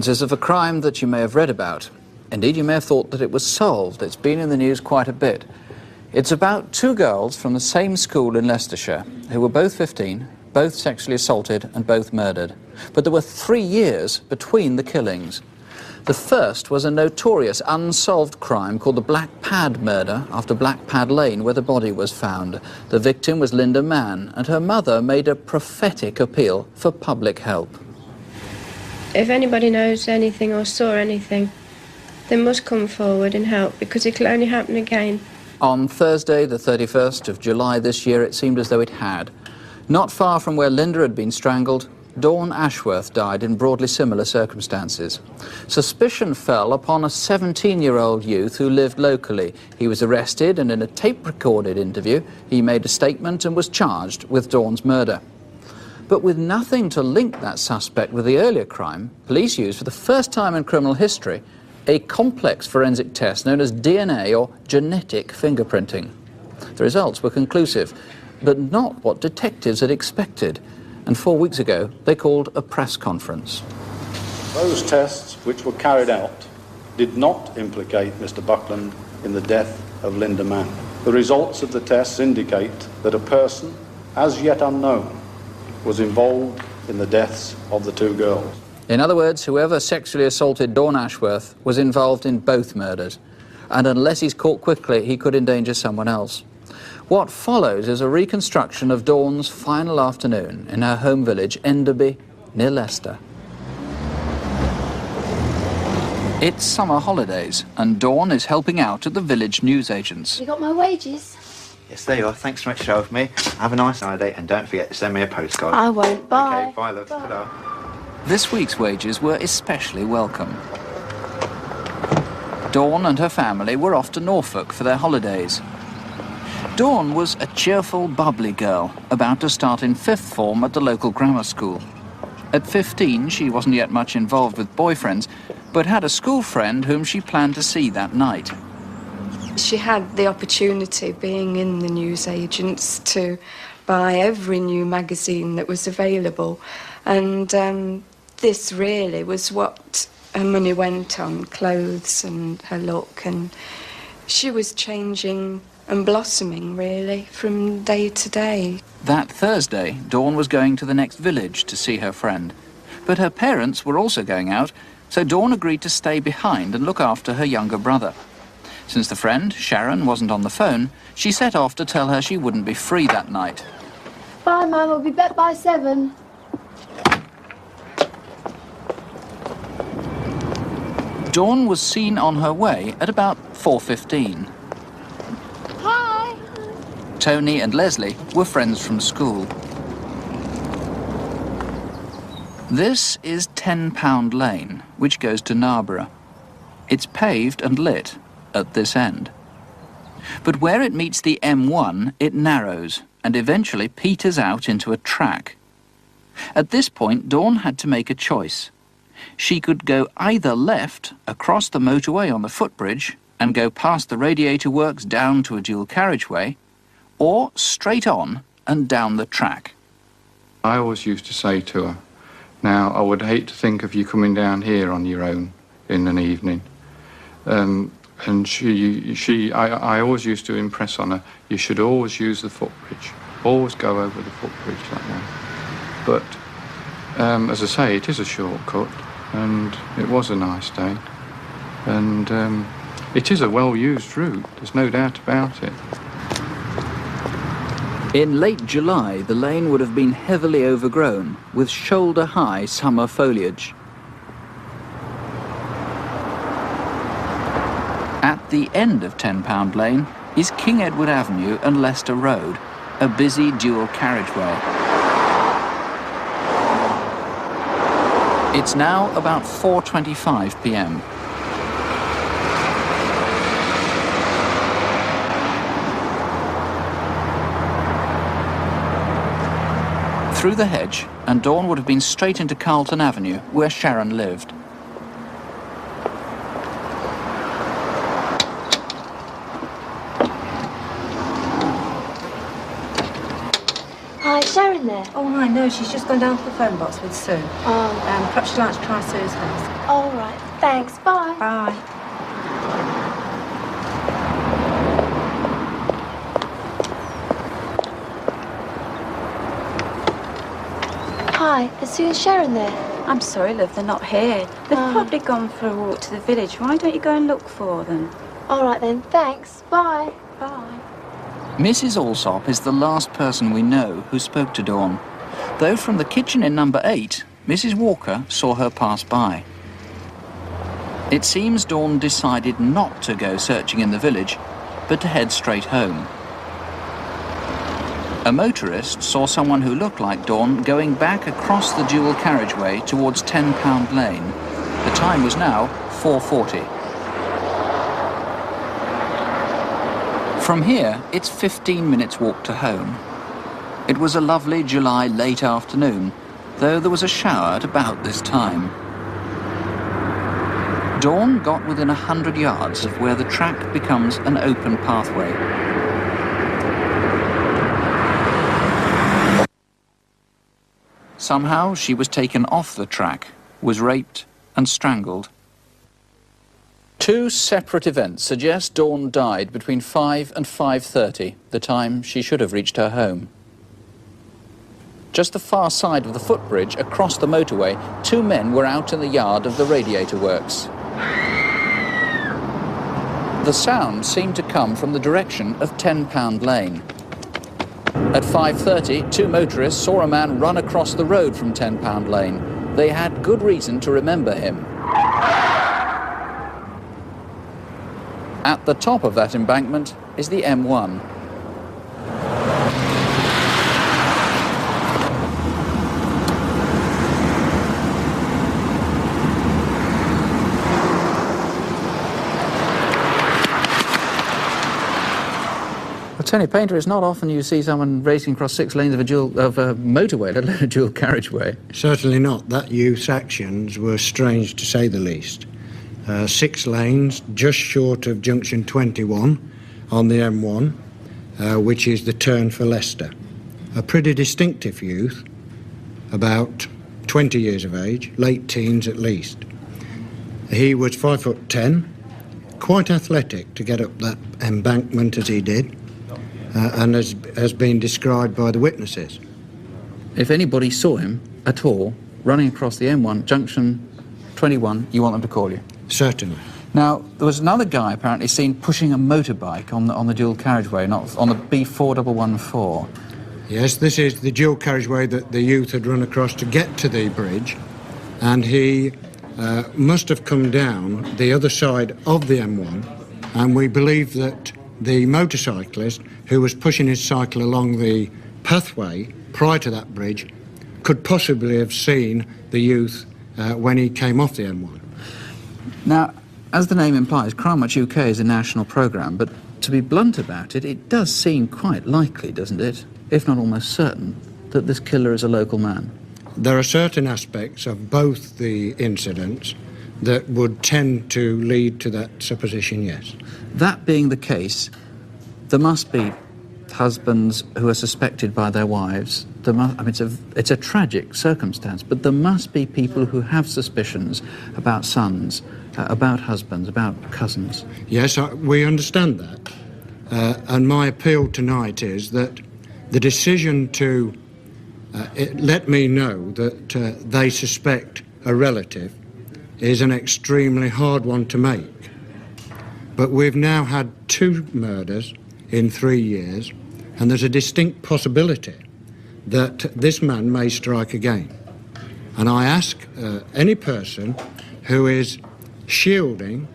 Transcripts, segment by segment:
is of a crime that you may have read about. Indeed, you may have thought that it was solved. It's been in the news quite a bit. It's about two girls from the same school in Leicestershire who were both 15, both sexually assaulted and both murdered. But there were 3 years between the killings. The first was a notorious unsolved crime called the Black Pad murder after Black Pad Lane, where the body was found. The victim was Linda Mann, and her mother made a prophetic appeal for public help. If anybody knows anything or saw anything, they must come forward and help, because it can only happen again. On Thursday, the 31st of July this year, it seemed as though it had. Not far from where Linda had been strangled, Dawn Ashworth died in broadly similar circumstances. Suspicion fell upon a 17-year-old youth who lived locally. He was arrested, and in a tape-recorded interview, he made a statement and was charged with Dawn's murder. But with nothing to link that suspect with the earlier crime, police used for the first time in criminal history a complex forensic test known as DNA, or genetic fingerprinting. The results were conclusive, but not what detectives had expected. And 4 weeks ago, they called a press conference. Those tests which were carried out did not implicate Mr. Buckland in the death of Linda Mann. The results of the tests indicate that a person, as yet unknown, was involved in the deaths of the two girls. In other words, whoever sexually assaulted Dawn Ashworth was involved in both murders. And unless he's caught quickly, he could endanger someone else. What follows is a reconstruction of Dawn's final afternoon in her home village, Enderby, near Leicester. It's summer holidays, and Dawn is helping out at the village newsagents. You got my wages? Yes, there you are. Thanks so much for showing me. Have a nice holiday, and don't forget to send me a postcard. I won't. Bye. Okay, bye, love. Bye. Ta-da. This week's wages were especially welcome. Dawn and her family were off to Norfolk for their holidays. Dawn was a cheerful, bubbly girl, about to start in 5th form at the local grammar school. At 15, she wasn't yet much involved with boyfriends, but had a school friend whom she planned to see that night. She had the opportunity, being in the newsagents, to buy every new magazine that was available. And this really was what her money went on, clothes and her look. And she was changing and blossoming, really, from day to day. That Thursday, Dawn was going to the next village to see her friend. But her parents were also going out, so Dawn agreed to stay behind and look after her younger brother. Since the friend, Sharon, wasn't on the phone, she set off to tell her she wouldn't be free that night. Bye, Mum. I'll be back by 7. Dawn was seen on her way at about 4:15. Hi. Tony and Leslie were friends from school. This is £10 Lane, which goes to Narborough. It's paved and lit at this end. But where it meets the M1, it narrows and eventually peters out into a track. At this point, Dawn had to make a choice. She could go either left across the motorway on the footbridge and go past the radiator works down to a dual carriageway, or straight on and down the track. I always used to say to her, now, I would hate to think of you coming down here on your own in an evening. And I always used to impress on her, you should always use the footbridge. Always go over the footbridge that way. But, as I say, it is a shortcut, and it was a nice day. And it is a well-used route, there's no doubt about it. In late July, the lane would have been heavily overgrown with shoulder-high summer foliage. At the end of £10 Lane is King Edward Avenue and Leicester Road, a busy dual carriageway. It's now about 4:25 p.m. Through the hedge, and Dawn would have been straight into Carlton Avenue, where Sharon lived. Hi, Sharon Sharon there? Oh, I know. She's just gone down to the phone box with Sue. Oh. Perhaps you'd like to try Sue's house. All right. Thanks. Bye. Bye. Hi. Is Sue and Sharon there? I'm sorry, love, they're not here. They've probably gone for a walk to the village. Why don't you go and look for them? All right then. Thanks. Bye. Bye. Mrs. Alsop is the last person we know who spoke to Dawn, though from the kitchen in number 8, Mrs. Walker saw her pass by. It seems Dawn decided not to go searching in the village, but to head straight home. A motorist saw someone who looked like Dawn going back across the dual carriageway towards 10 Pound Lane. The time was now 4:40. From here, it's 15 minutes walk to home. It was a lovely July late afternoon, though there was a shower at about this time. Dawn got within 100 yards of where the track becomes an open pathway. Somehow she was taken off the track, was raped and strangled. 2 separate events suggest Dawn died between 5 and 5:30, the time she should have reached her home. Just the far side of the footbridge across the motorway, 2 men were out in the yard of the radiator works. The sound seemed to come from the direction of 10 Pound Lane. At 5:30, 2 motorists saw a man run across the road from 10 Pound Lane. They had good reason to remember him. At the top of that embankment is the M1. Tony Painter, it's not often you see someone racing across 6 lanes of a motorway, let alone a dual carriageway. Certainly not. That youth's actions were strange to say the least. 6 lanes, just short of junction 21 on the M1, which is the turn for Leicester. A pretty distinctive youth, about 20 years of age, late teens at least. He was 5'10", quite athletic to get up that embankment as he did. And has been described by the witnesses. If anybody saw him at all running across the M1 junction 21, you want them to call you? Certainly. Now, there was another guy apparently seen pushing a motorbike on the dual carriageway, not on the B4114. Yes, this is the dual carriageway that the youth had run across to get to the bridge, and he must have come down the other side of the M1, and we believe that the motorcyclist who was pushing his cycle along the pathway prior to that bridge could possibly have seen the youth when he came off the M1. Now, as the name implies, Crimewatch UK is a national programme, but to be blunt about it, it does seem quite likely, doesn't it, if not almost certain, that this killer is a local man. There are certain aspects of both the incidents that would tend to lead to that supposition, yes. That being the case, there must be husbands who are suspected by their wives. It's a tragic circumstance, but there must be people who have suspicions about sons, about husbands, about cousins. Yes, we understand that. And my appeal tonight is that the decision to let me know that they suspect a relative is an extremely hard one to make. But we've now had 2 murders in 3 years, and there's a distinct possibility that this man may strike again. And I ask any person who is shielding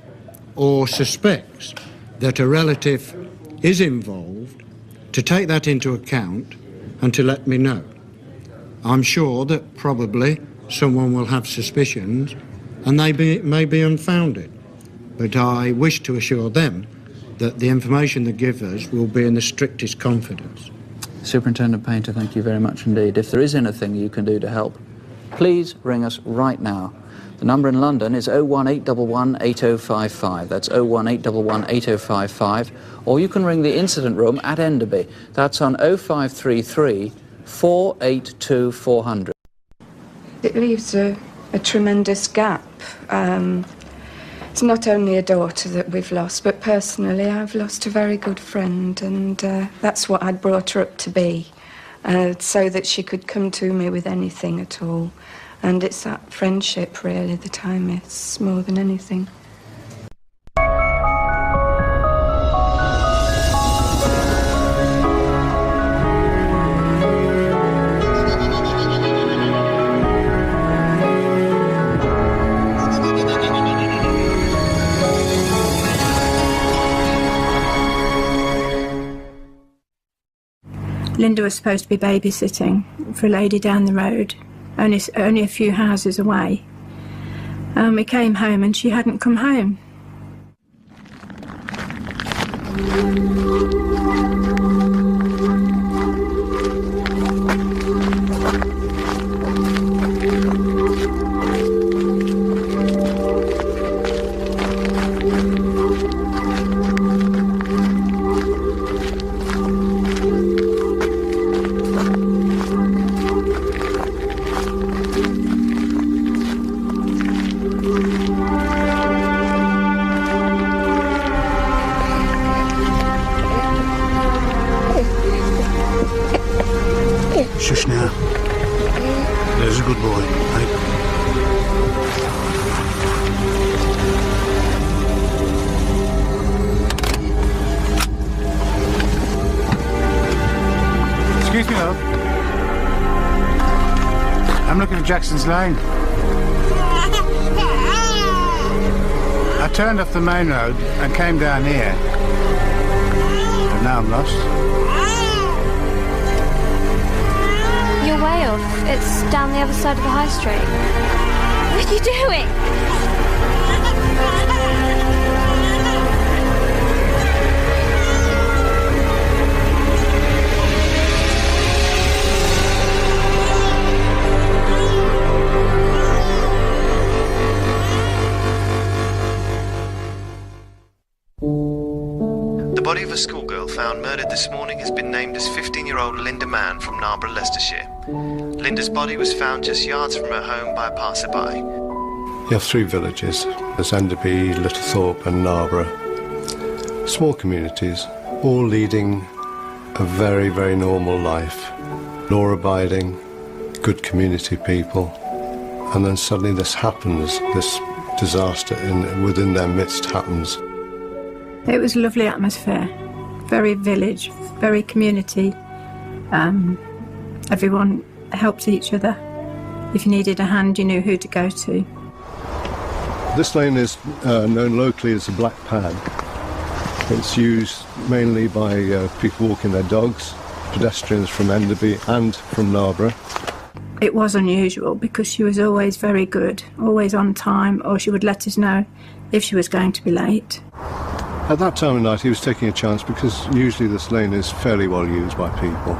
or suspects that a relative is involved to take that into account and to let me know. I'm sure that probably someone will have suspicions and they may be unfounded, but I wish to assure them that the information they give us will be in the strictest confidence. Superintendent Painter, thank you very much indeed. If there is anything you can do to help, please ring us right now. The number in London is 01811 8055. That's 01811 8055. Or you can ring the incident room at Enderby. That's on 0533 482 400. It leaves a tremendous gap. It's not only a daughter that we've lost, but personally I've lost a very good friend, and that's what I'd brought her up to be, so that she could come to me with anything at all. And it's that friendship, really, that I miss more than anything. Linda was supposed to be babysitting for a lady down the road, only a few houses away. We came home and she hadn't come home. Shush now. There's a good boy, right? Excuse me, love. I'm looking at Jackson's Lane. I turned off the main road and came down here. And now I'm lost. You're way off. It's down the other side of the high street. What are you doing? The body of a schoolgirl found murdered this morning has been named as 15-year-old Linda Mann from Narborough, Leicestershire. Linda's body was found just yards from her home by a passerby. You have three villages. There's Enderby, Littlethorpe and Narborough. Small communities, all leading a very, very normal life. Law-abiding, good community people. And then suddenly this happens, this disaster within their midst happens. It was a lovely atmosphere, very village, very community. Everyone helped each other. If you needed a hand, you knew who to go to. This lane is known locally as the Black Pad. It's used mainly by people walking their dogs, pedestrians from Enderby and from Narborough. It was unusual because she was always very good, always on time, or she would let us know if she was going to be late. At that time of night he was taking a chance because usually this lane is fairly well used by people.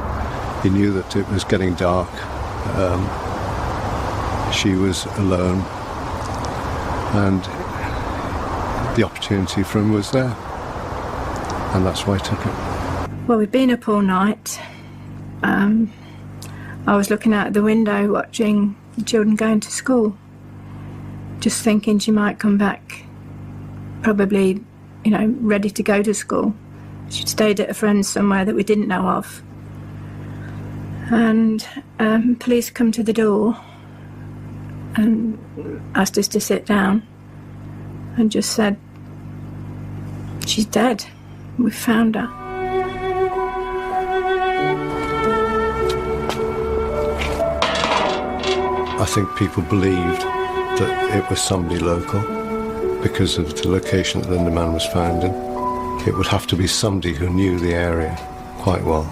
He knew that it was getting dark. She was alone and the opportunity for him was there, and that's why I took it. Well, we'd been up all night. I was looking out the window watching the children going to school, just thinking she might come back probably, you know, ready to go to school. She'd stayed at a friend's somewhere that we didn't know of. And police come to the door and asked us to sit down and just said, she's dead. We found her. I think people believed that it was somebody local because of the location that Linda Mann was found in. It would have to be somebody who knew the area quite well.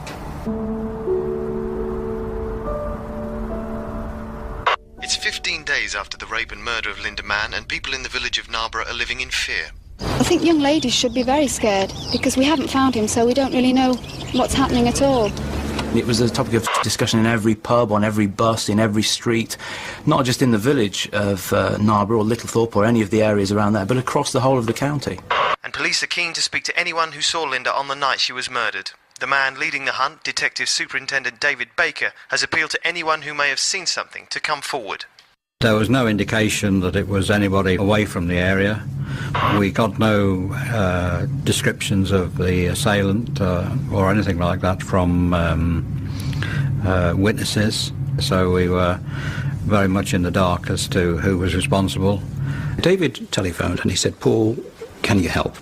It's 15 days after the rape and murder of Linda Mann, and people in the village of Narborough are living in fear. I think young ladies should be very scared because we haven't found him, so we don't really know what's happening at all. It was a topic of discussion in every pub, on every bus, in every street, not just in the village of Narborough or Littlethorpe or any of the areas around there, but across the whole of the county. And police are keen to speak to anyone who saw Linda on the night she was murdered. The man leading the hunt, Detective Superintendent David Baker, has appealed to anyone who may have seen something to come forward. There was no indication that it was anybody away from the area. We got no descriptions of the assailant or anything like that from witnesses, so we were very much in the dark as to who was responsible. David telephoned and he said, "Paul, can you help?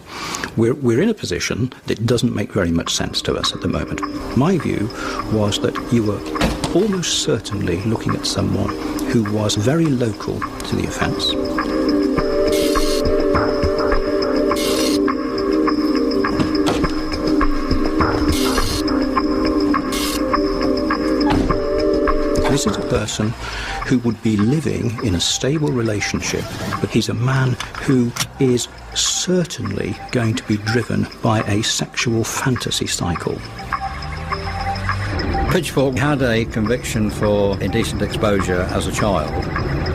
We're in a position that doesn't make very much sense to us at the moment." My view was that you were almost certainly looking at someone who was very local to the offence. This is a person who would be living in a stable relationship, but he's a man who is certainly going to be driven by a sexual fantasy cycle. Pitchfork had a conviction for indecent exposure as a child,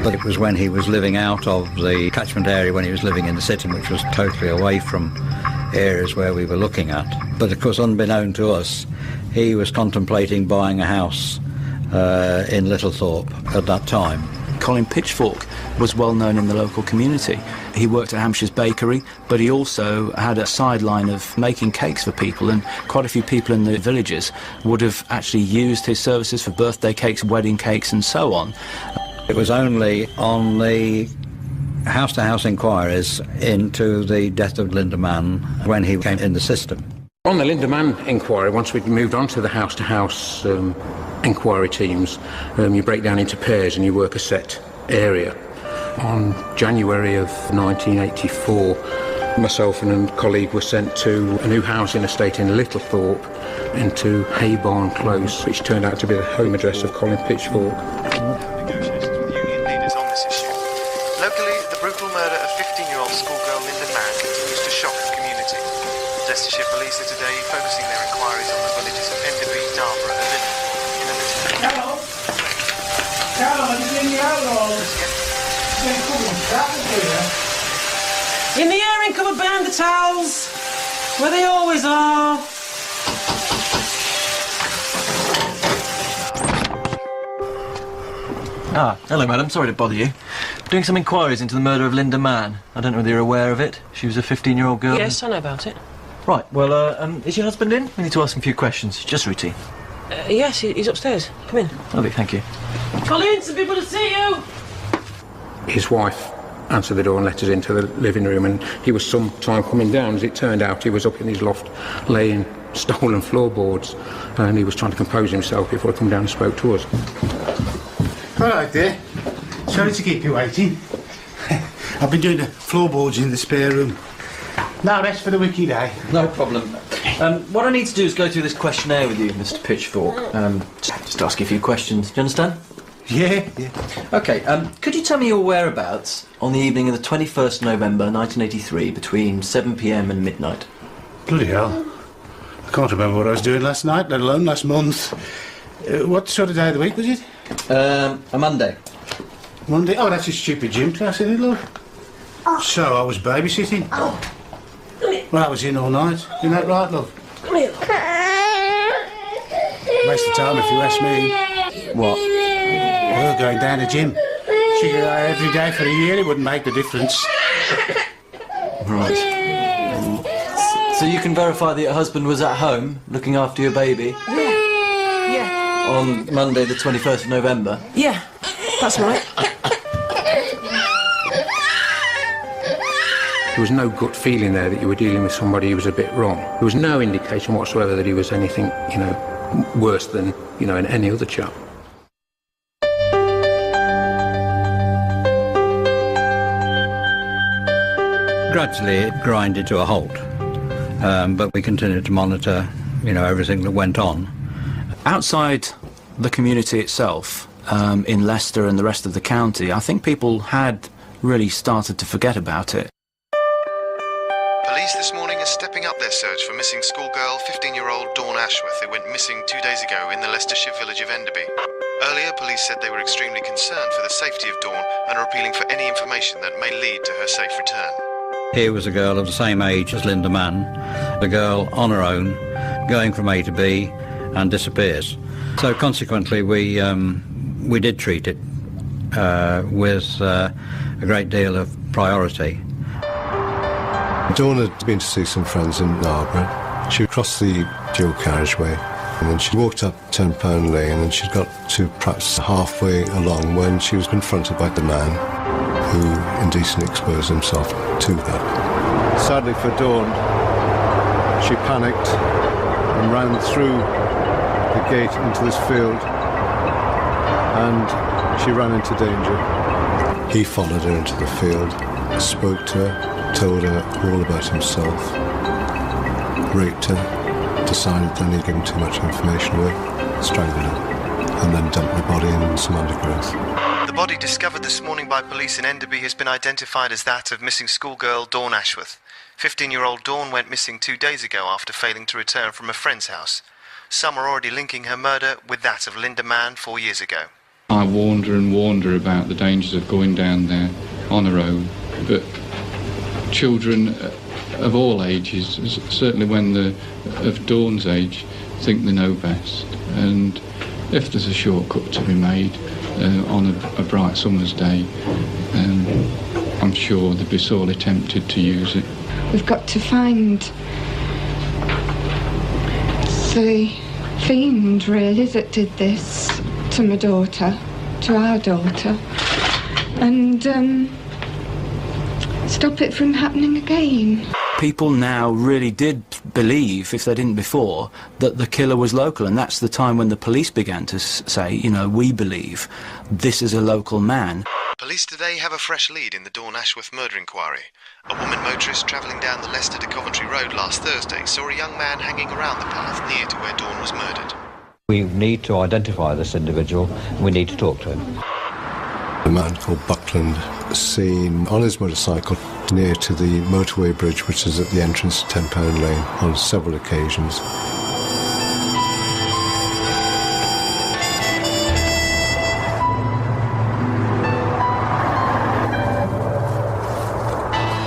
but it was when he was living out of the catchment area, when he was living in the city, which was totally away from areas where we were looking at. But of course, unbeknown to us, he was contemplating buying a house in Littlethorpe at that time. Colin Pitchfork was well known in the local community. He worked at Hampshire's bakery, but he also had a sideline of making cakes for people, and quite a few people in the villages would have actually used his services for birthday cakes, wedding cakes and so on. It was only on the house-to-house inquiries into the death of Linda Mann when he came in the system. On the Linda Mann inquiry, once we'd moved on to the house-to-house inquiry teams, you break down into pairs and you work a set area. On January of 1984, myself and a colleague were sent to a new housing estate in Littlethorpe, into Haybarn Close, which turned out to be the home address of Colin Pitchfork. Negotiations with union leaders on this issue. Locally, the brutal murder of 15-year-old schoolgirl Linda Mann continues to shock the community. Leicestershire Police are today focusing their inquiries on the villages of Enderby, Narborough and Linden. Hello? Hello, I'm in the outlaws. In the airing cupboard behind the towels, where they always are. Ah, hello madam, sorry to bother you. Doing some inquiries into the murder of Linda Mann. I don't know whether you're aware of it. She was a 15-year-old girl. Yes, I know about it. Right, well, is your husband in? We need to ask him a few questions, just routine. Yes, he's upstairs. Come in. Lovely, thank you. Colin, some people to see you. His wife answered the door and let us into the living room, and he was some time coming down. As it turned out, he was up in his loft laying stolen floorboards, and he was trying to compose himself before he come down and spoke to us. All right there. Sorry to keep you waiting. I've been doing the floorboards in the spare room. Now rest for the wiki day. No problem. What I need to do is go through this questionnaire with you, Mr. Pitchfork. Just ask you a few questions. Do you understand? Yeah. OK, could you tell me your whereabouts on the evening of the 21st November 1983 between 7 p.m. and midnight? Bloody hell. I can't remember what I was doing last night, let alone last month. What sort of day of the week was it? A Monday. Monday? Oh, that's a stupid gym class, isn't it, love? So I was babysitting. Well, I was in all night. Isn't that right, love? Come here. Waste of time if you ask me. What? Well, going down the gym. She could go every day for a year, it wouldn't make the difference. Right. So you can verify that your husband was at home looking after your baby? Yeah. On Monday the 21st of November? Yeah, that's right. There was no gut feeling there that you were dealing with somebody who was a bit wrong. There was no indication whatsoever that he was anything, worse than, any other chap. Gradually it grinded to a halt, but we continued to monitor, everything that went on. Outside the community itself, in Leicester and the rest of the county, I think people had really started to forget about it. Police this morning are stepping up their search for missing schoolgirl 15-year-old Dawn Ashworth, who went missing 2 days ago in the Leicestershire village of Enderby. Earlier, police said they were extremely concerned for the safety of Dawn and are appealing for any information that may lead to her safe return. Here was a girl of the same age as Linda Mann, a girl on her own, going from A to B and disappears. So consequently we did treat it with a great deal of priority. Dawn had been to see some friends in Narborough. She crossed the dual carriageway and then she walked up 10 Pound Lane, and then she got to perhaps halfway along when she was confronted by the man who indecently exposed himself to her. Sadly for Dawn, she panicked and ran through the gate into this field, and she ran into danger. He followed her into the field, spoke to her, told her all about himself, raped her, decided then he'd given too much information away, strangled her, and then dumped the body in some undergrowth. The body discovered this morning by police in Enderby has been identified as that of missing schoolgirl Dawn Ashworth. 15-year-old Dawn went missing 2 days ago after failing to return from a friend's house. Some are already linking her murder with that of Linda Mann 4 years ago. I warned her about the dangers of going down there on her own, but children of all ages, certainly when they're of Dawn's age, think they know best. And if there's a shortcut to be made on a bright summer's day, I'm sure they'd be sorely tempted to use it. We've got to find the fiend, really, that did this to my daughter, to our daughter, and stop it from happening again. People now really did believe, if they didn't before, that the killer was local, and that's the time when the police began to say, you know, we believe this is a local man. Police today have a fresh lead in the Dawn Ashworth murder inquiry. A woman motorist travelling down the Leicester to Coventry Road last Thursday saw a young man hanging around the path near to where Dawn was murdered. We need to identify this individual, and we need to talk to him. A man called Buckland seen on his motorcycle near to the motorway bridge, which is at the entrance to 10 Pound Lane, on several occasions.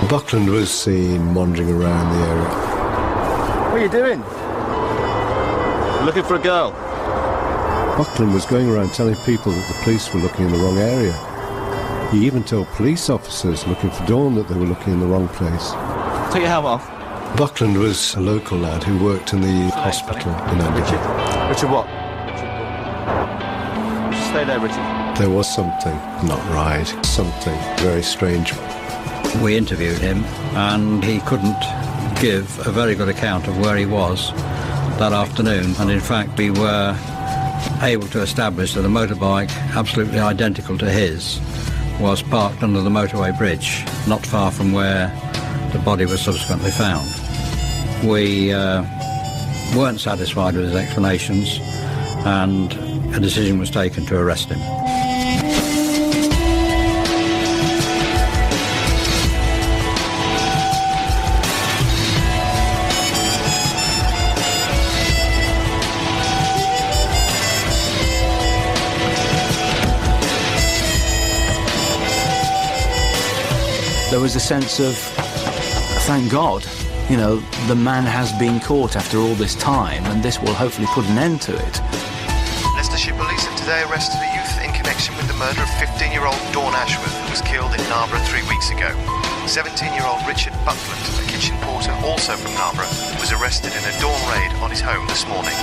Buckland was seen wandering around the area. What are you doing? Looking for a girl? Buckland was going around telling people that the police were looking in the wrong area. He even told police officers looking for Dawn that they were looking in the wrong place. Take your helmet off. Buckland was a local lad who worked in the hospital in Enderby. Richard what? Stay there, Richard. There was something not right, something very strange. We interviewed him, and he couldn't give a very good account of where he was that afternoon, and in fact we were able to establish that a motorbike absolutely identical to his was parked under the motorway bridge, not far from where the body was subsequently found. We weren't satisfied with his explanations, and a decision was taken to arrest him. There was a sense of, thank God, you know, the man has been caught after all this time, and this will hopefully put an end to it. Leicestershire police have today arrested a youth in connection with the murder of 15-year-old Dawn Ashworth, who was killed in Narborough 3 weeks ago. 17-year-old Richard Buckland, a kitchen porter also from Narborough, was arrested in a dawn raid on his home this morning.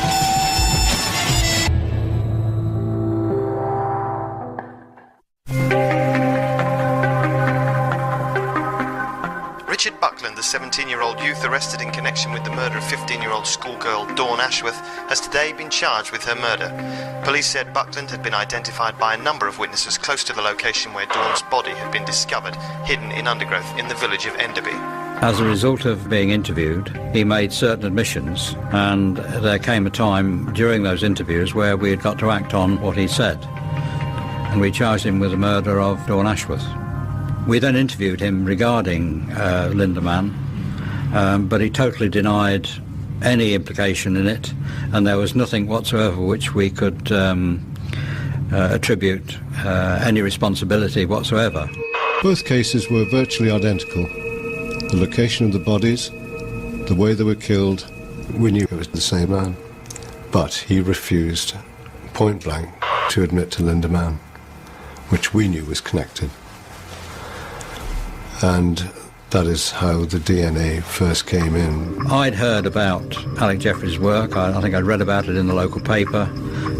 Richard Buckland, the 17-year-old youth arrested in connection with the murder of 15-year-old schoolgirl Dawn Ashworth, has today been charged with her murder. Police said Buckland had been identified by a number of witnesses close to the location where Dawn's body had been discovered, hidden in undergrowth in the village of Enderby. As a result of being interviewed, he made certain admissions, and there came a time during those interviews where we had got to act on what he said, and we charged him with the murder of Dawn Ashworth. We then interviewed him regarding Linda Mann, but he totally denied any implication in it, and there was nothing whatsoever which we could attribute any responsibility whatsoever. Both cases were virtually identical. The location of the bodies, the way they were killed, We knew it was the same man, but he refused point blank to admit to Linda Mann, which we knew was connected. And that is how the DNA first came in. I'd heard about Alec Jeffrey's work. I think I'd read about it in the local paper,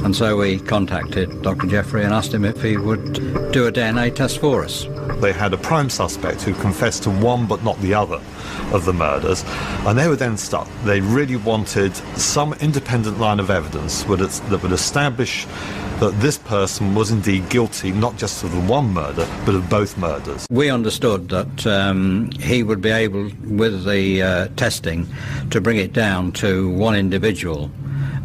and so we contacted Dr. Jeffrey and asked him if he would do a DNA test for us. They had a prime suspect who confessed to one but not the other of the murders, and they were then stuck. They really wanted some independent line of evidence that would establish that this person was indeed guilty not just of the one murder but of both murders. We understood that he would be able, with the testing, to bring it down to one individual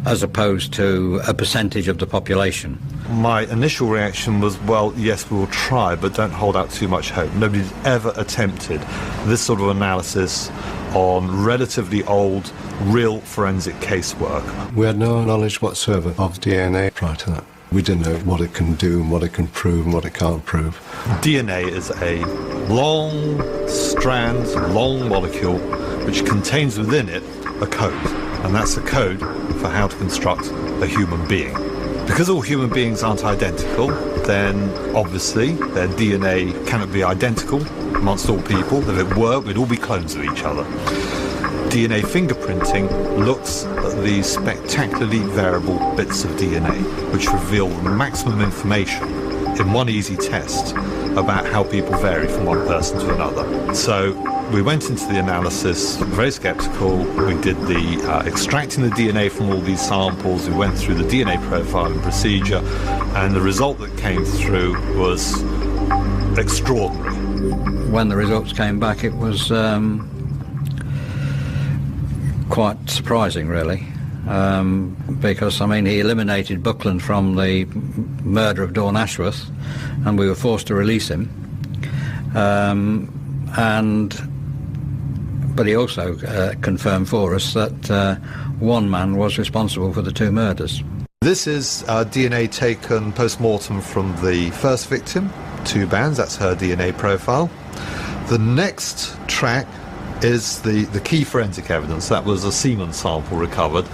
as opposed to a percentage of the population. My initial reaction was, well, yes, we'll try, but don't hold out too much hope. Nobody's ever attempted this sort of analysis on relatively old, real forensic casework. We had no knowledge whatsoever of DNA prior to that. We didn't know what it can do and what it can prove and what it can't prove. DNA is a long strand, long molecule which contains within it a code, and that's a code for how to construct a human being. Because all human beings aren't identical, then obviously their DNA cannot be identical amongst all people. If it were, we'd all be clones of each other. DNA fingerprinting looks at these spectacularly variable bits of DNA which reveal maximum information in one easy test about how people vary from one person to another. So we went into the analysis very sceptical. We did the extracting the DNA from all these samples. We went through the DNA profiling procedure, and the result that came through was extraordinary. When the results came back, it was quite surprising, really, because, I mean, he eliminated Buckland from the murder of Dawn Ashworth, and we were forced to release him. But he also confirmed for us that one man was responsible for the two murders. This is DNA taken post-mortem from the first victim, 2 bands, that's her DNA profile. The next track is the key forensic evidence. That was a semen sample recovered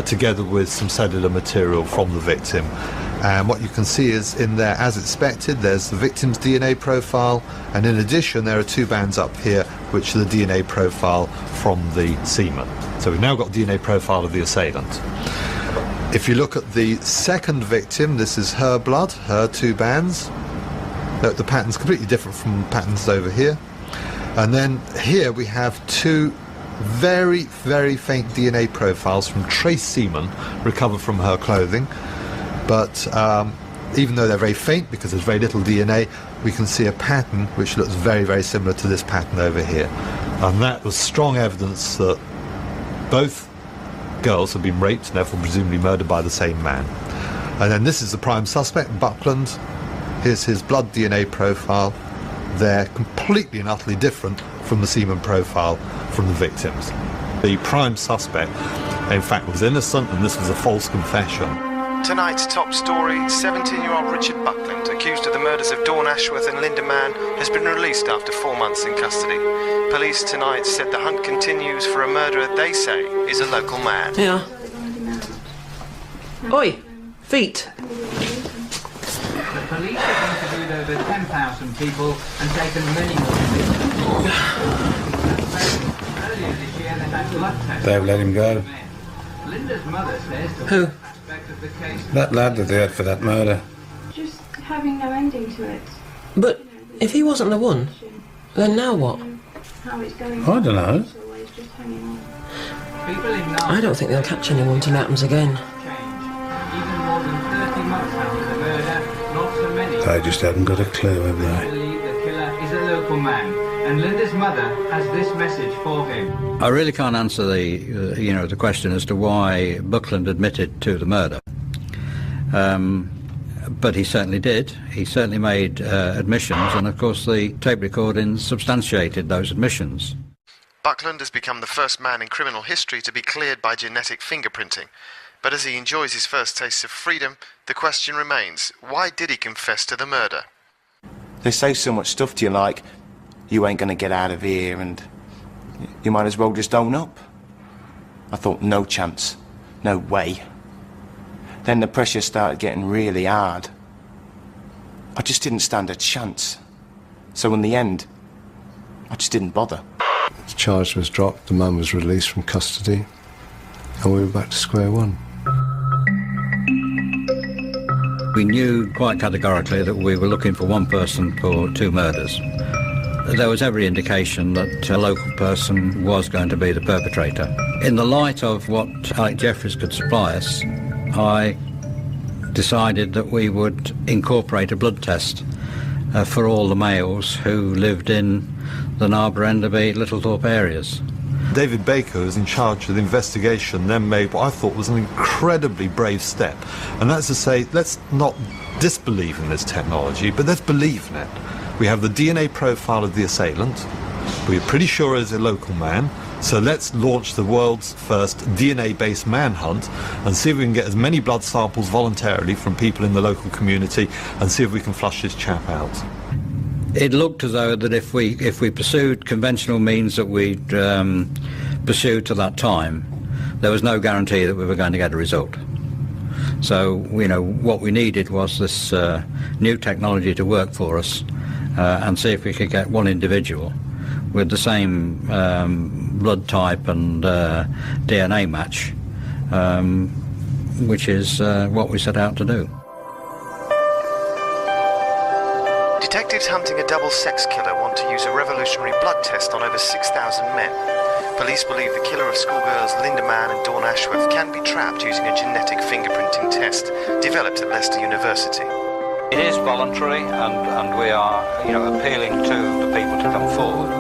together with some cellular material from the victim. And what you can see is in there, as expected, there's the victim's DNA profile, and in addition there are 2 bands up here which are the DNA profile from the semen. So we've now got DNA profile of the assailant. If you look at the second victim, this is her blood, her 2 bands. Note the pattern's completely different from patterns over here. And then here we have 2 very, very faint DNA profiles from trace semen recovered from her clothing. But even though they're very faint, because there's very little DNA, we can see a pattern which looks very, very similar to this pattern over here. And that was strong evidence that both girls have been raped and therefore presumably murdered by the same man. And then this is the prime suspect, Buckland. Here's his blood DNA profile. They're completely and utterly different from the semen profile from the victims. The prime suspect, in fact, was innocent, and this was a false confession. Tonight's top story, 17-year-old Richard Buckland, accused of the murders of Dawn Ashworth and Linda Mann, has been released after 4 months in custody. Police tonight said the hunt continues for a murderer they say is a local man. Yeah. Oi, feet. The police have interviewed over 10,000 people and taken many more. Earlier this year they had blood tests. They've let him go. Linda's mother says the Who? suspect of the case. That lad that they had for that murder. Just having no ending to it. But if he wasn't the one, then now what? How it's going. I don't know. It's always just hanging on. I don't think they'll catch anyone till it happens again. Even more than 30 months after the murder, not so many. They just haven't got a clue, have they? Believe the killer is a local man, and Linda's mother has this message for him. I really can't answer the question as to why Buckland admitted to the murder. But he certainly did. He certainly made admissions, and of course the tape recordings substantiated those admissions. Buckland has become the first man in criminal history to be cleared by genetic fingerprinting. But as he enjoys his first taste of freedom, the question remains, why did he confess to the murder? They say so much stuff to you like, you ain't going to get out of here, and you might as well just own up. I thought, no chance, no way. Then the pressure started getting really hard. I just didn't stand a chance. So in the end, I just didn't bother. The charge was dropped, the mum was released from custody, and we were back to square one. We knew quite categorically that we were looking for one person for 2 murders. There was every indication that a local person was going to be the perpetrator. In the light of what Alec Jeffries could supply us, I decided that we would incorporate a blood test for all the males who lived in the Narborough, Enderby, Littlethorpe areas. David Baker, who was in charge of the investigation, then made what I thought was an incredibly brave step. And that's to say, let's not disbelieve in this technology, but let's believe in it. We have the DNA profile of the assailant. We're pretty sure it's a local man. So let's launch the world's first DNA-based manhunt and see if we can get as many blood samples voluntarily from people in the local community and see if we can flush this chap out. It looked as though that if we pursued conventional means that we'd pursued to that time, there was no guarantee that we were going to get a result. So, you know, what we needed was this new technology to work for us and see if we could get one individual with the same blood type and DNA match, which is what we set out to do. Detectives hunting a double sex killer want to use a revolutionary blood test on over 6,000 men. Police believe the killer of schoolgirls Linda Mann and Dawn Ashworth can be trapped using a genetic fingerprinting test developed at Leicester University. It is voluntary, and we are, appealing to the people to come forward.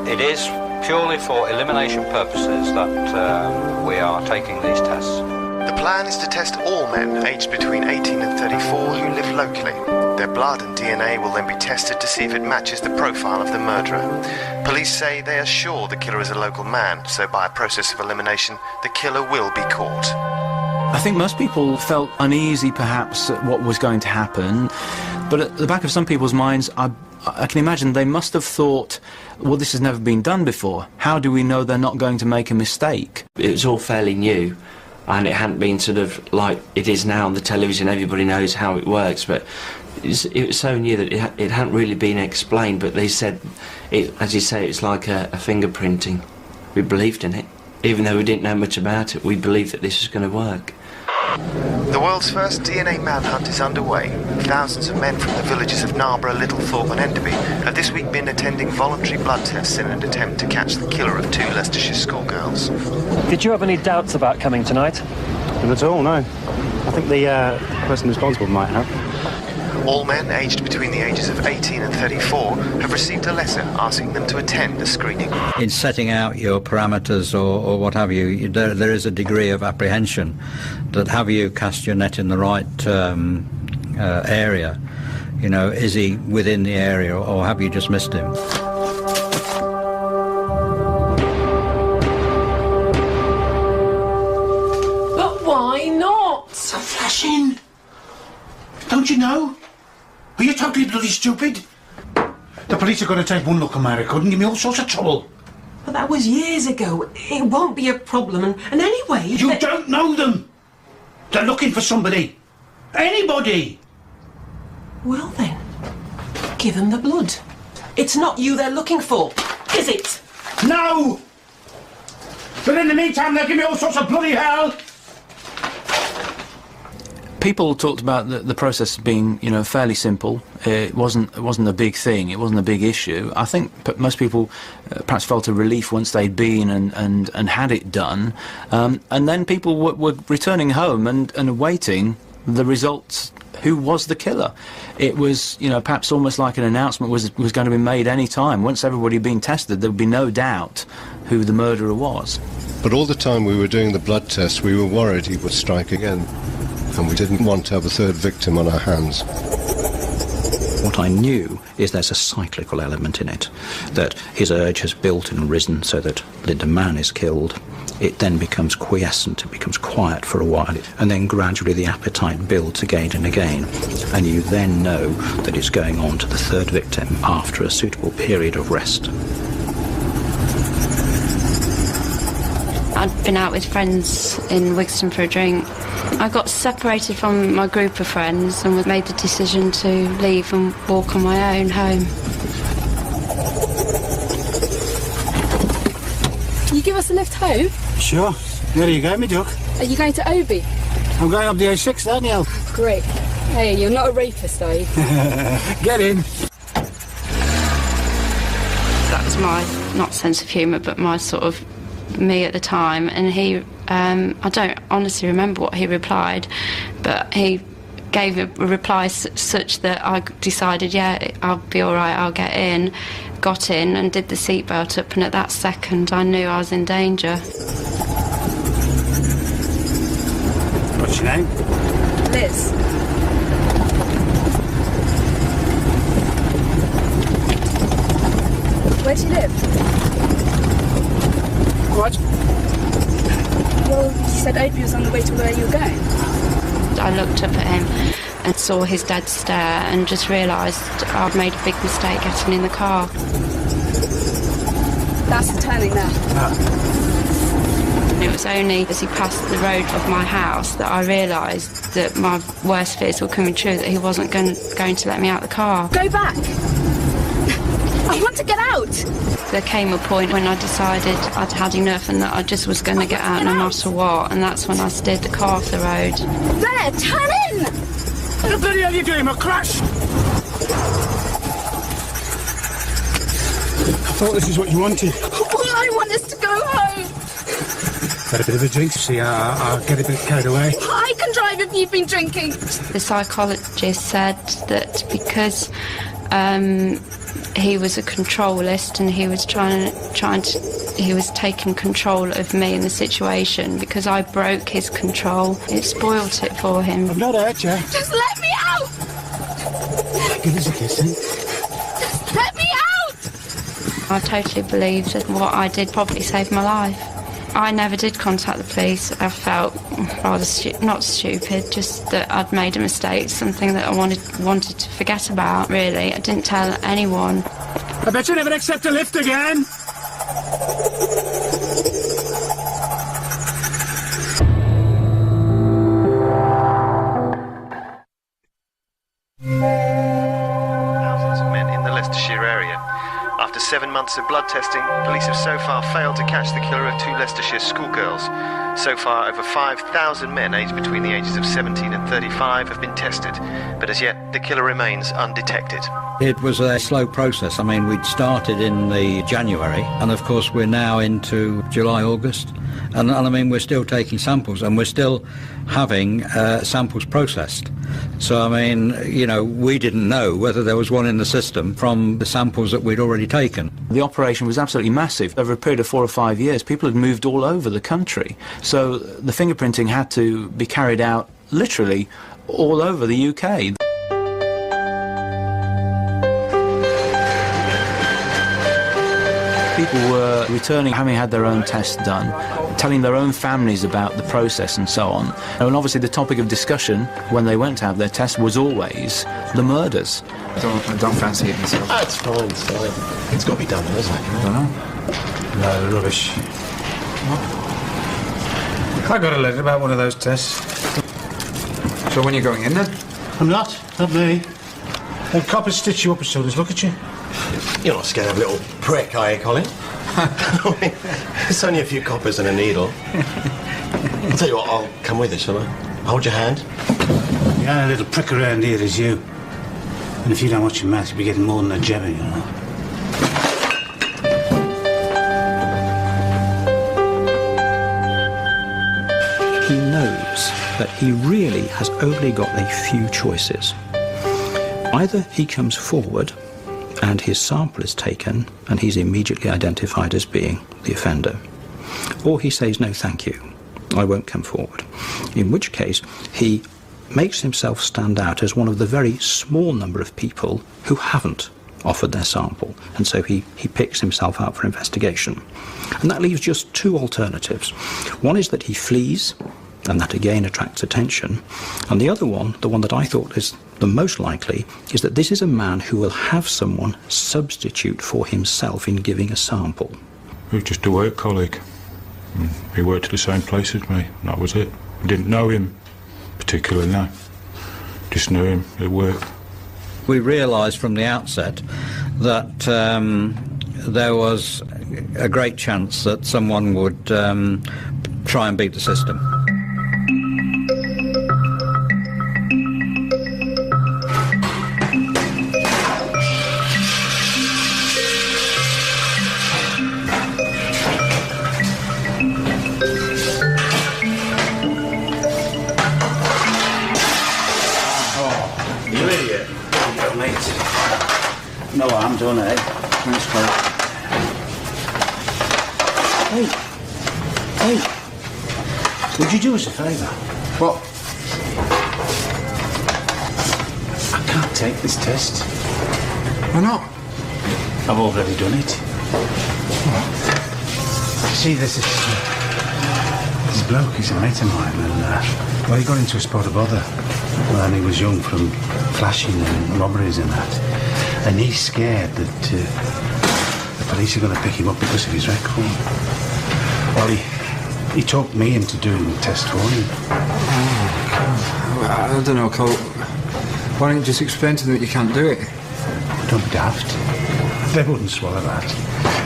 It is purely for elimination purposes that we are taking these tests. The plan is to test all men aged between 18 and 34 who live locally. Their blood and DNA will then be tested to see if it matches the profile of the murderer. Police say they are sure the killer is a local man, so by a process of elimination, the killer will be caught. I think most people felt uneasy, perhaps, at what was going to happen, but at the back of some people's minds, I can imagine they must have thought, well, this has never been done before. How do we know they're not going to make a mistake? It was all fairly new, and it hadn't been sort of like it is now on the television. Everybody knows how it works, but it was so new that it hadn't really been explained. But they said, as you say, it's like a fingerprinting. We believed in it. Even though we didn't know much about it, we believed that this was going to work. The world's first DNA manhunt is underway. Thousands of men from the villages of Narborough, Littlethorpe and Enderby have this week been attending voluntary blood tests in an attempt to catch the killer of 2 Leicestershire schoolgirls. Did you have any doubts about coming tonight? Not at all, no. I think the person responsible might have. All men aged between the ages of 18 and 34 have received a letter asking them to attend the screening. In setting out your parameters or what have you, there is a degree of apprehension that have you cast your net in the right area? You know, is he within the area or have you just missed him? But why not? It's a flashing. Don't you know? Are you totally bloody stupid? The police are going to take one look at my record and give me all sorts of trouble. But that was years ago. It won't be a problem. And anyway... You don't know them. They're looking for somebody. Anybody. Well then, give them the blood. It's not you they're looking for, is it? No! But in the meantime, they'll give me all sorts of bloody hell. People talked about the process being, fairly simple. It wasn't a big thing. It wasn't a big issue. I think most people perhaps felt a relief once they'd been and had it done. And then people were returning home and awaiting the results. Who was the killer? It was, perhaps almost like an announcement was going to be made any time. Once everybody had been tested, there would be no doubt who the murderer was. But all the time we were doing the blood test, we were worried he would strike again. And we didn't want to have a third victim on our hands. What I knew is there's a cyclical element in it, that his urge has built and risen so that Linda Mann is killed. It then becomes quiescent, it becomes quiet for a while, and then gradually the appetite builds again and again. And you then know that it's going on to the third victim after a suitable period of rest. I'd been out with friends in Wigston for a drink. I got separated from my group of friends and made the decision to leave and walk on my own home. Can you give us a lift home? Sure. There you go, me duck. Are you going to Obi? I'm going up the A6, Daniel. Great. Hey, you're not a rapist, are you? Get in. That was my, not sense of humour, but my sort of me at the time. And he, I don't honestly remember what he replied, but he gave a reply such that I decided, yeah, I'll be all right, I'll get in. Got in and did the seatbelt up, and at that second I knew I was in danger. What's your name? Liz. Where do you live? What? Well, you said Obi was on the way to where you were going. I looked up at him and saw his dad stare and just realised I'd made a big mistake getting in the car. That's the turning there. And it was only as he passed the road of my house that I realised that my worst fears were coming true, that he wasn't going to let me out the car. Go back! I want to get out! There came a point when I decided I'd had enough and that I just was going to get out no matter what, and that's when I steered the car off the road. There, turn in! What the bloody hell are you doing, a crash? I thought this is what you wanted. Well, I want us to go home. Had a bit of a drink, see, I'll get a bit carried away. I can drive if you've been drinking. The psychologist said that because he was a controlist and he was he was taking control of me in the situation, because I broke his control. It spoilt it for him. I've not hurt you. Just let me out! Give us a kiss, then. Just let me out! I totally believe that what I did probably saved my life. I never did contact the police. I felt rather not stupid, just that I'd made a mistake, something that I wanted to forget about, really. I didn't tell anyone. I bet you never accept a lift again! Thousands of men in the Leicestershire area. After 7 months of blood testing, police have so far failed to catch the killer of 2 Leicestershire schoolgirls. So far, over 5,000 men aged between the ages of 17 and 35 have been tested, but as yet, the killer remains undetected. It was a slow process. I mean, we'd started in the January, and of course we're now into July, August, and I mean, we're still taking samples, and we're still having samples processed. So, I mean, you know, we didn't know whether there was one in the system from the samples that we'd already taken. The operation was absolutely massive. Over a period of 4 or 5 years, people had moved all over the country. So the fingerprinting had to be carried out literally all over the UK. People were returning, having had their own tests done, telling their own families about the process and so on. And obviously the topic of discussion when they went to have their test was always the murders. I don't fancy it myself. That's fine, it's fine. It's got to be done, hasn't it? I don't know. No, rubbish. I got a letter about one of those tests. So when you're going in then? I'm not me. The coppers stitch you up as soon as look at you. You're not scared of a little prick, are you, Colin? It's only a few coppers and a needle. I'll tell you what, I'll come with you, shall I? Hold your hand. The only little prick around here is you. And if you don't watch your mouth, you'll be getting more than a jabber, you know. He knows that he really has only got a few choices. Either he comes forward and his sample is taken and he's immediately identified as being the offender, or he says, no, thank you, I won't come forward. In which case, he makes himself stand out as one of the very small number of people who haven't offered their sample, and so he picks himself out for investigation. And that leaves just 2 alternatives. One is that he flees, and that again attracts attention. And the other one, the one that I thought is the most likely, is that this is a man who will have someone substitute for himself in giving a sample. Who's just a work colleague. He worked at the same place as me, and that was it. I didn't know him particularly, no. Just knew him at work. We realised from the outset that there was a great chance that someone would try and beat the system. No harm done, eh? Thanks, Cole. Hey, would you do us a favour? What? I can't take this test. Why not? I've already done it. What? See, this bloke, he's a mate of mine, and well, he got into a spot of bother when he was young from flashing and robberies and that. And he's scared that the police are going to pick him up because of his record. Well, he talked me into doing the test for him. I don't know, Cole. Why don't you just explain to them that you can't do it? Don't be daft. They wouldn't swallow that.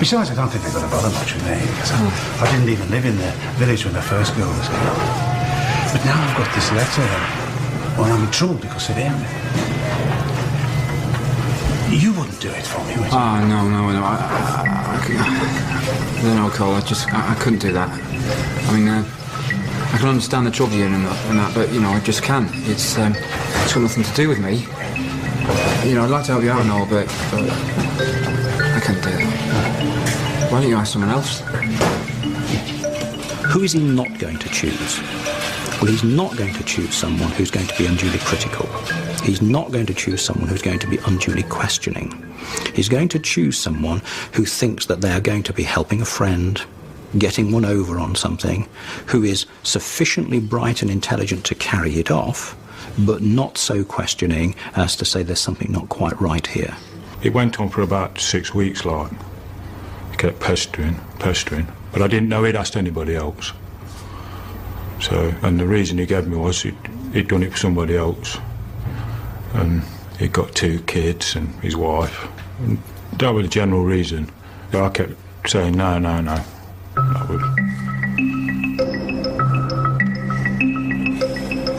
Besides, I don't think they're going to bother much with me, because I didn't even live in the village when the first girl was killed. But now I've got this letter, well, I'm in trouble because of him. You wouldn't do it for me, would you? Oh, no. I don't know, Cole. I couldn't do that. I mean, I can understand the trouble you're in and that, but, you know, I just can't. It's got nothing to do with me. You know, I'd like to help you out and all, but I can't do that. Why don't you ask someone else? Who is he not going to choose? Well, he's not going to choose someone who's going to be unduly critical. He's not going to choose someone who's going to be unduly questioning. He's going to choose someone who thinks that they are going to be helping a friend, getting one over on something, who is sufficiently bright and intelligent to carry it off, but not so questioning as to say there's something not quite right here. It went on for about 6 weeks, like. He kept pestering, but I didn't know he'd asked anybody else. So, and the reason he gave me was he'd done it for somebody else. And he'd got 2 kids and his wife. And that was the general reason. I kept saying, no. That was...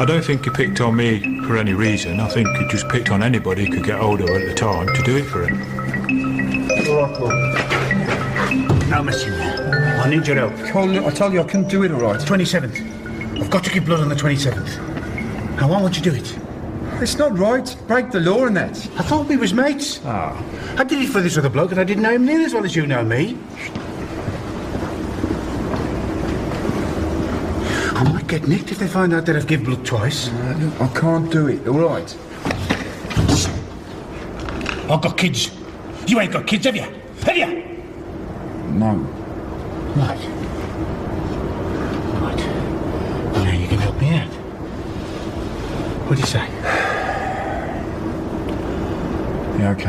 I don't think he picked on me for any reason. I think he just picked on anybody he could get hold of at the time to do it for him. Now, listen, I need your help. Cole, I told you I couldn't do it all right. 27th. I've got to give blood on the 27th. Now, why won't you do it? It's not right. Break the law and that. I thought we was mates. Ah. I did it for this other bloke and I didn't know him near as well as you know me. I might get nicked if they find out that I've given blood twice. I can't do it, all right? I've got kids. You ain't got kids, have you? Have you? No. Right. Well, now you can help me out. What do you say? Yeah, OK.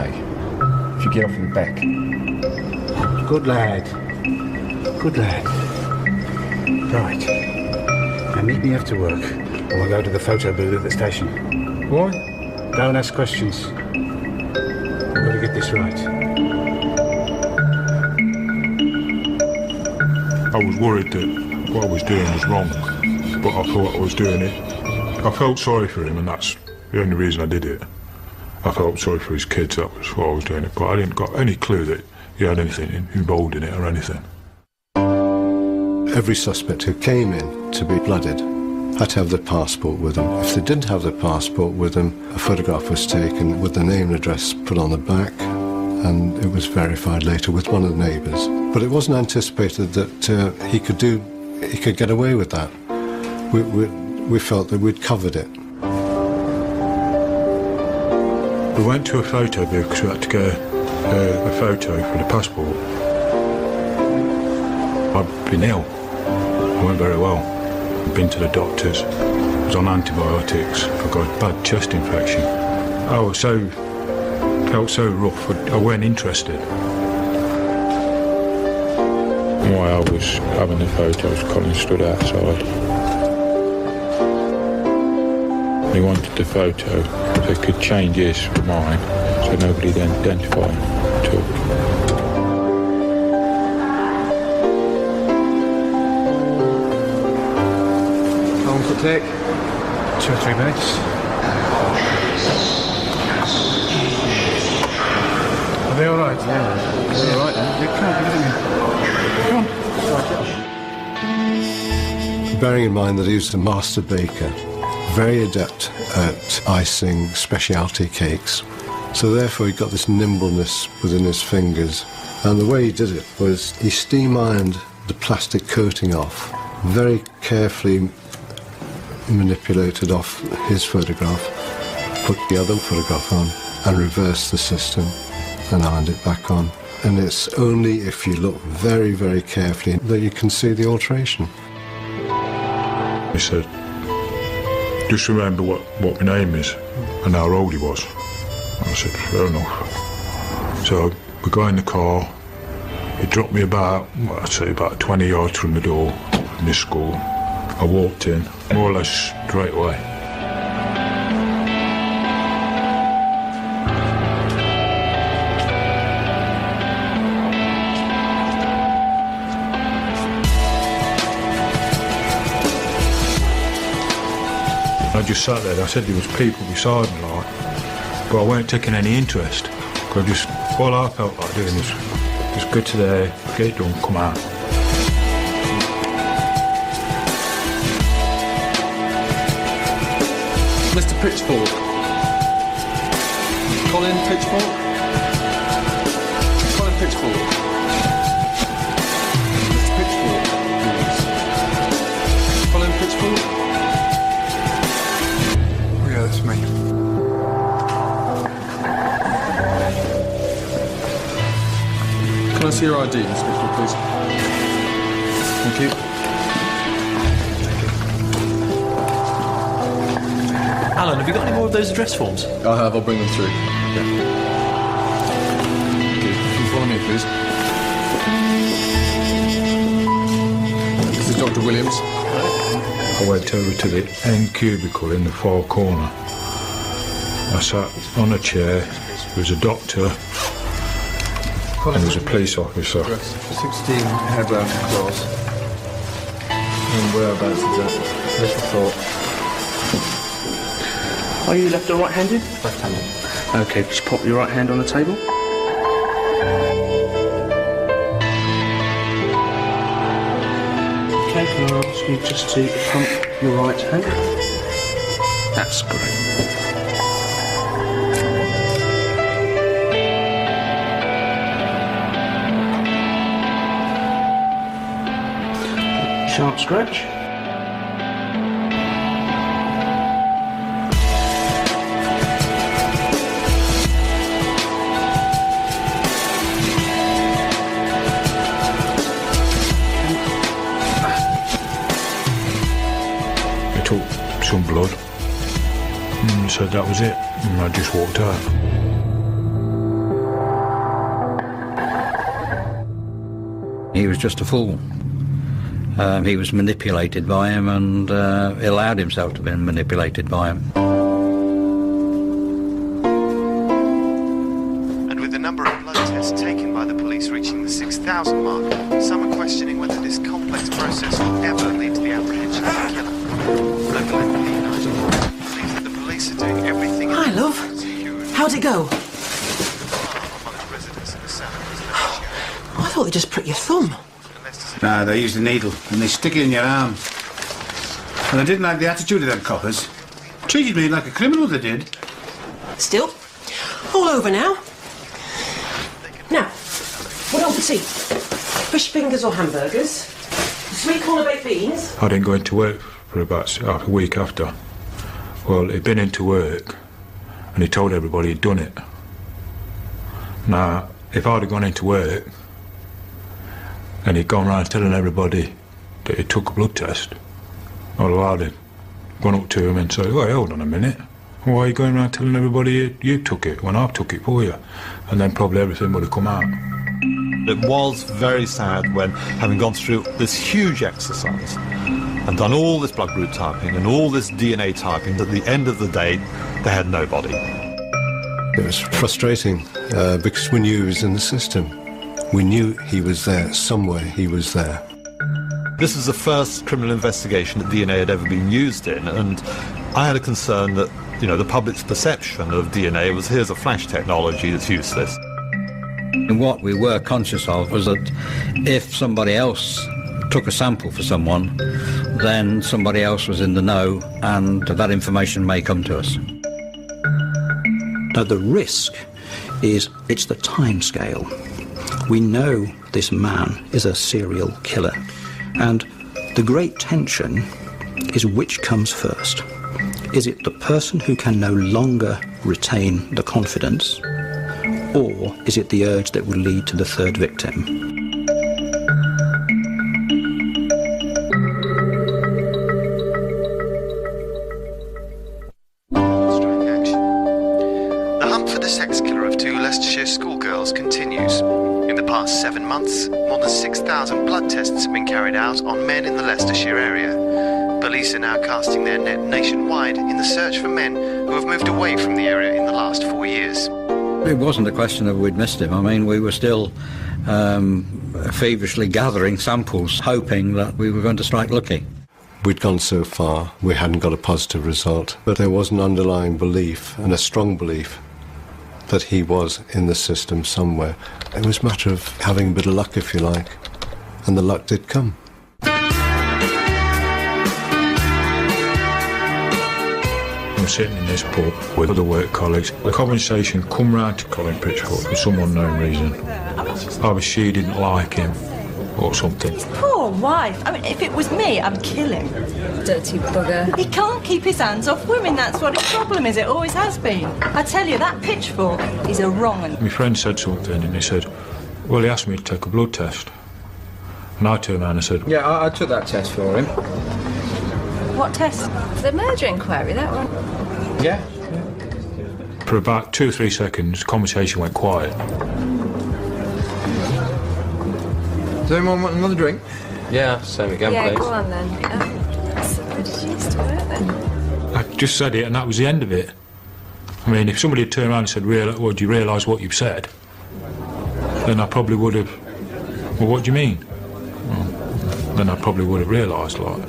If you get off in the back. Good lad. Good lad. Right. Now meet me after work, and we'll go to the photo booth at the station. Why? Don't ask questions. We've got to get this right. I was worried that what I was doing was wrong, but I thought I was doing it. I felt sorry for him, and that's the only reason I did it. I felt sorry for his kids, that was why I was doing it, but I didn't got any clue that he had anything involved in it or anything. Every suspect who came in to be blooded had to have their passport with them. If they didn't have their passport with them, a photograph was taken with the name and address put on the back, and it was verified later with one of the neighbours. But it wasn't anticipated that he could get away with that. We felt that we'd covered it. We went to a photo booth because we had to get a photo for the passport. I'd been ill. I weren't very well. I'd been to the doctors. I was on antibiotics. I got a bad chest infection. I felt so rough. I weren't interested. while I was having the photos, Colin stood outside. He wanted the photo so he could change his for mine, so nobody then identified him at all. How long does it take? 2 or 3 minutes. Are they all right? Yeah. They're all right. Come on. Bearing in mind that he was a master baker, very adept at icing specialty cakes, so therefore he got this nimbleness within his fingers. And the way he did it was he steam ironed the plastic coating off, very carefully manipulated off his photograph, put the other photograph on and reversed the system and ironed it back on. And it's only if you look very, very carefully that you can see the alteration. He said, just remember what my name is and how old he was. And I said, fair enough. So we got in the car. He dropped me about, I'd say about 20 yards from the door in this school. I walked in, more or less straight away. I just sat there. I said there was people beside me, like, but I weren't taking any interest. Cause all I felt like doing was just go to there, get it done, come out. Mr. Pitchfork. Colin Pitchfork. Colin Pitchfork. Mr. Pitchfork, please. Colin Pitchfork. Yeah, that's me. Can I see your ID, Mr. Pitchfork, please? Thank you. Alan, have you got any more of those address forms? I have, I'll bring them through. Yeah. Thank you. Can you follow me, please? This is Dr. Williams. I went over to the end cubicle in the far corner. I sat on a chair. There was a doctor and there was a police officer. 16 Hairbound Close. And whereabouts exactly? Little thought. Are you left or right-handed? Left-handed. Okay, just pop your right hand on the table. Okay, can I ask you just to pump your right hand? That's great. Sharp scratch. Some blood, and said that was it, and I just walked out. He was just a fool. He was manipulated by him and allowed himself to be manipulated by him. And with the number of blood tests taken by the police reaching the 6,000 mark, some are questioning whether this complex process will ever lead to the apprehension of the killer. Local MP Nigel believes that the police are doing everything. Hi, love. How'd it go? I thought they just pricked your thumb. Nah, they use the needle and they stick it in your arm. And I didn't like the attitude of them coppers. Treated me like a criminal, they did. Still, all over now. Now, what else to see? Fish fingers or hamburgers? Sweet corn or baked beans? I didn't go into work for about a week after. Well, he'd been into work and he told everybody he'd done it. Now, if I'd have gone into work and he'd gone around telling everybody that he took a blood test, I'd have gone up to him and said, "Well, hold on a minute. Why are you going around telling everybody you took it when I took it for you?" And then probably everything would have come out. It was very sad when, having gone through this huge exercise and done all this blood group typing and all this DNA typing, at the end of the day, they had nobody. It was frustrating because we knew he was in the system. We knew he was there, somewhere he was there. This is the first criminal investigation that DNA had ever been used in, and I had a concern that, you know, the public's perception of DNA was, here's a flash technology that's useless. And what we were conscious of was that if somebody else took a sample for someone, then somebody else was in the know, and that information may come to us. Now, the risk is it's the time scale. We know this man is a serial killer, and the great tension is which comes first. Is it the person who can no longer retain the confidence, or is it the urge that will lead to the third victim? The hunt for the sex killer of 2 Leicestershire schoolgirls continues. In the past 7 months, more than 6,000 blood tests have been carried out on men in the Leicestershire area. Police are now casting their net nationwide in the search for men who have moved away from the area in the last 4 years. It wasn't a question of we'd missed him. I mean, we were still feverishly gathering samples, hoping that we were going to strike lucky. We'd gone so far, we hadn't got a positive result, but there was an underlying belief, and a strong belief, that he was in the system somewhere. It was a matter of having a bit of luck, if you like, and the luck did come. I'm sitting in this pub with other work colleagues. The conversation come round to Colin Pitchfork for some unknown reason. Either she didn't like him or something. His poor wife. I mean, if it was me, I'd kill him. Dirty bugger. He can't keep his hands off women. That's what his problem is. It always has been. I tell you, that Pitchfork is a wrong un. My friend said something and he said, well, he asked me to take a blood test. And I turned around and said... Yeah, I took that test for him. What test? The murder inquiry, that one? Yeah. For about 2 or 3 seconds, conversation went quiet. Does anyone want another drink? Yeah, same again, yeah, please. go on then. What did you used to work then? I just said it and that was the end of it. I mean, if somebody had turned around and said, well, do you realise what you've said? Then I probably would have... Well, what do you mean? Well, then I probably would have realised, like...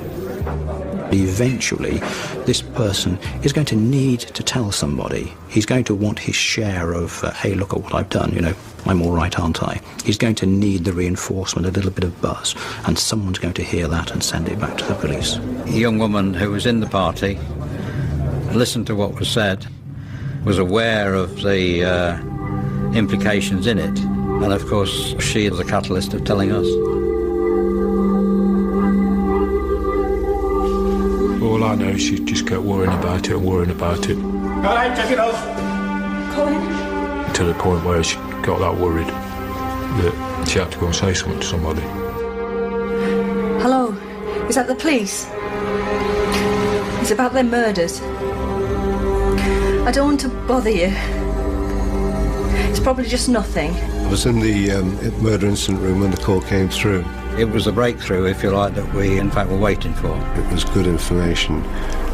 Eventually, this person is going to need to tell somebody. He's going to want his share of, hey, look at what I've done, you know, I'm all right, aren't I? He's going to need the reinforcement, a little bit of buzz, and someone's going to hear that and send it back to the police. A young woman who was in the party listened to what was said, was aware of the implications in it, and of course she is the catalyst of telling us. All I know is she just kept worrying about it and worrying about it. Colin, take it off. Colin? To the point where she got that worried that she had to go and say something to somebody. Hello? Is that the police? It's about their murders. I don't want to bother you. It's probably just nothing. I was in the murder incident room when the call came through. It was a breakthrough, if you like, that we in fact were waiting for. It was good information.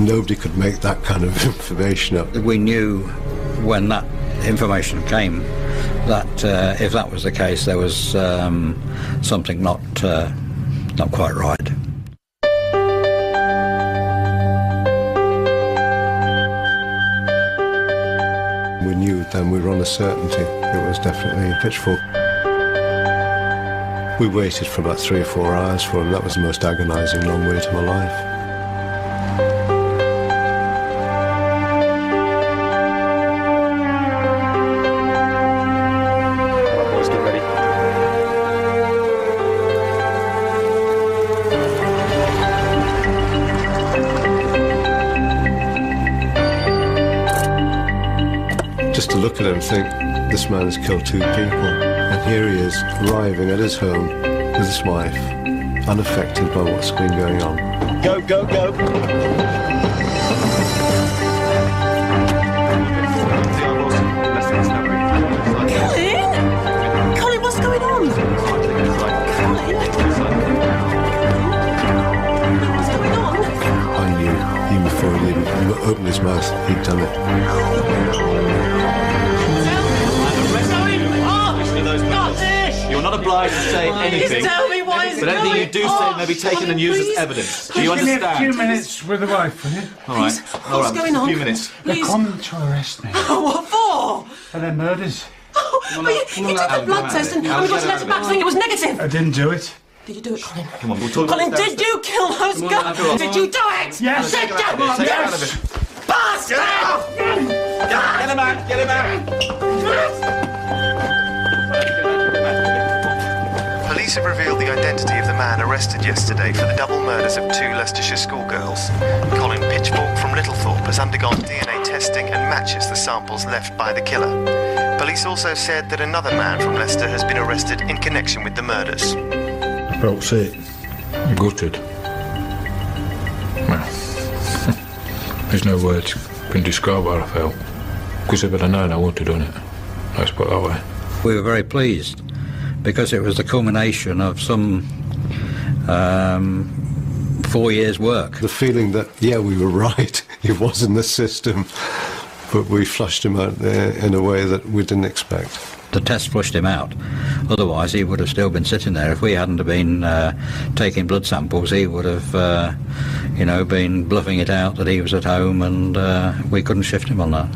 Nobody could make that kind of information up. We knew when that information came that if that was the case, there was something not quite right. We knew then we were on a certainty. It was definitely Pitchfork. We waited for about 3 or 4 hours for him. That was the most agonising long wait of my life. Boys, get ready. Just to look at him and think, this man has killed 2 people. And here he is, arriving at his home with his wife, unaffected by what's been going on. Go, go, go. Colin? Colin, what's going on? opened his mouth, he'd done it. You're not obliged to say anything. Tell me why is but anything you do say may be taken and used as evidence. Do you understand? Give me a few minutes with the wife, will you? All right. What's going on? A few minutes. They've come to arrest me. What for? For their murders. But you took the blood test and we got a letter back saying it was negative. I didn't do it. Did you do it, Colin? Come on, we'll talk Colin, about this did you kill those girls? Did you do it? Yes. Did you? Yes. Bastard! Get him out! Get him out! Police have revealed the identity of the man arrested yesterday for the double murders of 2 Leicestershire schoolgirls. Colin Pitchfork from Littlethorpe has undergone DNA testing and matches the samples left by the killer. Police also said that another man from Leicester has been arrested in connection with the murders. I felt sick, gutted. Well, there's no words can describe how I felt. Because if I'd have known, I wouldn't have done it. Let's put it that way. We were very pleased because it was the culmination of some 4 years' work. The feeling that, yeah, we were right, he was in the system, but we flushed him out in a way that we didn't expect. The test flushed him out. Otherwise, he would have still been sitting there. If we hadn't have been taking blood samples, he would have, been bluffing it out that he was at home, and we couldn't shift him on that.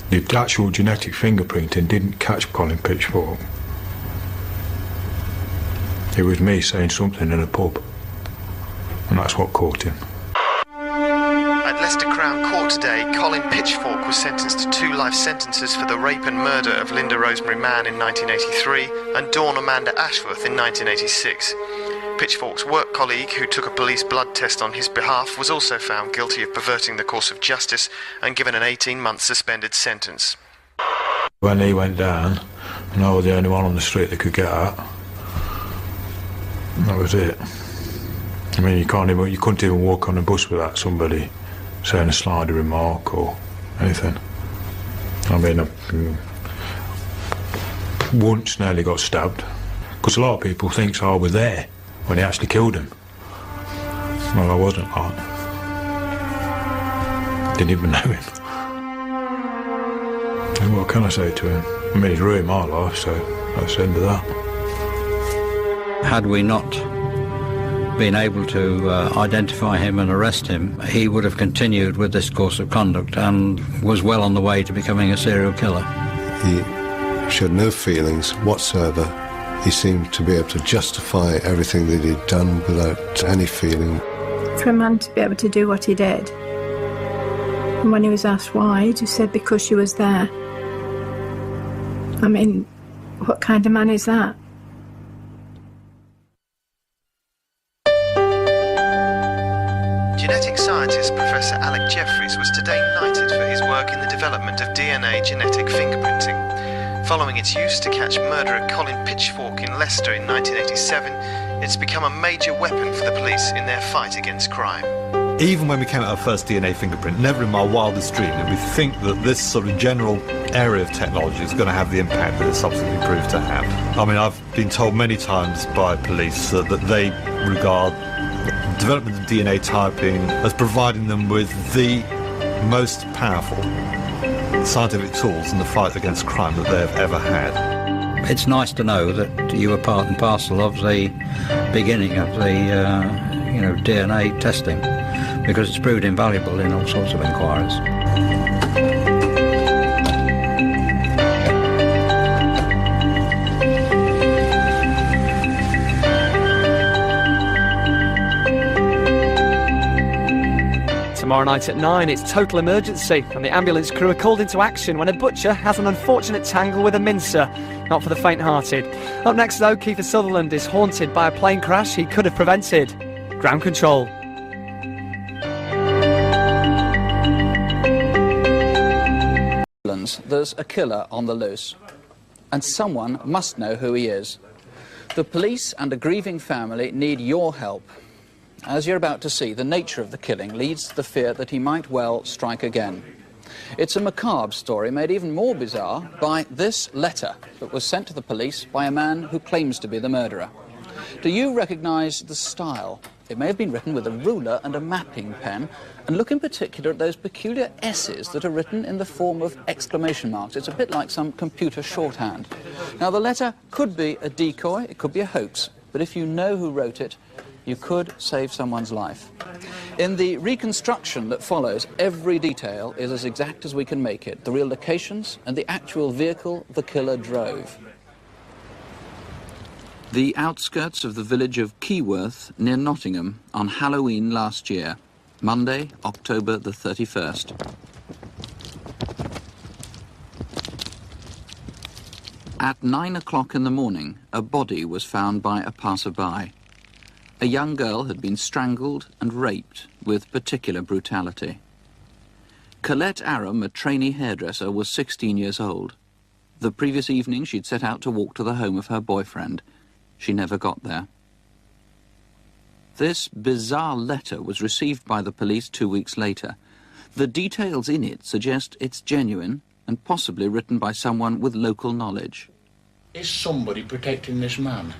The actual genetic fingerprinting didn't catch Colin Pitchfork. It was me saying something in a pub, and that's what caught him. At Leicester Crown Court today, Colin Pitchfork was sentenced to 2 life sentences for the rape and murder of Linda Rosemary Mann in 1983 and Dawn Amanda Ashworth in 1986. Pitchfork's work colleague, who took a police blood test on his behalf, was also found guilty of perverting the course of justice and given an 18-month suspended sentence. When he went down, and I was the only one on the street that could get out, that was it. I mean, you couldn't even walk on a bus without somebody saying a snide remark or anything. I mean, I once nearly got stabbed, because a lot of people think I was there when he actually killed him. Well, I wasn't. I didn't even know him. And what can I say to him? I mean, he's ruined my life, so that's the end of that. Had we not been able to identify him and arrest him, he would have continued with this course of conduct and was well on the way to becoming a serial killer. He showed no feelings whatsoever. He seemed to be able to justify everything that he'd done without any feeling. For a man to be able to do what he did, and when he was asked why, he just said because she was there. I mean, what kind of man is that? Genetic scientist Professor Alec Jeffreys was today knighted for his work in the development of DNA genetic fingerprinting. Following its use to catch murderer Colin Pitchfork in Leicester in 1987, it's become a major weapon for the police in their fight against crime. Even when we came out our first DNA fingerprint, never in my wildest dream did we think that this sort of general area of technology is going to have the impact that it subsequently proved to have. I mean, I've been told many times by police that they regard the development of DNA typing as providing them with the most powerful scientific tools in the fight against crime that they've ever had. It's nice to know that you were part and parcel of the beginning of the DNA testing, because it's proved invaluable in all sorts of inquiries. Tomorrow night at 9, it's total emergency, and the ambulance crew are called into action when a butcher has an unfortunate tangle with a mincer. Not for the faint-hearted. Up next, though, Kiefer Sutherland is haunted by a plane crash he could have prevented. Ground control. There's a killer on the loose, and someone must know who he is. The police and a grieving family need your help. As you're about to see, the nature of the killing leads to the fear that he might well strike again. It's a macabre story made even more bizarre by this letter that was sent to the police by a man who claims to be the murderer. Do you recognise the style? It may have been written with a ruler and a mapping pen, and look in particular at those peculiar S's that are written in the form of exclamation marks. It's a bit like some computer shorthand. Now, the letter could be a decoy, it could be a hoax, but if you know who wrote it, you could save someone's life. In the reconstruction that follows, every detail is as exact as we can make it. The real locations and the actual vehicle the killer drove. The outskirts of the village of Keyworth, near Nottingham, on Halloween last year, Monday, October the 31st. At 9 o'clock in the morning, a body was found by a passer-by. A young girl had been strangled and raped with particular brutality. Colette Aram, a trainee hairdresser, was 16 years old. The previous evening she'd set out to walk to the home of her boyfriend. She never got there. This bizarre letter was received by the police 2 weeks later. The details in it suggest it's genuine and possibly written by someone with local knowledge. Is somebody protecting this man?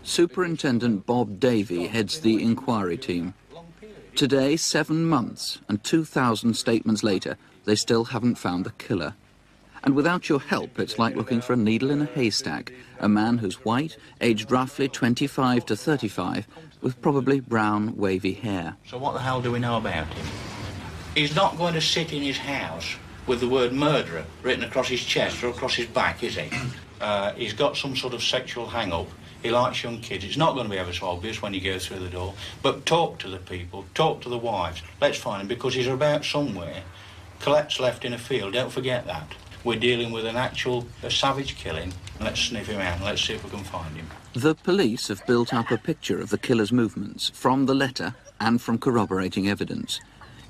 Superintendent Bob Davey heads the inquiry team. Today, 7 months and 2,000 statements later, they still haven't found the killer. And without your help, it's like looking for a needle in a haystack. A man who's white, aged roughly 25 to 35, with probably brown, wavy hair. So what the hell do we know about him? He's not going to sit in his house with the word murderer written across his chest or across his back, is he? He's got some sort of sexual hang-up. He likes young kids. It's not going to be ever so obvious when he goes through the door. But talk to the people, talk to the wives. Let's find him, because he's about somewhere. Colette's left in a field, don't forget that. We're dealing with an actual savage killing. Let's sniff him out and let's see if we can find him. The police have built up a picture of the killer's movements from the letter and from corroborating evidence.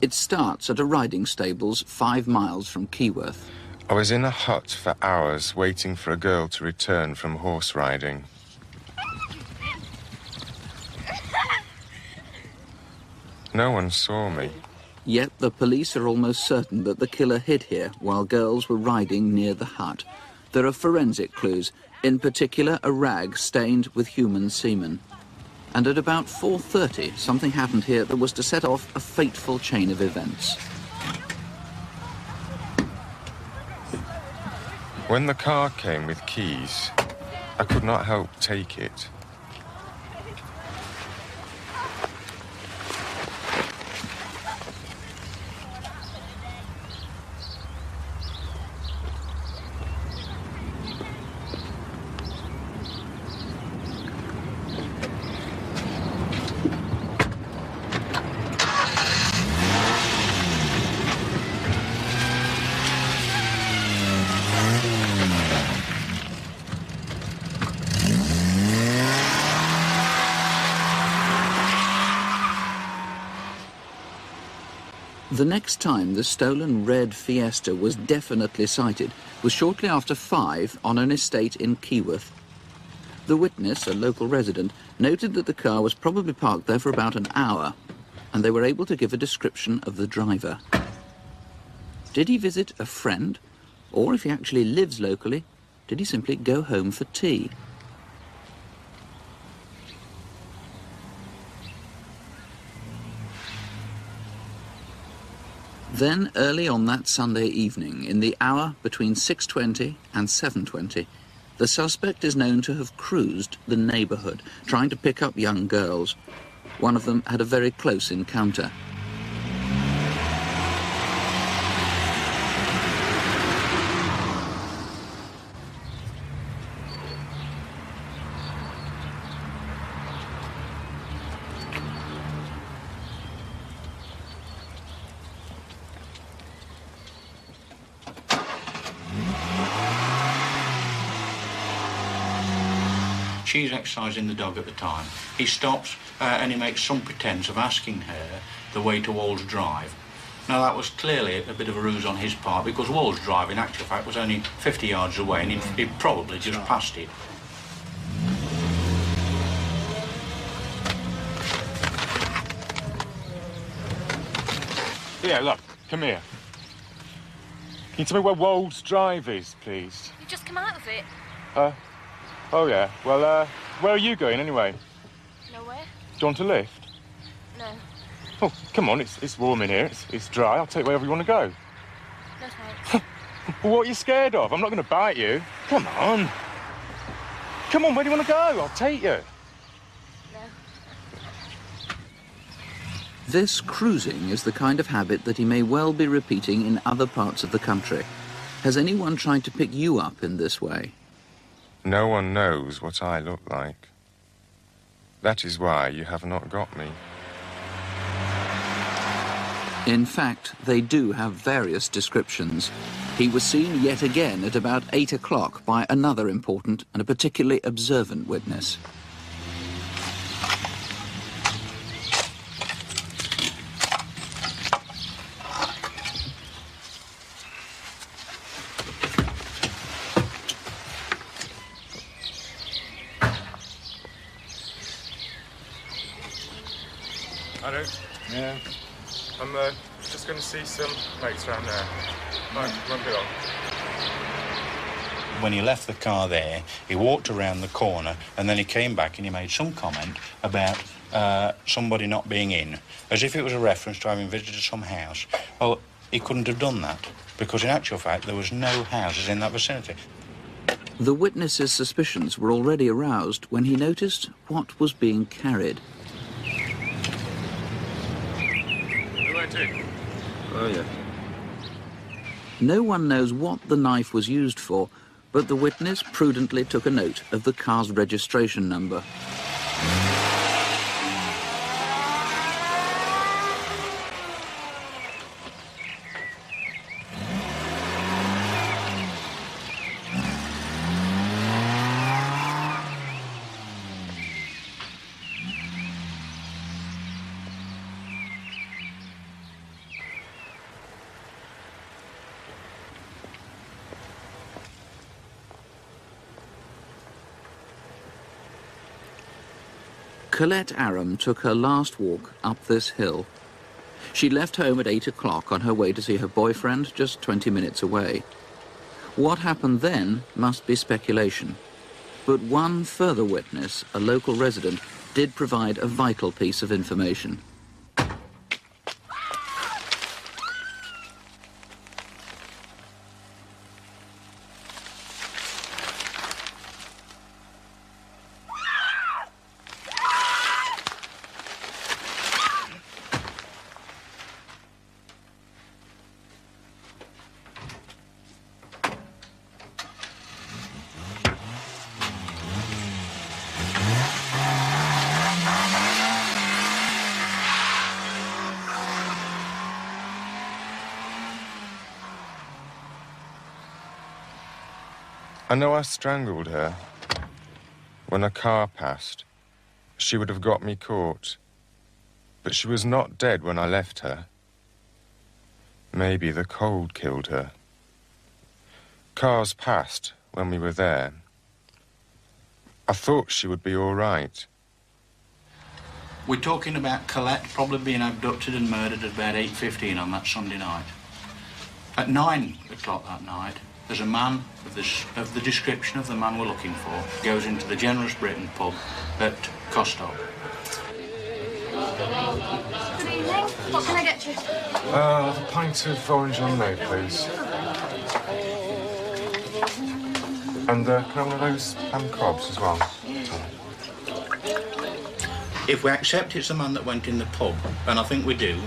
It starts at a riding stables 5 miles from Keyworth. I was in a hut for hours waiting for a girl to return from horse riding. No one saw me. Yet the police are almost certain that the killer hid here while girls were riding near the hut. There are forensic clues, in particular a rag stained with human semen. And at about 4:30, something happened here that was to set off a fateful chain of events. When the car came with keys, I could not help take it. The next time the stolen red Fiesta was definitely sighted was shortly after 5 on an estate in Keyworth. The witness, a local resident, noted that the car was probably parked there for about an hour, and they were able to give a description of the driver. Did he visit a friend? Or if he actually lives locally, did he simply go home for tea? Then, early on that Sunday evening, in the hour between 6:20 and 7:20, the suspect is known to have cruised the neighbourhood, trying to pick up young girls. One of them had a very close encounter. She's exercising the dog at the time. He stops and he makes some pretense of asking her the way to Walls Drive. Now that was clearly a bit of a ruse on his part, because Walls Drive in actual fact was only 50 yards away and he'd probably just passed it. Yeah, look, come here. Can you tell me where Wolds Drive is, please? You just come out of it. Oh yeah, well, where are you going anyway? you want a lift? No. Oh, come on, it's warm in here. It's dry. I'll take you wherever you want to go. No, thanks. Well, what are you scared of? I'm not going to bite you. Come on. Come on, where do you want to go? I'll take you. This cruising is the kind of habit that he may well be repeating in other parts of the country. Has anyone tried to pick you up in this way? No one knows what I look like. That is why you have not got me. In fact, they do have various descriptions. He was seen yet again at about 8 o'clock by another important and a particularly observant witness. Hello. Yeah. I'm just going to see some mates around there. Won't be long. When he left the car there, he walked around the corner and then he came back and he made some comment about somebody not being in, as if it was a reference to having visited some house. Well, he couldn't have done that, because in actual fact there was no houses in that vicinity. The witness's suspicions were already aroused when he noticed what was being carried. Oh, yeah. No one knows what the knife was used for, but the witness prudently took a note of the car's registration number. Colette Aram took her last walk up this hill. She left home at 8 o'clock on her way to see her boyfriend just 20 minutes away. What happened then must be speculation. But one further witness, a local resident, did provide a vital piece of information. I know I strangled her. When a car passed, she would have got me caught. But she was not dead when I left her. Maybe the cold killed her. Cars passed when we were there. I thought she would be all right. We're talking about Colette probably being abducted and murdered at about 8:15 on that Sunday night. At 9 o'clock that night, there's a man of the description of the man we're looking for goes into the Generous Britain pub at Costock. Good evening. What can I get you? A pint of orange lemonade, please. And can I have one of those cobs as well? If we accept it's the man that went in the pub, and I think we do,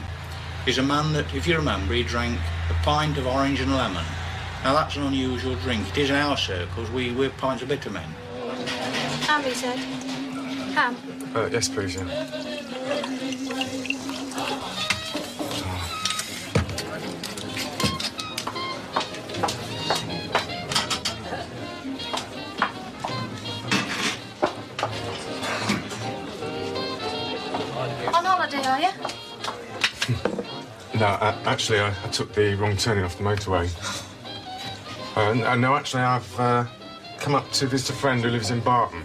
is a man that, if you remember, he drank a pint of orange and lemon. Now that's an unusual drink. It is in our circles. We're pints of bitter men. Ham, he said. Ham. Yes, please, yeah. On holiday, are you? No, actually, I took the wrong turning off the motorway. No, actually, I've come up to visit a friend who lives in Barton.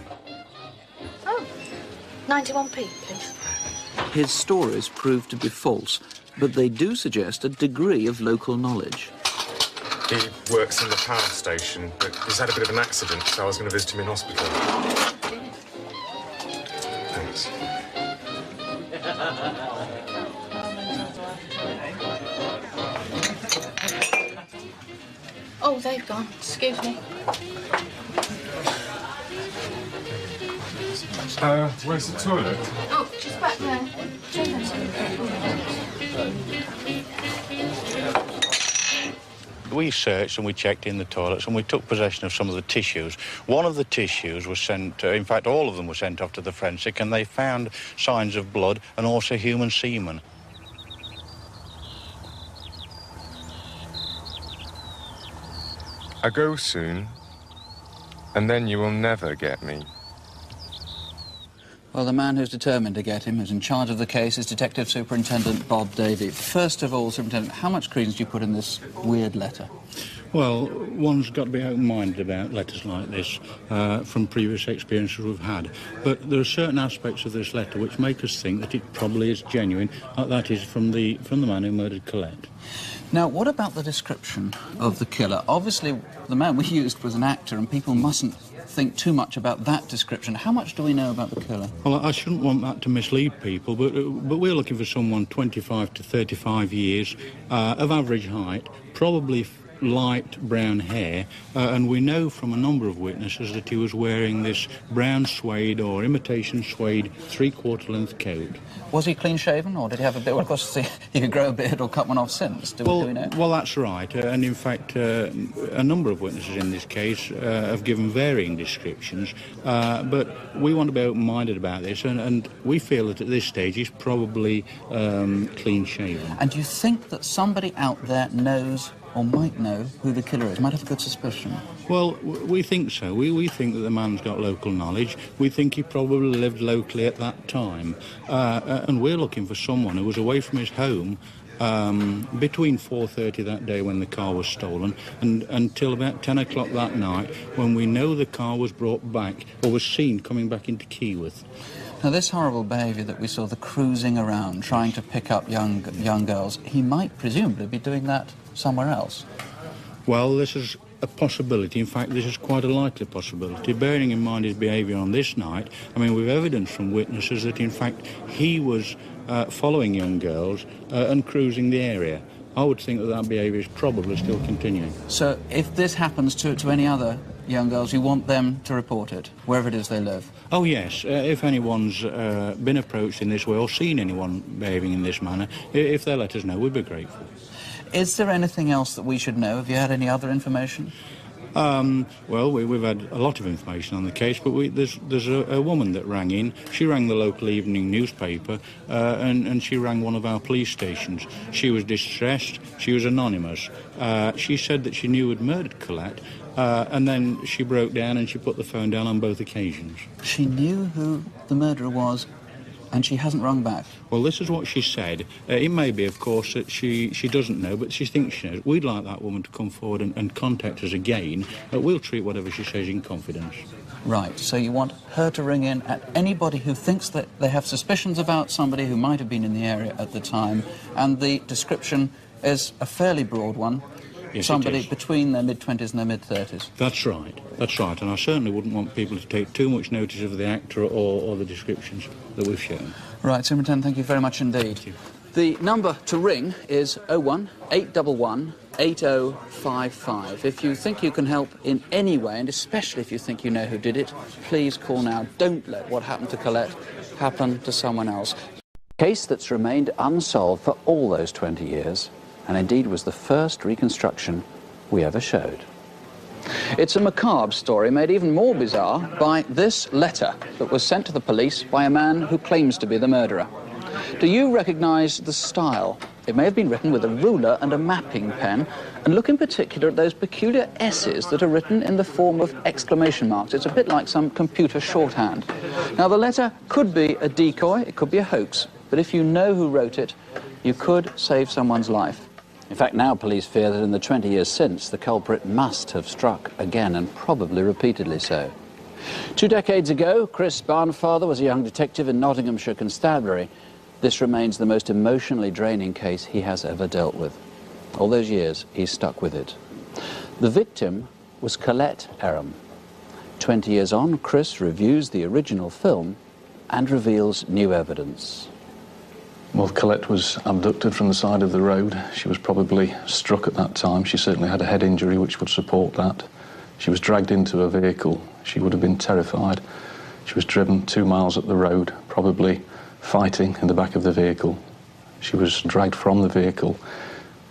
Oh, 91p, please. His stories proved to be false, but they do suggest a degree of local knowledge. He works in the power station, but he's had a bit of an accident, so I was going to visit him in hospital. Thanks. Oh, they've gone. Excuse me. Where's the toilet? Oh, just back there. We searched and we checked in the toilets and we took possession of some of the tissues. One of the tissues was sent, in fact all of them were sent off to the forensic, and they found signs of blood and also human semen. I go soon, and then you will never get me. Well, the man who's determined to get him, who's in charge of the case, is Detective Superintendent Bob Davey. First of all, Superintendent, how much credence do you put in this weird letter? Well, one's got to be open-minded about letters like this from previous experiences we've had. But there are certain aspects of this letter which make us think that it probably is genuine. That is from the man who murdered Colette. Now, what about the description of the killer? Obviously, the man we used was an actor, and people mustn't think too much about that description. How much do we know about the killer? Well, I shouldn't want that to mislead people, but we're looking for someone 25 to 35 years, of average height, probably light brown hair, and we know from a number of witnesses that he was wearing this brown suede or imitation suede three-quarter length coat. Was he clean-shaven, or did he have a beard? Well, of course, he could grow a beard or cut one off since. Do we know? Well, that's right. And in fact, a number of witnesses in this case have given varying descriptions. But we want to be open-minded about this, and we feel that at this stage he's probably clean-shaven. And do you think that somebody out there knows or might know who the killer is, might have a good suspicion? Well, we think so. We think that the man's got local knowledge. We think he probably lived locally at that time. And we're looking for someone who was away from his home between 4:30 that day when the car was stolen and until about 10 o'clock that night when we know the car was brought back or was seen coming back into Keyworth. Now, this horrible behaviour that we saw, the cruising around, trying to pick up young girls, he might presumably be doing that somewhere else. Well, this is a possibility. In fact, this is quite a likely possibility, bearing in mind his behaviour on this night. I mean, we've evidence from witnesses that, in fact, he was following young girls and cruising the area. I would think that behaviour is probably still continuing. So, if this happens to any other young girls, you want them to report it, wherever it is they live? Oh, yes. If anyone's been approached in this way or seen anyone behaving in this manner, if they let us know, we'd be grateful. Is there anything else that we should know? Have you had any other information? Well, we've had a lot of information on the case, but there's a woman that rang in. She rang the local evening newspaper, and she rang one of our police stations. She was distressed. She was anonymous. She said that she knew who had murdered Colette, and then she broke down and she put the phone down on both occasions. She knew who the murderer was, and she hasn't rung back? Well, this is what she said. It may be, of course, that she doesn't know, but she thinks she knows. We'd like that woman to come forward and contact us again. We'll treat whatever she says in confidence. Right, so you want her to ring in at anybody who thinks that they have suspicions about somebody who might have been in the area at the time, and the description is a fairly broad one. Yes, somebody between their mid-20s and their mid-30s. That's right, and I certainly wouldn't want people to take too much notice of the actor or the descriptions that we've shown. Right, Superintendent, thank you very much indeed. Thank you. The number to ring is 01 811 8055. If you think you can help in any way, and especially if you think you know who did it, please call now. Don't let what happened to Colette happen to someone else. A case that's remained unsolved for all those 20 years, and indeed was the first reconstruction we ever showed. It's a macabre story made even more bizarre by this letter that was sent to the police by a man who claims to be the murderer. Do you recognise the style? It may have been written with a ruler and a mapping pen, and look in particular at those peculiar S's that are written in the form of exclamation marks. It's a bit like some computer shorthand. Now, the letter could be a decoy, it could be a hoax, but if you know who wrote it, you could save someone's life. In fact, now police fear that in the 20 years since, the culprit must have struck again, and probably repeatedly so. 2 decades ago, Chris Barnfather was a young detective in Nottinghamshire Constabulary. This remains the most emotionally draining case he has ever dealt with. All those years, he's stuck with it. The victim was Colette Eram. 20 years on, Chris reviews the original film and reveals new evidence. Well, Colette was abducted from the side of the road. She was probably struck at that time. She certainly had a head injury which would support that. She was dragged into a vehicle. She would have been terrified. She was driven 2 miles up the road, probably fighting in the back of the vehicle. She was dragged from the vehicle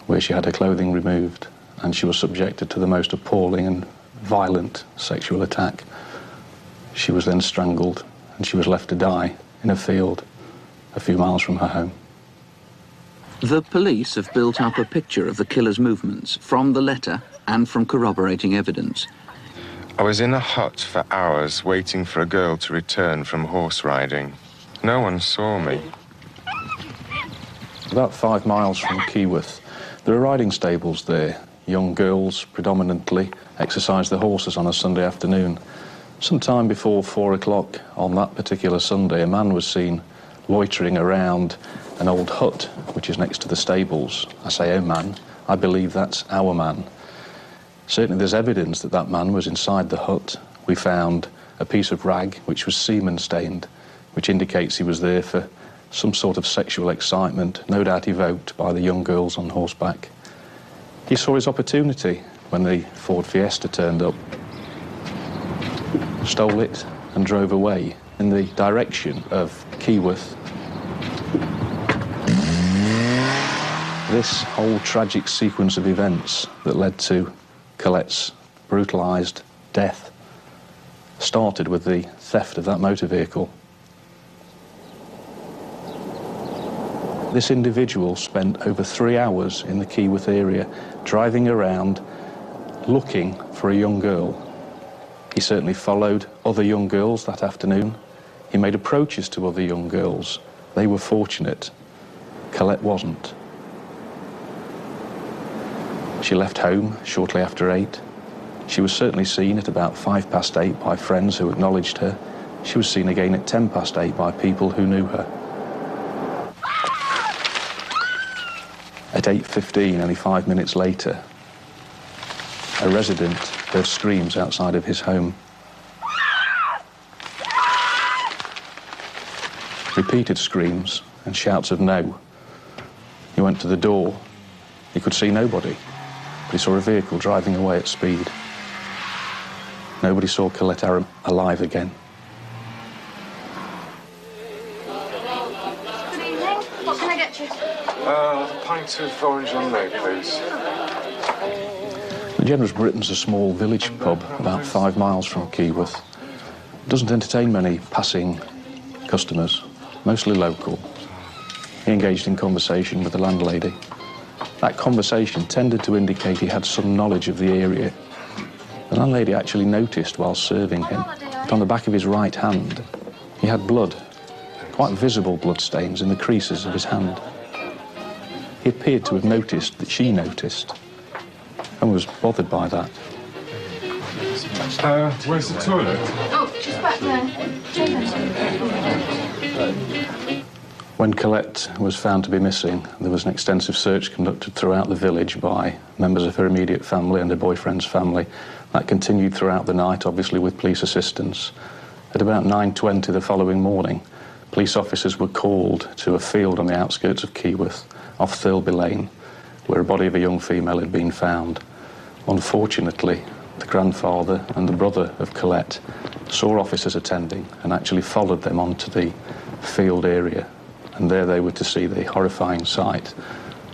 where she had her clothing removed, and she was subjected to the most appalling and violent sexual attack. She was then strangled, and she was left to die in a field a few miles from her home. The police have built up a picture of the killer's movements from the letter and from corroborating evidence. I was in a hut for hours waiting for a girl to return from horse riding. No one saw me. About 5 miles from Keyworth, there are riding stables there. Young girls, predominantly, exercise their horses on a Sunday afternoon. Sometime before 4 o'clock on that particular Sunday, a man was seen loitering around an old hut which is next to the stables. I say a man, I believe that's our man. Certainly there's evidence that that man was inside the hut. We found a piece of rag which was semen stained, which indicates he was there for some sort of sexual excitement, no doubt evoked by the young girls on horseback. He saw his opportunity when the Ford Fiesta turned up, stole it and drove away in the direction of Keyworth. This whole tragic sequence of events that led to Colette's brutalised death started with the theft of that motor vehicle. This individual spent over 3 hours in the Keyworth area driving around looking for a young girl. He certainly followed other young girls that afternoon. He made approaches to other young girls. They were fortunate. Colette wasn't. She left home shortly after 8. She was certainly seen at about 8:05 by friends who acknowledged her. She was seen again at 8:10 by people who knew her. At 8:15, only 5 minutes later, a resident heard screams outside of his home. Repeated screams and shouts of no. He went to the door. He could see nobody, but he saw a vehicle driving away at speed. Nobody saw Colette Aram alive again. Good evening. What can I get you? A pint of orange lemonade, please. The Generous Britain's a small village pub about 5 miles from Keyworth. It doesn't entertain many passing customers, mostly local. He engaged in conversation with the landlady. That conversation tended to indicate he had some knowledge of the area. The landlady actually noticed while serving him that on the back of his right hand he had blood, quite visible blood stains in the creases of his hand. He appeared to have noticed that she noticed and was bothered by that. Where's the toilet? Oh, just back there. When Colette was found to be missing, there was an extensive search conducted throughout the village by members of her immediate family and her boyfriend's family. That continued throughout the night, obviously with police assistance. At about 9:20 the following morning, police officers were called to a field on the outskirts of Keyworth, off Thirlby Lane, where a body of a young female had been found. Unfortunately, the grandfather and the brother of Colette saw officers attending and actually followed them onto the field area. And there they were to see the horrifying sight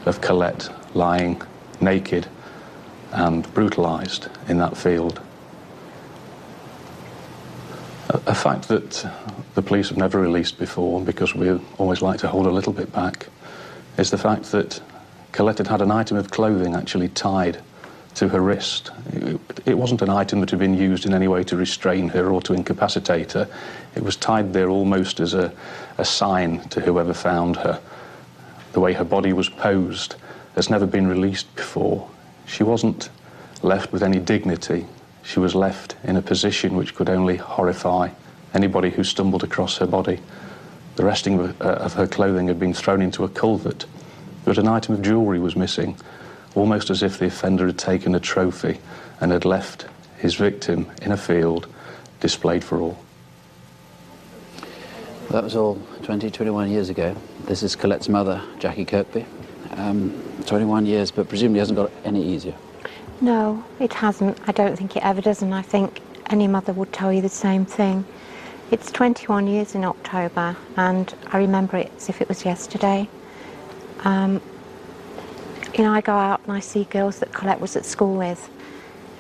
of Colette lying naked and brutalised in that field. A fact that the police have never released before, because we always like to hold a little bit back, is the fact that Colette had had an item of clothing actually tied to her wrist. It wasn't an item that had been used in any way to restrain her or to incapacitate her. It was tied there almost as a sign to whoever found her. The way her body was posed has never been released before. She wasn't left with any dignity. She was left in a position which could only horrify anybody who stumbled across her body. The resting of her clothing had been thrown into a culvert, but an item of jewellery was missing, almost as if the offender had taken a trophy and had left his victim in a field displayed for all. That was all 20, 21 years ago. This is Colette's mother, Jackie Kirkby. 21 years, but presumably hasn't got any easier. No, it hasn't. I don't think it ever does, and I think any mother would tell you the same thing. It's 21 years in October, and I remember it as if it was yesterday. You know, I go out and I see girls that Colette was at school with.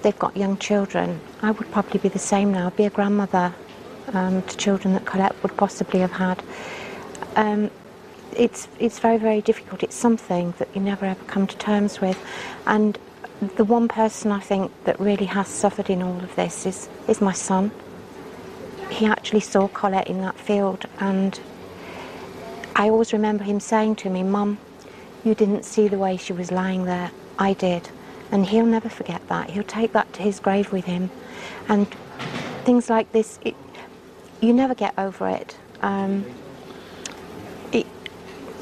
They've got young children. I would probably be the same now, be a grandmother to children that Colette would possibly have had. It's very, very difficult. It's something that you never ever come to terms with. And the one person I think that really has suffered in all of this is my son. He actually saw Colette in that field, and I always remember him saying to me, "Mum, you didn't see the way she was lying there. I did." And he'll never forget that. He'll take that to his grave with him. And things like this, you never get over it.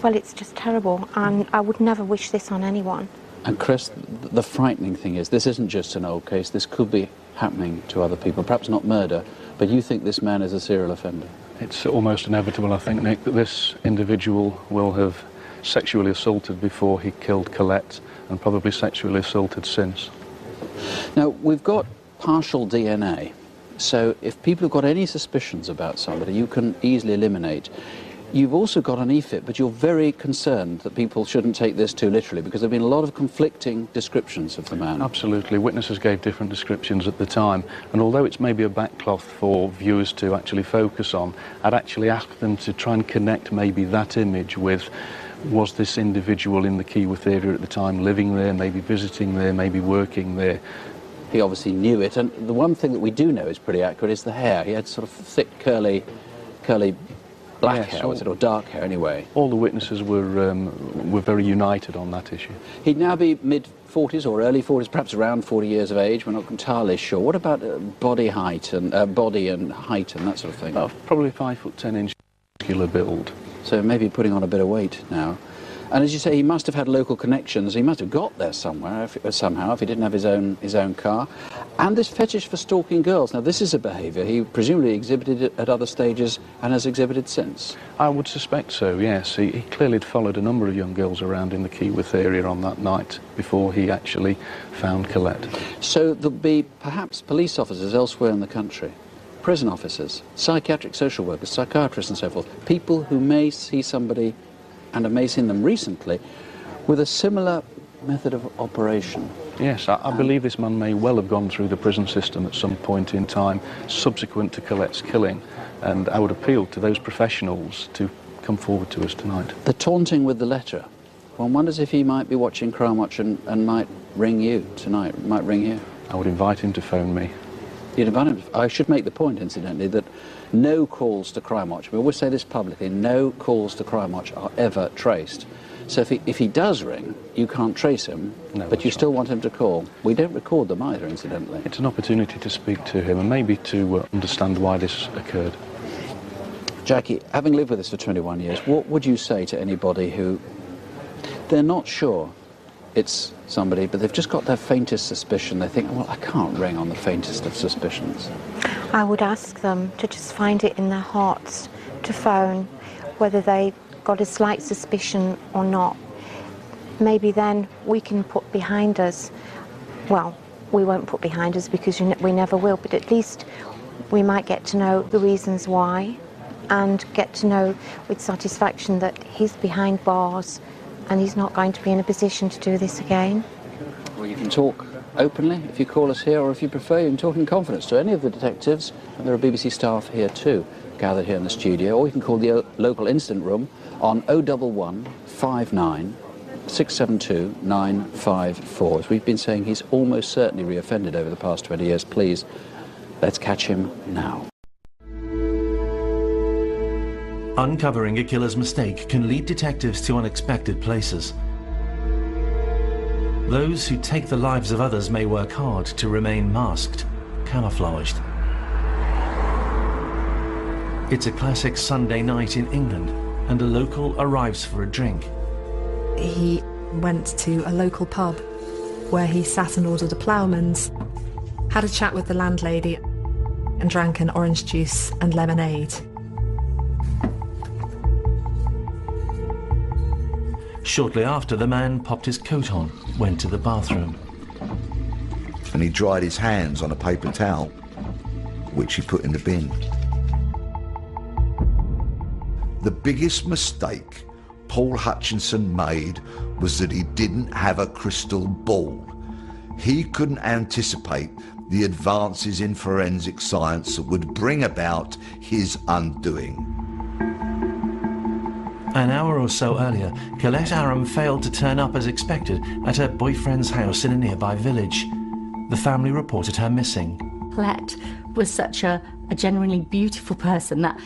Well, it's just terrible, and I would never wish this on anyone. And Chris, the frightening thing is, this isn't just an old case. This could be happening to other people. Perhaps not murder, but you think this man is a serial offender? It's almost inevitable, I think, Nick, that this individual will have sexually assaulted before he killed Colette, and probably sexually assaulted since. Now, we've got partial DNA, so if people have got any suspicions about somebody, you can easily eliminate. You've also got an EFIT, but you're very concerned that people shouldn't take this too literally, because there have been a lot of conflicting descriptions of the man. Absolutely. Witnesses gave different descriptions at the time, and although it's maybe a backcloth for viewers to actually focus on, I'd actually ask them to try and connect maybe that image with, was this individual in the Keyworth area at the time, living there, maybe visiting there, maybe working there? He obviously knew it, and the one thing that we do know is pretty accurate is the hair. He had sort of thick, curly black hair, was it, or dark hair anyway? All the witnesses were very united on that issue. He'd now be mid-40s or early 40s, perhaps around 40 years of age. We're not entirely sure. What about body height and height and that sort of thing? Probably 5'10" muscular build. So maybe putting on a bit of weight now. And as you say, he must have had local connections. He must have got there somewhere, somehow, if he didn't have his own car. And this fetish for stalking girls. Now, this is a behaviour he presumably exhibited at other stages and has exhibited since. I would suspect so, yes. He clearly had followed a number of young girls around in the Keyworth area on that night before he actually found Colette. So there'll be perhaps police officers elsewhere in the country, prison officers, psychiatric social workers, psychiatrists and so forth, people who may see somebody and have may seen them recently with a similar method of operation. Yes, I believe this man may well have gone through the prison system at some point in time subsequent to Colette's killing, and I would appeal to those professionals to come forward to us tonight. The taunting with the letter. One wonders if he might be watching Crimewatch and might ring you tonight, might ring you. I would invite him to phone me. You'd invite him. I should make the point, incidentally, that no calls to Crimewatch, we always say this publicly, no calls to Crimewatch are ever traced. So if he does ring, you can't trace him, but you still want him to call. We don't record them either, incidentally. It's an opportunity to speak to him and maybe to understand why this occurred. Jackie, having lived with us for 21 years, what would you say to anybody who, they're not sure it's somebody, but they've just got their faintest suspicion? They think, well, I can't ring on the faintest of suspicions. I would ask them to just find it in their hearts to phone, whether they got a slight suspicion or not. Maybe then we can put behind us, well, we won't put behind us because we never will, but at least we might get to know the reasons why and get to know with satisfaction that he's behind bars and he's not going to be in a position to do this again. Well, you can talk openly if you call us here, or if you prefer, you can talk in confidence to any of the detectives, and there are BBC staff here too, gathered here in the studio, or you can call the local incident room on 011 59 672 954. As we've been saying, he's almost certainly reoffended over the past 20 years. Please, let's catch him now. Uncovering a killer's mistake can lead detectives to unexpected places. Those who take the lives of others may work hard to remain masked, camouflaged. It's a classic Sunday night in England, and a local arrives for a drink. He went to a local pub where he sat and ordered a ploughman's, had a chat with the landlady, and drank an orange juice and lemonade. Shortly after, the man popped his coat on, went to the bathroom. And he dried his hands on a paper towel, which he put in the bin. The biggest mistake Paul Hutchinson made was that he didn't have a crystal ball. He couldn't anticipate the advances in forensic science that would bring about his undoing. An hour or so earlier, Colette Aram failed to turn up as expected at her boyfriend's house in a nearby village. The family reported her missing. Colette was such a genuinely beautiful person that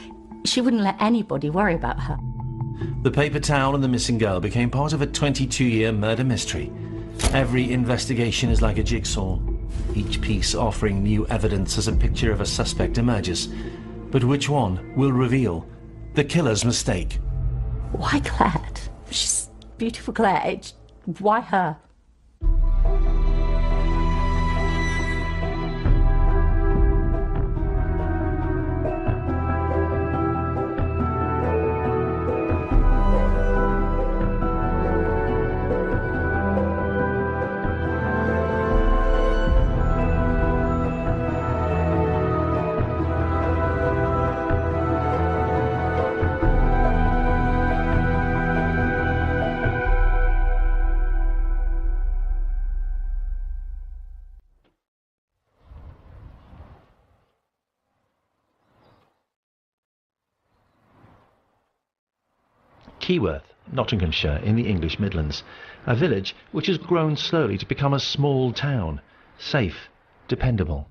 she wouldn't let anybody worry about her. The paper towel and the missing girl became part of a 22-year murder mystery. Every investigation is like a jigsaw, each piece offering new evidence as a picture of a suspect emerges. But which one will reveal the killer's mistake? Why Colette? She's beautiful, Colette. Why her? Keyworth, Nottinghamshire, in the English Midlands, a village which has grown slowly to become a small town, safe, dependable.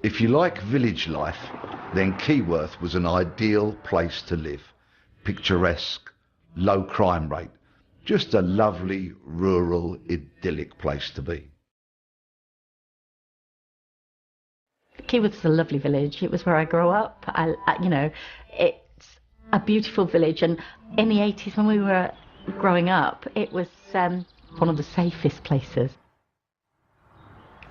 If you like village life, then Keyworth was an ideal place to live. Picturesque, low crime rate, just a lovely, rural, idyllic place to be. Keyworth's a lovely village. It was where I grew up. It's a beautiful village, and in the 80s when we were growing up, it was one of the safest places.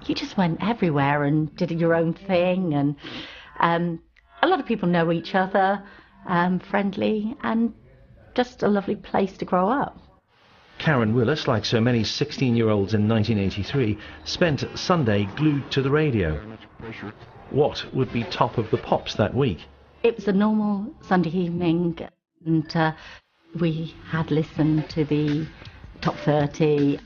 You just went everywhere and did your own thing, and a lot of people know each other, friendly, and just a lovely place to grow up. Karen Willis, like so many 16-year-olds in 1983, spent Sunday glued to the radio. What would be top of the pops that week? It was a normal Sunday evening, and we had listened to the top 30.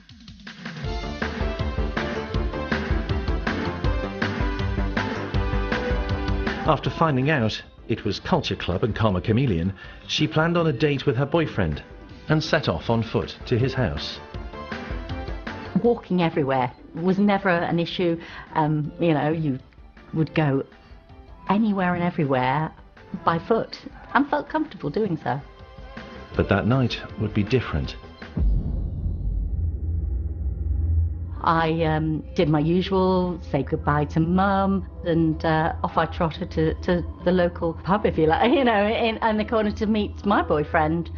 After finding out it was Culture Club and Karma Chameleon, she planned on a date with her boyfriend and set off on foot to his house. Walking everywhere was never an issue. You would go anywhere and everywhere by foot and felt comfortable doing so. But that night would be different. I did my usual, say goodbye to Mum, and off I trotted to the local pub, if you like, in the corner to meet my boyfriend.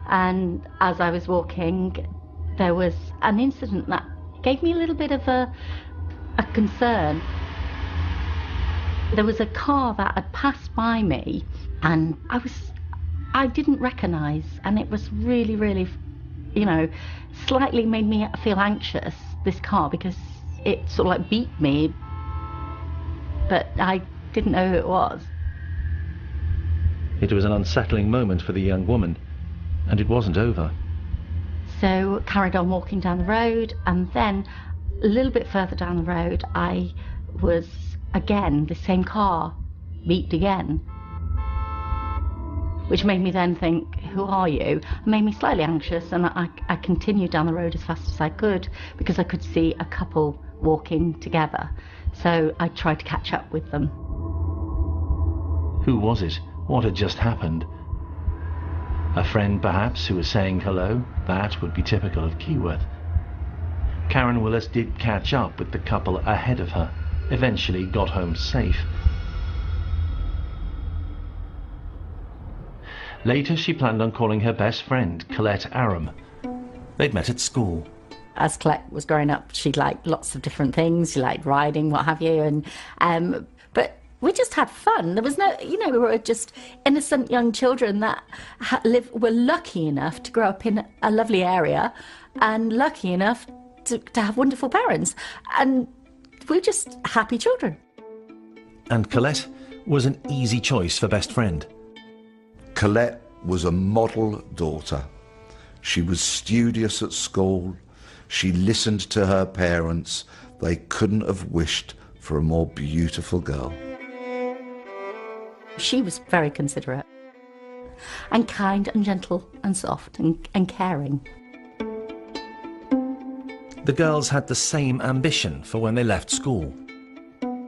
And as I was walking, there was an incident that gave me a little bit of a concern. There was a car that had passed by me, and I didn't recognise, and it was really, really, slightly made me feel anxious, this car, because it sort of like beat me, but I didn't know who it was. It was an unsettling moment for the young woman, and it wasn't over. So carried on walking down the road, and then a little bit further down the road, I was again, the same car beeped again, which made me then think, who are you? It made me slightly anxious, and I continued down the road as fast as I could because I could see a couple walking together. So I tried to catch up with them. Who was it? What had just happened? A friend, perhaps, who was saying hello? That would be typical of Keyworth. Karen Willis did catch up with the couple ahead of her, eventually got home safe. Later, she planned on calling her best friend, Colette Aram. They'd met at school. As Colette was growing up, she liked lots of different things. She liked riding, what have you, but we just had fun. There was no, we were just innocent young children that were lucky enough to grow up in a lovely area and lucky enough to have wonderful parents. And we're just happy children. And Colette was an easy choice for best friend. Colette was a model daughter. She was studious at school. She listened to her parents. They couldn't have wished for a more beautiful girl. She was very considerate and kind and gentle and soft and caring. The girls had the same ambition for when they left school.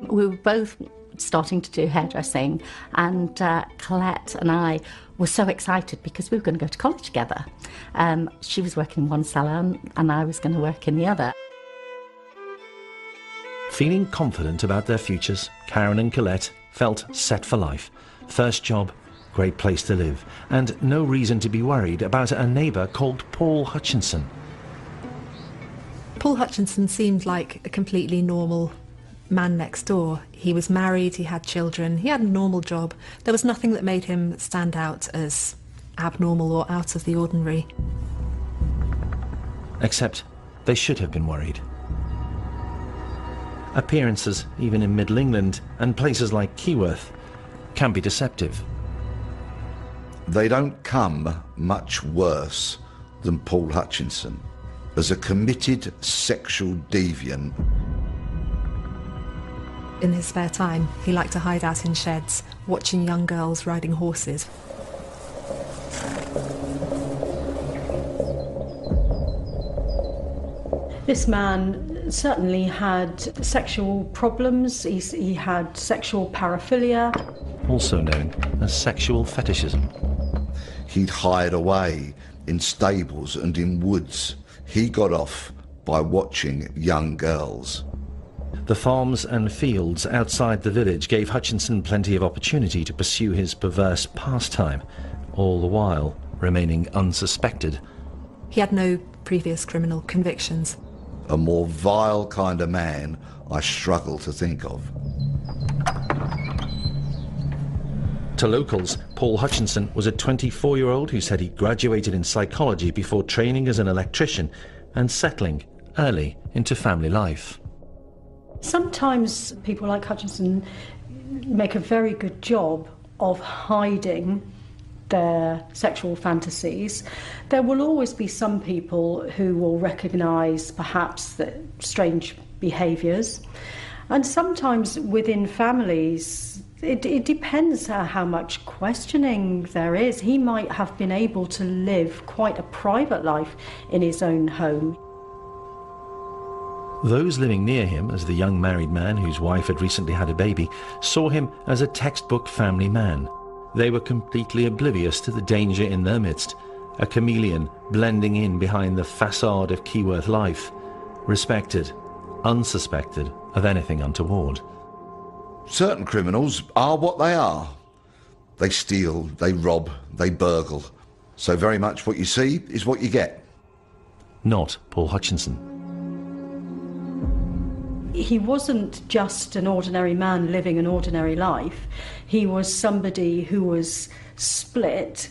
We were both starting to do hairdressing, and Colette and I were so excited because we were going to go to college together. She was working in one salon and I was going to work in the other. Feeling confident about their futures, Karen and Colette felt set for life. First job, great place to live, and no reason to be worried about a neighbour called Paul Hutchinson. Paul Hutchinson seemed like a completely normal man next door. He was married, he had children, he had a normal job. There was nothing that made him stand out as abnormal or out of the ordinary. Except they should have been worried. Appearances, even in Middle England and places like Keyworth, can be deceptive. They don't come much worse than Paul Hutchinson. As a committed sexual deviant, in his spare time, he liked to hide out in sheds, watching young girls riding horses. This man certainly had sexual problems. He had sexual paraphilia. Also known as sexual fetishism. He'd hide away in stables and in woods. He got off by watching young girls. The farms and fields outside the village gave Hutchinson plenty of opportunity to pursue his perverse pastime, all the while remaining unsuspected. He had no previous criminal convictions. A more vile kind of man I struggle to think of. To locals, Paul Hutchinson was a 24-year-old who said he graduated in psychology before training as an electrician and settling early into family life. Sometimes people like Hutchinson make a very good job of hiding their sexual fantasies. There will always be some people who will recognise perhaps the strange behaviours, and sometimes within families it depends how much questioning there is. He might have been able to live quite a private life in his own home. Those living near him, as the young married man whose wife had recently had a baby, saw him as a textbook family man. They were completely oblivious to the danger in their midst, a chameleon blending in behind the facade of Keyworth life, respected, unsuspected of anything untoward. Certain criminals are what they are. They steal, they rob, they burgle. So very much what you see is what you get. Not Paul Hutchinson. He wasn't just an ordinary man living an ordinary life. He was somebody who was split,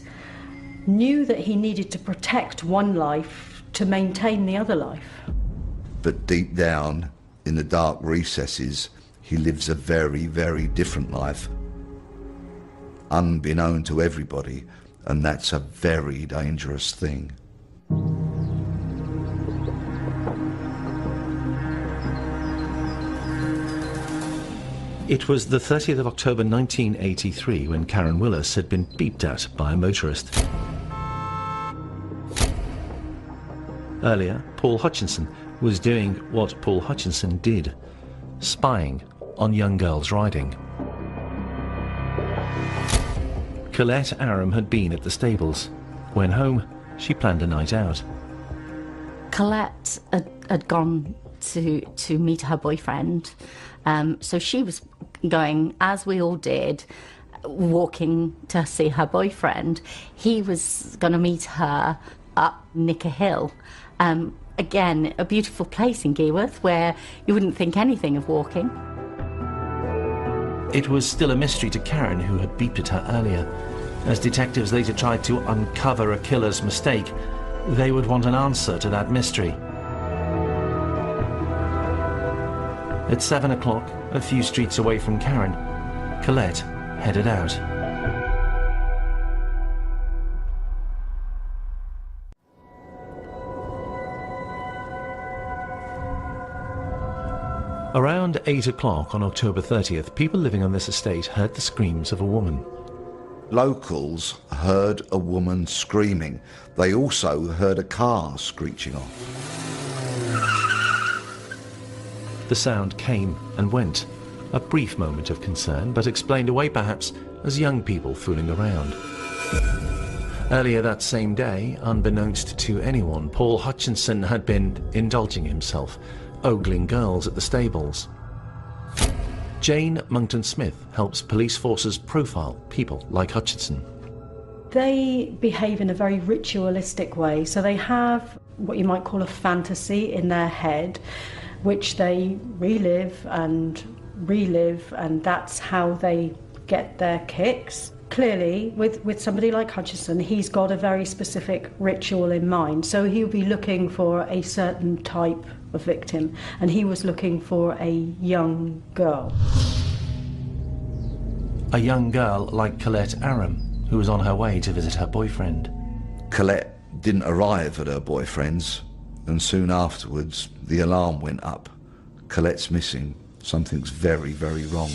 knew that he needed to protect one life to maintain the other life. But deep down, in the dark recesses, he lives a very, very different life. Unbeknown to everybody, and that's a very dangerous thing. It was the 30th of October 1983 when Karen Willis had been beeped at by a motorist. Earlier, Paul Hutchinson was doing what Paul Hutchinson did, spying on young girls riding. Colette Aram had been at the stables. When home, she planned a night out. Colette had gone to meet her boyfriend, so she was going, as we all did, walking to see her boyfriend. He was going to meet her up Nicker Hill. Again, a beautiful place in Keyworth where you wouldn't think anything of walking. It was still a mystery to Karen, who had beeped at her earlier. As detectives later tried to uncover a killer's mistake, they would want an answer to that mystery. At 7 o'clock, a few streets away from Karen, Colette headed out. Around 8 o'clock on October 30th, people living on this estate heard the screams of a woman. Locals heard a woman screaming. They also heard a car screeching off. The sound came and went. A brief moment of concern, but explained away perhaps as young people fooling around. Earlier that same day, unbeknownst to anyone, Paul Hutchinson had been indulging himself, ogling girls at the stables. Jane Monkton-Smith helps police forces profile people like Hutchinson. They behave in a very ritualistic way, so they have what you might call a fantasy in their head, which they relive, and that's how they get their kicks. Clearly, with somebody like Hutchinson, he's got a very specific ritual in mind, so he'll be looking for a certain type of victim, and he was looking for a young girl. A young girl like Colette Aram, who was on her way to visit her boyfriend. Colette didn't arrive at her boyfriend's, and soon afterwards the alarm went up. Colette's missing. Something's very, very wrong.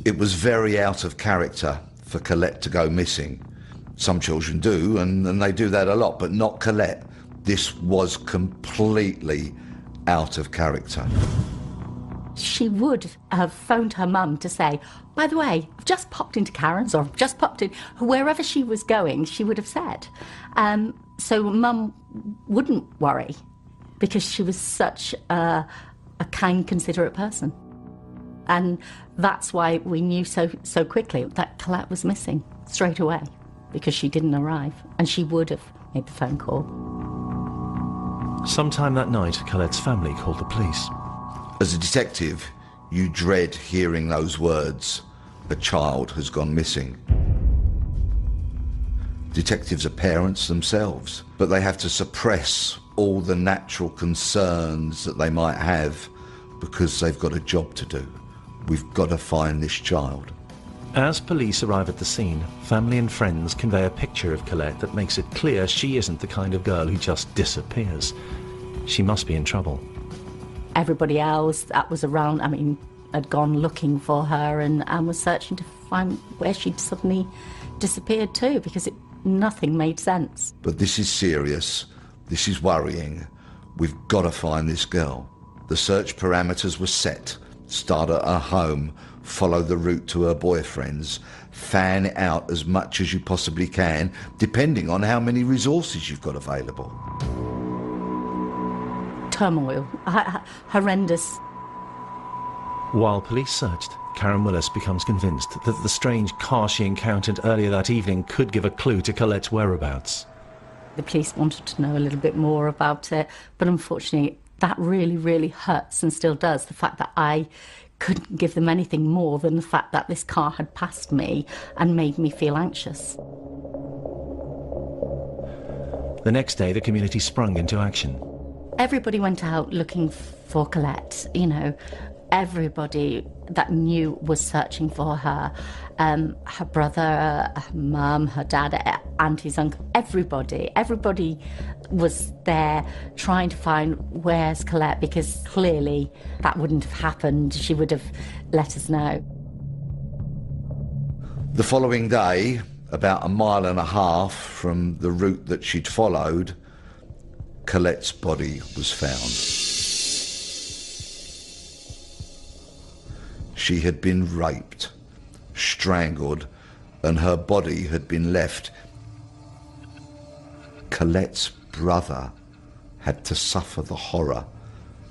It was very out of character for Colette to go missing. Some children do, and they do that a lot, but not Colette. This was completely out of character. She would have phoned her mum to say, by the way, I've just popped into Karen's, or I've just popped in, wherever she was going, she would have said. So mum wouldn't worry, because she was such a kind, considerate person. And that's why we knew so quickly that Colette was missing straight away, because she didn't arrive, and she would have made the phone call. Sometime that night, Colette's family called the police. As a detective, you dread hearing those words, a child has gone missing. Detectives are parents themselves, but they have to suppress all the natural concerns that they might have because they've got a job to do. We've got to find this child. As police arrive at the scene, family and friends convey a picture of Colette that makes it clear she isn't the kind of girl who just disappears. She must be in trouble. Everybody else that was around, had gone looking for her and was searching to find where she'd suddenly disappeared to, because nothing made sense. But this is serious. This is worrying. We've got to find this girl. The search parameters were set. Start at her home, follow the route to her boyfriend's, fan it out as much as you possibly can, depending on how many resources you've got available. Turmoil. Horrendous. While police searched, Karen Willis becomes convinced that the strange car she encountered earlier that evening could give a clue to Colette's whereabouts. The police wanted to know a little bit more about it, but unfortunately that really, really hurts and still does, the fact that I couldn't give them anything more than the fact that this car had passed me and made me feel anxious. The next day, the community sprung into action. Everybody went out looking for Colette, everybody that knew was searching for her. Her brother, her mum, her dad, aunties, uncle, everybody was there trying to find where's Colette, because clearly that wouldn't have happened. She would have let us know. The following day, about 1.5 miles from the route that she'd followed, Colette's body was found. She had been raped, strangled, and her body had been left. Colette's brother had to suffer the horror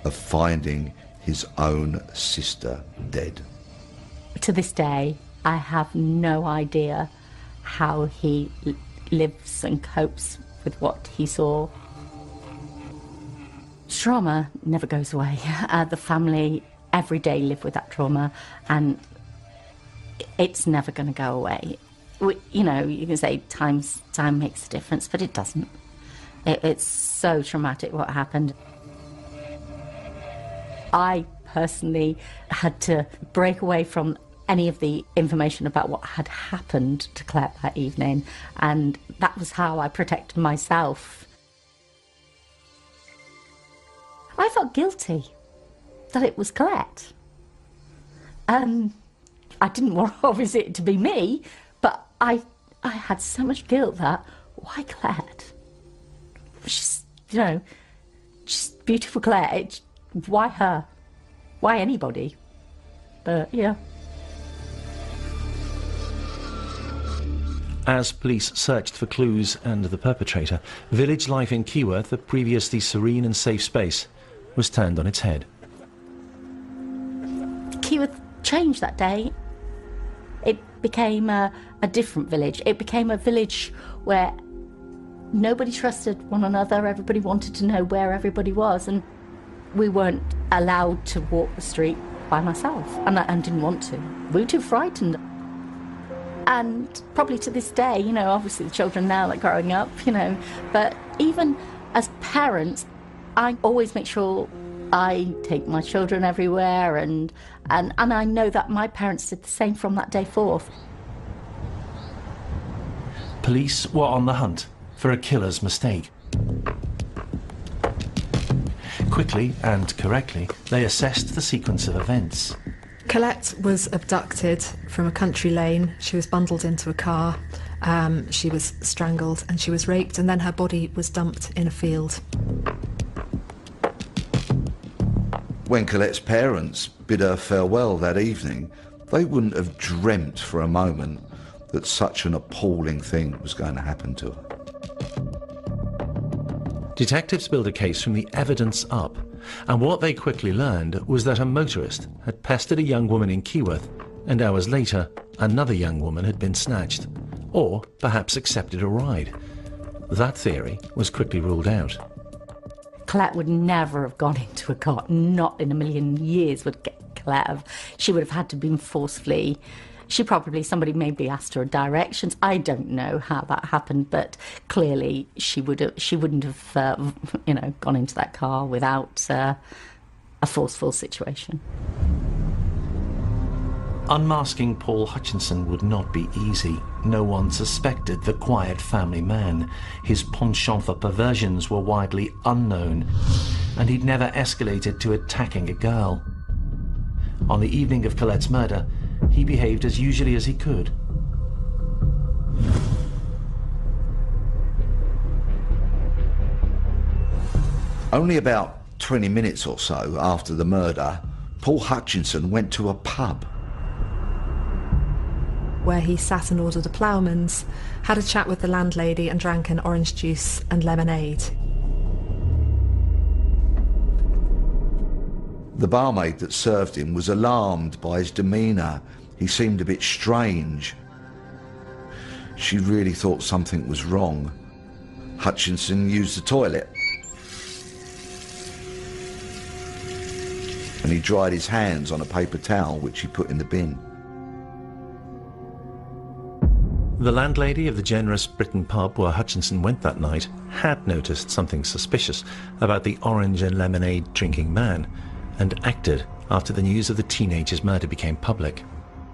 of finding his own sister dead. To this day, I have no idea how he lives and copes with what he saw. Trauma never goes away. The family, every day live with that trauma, and it's never going to go away. You know, you can say time makes a difference, but it doesn't. It's so traumatic what happened. I personally had to break away from any of the information about what had happened to Claire that evening, and that was how I protected myself. I felt guilty that it was Colette. I didn't want, obviously, it to be me, but I had so much guilt that, why Colette? She's, you know, she's beautiful Claire. Why her? Why anybody? But, yeah. As police searched for clues and the perpetrator, village life in Keyworth, a previously serene and safe space, was turned on its head. Keyworth changed that day. It became a different village. It became a village where nobody trusted one another. Everybody wanted to know where everybody was, and we weren't allowed to walk the street by myself, and I didn't want to. We were too frightened. And probably to this day, you know, obviously the children now are growing up, you know, but even as parents, I always make sure I take my children everywhere, and I know that my parents did the same from that day forth. Police were on the hunt for a killer's mistake. Quickly and correctly, they assessed the sequence of events. Colette was abducted from a country lane. She was bundled into a car. She was strangled and she was raped, and then her body was dumped in a field. When Colette's parents bid her farewell that evening, they wouldn't have dreamt for a moment that such an appalling thing was going to happen to her. Detectives built a case from the evidence up, and what they quickly learned was that a motorist had pestered a young woman in Keyworth, and hours later, another young woman had been snatched, or perhaps accepted a ride. That theory was quickly ruled out. Colette would never have gone into a car, not in a million years would Colette have. She would have had to have been forcefully. Somebody maybe asked her directions. I don't know how that happened, but clearly she wouldn't have, gone into that car without a forceful situation. Unmasking Paul Hutchinson would not be easy. No one suspected the quiet family man. His penchant for perversions were widely unknown, and he'd never escalated to attacking a girl. On the evening of Colette's murder, he behaved as usually as he could. Only about 20 minutes or so after the murder, Paul Hutchinson went to a pub. Where he sat and ordered a ploughman's, had a chat with the landlady and drank an orange juice and lemonade. The barmaid that served him was alarmed by his demeanour. He seemed a bit strange. She really thought something was wrong. Hutchinson used the toilet, and he dried his hands on a paper towel which he put in the bin. The landlady of the generous Britain pub where Hutchinson went that night had noticed something suspicious about the orange and lemonade drinking man, and acted after the news of the teenager's murder became public.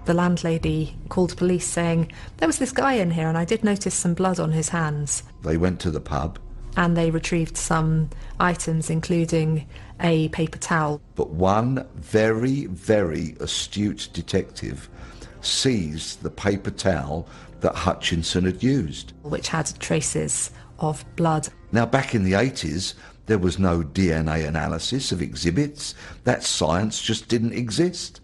The landlady called police saying, there was this guy in here and I did notice some blood on his hands. They went to the pub. And they retrieved some items, including a paper towel. But one very, very astute detective seized the paper towel that Hutchinson had used, which had traces of blood. Now, back in the 80s, there was no DNA analysis of exhibits. That science just didn't exist.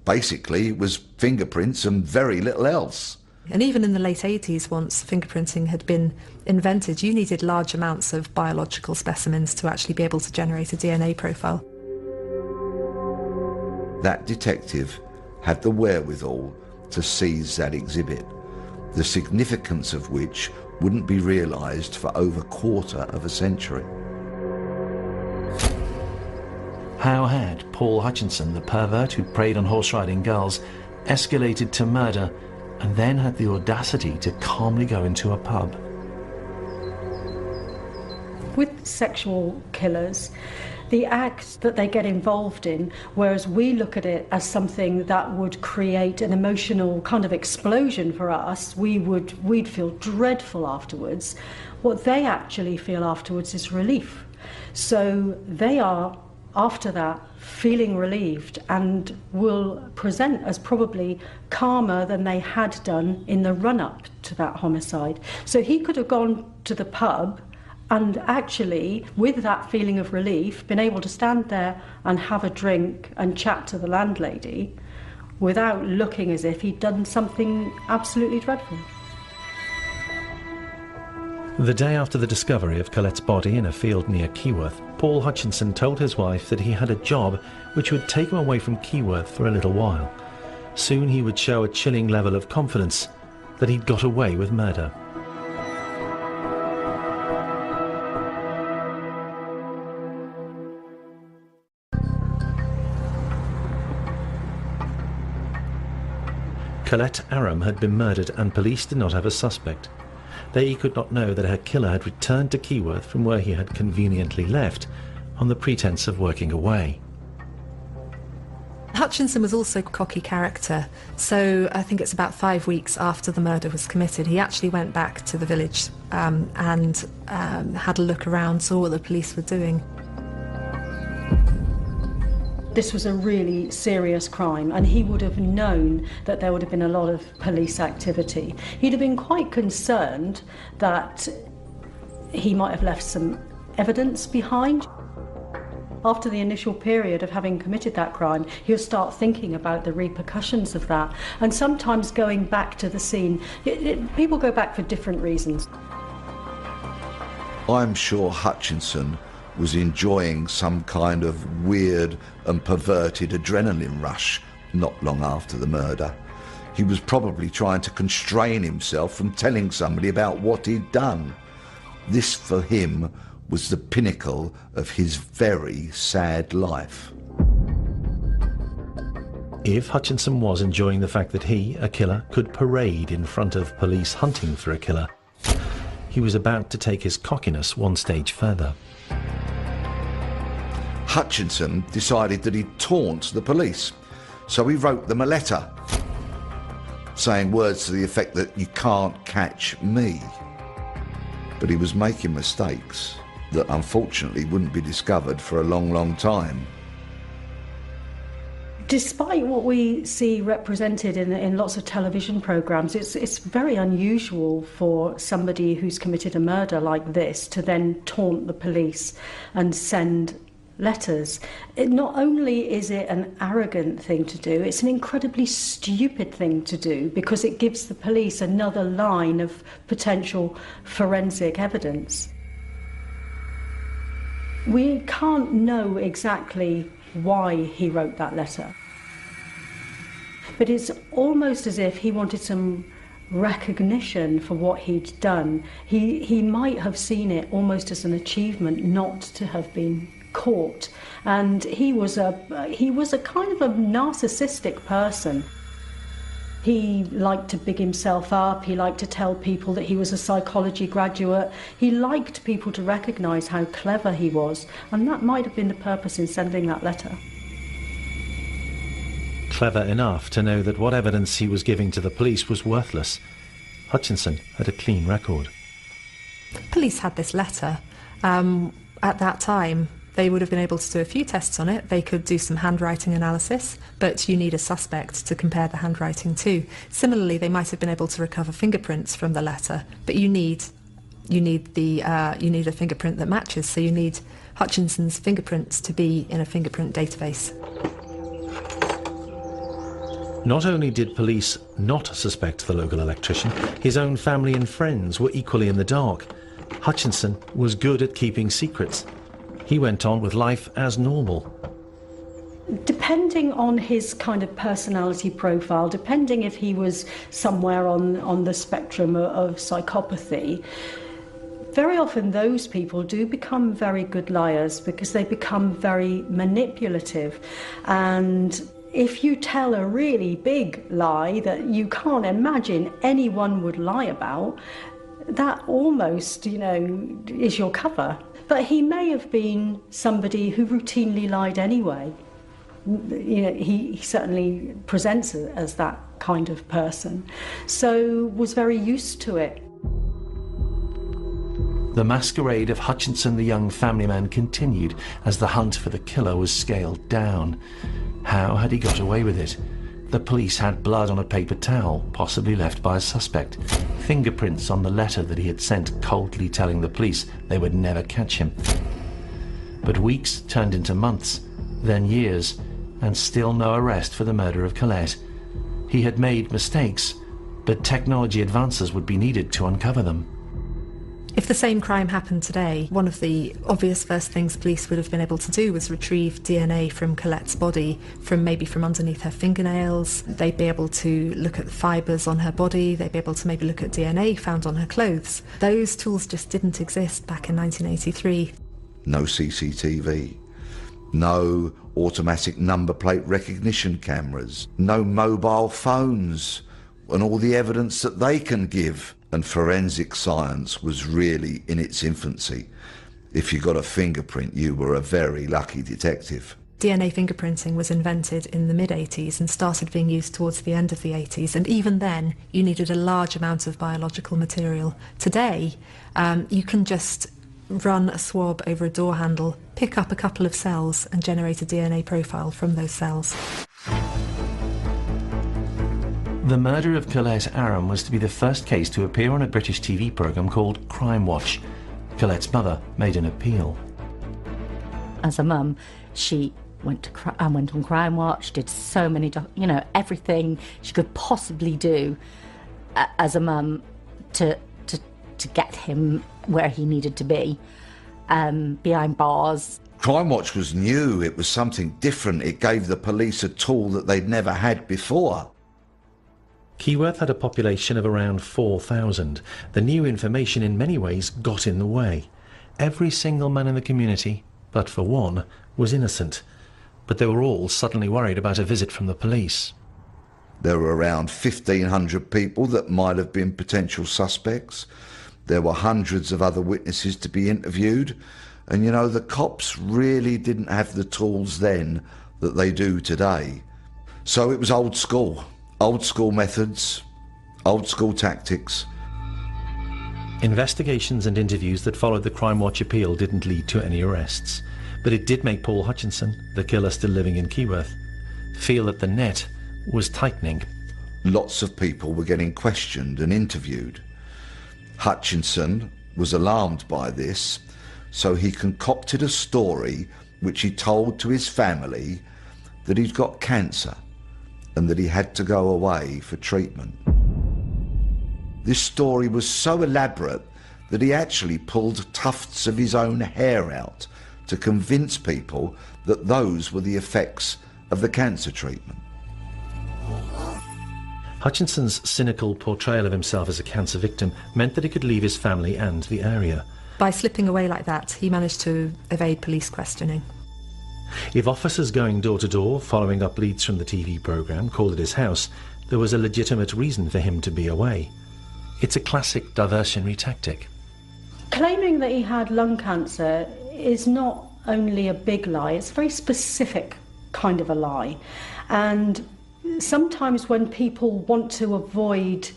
Basically, it was fingerprints and very little else. And even in the late 80s, once fingerprinting had been invented, you needed large amounts of biological specimens to actually be able to generate a DNA profile. That detective had the wherewithal to seize that exhibit, the significance of which wouldn't be realised for over a quarter of a century. How had Paul Hutchinson, the pervert who preyed on horse-riding girls, escalated to murder and then had the audacity to calmly go into a pub? With sexual killers, the acts that they get involved in, whereas we look at it as something that would create an emotional kind of explosion for us, we'd feel dreadful afterwards. What they actually feel afterwards is relief. So they are, after that, feeling relieved and will present as probably calmer than they had done in the run-up to that homicide. So he could have gone to the pub and actually, with that feeling of relief, been able to stand there and have a drink and chat to the landlady without looking as if he'd done something absolutely dreadful. The day after the discovery of Colette's body in a field near Keyworth, Paul Hutchinson told his wife that he had a job which would take him away from Keyworth for a little while. Soon he would show a chilling level of confidence that he'd got away with murder. Colette Aram had been murdered and police did not have a suspect. They could not know that her killer had returned to Keyworth from where he had conveniently left on the pretense of working away. Hutchinson was also a cocky character, so I think it's about 5 weeks after the murder was committed, he actually went back to the village and had a look around, saw what the police were doing. This was a really serious crime, and he would have known that there would have been a lot of police activity. He'd have been quite concerned that he might have left some evidence behind. After the initial period of having committed that crime, he'll start thinking about the repercussions of that, and sometimes going back to the scene. People go back for different reasons. I'm sure Hutchinson was enjoying some kind of weird and perverted adrenaline rush not long after the murder. He was probably trying to constrain himself from telling somebody about what he'd done. This, for him, was the pinnacle of his very sad life. If Hutchinson was enjoying the fact that he, a killer, could parade in front of police hunting for a killer, he was about to take his cockiness one stage further. Hutchinson decided that he'd taunt the police, so he wrote them a letter saying words to the effect that "you can't catch me." But he was making mistakes that unfortunately wouldn't be discovered for a long, long time. Despite what we see represented in lots of television programmes, it's very unusual for somebody who's committed a murder like this to then taunt the police and send letters. Not only is it an arrogant thing to do, it's an incredibly stupid thing to do, because it gives the police another line of potential forensic evidence. We can't know exactly why he wrote that letter, but it's almost as if he wanted some recognition for what he'd done. He might have seen it almost as an achievement not to have been caught, and he was a kind of a narcissistic person. He liked to big himself up, he liked to tell people that he was a psychology graduate, he liked people to recognise how clever he was, and that might have been the purpose in sending that letter. Clever enough to know that what evidence he was giving to the police was worthless. Hutchinson had a clean record. Police had this letter. At that time, they would have been able to do a few tests on it. They could do some handwriting analysis, but you need a suspect to compare the handwriting to. Similarly, they might have been able to recover fingerprints from the letter, but you need a fingerprint that matches. So you need Hutchinson's fingerprints to be in a fingerprint database. Not only did police not suspect the local electrician, his own family and friends were equally in the dark. Hutchinson was good at keeping secrets. He went on with life as normal. Depending on his kind of personality profile, depending if he was somewhere on the spectrum of psychopathy, Very often those people do become very good liars because they become very manipulative. And if you tell a really big lie that you can't imagine anyone would lie about, that almost, is your cover. But he may have been somebody who routinely lied anyway. He certainly presents as that kind of person, so was very used to it. The masquerade of Hutchinson, the young family man, continued as the hunt for the killer was scaled down. How had he got away with it? The police had blood on a paper towel, possibly left by a suspect, fingerprints on the letter that he had sent, coldly telling the police they would never catch him. But weeks turned into months, then years, and still no arrest for the murder of Colette. He had made mistakes, but technology advances would be needed to uncover them. If the same crime happened today, one of the obvious first things police would have been able to do was retrieve DNA from Colette's body, from underneath her fingernails. They'd be able to look at the fibres on her body. They'd be able to maybe look at DNA found on her clothes. Those tools just didn't exist back in 1983. No CCTV. No automatic number plate recognition cameras. No mobile phones. And all the evidence that they can give. And forensic science was really in its infancy. If you got a fingerprint, you were a very lucky detective. DNA fingerprinting was invented in the mid-80s and started being used towards the end of the 80s, and even then you needed a large amount of biological material. Today, you can just run a swab over a door handle, pick up a couple of cells and generate a DNA profile from those cells. The murder of Colette Aram was to be the first case to appear on a British TV programme called Crimewatch. Colette's mother made an appeal. As a mum, she went on Crimewatch, did so many, everything she could possibly do as a mum to get him where he needed to be, behind bars. Crimewatch was new. It was something different. It gave the police a tool that they'd never had before. Keyworth had a population of around 4,000. The new information in many ways got in the way. Every single man in the community, but for one, was innocent. But they were all suddenly worried about a visit from the police. There were around 1,500 people that might have been potential suspects. There were hundreds of other witnesses to be interviewed. And the cops really didn't have the tools then that they do today. So it was old school. Old school methods, old school tactics. Investigations and interviews that followed the Crimewatch appeal didn't lead to any arrests, but it did make Paul Hutchinson, the killer still living in Keyworth, feel that the net was tightening. Lots of people were getting questioned and interviewed. Hutchinson was alarmed by this, so he concocted a story which he told to his family that he'd got cancer and that he had to go away for treatment. This story was so elaborate that he actually pulled tufts of his own hair out to convince people that those were the effects of the cancer treatment. Hutchinson's cynical portrayal of himself as a cancer victim meant that he could leave his family and the area. By slipping away like that, he managed to evade police questioning. If officers going door to door, following up leads from the TV programme, called at his house, there was a legitimate reason for him to be away. It's a classic diversionary tactic. Claiming that he had lung cancer is not only a big lie, it's a very specific kind of a lie. And sometimes when people want to avoid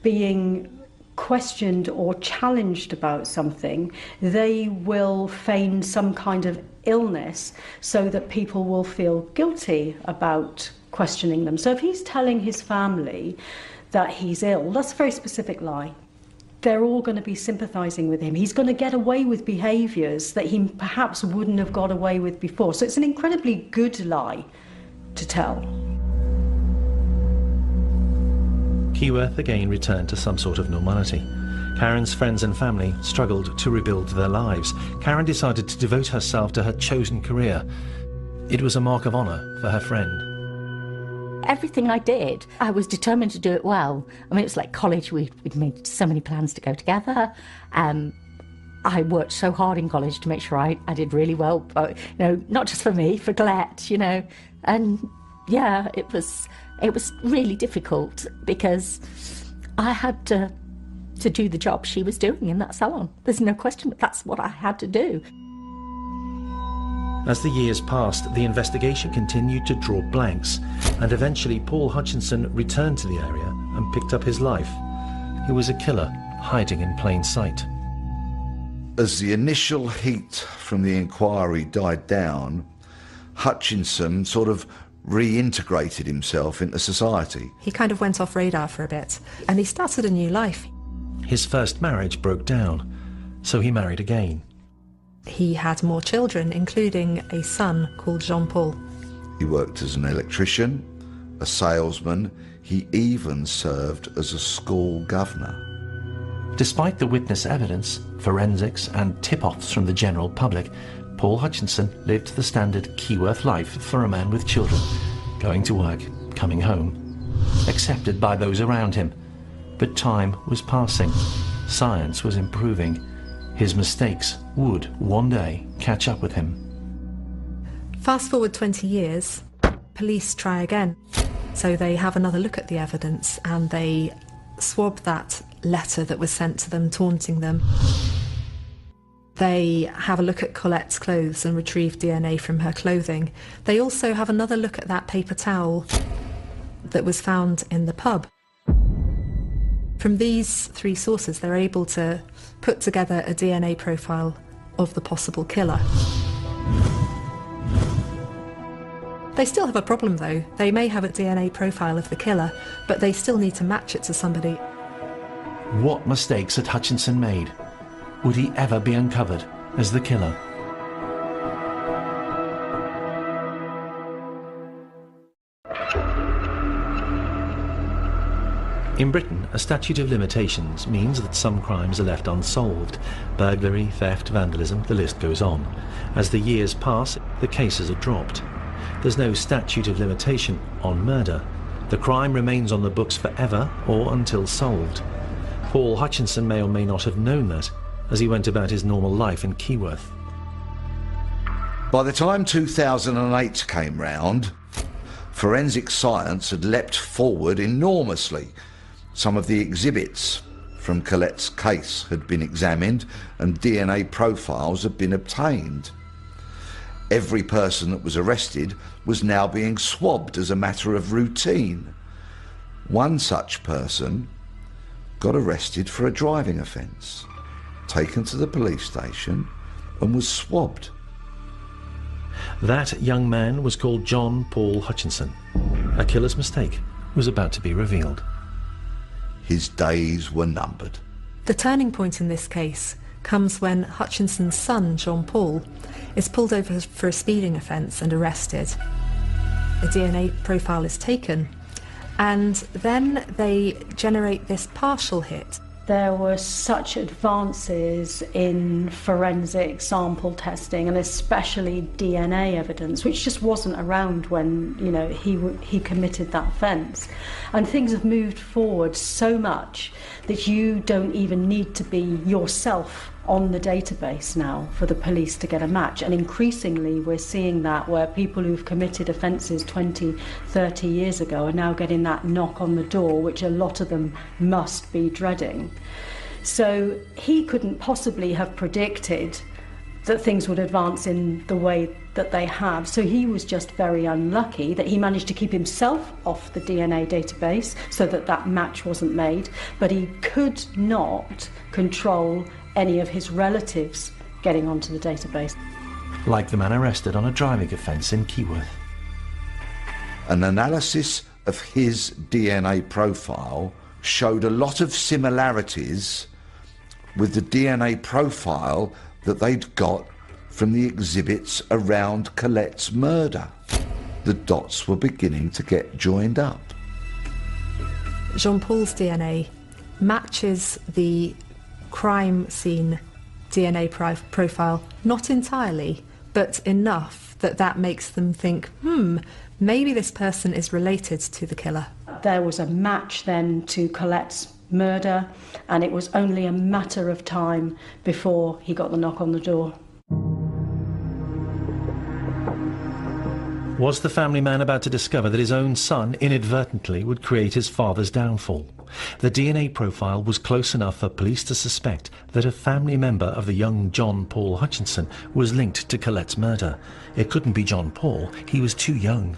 being questioned or challenged about something, they will feign some kind of illness so that people will feel guilty about questioning them. So if he's telling his family that he's ill, that's a very specific lie. They're all going to be sympathising with him. He's going to get away with behaviours that he perhaps wouldn't have got away with before. So it's an incredibly good lie to tell. Keyworth again returned to some sort of normality. Karen's friends and family struggled to rebuild their lives. Karen decided to devote herself to her chosen career. It was a mark of honour for her friend. Everything I did, I was determined to do it well. I mean, it was like college. We'd made so many plans to go together. I worked so hard in college to make sure I did really well, but, not just for me, for Colette, and yeah, it was really difficult because I had to do the job she was doing in that salon. There's no question that that's what I had to do. As the years passed, the investigation continued to draw blanks, and eventually Paul Hutchinson returned to the area and picked up his life. He was a killer, hiding in plain sight. As the initial heat from the inquiry died down, Hutchinson sort of reintegrated himself into society. He kind of went off radar for a bit, and he started a new life. His first marriage broke down, so he married again. He had more children, including a son called Jean-Paul. He worked as an electrician, a salesman. He even served as a school governor. Despite the witness evidence, forensics and tip-offs from the general public, Paul Hutchinson lived the standard Keyworth life for a man with children, going to work, coming home, accepted by those around him. But time was passing, science was improving. His mistakes would one day catch up with him. Fast forward 20 years, police try again. So they have another look at the evidence and they swab that letter that was sent to them, taunting them. They have a look at Colette's clothes and retrieve DNA from her clothing. They also have another look at that paper towel that was found in the pub. From these three sources, they're able to put together a DNA profile of the possible killer. They still have a problem, though. They may have a DNA profile of the killer, but they still need to match it to somebody. What mistakes had Hutchinson made? Would he ever be uncovered as the killer? In Britain, a statute of limitations means that some crimes are left unsolved. Burglary, theft, vandalism, the list goes on. As the years pass, the cases are dropped. There's no statute of limitation on murder. The crime remains on the books forever or until solved. Paul Hutchinson may or may not have known that as he went about his normal life in Keyworth. By the time 2008 came round, forensic science had leapt forward enormously. Some of the exhibits from Colette's case had been examined and DNA profiles had been obtained. Every person that was arrested was now being swabbed as a matter of routine. One such person got arrested for a driving offence, taken to the police station and was swabbed. That young man was called John Paul Hutchinson. A killer's mistake was about to be revealed. His days were numbered. The turning point in this case comes when Hutchinson's son, Jean-Paul, is pulled over for a speeding offence and arrested. A DNA profile is taken, and then they generate this partial hit. There were such advances in forensic sample testing and especially DNA evidence, which just wasn't around when, he committed that offence. And things have moved forward so much that you don't even need to be yourself on the database now for the police to get a match. And increasingly we're seeing that where people who've committed offences 20, 30 years ago are now getting that knock on the door, which a lot of them must be dreading. So he couldn't possibly have predicted that things would advance in the way that they have. So he was just very unlucky that he managed to keep himself off the DNA database so that that match wasn't made, but he could not control any of his relatives getting onto the database. Like the man arrested on a driving offence in Keyworth. An analysis of his DNA profile showed a lot of similarities with the DNA profile that they'd got from the exhibits around Colette's murder. The dots were beginning to get joined up. Jean-Paul's DNA matches the crime scene DNA profile, not entirely, but enough that that makes them think, maybe this person is related to the killer. There was a match then to Colette's murder, and it was only a matter of time before he got the knock on the door. Was the family man about to discover that his own son inadvertently would create his father's downfall? The DNA profile was close enough for police to suspect that a family member of the young John Paul Hutchinson was linked to Colette's murder. It couldn't be John Paul, he was too young.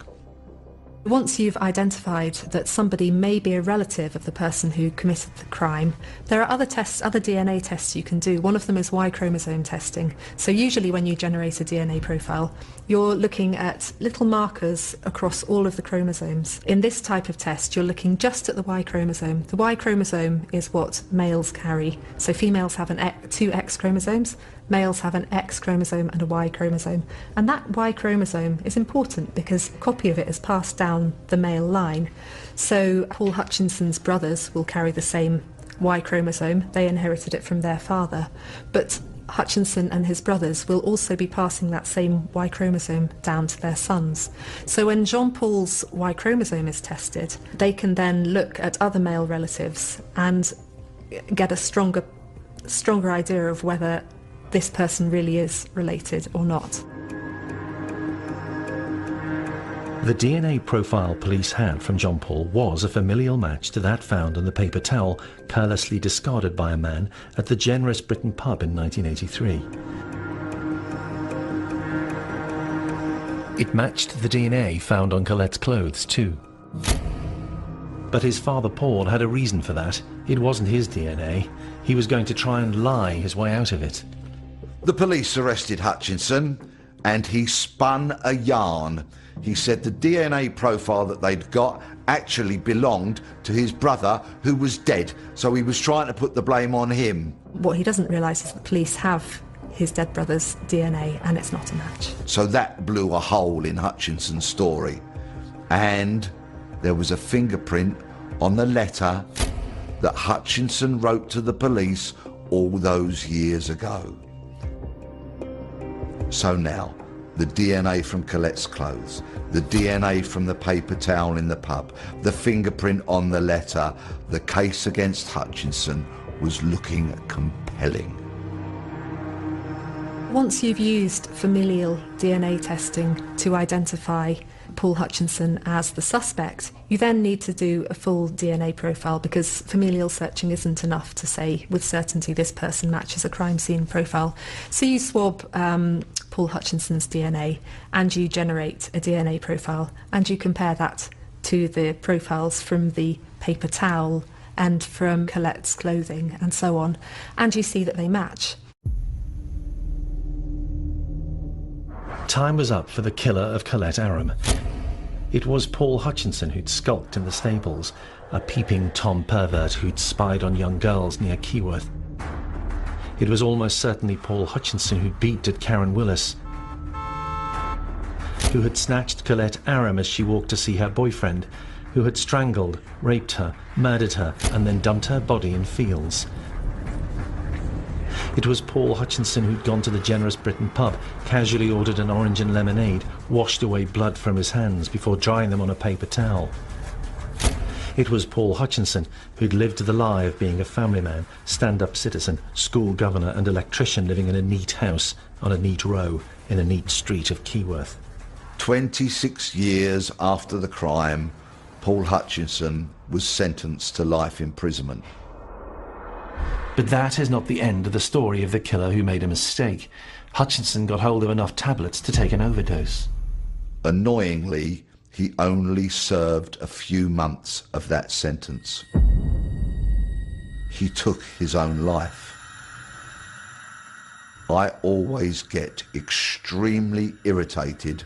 Once you've identified that somebody may be a relative of the person who committed the crime, there are other tests, other DNA tests you can do. One of them is Y chromosome testing. So usually when you generate a DNA profile, you're looking at little markers across all of the chromosomes. In this type of test, you're looking just at the Y chromosome. The Y chromosome is what males carry. So females have two X chromosomes. Males have an X chromosome and a Y chromosome. And that Y chromosome is important because a copy of it is passed down the male line. So Paul Hutchinson's brothers will carry the same Y chromosome. They inherited it from their father. But Hutchinson and his brothers will also be passing that same Y chromosome down to their sons. So when Jean Paul's Y chromosome is tested, they can then look at other male relatives and get a stronger idea of whether this person really is related or not. The DNA profile police had from John Paul was a familial match to that found on the paper towel carelessly discarded by a man at the Generous Britain pub in 1983. It matched the DNA found on Colette's clothes too. But his father Paul had a reason for that. It wasn't his DNA. He was going to try and lie his way out of it. The police arrested Hutchinson and he spun a yarn. He said the DNA profile that they'd got actually belonged to his brother who was dead, so he was trying to put the blame on him. What he doesn't realise is the police have his dead brother's DNA and it's not a match. So that blew a hole in Hutchinson's story. And there was a fingerprint on the letter that Hutchinson wrote to the police all those years ago. So now, the DNA from Colette's clothes, the DNA from the paper towel in the pub, the fingerprint on the letter, the case against Hutchinson was looking compelling. Once you've used familial DNA testing to identify Paul Hutchinson as the suspect, you then need to do a full DNA profile because familial searching isn't enough to say with certainty this person matches a crime scene profile. So you swab Paul Hutchinson's DNA and you generate a DNA profile and you compare that to the profiles from the paper towel and from Colette's clothing and so on, and you see that they match. Time was up for the killer of Colette Aram. It was Paul Hutchinson who'd skulked in the stables, a peeping Tom pervert who'd spied on young girls near Keyworth. It was almost certainly Paul Hutchinson who'd beat at Karen Willis, who had snatched Colette Aram as she walked to see her boyfriend, who had strangled, raped her, murdered her, and then dumped her body in fields. It was Paul Hutchinson who'd gone to the Generous Britain pub, casually ordered an orange and lemonade, washed away blood from his hands before drying them on a paper towel. It was Paul Hutchinson who'd lived the lie of being a family man, stand-up citizen, school governor and electrician living in a neat house on a neat row in a neat street of Keyworth. 26 years after the crime, Paul Hutchinson was sentenced to life imprisonment. But that is not the end of the story of the killer who made a mistake. Hutchinson got hold of enough tablets to take an overdose. Annoyingly, he only served a few months of that sentence. He took his own life. I always get extremely irritated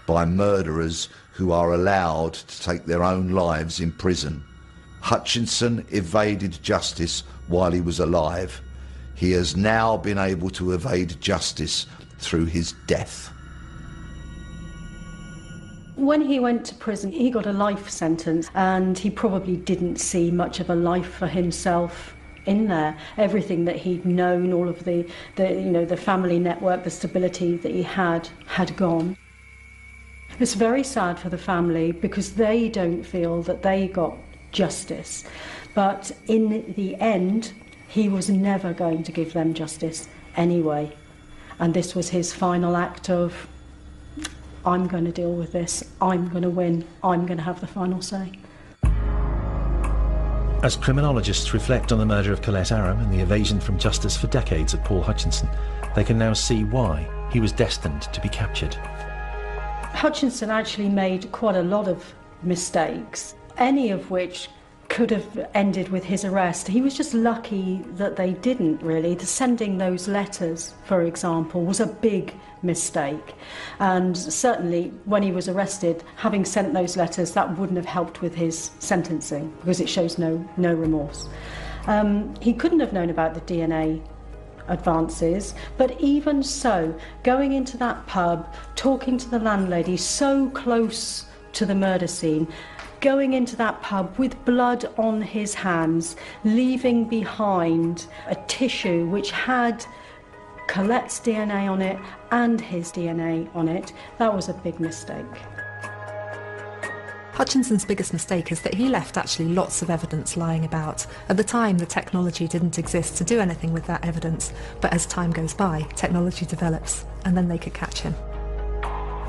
by murderers who are allowed to take their own lives in prison. Hutchinson evaded justice while he was alive. He has now been able to evade justice through his death. When he went to prison, he got a life sentence, and he probably didn't see much of a life for himself in there. Everything that he'd known, all of the family network, the stability that he had gone. It's very sad for the family because they don't feel that they got justice. But in the end, he was never going to give them justice anyway. And this was his final act of, I'm going to deal with this, I'm going to win, I'm going to have the final say. As criminologists reflect on the murder of Colette Aram and the evasion from justice for decades of Paul Hutchinson, they can now see why he was destined to be captured. Hutchinson actually made quite a lot of mistakes, any of which could have ended with his arrest. He was just lucky that they didn't, really. Sending those letters, for example, was a big mistake. And certainly when he was arrested, having sent those letters, that wouldn't have helped with his sentencing, because it shows no remorse. He couldn't have known about the DNA advances, but even so, going into that pub, talking to the landlady so close to the murder scene, going into that pub with blood on his hands, leaving behind a tissue which had Colette's DNA on it and his DNA on it, that was a big mistake. Hutchinson's biggest mistake is that he left actually lots of evidence lying about. At the time, the technology didn't exist to do anything with that evidence, but as time goes by, technology develops, and then they could catch him.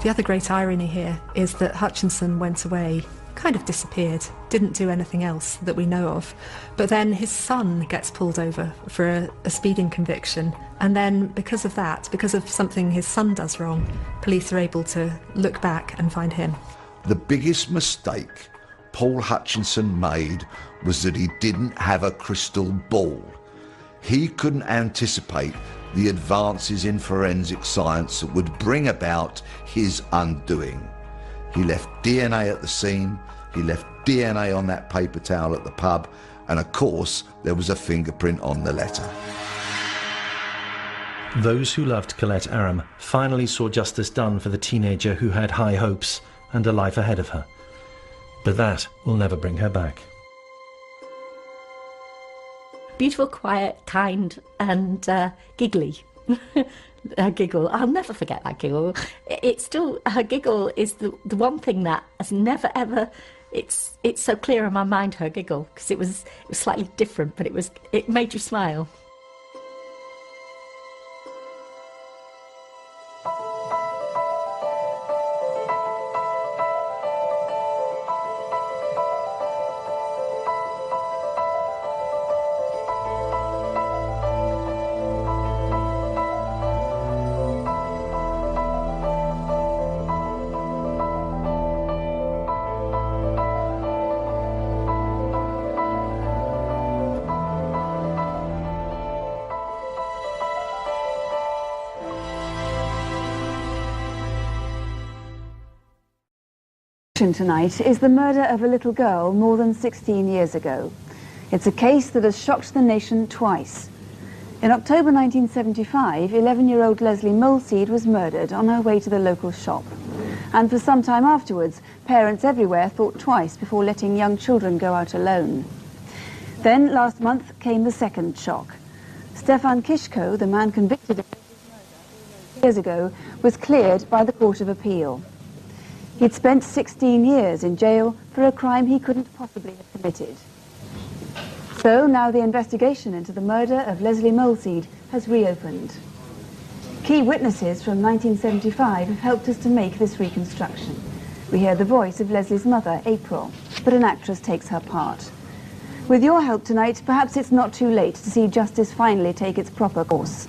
The other great irony here is that Hutchinson went away, kind of disappeared, didn't do anything else that we know of, but then his son gets pulled over for a speeding conviction, and then because of that, because of something his son does wrong, police are able to look back and find him. The biggest mistake Paul Hutchinson made was that he didn't have a crystal ball. He couldn't anticipate the advances in forensic science that would bring about his undoing. He left DNA at the scene, he left DNA on that paper towel at the pub, and of course there was a fingerprint on the letter. Those who loved Colette Aram finally saw justice done for the teenager who had high hopes and a life ahead of her. But that will never bring her back. Beautiful, quiet, kind and giggly. Her giggle, I'll never forget that giggle. It's still, her giggle is the one thing that has never ever, it's so clear in my mind, her giggle, because it was slightly different, but it made you smile. Tonight is the murder of a little girl more than 16 years ago. It's a case that has shocked the nation twice. In October 1975, 11-year-old Leslie Moleseed was murdered on her way to the local shop. And for some time afterwards, parents everywhere thought twice before letting young children go out alone. Then last month came the second shock. Stefan Kishko, the man convicted of murder years ago, was cleared by the Court of Appeal. He'd spent 16 years in jail for a crime he couldn't possibly have committed. So now the investigation into the murder of Leslie Moleseed has reopened. Key witnesses from 1975 have helped us to make this reconstruction. We hear the voice of Leslie's mother, April, but an actress takes her part. With your help tonight, perhaps it's not too late to see justice finally take its proper course.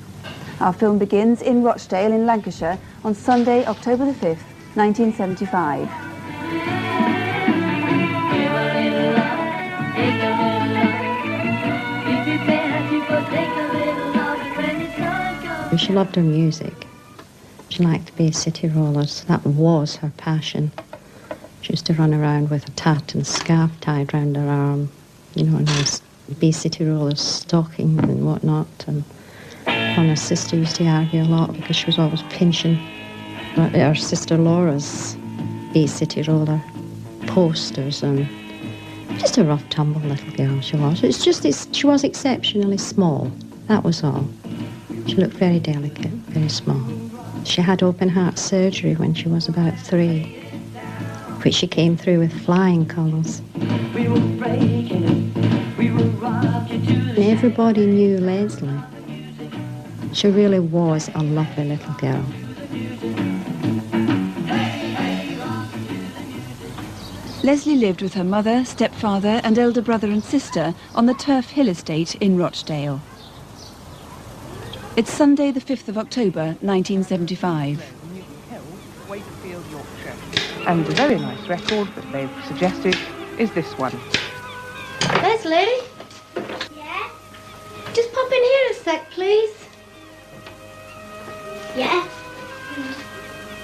Our film begins in Rochdale in Lancashire on Sunday, October the 5th, 1975. She loved her music. She liked to be city rollers. That was her passion. She used to run around with a tat and scarf tied round her arm, you know, and be city rollers stocking and whatnot. And her sister used to argue a lot because she was always pinching her sister Laura's Bay City Roller posters, and just a rough tumble little girl she was. It's just she was exceptionally small, that was all. She looked very delicate, very small. She had open heart surgery when she was about 3, which she came through with flying colours. We were breaking, we Everybody knew Leslie. She really was a lovely little girl. Leslie lived with her mother, stepfather and elder brother and sister on the Turf Hill estate in Rochdale. It's Sunday the 5th of October 1975. And a very nice record that they've suggested is this one. Leslie? Yeah? Just pop in here a sec, please. Yeah?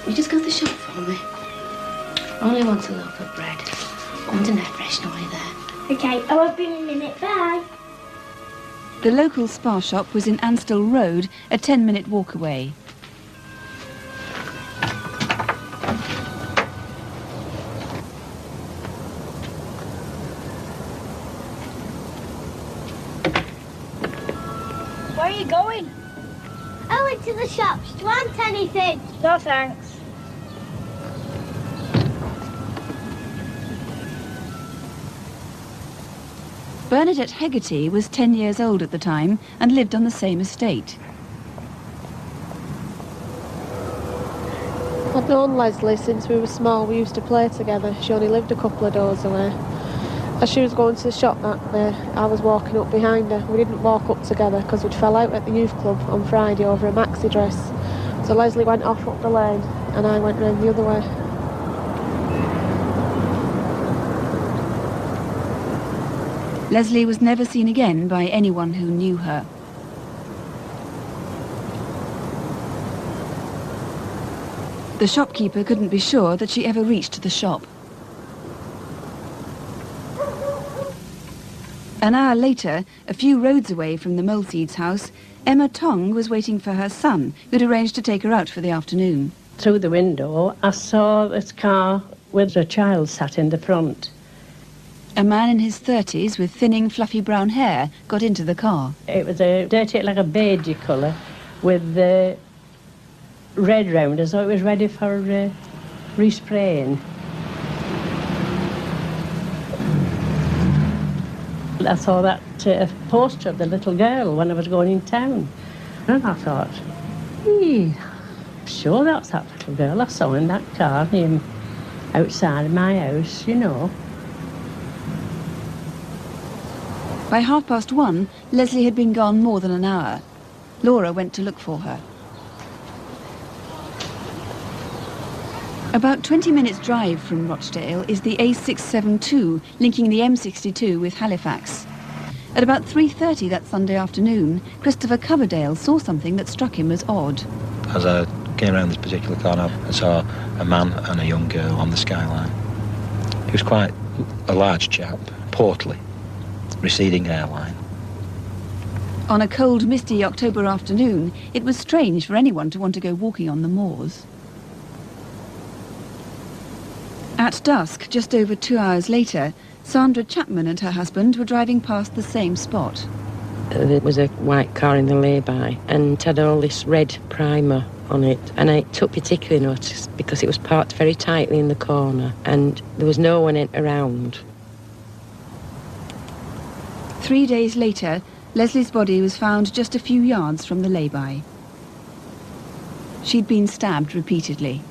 You just go to the shop for me. Only want a loaf of bread. I want an air freshener while you're there. OK, I won't be in a minute. Bye. The local spa shop was in Anstall Road, a 10-minute walk away. Where are you going? I went to the shops. Do you want anything? No, thanks. Bernadette Hegarty was 10 years old at the time and lived on the same estate. I've known Leslie since we were small. We used to play together. She only lived a couple of doors away. As she was going to the shop that day, I was walking up behind her. We didn't walk up together because we'd fell out at the youth club on Friday over a maxi dress. So Leslie went off up the lane and I went round the other way. Leslie was never seen again by anyone who knew her. The shopkeeper couldn't be sure that she ever reached the shop. An hour later, a few roads away from the Moleseeds house, Emma Tong was waiting for her son, who'd arranged to take her out for the afternoon. Through the window, I saw this car with a child sat in the front. A man in his 30s with thinning, fluffy brown hair got into the car. It was a dirty, like a beigey colour, with the red round, as though it was ready for respraying. I saw that poster of the little girl when I was going in town. And I thought, sure that's that little girl I saw in that car outside of my house, you know. By 1:30, Leslie had been gone more than an hour. Laura went to look for her. About 20 minutes' drive from Rochdale is the A672, linking the M62 with Halifax. At about 3:30 that Sunday afternoon, Christopher Coverdale saw something that struck him as odd. As I came around this particular corner, I saw a man and a young girl on the skyline. He was quite a large chap, portly, receding hairline. On a cold, misty October afternoon, it was strange for anyone to want to go walking on the moors. At dusk, just over 2 hours later, Sandra Chapman and her husband were driving past the same spot. There was a white car in the lay-by and it had all this red primer on it, and I took particular notice because it was parked very tightly in the corner and there was no one around. 3 days later, Leslie's body was found just a few yards from the lay-by. She'd been stabbed repeatedly.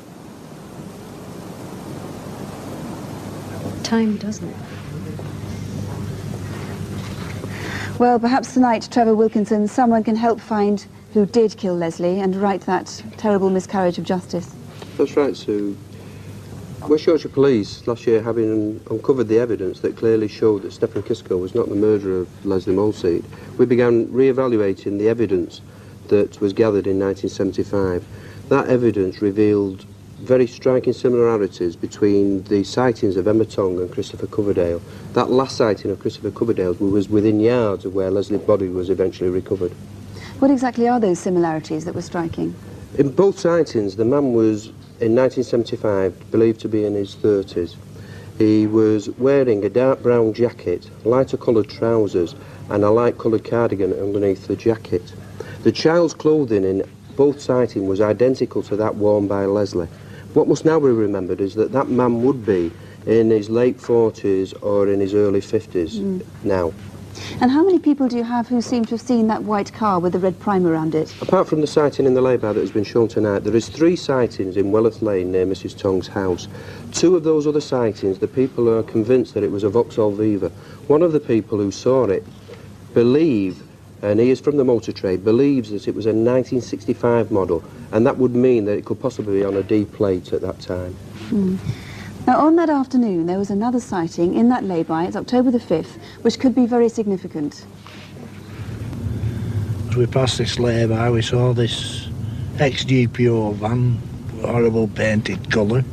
Time doesn't. Well, perhaps tonight, Trevor Wilkinson, someone can help find who did kill Leslie and right that terrible miscarriage of justice. That's right, Sue. West Yorkshire Police last year, having uncovered the evidence that clearly showed that Stephen Kisco was not the murderer of Leslie Moleseed, we began re-evaluating the evidence that was gathered in 1975. That evidence revealed very striking similarities between the sightings of Emma Tong and Christopher Coverdale. That last sighting of Christopher Coverdale was within yards of where Leslie's body was eventually recovered. What exactly are those similarities that were striking? In both sightings, the man was, in 1975, believed to be in his 30s. He was wearing a dark brown jacket, lighter coloured trousers, and a light coloured cardigan underneath the jacket. The child's clothing in both sightings was identical to that worn by Leslie. What must now be remembered is that that man would be in his late 40s or in his early 50s now. And how many people do you have who seem to have seen that white car with the red primer around it? Apart from the sighting in the lay-by that has been shown tonight, there is 3 sightings in Wellerth Lane near Mrs Tong's house. 2 of those other sightings, the people are convinced that it was a Vauxhall Viva. One of the people who saw it and he is from the motor trade, believes that it was a 1965 model, and that would mean that it could possibly be on a D plate at that time. Now, on that afternoon, there was another sighting in that lay-by, it's October the 5th, which could be very significant. As we passed this lay-by, we saw this ex-GPO van, horrible painted colour,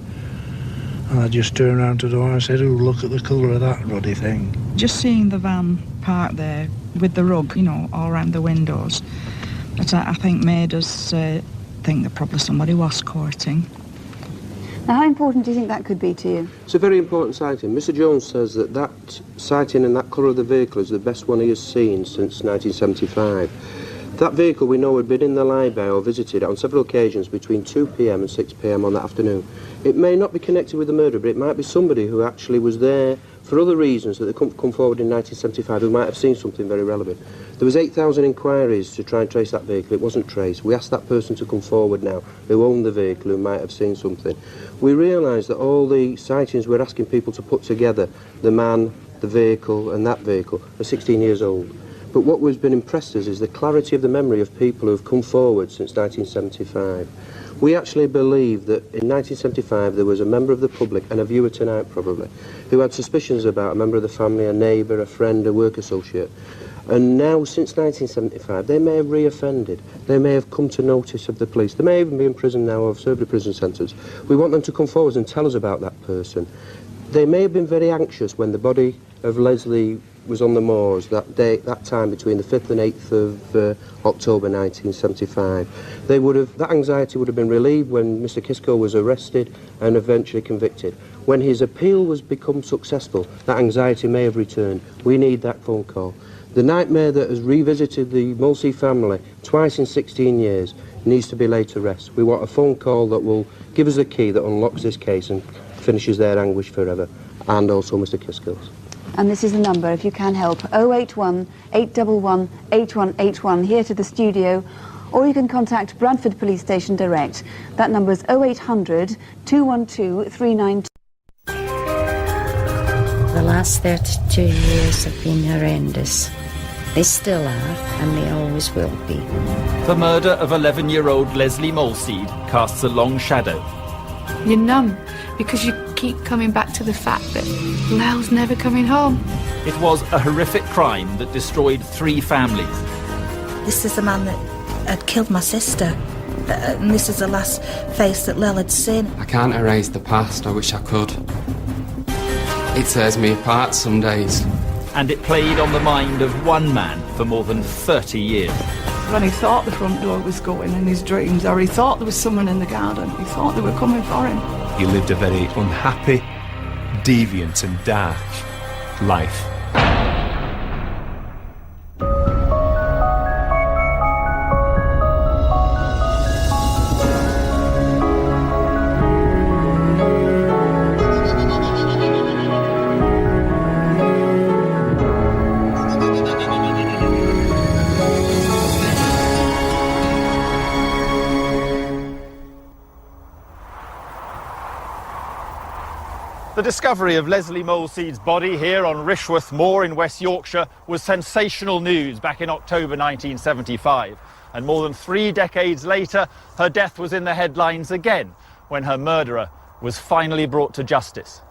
and I just turned around to the door and said, "Oh, look at the colour of that ruddy thing." Just seeing the van parked there with the rug, you know, all around the windows, that I think made us think that probably somebody was courting. Now, how important do you think that could be to you? It's a very important sighting. Mr Jones says that that sighting and that colour of the vehicle is the best one he has seen since 1975. That vehicle, we know, had been in the lay-by or visited on several occasions between 2 p.m. and 6 p.m. on that afternoon. It may not be connected with the murder, but it might be somebody who actually was there for other reasons that they couldn't come forward in 1975 who might have seen something very relevant. There was 8,000 inquiries to try and trace that vehicle. It wasn't traced. We asked that person to come forward now who owned the vehicle, who might have seen something. We realised that all the sightings we're asking people to put together, the man, the vehicle and that vehicle, are 16 years old. But what we've been impressed is the clarity of the memory of people who have come forward since 1975. We actually believe that in 1975 there was a member of the public, and a viewer tonight probably, who had suspicions about a member of the family, a neighbour, a friend, a work associate. And now, since 1975, they may have reoffended. They may have come to notice of the police. They may even be in prison now or have served a prison sentence. We want them to come forward and tell us about that person. They may have been very anxious when the body of Leslie was on the moors that day, that time between the 5th and 8th of October 1975. That anxiety would have been relieved when Mr Kisco was arrested and eventually convicted. When his appeal was become successful, that anxiety may have returned. We need that phone call. The nightmare that has revisited the Mulsey family twice in 16 years needs to be laid to rest. We want a phone call that will give us a key that unlocks this case and finishes their anguish forever, and also Mr Kisco's. And this is the number, if you can help, 081 811 8181, here to the studio, or you can contact Bradford Police Station direct. That number is 0800 212 392. The last 32 years have been horrendous. They still are, and they always will be. The murder of 11-year-old Leslie Molseed casts a long shadow. You're numb because you keep coming back to the fact that Lel's never coming home. It was a horrific crime that destroyed 3 families. This is the man that had killed my sister, and this is the last face that Lel had seen. I can't erase the past, I wish I could. It tears me apart some days. And it played on the mind of one man for more than 30 years. When he thought the front door was going in his dreams, or he thought there was someone in the garden, he thought they were coming for him. He lived a very unhappy, deviant and dark life. The discovery of Leslie Molseed's body here on Rishworth Moor in West Yorkshire was sensational news back in October 1975. And more than 3 decades later, her death was in the headlines again when her murderer was finally brought to justice.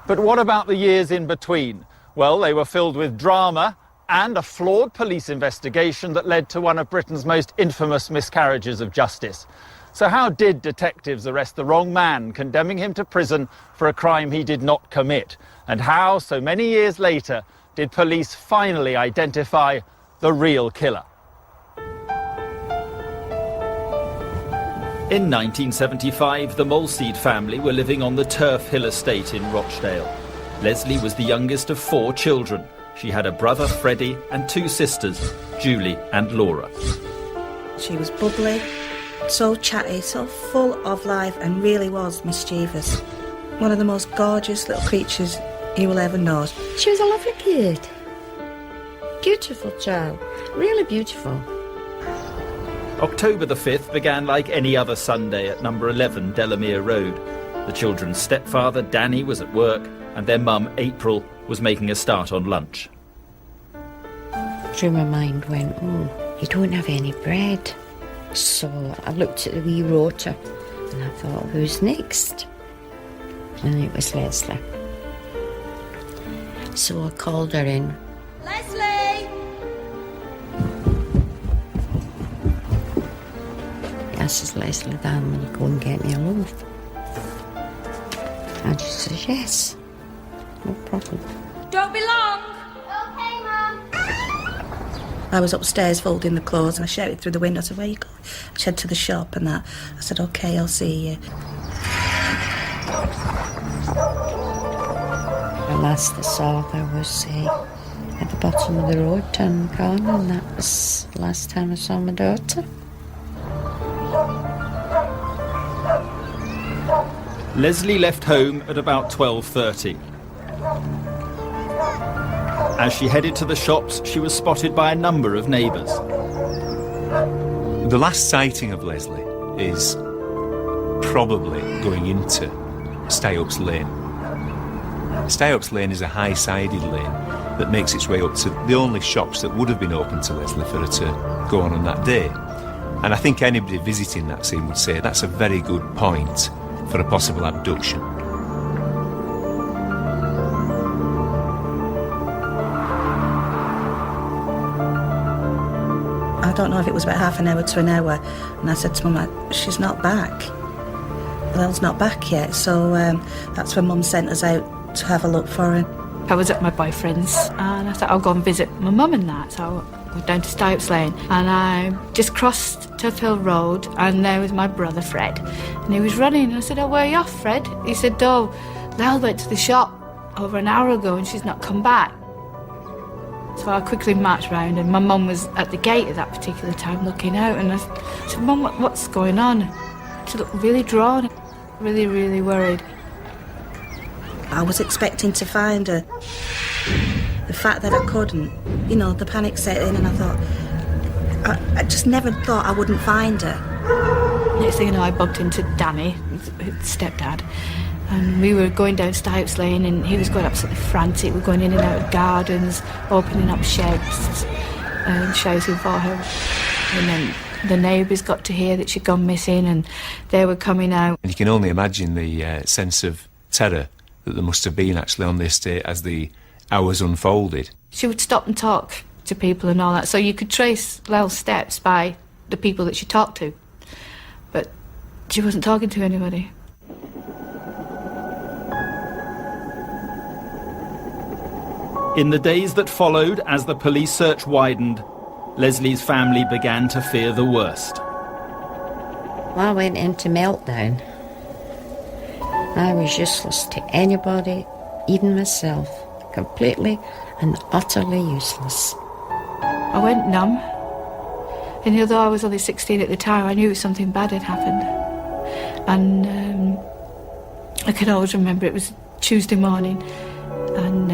But what about the years in between? Well, they were filled with drama and a flawed police investigation that led to one of Britain's most infamous miscarriages of justice. So how did detectives arrest the wrong man, condemning him to prison for a crime he did not commit? And how, so many years later, did police finally identify the real killer? In 1975, the Molseed family were living on the Turf Hill estate in Rochdale. Leslie was the youngest of 4 children. She had a brother, Freddie, and 2 sisters, Julie and Laura. She was bubbly, so chatty, so full of life, and really was mischievous. One of the most gorgeous little creatures you will ever know. She was a lovely kid. beautiful child, really beautiful. October the 5th began like any other Sunday at number 11 Delamere Road. The children's stepfather, Danny, was at work, and their mum, April, was making a start on lunch. Through my mind went, oh, you don't have any bread. So I looked at the wee rota and I thought, who's next? And it was Leslie. So I called her in. Leslie! I says, Leslie, Dan, will you go and get me a loaf? And she says, yes, no problem. Don't be long. Okay, Mum. I was upstairs folding the clothes and I shouted through the window, I said, where you going? I said, to the shop and that. I said, okay, I'll see you. The last I saw her was at the bottom of the road, turning the corner, and that was the last time I saw my daughter. Leslie left home at about 12:30. As she headed to the shops, she was spotted by a number of neighbours. The last sighting of Leslie is probably going into Stayups Lane. Stayups Lane is a high-sided lane that makes its way up to the only shops that would have been open to Leslie for her to go on that day. And I think anybody visiting that scene would say that's a very good point for a possible abduction. I don't know if it was about half an hour to an hour, and I said to Mum, she's not back. Belle's not back yet, so that's when Mum sent us out to have a look for her. I was at my boyfriend's and I thought I'll go and visit my mum and that, so I went down to Stuyps Lane and I just crossed Tuff Hill Road and there was my brother Fred and he was running and I said, oh, where are you off, Fred? He said, oh, Lyle went to the shop over an hour ago and she's not come back. So I quickly marched round and my mum was at the gate at that particular time looking out and I said, Mum, what's going on? She looked really drawn, really, really worried. I was expecting to find her. The fact that I couldn't, you know, the panic set in and I thought, I just never thought I wouldn't find her. Next thing you know, I bumped into Danny, his stepdad, and we were going down Stuyps Lane and he was going absolutely frantic. We were going in and out of gardens, opening up sheds and shouting for her. And then the neighbours got to hear that she'd gone missing and they were coming out. And you can only imagine the sense of terror that there must have been actually on the estate as the hours unfolded. She would stop and talk to people and all that, so you could trace Lel's steps by the people that she talked to. But she wasn't talking to anybody. In the days that followed, as the police search widened, Leslie's family began to fear the worst. I went into meltdown. I was useless to anybody, even myself. Completely and utterly useless. I went numb. And although I was only 16 at the time, I knew something bad had happened. And I can always remember it was Tuesday morning and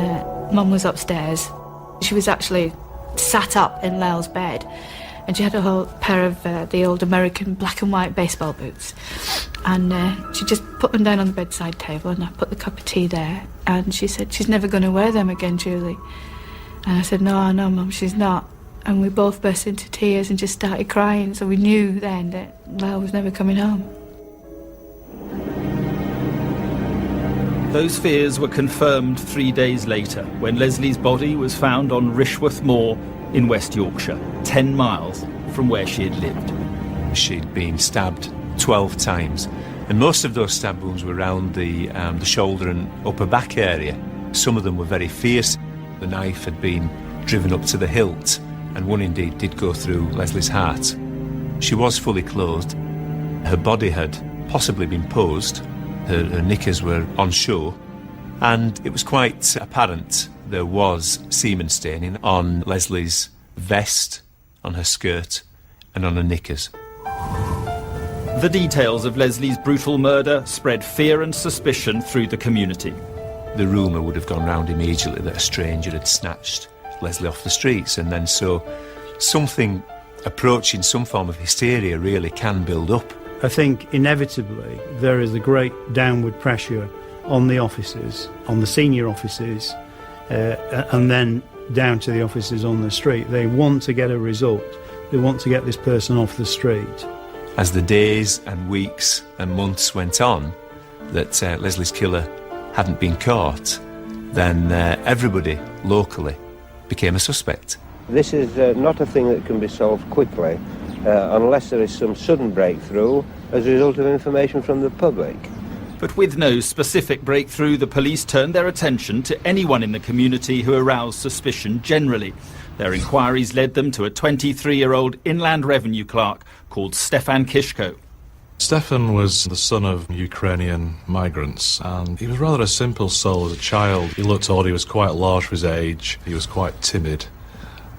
Mum was upstairs. She was actually sat up in Lel's bed and she had a whole pair of the old American black and white baseball boots. And she just put them down on the bedside table and I put the cup of tea there and she said, she's never going to wear them again, Julie. And I said, no, Mum, she's not. And we both burst into tears and just started crying, so we knew then that Lyle was never coming home. Those fears were confirmed 3 days later when Leslie's body was found on Rishworth Moor in West Yorkshire, 10 miles from where she had lived. She'd been stabbed 12 times, and most of those stab wounds were around the shoulder and upper back area. Some of them were very fierce. The knife had been driven up to the hilt, and one indeed did go through Leslie's heart. She was fully clothed. Her body had possibly been posed. Her knickers were on show, and it was quite apparent there was semen staining on Leslie's vest, on her skirt, and on her knickers. The details of Leslie's brutal murder spread fear and suspicion through the community. The rumour would have gone round immediately that a stranger had snatched Leslie off the streets, and then so something approaching some form of hysteria really can build up. I think inevitably there is a great downward pressure on the officers, on the senior officers, and then down to the officers on the street. They want to get a result. They want to get this person off the street. As the days and weeks and months went on that Leslie's killer hadn't been caught, then everybody locally became a suspect. This is not a thing that can be solved quickly unless there is some sudden breakthrough as a result of information from the public. But with no specific breakthrough, the police turned their attention to anyone in the community who aroused suspicion generally. Their inquiries led them to a 23-year-old Inland Revenue clerk called Stefan Kishko. Stefan was the son of Ukrainian migrants, and he was rather a simple soul as a child. He looked odd, he was quite large for his age, he was quite timid,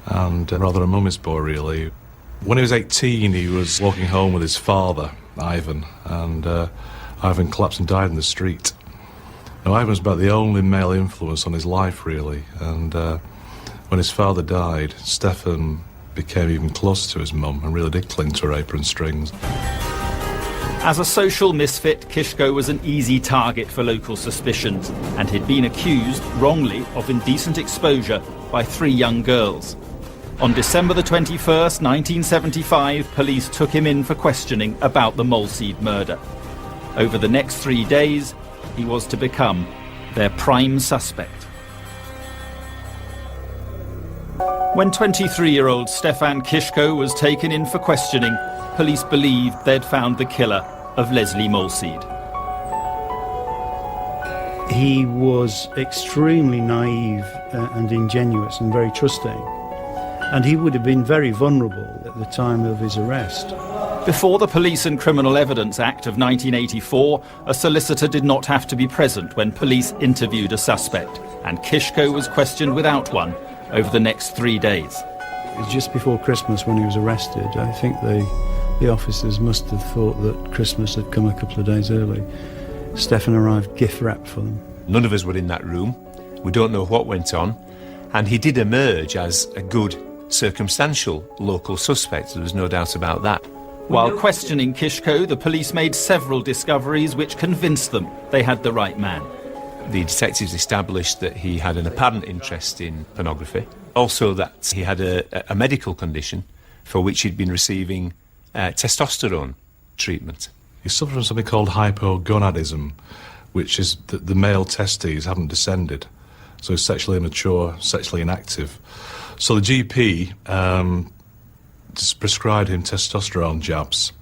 and rather a mummy's boy, really. When he was 18, he was walking home with his father, Ivan, and Ivan collapsed and died in the street. Now, Ivan was about the only male influence on his life, really, and when his father died, Stefan became even closer to his mum and really did cling to her apron strings. As a social misfit, Kishko was an easy target for local suspicions, and he'd been accused, wrongly, of indecent exposure by 3 young girls. On December the 21st, 1975, police took him in for questioning about the Moleseed murder. Over the next 3 days, he was to become their prime suspect. When 23-year-old Stefan Kishko was taken in for questioning, police believed they'd found the killer of Leslie Moleseed. He was extremely naive and ingenuous and very trusting, and he would have been very vulnerable at the time of his arrest. Before the Police and Criminal Evidence Act of 1984, a solicitor did not have to be present when police interviewed a suspect, and Kishko was questioned without one over the next 3 days. It was just before Christmas when he was arrested. I think the officers must have thought that Christmas had come a couple of days early. Stefan arrived gift wrapped for them. None of us were in that room. We don't know what went on. And he did emerge as a good, circumstantial local suspect. There was no doubt about that. While questioning Kishko, the police made several discoveries which convinced them they had the right man. The detectives established that he had an apparent interest in pornography, also that he had a medical condition for which he'd been receiving testosterone treatment. He suffered from something called hypogonadism, which is that the male testes haven't descended, so he's sexually immature, sexually inactive. So the GP just prescribed him testosterone jabs.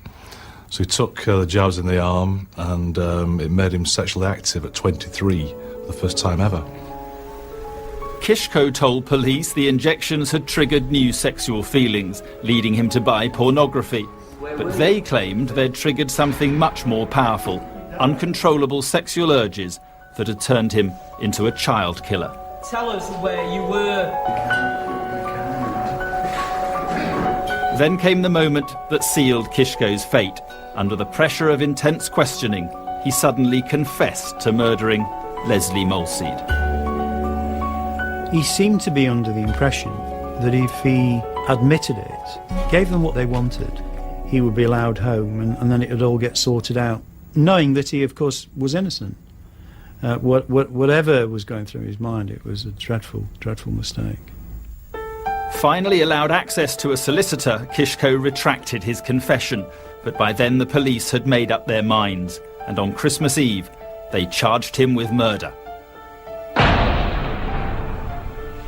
So he took the jabs in the arm, and it made him sexually active at 23, for the first time ever. Kishko told police the injections had triggered new sexual feelings, leading him to buy pornography. But they claimed they'd triggered something much more powerful, uncontrollable sexual urges that had turned him into a child killer. Tell us where you were. Then came the moment that sealed Kishko's fate. Under the pressure of intense questioning, he suddenly confessed to murdering Leslie Moleseed. He seemed to be under the impression that if he admitted it, gave them what they wanted, he would be allowed home and then it would all get sorted out, knowing that he, of course, was innocent. Whatever was going through his mind, it was a dreadful, dreadful mistake. Finally allowed access to a solicitor, Kishko retracted his confession, but by then the police had made up their minds, and on Christmas Eve, they charged him with murder.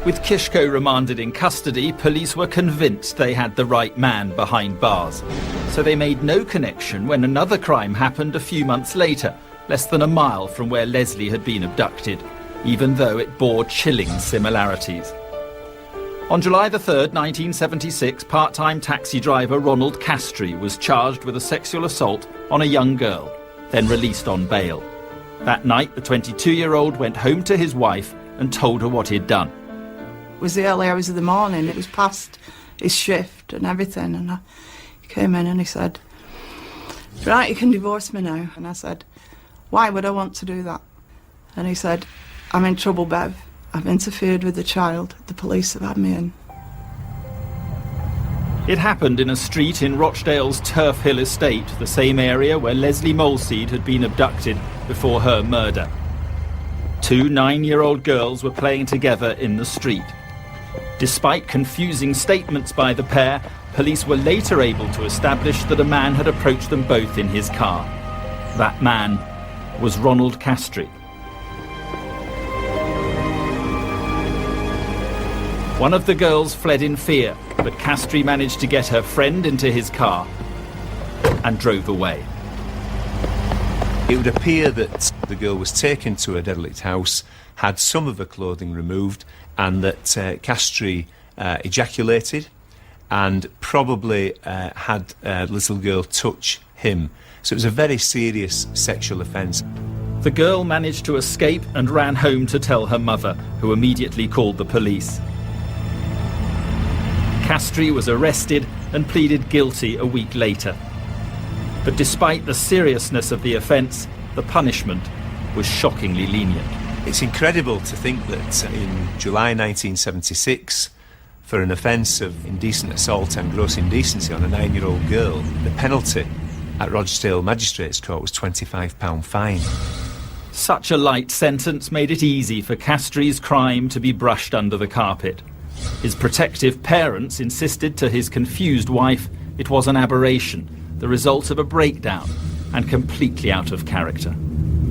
With Kishko remanded in custody, police were convinced they had the right man behind bars. So they made no connection when another crime happened a few months later, less than a mile from where Leslie had been abducted, even though it bore chilling similarities. On July the 3rd, 1976, part-time taxi driver Ronald Castry was charged with a sexual assault on a young girl, then released on bail. That night, the 22-year-old went home to his wife and told her what he'd done. It was the early hours of the morning, it was past his shift and everything, and he came in and he said, "Right, you can divorce me now." And I said, "Why would I want to do that?" And he said, "I'm in trouble, Bev. I've interfered with the child. The police have had me in. It happened in a street in Rochdale's Turf Hill estate, the same area where Leslie Moleseed had been abducted before her murder. 2 9-year-old girls were playing together in the street. Despite confusing statements by the pair, police were later able to establish that a man had approached them both in his car. That man was Ronald Castry. One of the girls fled in fear, but Castry managed to get her friend into his car and drove away. It would appear that the girl was taken to a derelict house, had some of her clothing removed, and that Castry ejaculated and probably had the little girl touch him. So it was a very serious sexual offence. The girl managed to escape and ran home to tell her mother, who immediately called the police. Castry was arrested and pleaded guilty a week later. But despite the seriousness of the offence, the punishment was shockingly lenient. It's incredible to think that in July 1976, for an offence of indecent assault and gross indecency on a 9-year-old girl, the penalty at Rochdale Magistrates Court was £25 fine. Such a light sentence made it easy for Castry's crime to be brushed under the carpet. His protective parents insisted to his confused wife it was an aberration, the result of a breakdown, and completely out of character.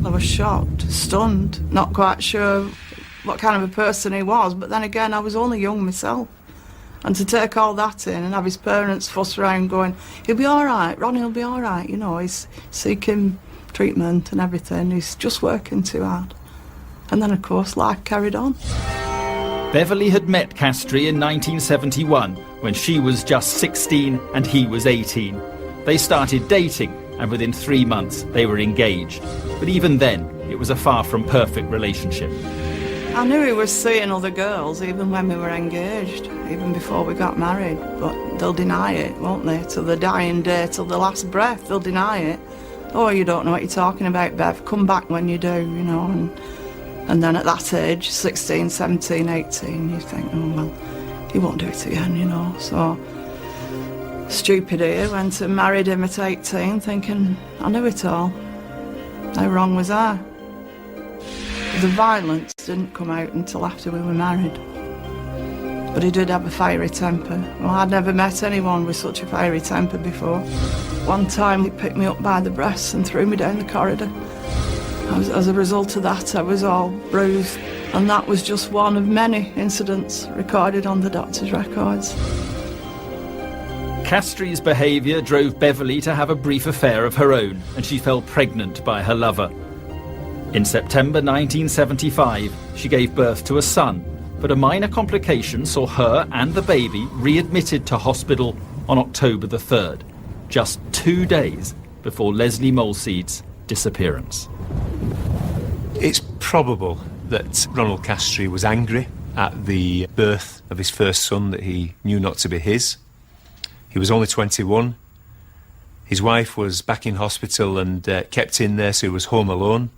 I was shocked, stunned, not quite sure what kind of a person he was, but then again I was only young myself. And to take all that in and have his parents fuss around going, he'll be all right, Ronnie will be all right, you know, he's seeking treatment and everything, he's just working too hard. And then of course life carried on. Beverly had met Castry in 1971 when she was just 16 and he was 18. They started dating and within 3 months they were engaged. But even then, it was a far from perfect relationship. I knew he was seeing other girls even when we were engaged, even before we got married, but they'll deny it, won't they? Till the dying day, till the last breath, they'll deny it. Oh, you don't know what you're talking about, Bev, come back when you do, you know. And then at that age, 16, 17, 18, you think, oh, well, he won't do it again, you know. So, stupid here, went and married him at 18, thinking, I knew it all. How wrong was I? The violence didn't come out until after we were married. But he did have a fiery temper. Well, I'd never met anyone with such a fiery temper before. One time he picked me up by the breasts and threw me down the corridor. As a result of that, I was all bruised. And that was just one of many incidents recorded on the doctor's records. Castry's behaviour drove Beverly to have a brief affair of her own, and she fell pregnant by her lover. In September 1975, she gave birth to a son, but a minor complication saw her and the baby readmitted to hospital on October the 3rd, just 2 days before Leslie Moleseed's disappearance. It's probable that Ronald Castry was angry at the birth of his first son that he knew not to be his. He was only 21. His wife was back in hospital and kept in there, so he was home alone.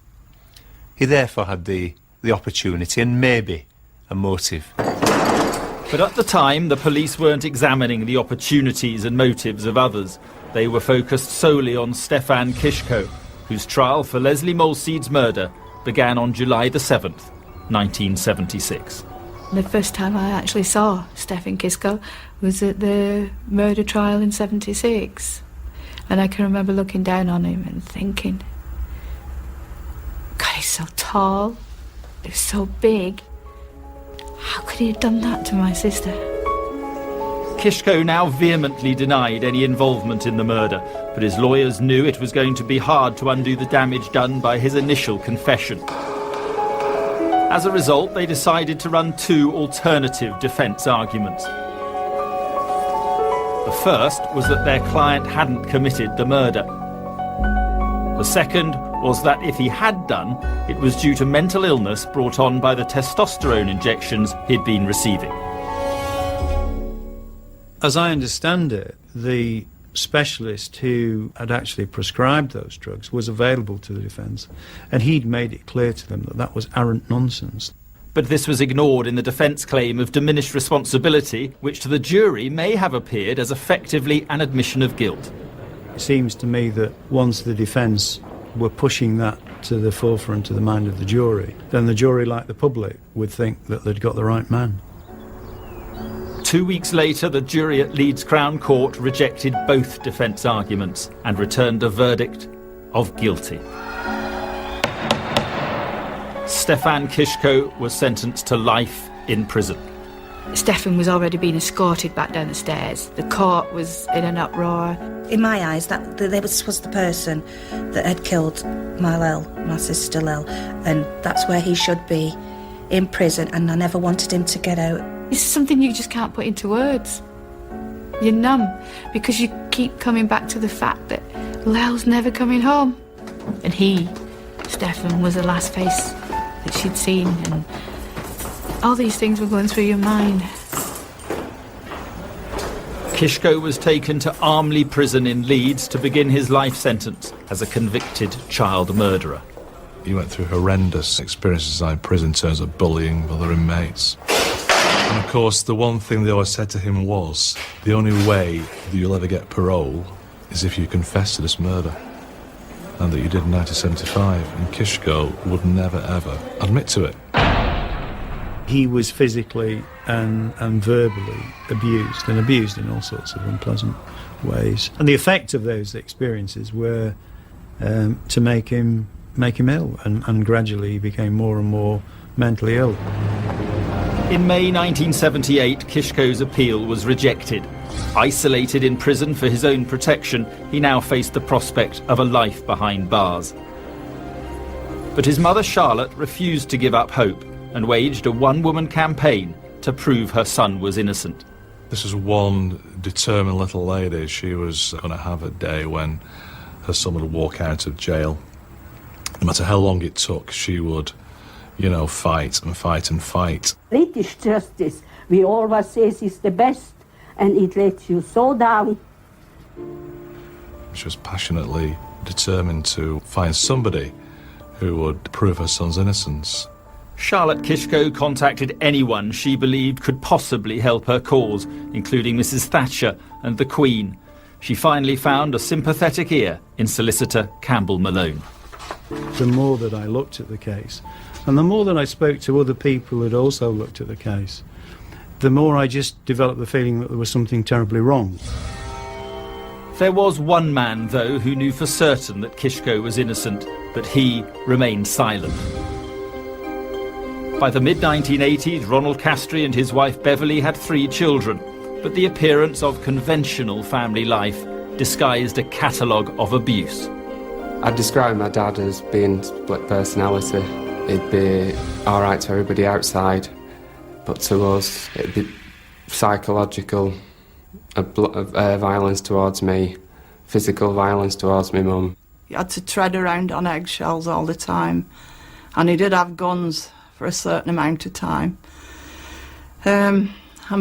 He therefore had the opportunity and maybe a motive. But at the time, the police weren't examining the opportunities and motives of others. They were focused solely on Stefan Kiszko, whose trial for Leslie Moleseed's murder began on July the 7th, 1976. The first time I actually saw Stefan Kiszko was at the murder trial in 76. And I can remember looking down on him and thinking, God, he's so tall, he's so big. How could he have done that to my sister? Kiszko now vehemently denied any involvement in the murder, but his lawyers knew it was going to be hard to undo the damage done by his initial confession. As a result, they decided to run 2 alternative defence arguments. The first was that their client hadn't committed the murder. The second was that if he had done, it was due to mental illness brought on by the testosterone injections he'd been receiving. As I understand it, the specialist who had actually prescribed those drugs was available to the defence, and he'd made it clear to them that that was arrant nonsense. But this was ignored in the defence claim of diminished responsibility, which to the jury may have appeared as effectively an admission of guilt. It seems to me that once the defence were pushing that to the forefront of the mind of the jury, then the jury, like the public, would think that they'd got the right man. 2 weeks later, the jury at Leeds Crown Court rejected both defence arguments and returned a verdict of guilty. Stefan Kiszko was sentenced to life in prison. Stefan was already being escorted back down the stairs. The court was in an uproar. In my eyes, this was the person that had killed my sister Lil, and that's where he should be, in prison, and I never wanted him to get out. It's something you just can't put into words. You're numb because you keep coming back to the fact that Lel's never coming home. And he, Stefan, was the last face that she'd seen, and all these things were going through your mind. Kiszko was taken to Armley Prison in Leeds to begin his life sentence as a convicted child murderer. He went through horrendous experiences in prison in terms of bullying other inmates. And of course, the one thing they always said to him was, the only way that you'll ever get parole is if you confess to this murder. And that you did in 1975, and Kiszko would never ever admit to it. He was physically and verbally abused in all sorts of unpleasant ways. And the effect of those experiences were to make him ill, and gradually he became more and more mentally ill. In May 1978, Kiszko's appeal was rejected. Isolated in prison for his own protection, he now faced the prospect of a life behind bars. But his mother Charlotte refused to give up hope and waged a one-woman campaign to prove her son was innocent. This was one determined little lady. She was going to have a day when her son would walk out of jail. No matter how long it took, she would, fight and fight and fight. British justice, we always say, is the best, and it lets you so down. She was passionately determined to find somebody who would prove her son's innocence. Charlotte Kiszko contacted anyone she believed could possibly help her cause, including Mrs. Thatcher and the Queen. She finally found a sympathetic ear in solicitor Campbell Malone. The more that I looked at the case, and the more that I spoke to other people who'd also looked at the case, the more I just developed the feeling that there was something terribly wrong. There was one man, though, who knew for certain that Kiszko was innocent, but he remained silent. By the mid-1980s, Ronald Castry and his wife Beverly had 3 children, but the appearance of conventional family life disguised a catalogue of abuse. I'd describe my dad as being split personality. He'd be all right to everybody outside, but to us, it'd be psychological violence towards me, physical violence towards my mum. He had to tread around on eggshells all the time, and he did have guns for a certain amount of time. And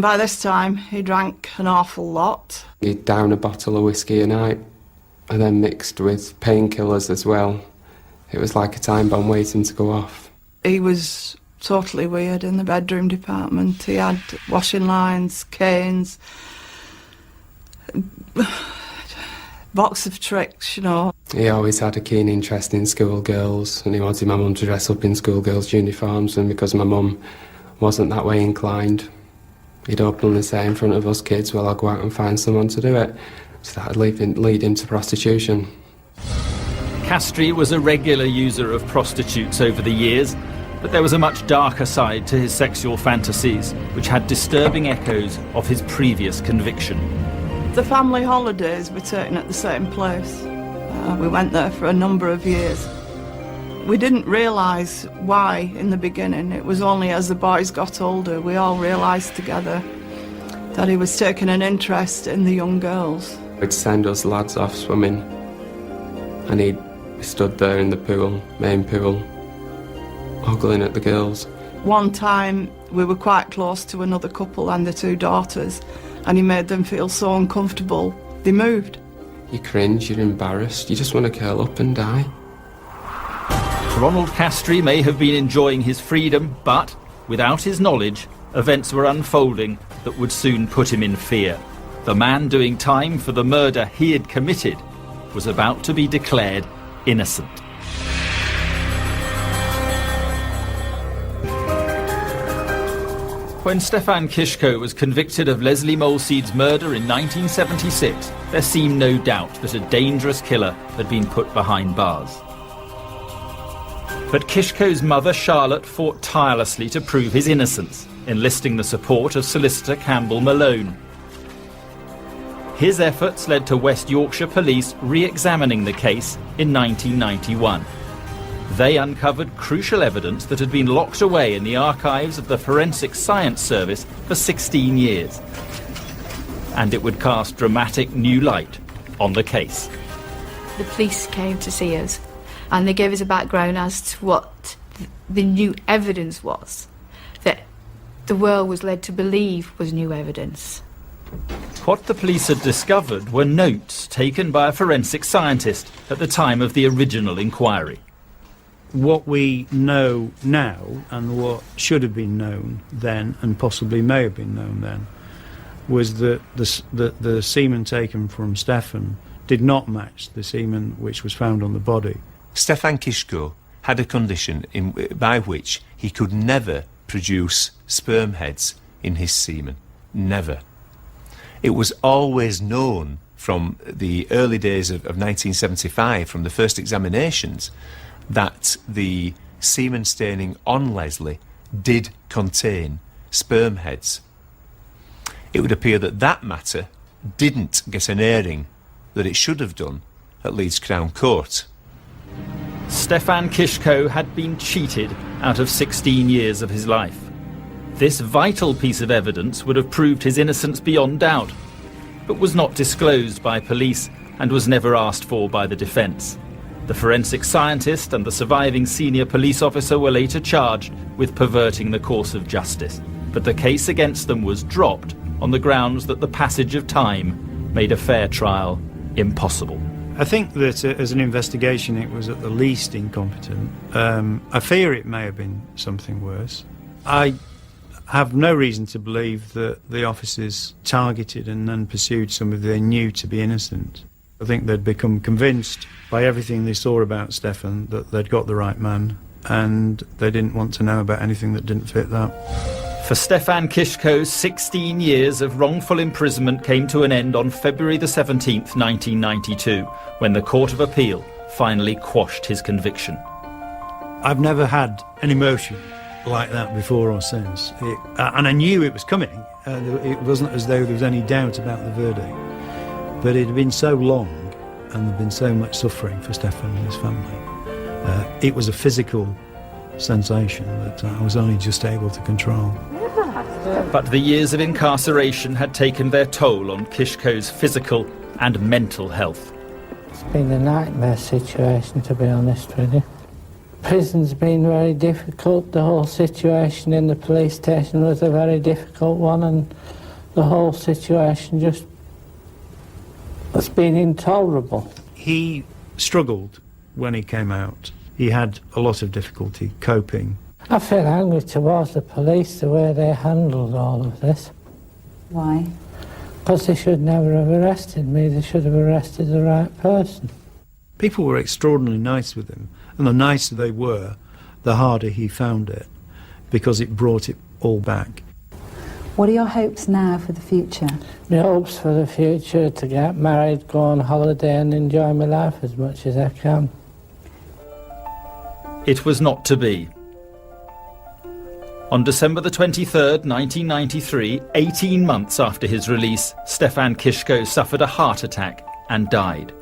by this time, he drank an awful lot. He'd down a bottle of whiskey a night, and then mixed with painkillers as well. It was like a time bomb waiting to go off. He was totally weird in the bedroom department. He had washing lines, canes, box of tricks, He always had a keen interest in schoolgirls, and he wanted my mum to dress up in schoolgirls' uniforms, and because my mum wasn't that way inclined, he'd openly say in front of us kids, well, I'll go out and find someone to do it. So that would lead him to prostitution. Castry was a regular user of prostitutes over the years, but there was a much darker side to his sexual fantasies, which had disturbing echoes of his previous conviction. The family holidays were taken at the same place. We went there for a number of years. We didn't realise why in the beginning. It was only as the boys got older we all realised together that he was taking an interest in the young girls. He'd send us lads off swimming, and he'd stood there in the pool, main pool, ogling at the girls. One time we were quite close to another couple and their 2 daughters, and he made them feel so uncomfortable they moved. You cringe, you're embarrassed, you just want to curl up and die. Ronald Castry may have been enjoying his freedom, but without his knowledge, events were unfolding that would soon put him in fear. The man doing time for the murder he had committed was about to be declared innocent. When Stefan Kiszko was convicted of Leslie Molseed's murder in 1976, there seemed no doubt that a dangerous killer had been put behind bars. But Kiszko's mother, Charlotte, fought tirelessly to prove his innocence, enlisting the support of solicitor Campbell Malone. His efforts led to West Yorkshire Police re-examining the case in 1991. They uncovered crucial evidence that had been locked away in the archives of the Forensic Science Service for 16 years. And it would cast dramatic new light on the case. The police came to see us and they gave us a background as to what the new evidence was, that the world was led to believe was new evidence. What the police had discovered were notes taken by a forensic scientist at the time of the original inquiry. What we know now, and what should have been known then, and possibly may have been known then, was that the semen taken from Stefan did not match the semen which was found on the body. Stefan Kiszko had a condition by which he could never produce sperm heads in his semen. Never. It was always known from the early days of 1975, from the first examinations, that the semen staining on Leslie did contain sperm heads. It would appear that that matter didn't get an airing that it should have done at Leeds Crown Court. Stefan Kiszko had been cheated out of 16 years of his life. This vital piece of evidence would have proved his innocence beyond doubt, but was not disclosed by police and was never asked for by the defence. The forensic scientist and the surviving senior police officer were later charged with perverting the course of justice, but the case against them was dropped on the grounds that the passage of time made a fair trial impossible. I think that as an investigation it was at the least incompetent. I fear it may have been something worse. I have no reason to believe that the officers targeted and then pursued somebody they knew to be innocent. I think they'd become convinced by everything they saw about Stefan that they'd got the right man, and they didn't want to know about anything that didn't fit that. For Stefan Kiszko's 16 years of wrongful imprisonment came to an end on February the 17th, 1992, when the Court of Appeal finally quashed his conviction. I've never had an emotion like that before or since. And I knew it was coming. It wasn't as though there was any doubt about the verdict. But it had been so long and there'd been so much suffering for Stefan and his family. It was a physical sensation that I was only just able to control. But the years of incarceration had taken their toll on Kiszko's physical and mental health. It's been a nightmare situation, to be honest with you. Prison's been very difficult. The whole situation in the police station was a very difficult one, and the whole situation just has been intolerable. He struggled when he came out. He had a lot of difficulty coping. I feel angry towards the police, the way they handled all of this. Why? Because they should never have arrested me. They should have arrested the right person. People were extraordinarily nice with him, and the nicer they were, the harder he found it, because it brought it all back. What are your hopes now for the future? My hopes for the future to get married, go on holiday and enjoy my life as much as I can. It was not to be. On December the 23rd, 1993, 18 months after his release, Stefan Kiszko suffered a heart attack and died.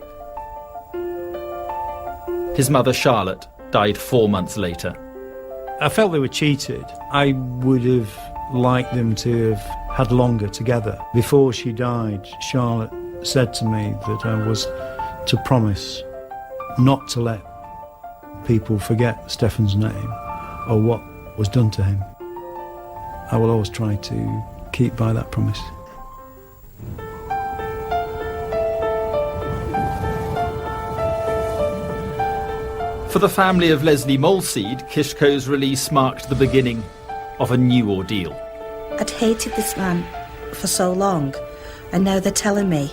His mother, Charlotte, died 4 months later. I felt they were cheated. I would have liked them to have had longer together. Before she died, Charlotte said to me that I was to promise not to let people forget Stefan's name or what was done to him. I will always try to keep by that promise. For the family of Leslie Molseed, Kiszko's release marked the beginning of a new ordeal. I'd hated this man for so long, and now they're telling me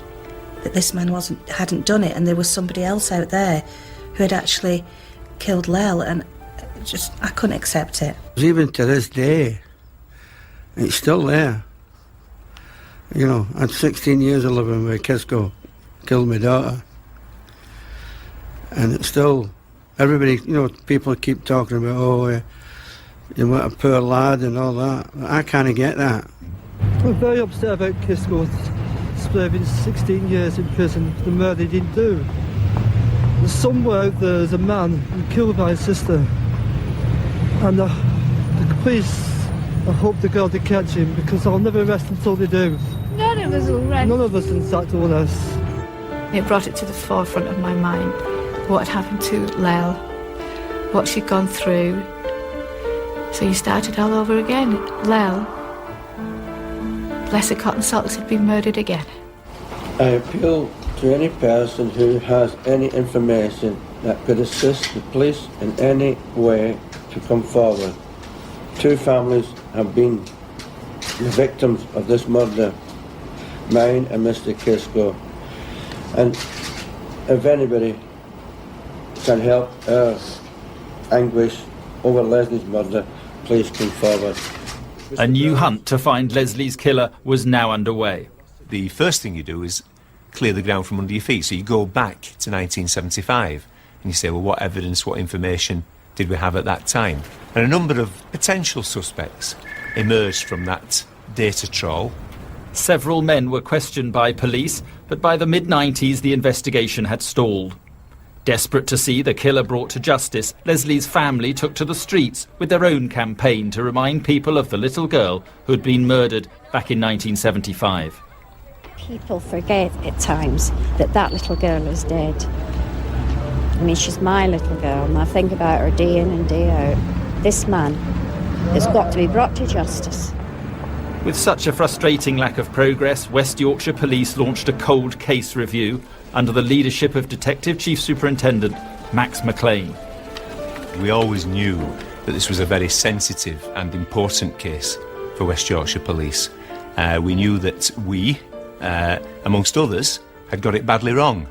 that this man hadn't done it, and there was somebody else out there who had actually killed Lel, and I couldn't accept it. Even to this day, it's still there. You know, I had 16 years of living where Kisco killed my daughter. And it's still, everybody, you know, people keep talking about, oh, you want a poor lad and all that. I kind of get that. I'm very upset about Kisco serving 16 years in prison for the murder he didn't do. There's somewhere out there there's a man who killed my sister. And the police, I hope the girl to catch him, because I'll never rest until they do. None of us will rest. None of us, in fact, will rest. It brought it to the forefront of my mind what had happened to Lel, what she'd gone through. So you started all over again. Lel, Lesser Cotton Salts had been murdered again. I appeal to any person who has any information that could assist the police in any way to come forward. 2 families have been the victims of this murder, mine and Mr. Kisco. And if anybody can help our anguish over Leslie's murder, please come forward. A new hunt to find Leslie's killer was now underway. The first thing you do is clear the ground from under your feet. So you go back to 1975 and you say, well, what evidence, what information did we have at that time? And a number of potential suspects emerged from that data trawl. Several men were questioned by police, but by the mid-90s the investigation had stalled. Desperate to see the killer brought to justice, Leslie's family took to the streets with their own campaign to remind people of the little girl who had been murdered back in 1975. People forget at times that that little girl is dead. I mean, she's my little girl, and I think about her day in and day out. This man has got to be brought to justice. With such a frustrating lack of progress, West Yorkshire Police launched a cold case review under the leadership of Detective Chief Superintendent Max McLean. We always knew that this was a very sensitive and important case for West Yorkshire Police. We knew that we, amongst others, had got it badly wrong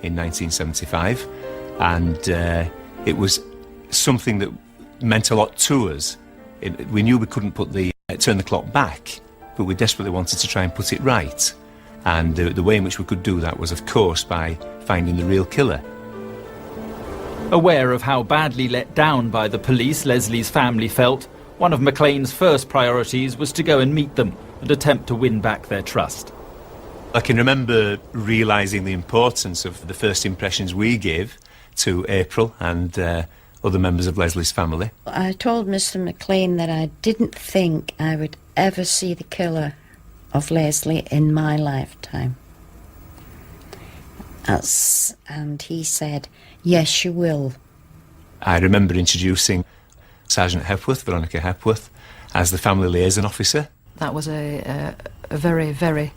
in 1975, and it was something that meant a lot to us. We knew we couldn't turn the clock back, but we desperately wanted to try and put it right. And the way in which we could do that was, of course, by finding the real killer. Aware of how badly let down by the police Leslie's family felt, one of McLean's first priorities was to go and meet them and attempt to win back their trust. I can remember realising the importance of the first impressions we gave to April and other members of Leslie's family. I told Mr. McLean that I didn't think I would ever see the killer of Leslie in my lifetime. And he said, yes, you will. I remember introducing Sergeant Hepworth, Veronica Hepworth, as the family liaison officer. That was a very, very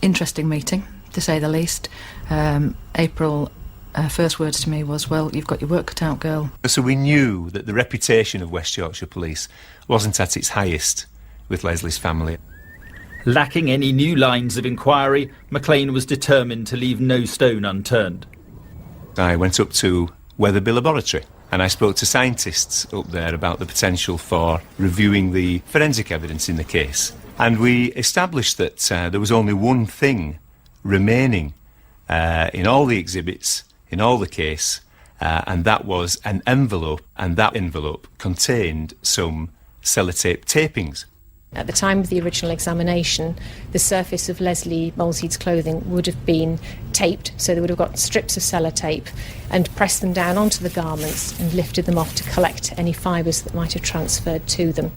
interesting meeting, to say the least. April, her first words to me was, well, you've got your work cut out, girl. So we knew that the reputation of West Yorkshire Police wasn't at its highest with Leslie's family. Lacking any new lines of inquiry, McLean was determined to leave no stone unturned. I went up to Wetherby Laboratory and I spoke to scientists up there about the potential for reviewing the forensic evidence in the case. And we established that there was only one thing remaining in all the exhibits, in all the case, and that was an envelope, and that envelope contained some sellotape tapings. At the time of the original examination, the surface of Leslie Molseed's clothing would have been taped, so they would have got strips of sellotape and pressed them down onto the garments and lifted them off to collect any fibres that might have transferred to them.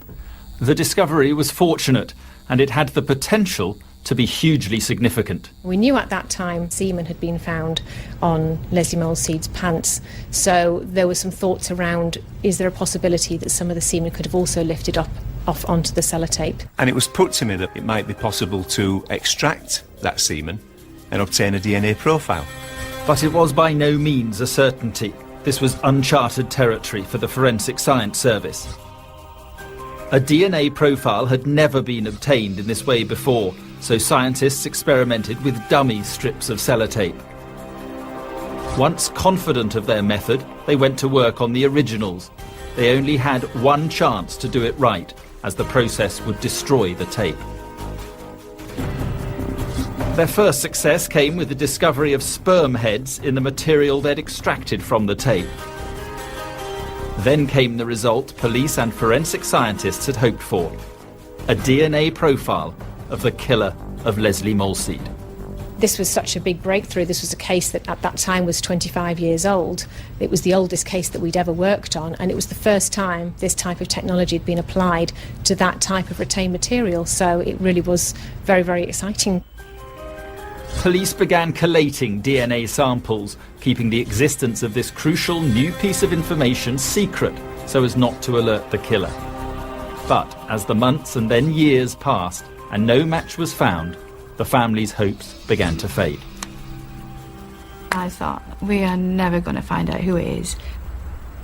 The discovery was fortunate, and it had the potential to be hugely significant. We knew at that time semen had been found on Leslie Molseed's pants, so there were some thoughts around, is there a possibility that some of the semen could have also lifted off onto the sellotape? And it was put to me that it might be possible to extract that semen and obtain a DNA profile. But it was by no means a certainty. This was uncharted territory for the Forensic Science Service. A DNA profile had never been obtained in this way before, so scientists experimented with dummy strips of sellotape. Once confident of their method, they went to work on the originals. They only had one chance to do it right, as the process would destroy the tape. Their first success came with the discovery of sperm heads in the material they'd extracted from the tape. Then came the result police and forensic scientists had hoped for: a DNA profile of the killer of Leslie Molseed. This was such a big breakthrough. This was a case that at that time was 25 years old. It was the oldest case that we'd ever worked on, and it was the first time this type of technology had been applied to that type of retained material, so it really was very, very exciting. Police began collating DNA samples, keeping the existence of this crucial new piece of information secret so as not to alert the killer. But as the months and then years passed and no match was found, the family's hopes began to fade. I thought, we are never going to find out who it is.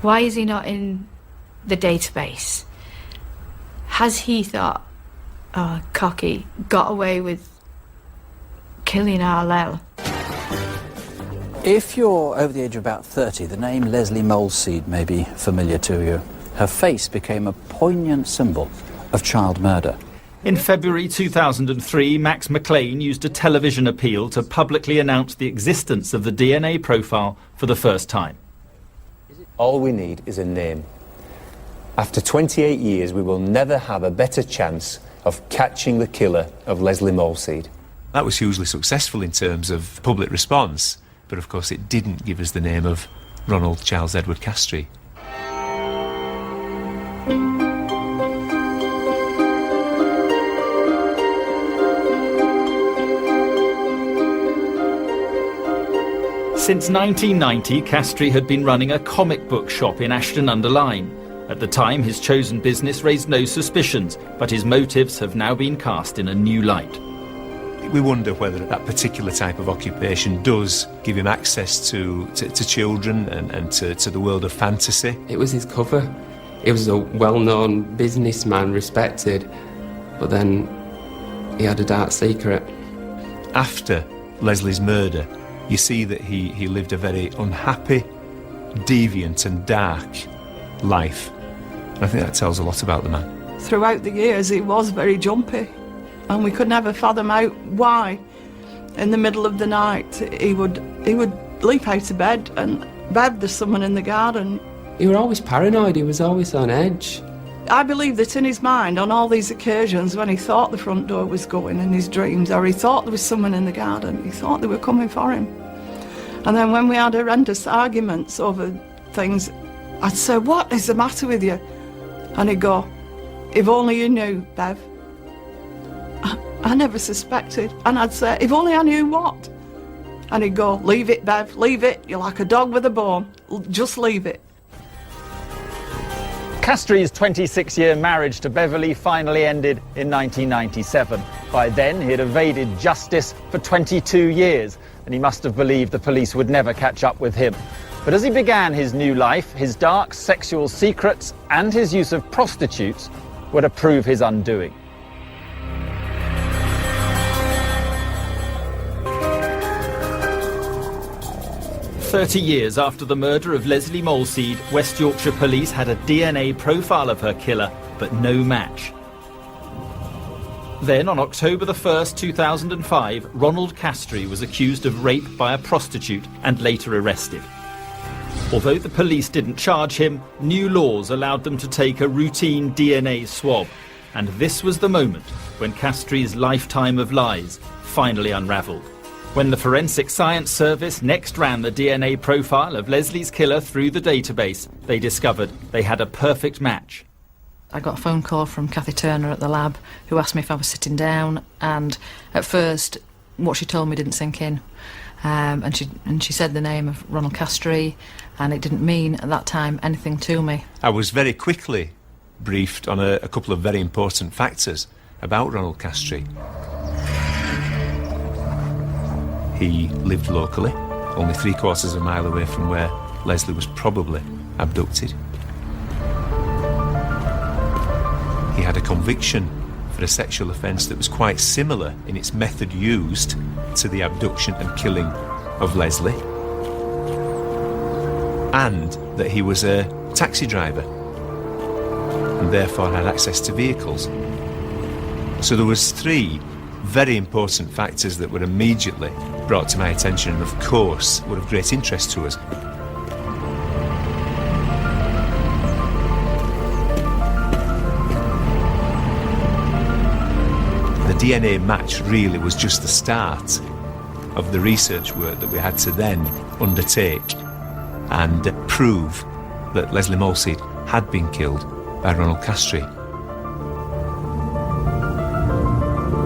Why is he not in the database? Has he thought, oh, cocky, got away with killing our Lel? If you're over the age of about 30, the name Leslie Molseed may be familiar to you. Her face became a poignant symbol of child murder. In February 2003, Max McLean used a television appeal to publicly announce the existence of the DNA profile for the first time. All we need is a name. After 28 years, we will never have a better chance of catching the killer of Leslie Molseed. That was hugely successful in terms of public response, but of course it didn't give us the name of Ronald Charles Edward Castry. Since 1990, Castry had been running a comic book shop in Ashton-under-Lyne. At the time, his chosen business raised no suspicions, but his motives have now been cast in a new light. We wonder whether that particular type of occupation does give him access to children and to the world of fantasy. It was his cover. He was a well-known businessman, respected, but then he had a dark secret. After Leslie's murder, you see that he lived a very unhappy, deviant and dark life. And I think that tells a lot about the man. Throughout the years he was very jumpy, and we could never fathom out why. In the middle of the night he would leap out of bed and, "Bev, there's someone in the garden." He was always paranoid, he was always on edge. I believe that in his mind, on all these occasions when he thought the front door was going in his dreams, or he thought there was someone in the garden, he thought they were coming for him. And then when we had horrendous arguments over things, I'd say, "What is the matter with you?" And he'd go, "If only you knew, Bev." I never suspected. And I'd say, "If only I knew what?" And he'd go, "Leave it, Bev, leave it. You're like a dog with a bone. Just leave it." Castry's 26-year marriage to Beverly finally ended in 1997. By then, he had evaded justice for 22 years, and he must have believed the police would never catch up with him. But as he began his new life, his dark sexual secrets and his use of prostitutes were to prove his undoing. "30 years after the murder of Leslie Molseed, West Yorkshire police had a DNA profile of her killer, but no match. Then, on October the 1st, 2005, Ronald Castry was accused of rape by a prostitute and later arrested. Although the police didn't charge him, new laws allowed them to take a routine DNA swab. And this was the moment when Castry's lifetime of lies finally unravelled. When the Forensic Science Service next ran the DNA profile of Leslie's killer through the database, they discovered they had a perfect match. I got a phone call from Kathy Turner at the lab, who asked me if I was sitting down, and at first what she told me didn't sink in. And she said the name of Ronald Castry, and it didn't mean at that time anything to me. I was very quickly briefed on a couple of very important factors about Ronald Castry. He lived locally, only 3/4 of a mile away from where Leslie was probably abducted. He had a conviction for a sexual offence that was quite similar in its method used to the abduction and killing of Leslie, and that he was a taxi driver and therefore had access to vehicles. So there was 3 very important factors that were immediately brought to my attention and of course were of great interest to us. The DNA match really was just the start of the research work that we had to then undertake and prove that Leslie Molseed had been killed by Ronald Castry.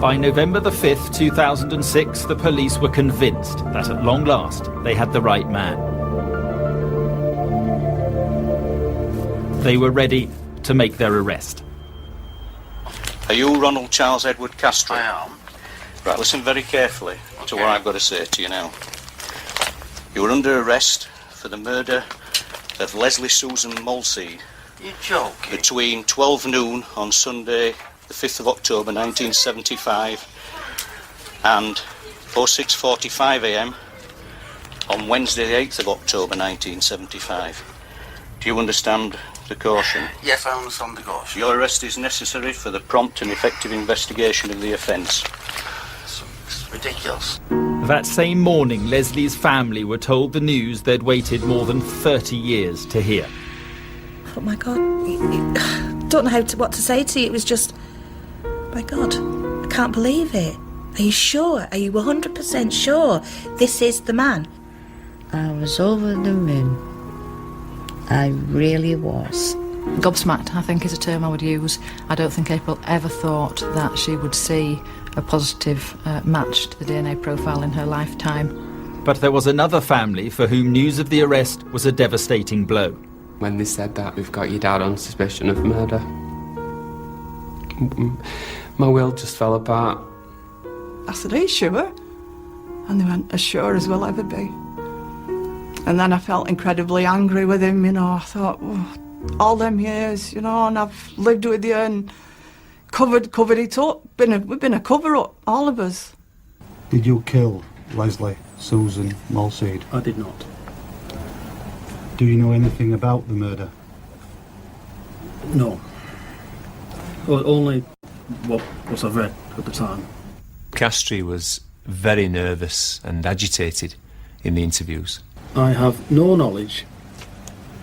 By November the 5th, 2006, the police were convinced that at long last they had the right man. They were ready to make their arrest. Are you Ronald Charles Edward Castry? I am. Right, listen very carefully to what I've got to say to you now. You were under arrest for the murder of Leslie Susan Molseed. You're joking. Between 12 noon on Sunday, the 5th of October 1975 and 06:45 a.m. on Wednesday the 8th of October 1975. Do you understand the caution? Yes, I understand the caution. Your arrest is necessary for the prompt and effective investigation of the offence. It's ridiculous. That same morning, Leslie's family were told the news they'd waited more than 30 years to hear. Oh my God, don't know what to say to you. It was just, my God, I can't believe it. Are you sure? Are you 100% sure this is the man? I was over the moon. I really was. Gobsmacked, I think, is a term I would use. I don't think April ever thought that she would see a positive match to the DNA profile in her lifetime. But there was another family for whom news of the arrest was a devastating blow. When they said that, we've got your dad on suspicion of murder, my world just fell apart. I said, are you sure? And they went, as sure as we'll ever be. And then I felt incredibly angry with him, you know. I thought, oh, all them years, you know, and I've lived with you and covered it up. We've been a cover-up, all of us. Did you kill Leslie Susan Molseed? I did not. Do you know anything about the murder? No. Only what I've read at the time. Castry was very nervous and agitated in the interviews. I have no knowledge.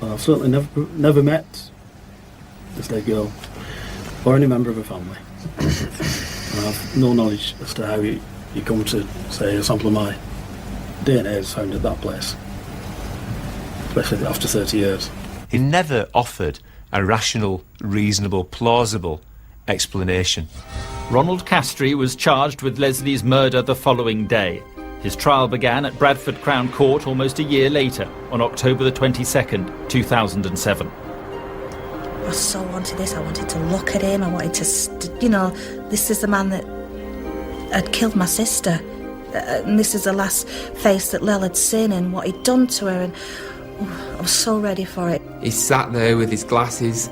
I've certainly never met this dead girl or any member of her family. I have no knowledge as to how you come to say a sample of my DNA is found at that place, especially after 30 years. He never offered a rational, reasonable, plausible explanation. Ronald Castry was charged with Leslie's murder the following day. His trial began at Bradford Crown Court almost a year later, on October the 22nd, 2007. I so wanted this. I wanted to look at him. I wanted to, you know, this is the man that had killed my sister. And this is the last face that Lel had seen and what he'd done to her. And I was so ready for it. He sat there with his glasses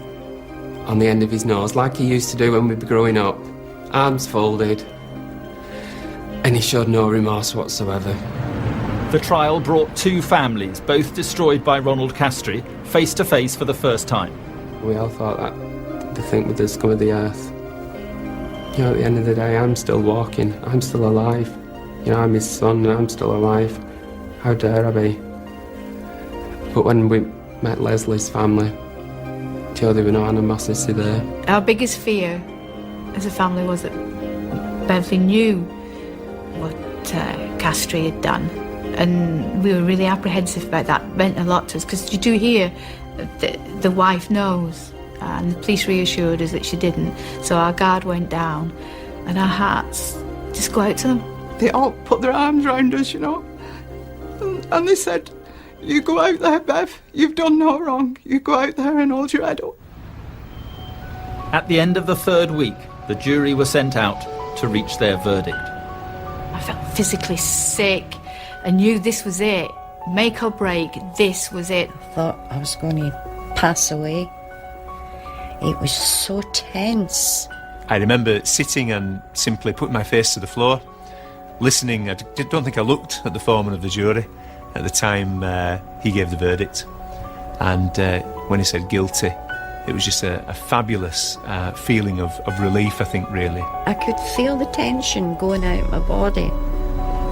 on the end of his nose, like he used to do when we were growing up, arms folded, and he showed no remorse whatsoever. The trial brought 2 families, both destroyed by Ronald Castry, face to face for the first time. We all thought that the thing with the scum of the earth. You know, at the end of the day, I'm still walking, I'm still alive. You know, I'm his son and I'm still alive. How dare I be? But when we met Leslie's family, there were no animosity there. Our biggest fear as a family was that Beverly knew what Castry had done, and we were really apprehensive about that. It meant a lot to us, because you do hear that the wife knows, and the police reassured us that she didn't, so our guard went down and our hearts just go out to them. They all put their arms round us, you know, and they said, you go out there, Bev, you've done no wrong. You go out there and hold your head up. At the end of the 3rd week, the jury were sent out to reach their verdict. I felt physically sick. I knew this was it. Make or break, this was it. I thought I was going to pass away. It was so tense. I remember sitting and simply putting my face to the floor, listening. I don't think I looked at the foreman of the jury at the time he gave the verdict. And when he said guilty, it was just a fabulous feeling of relief, I think, really. I could feel the tension going out of my body.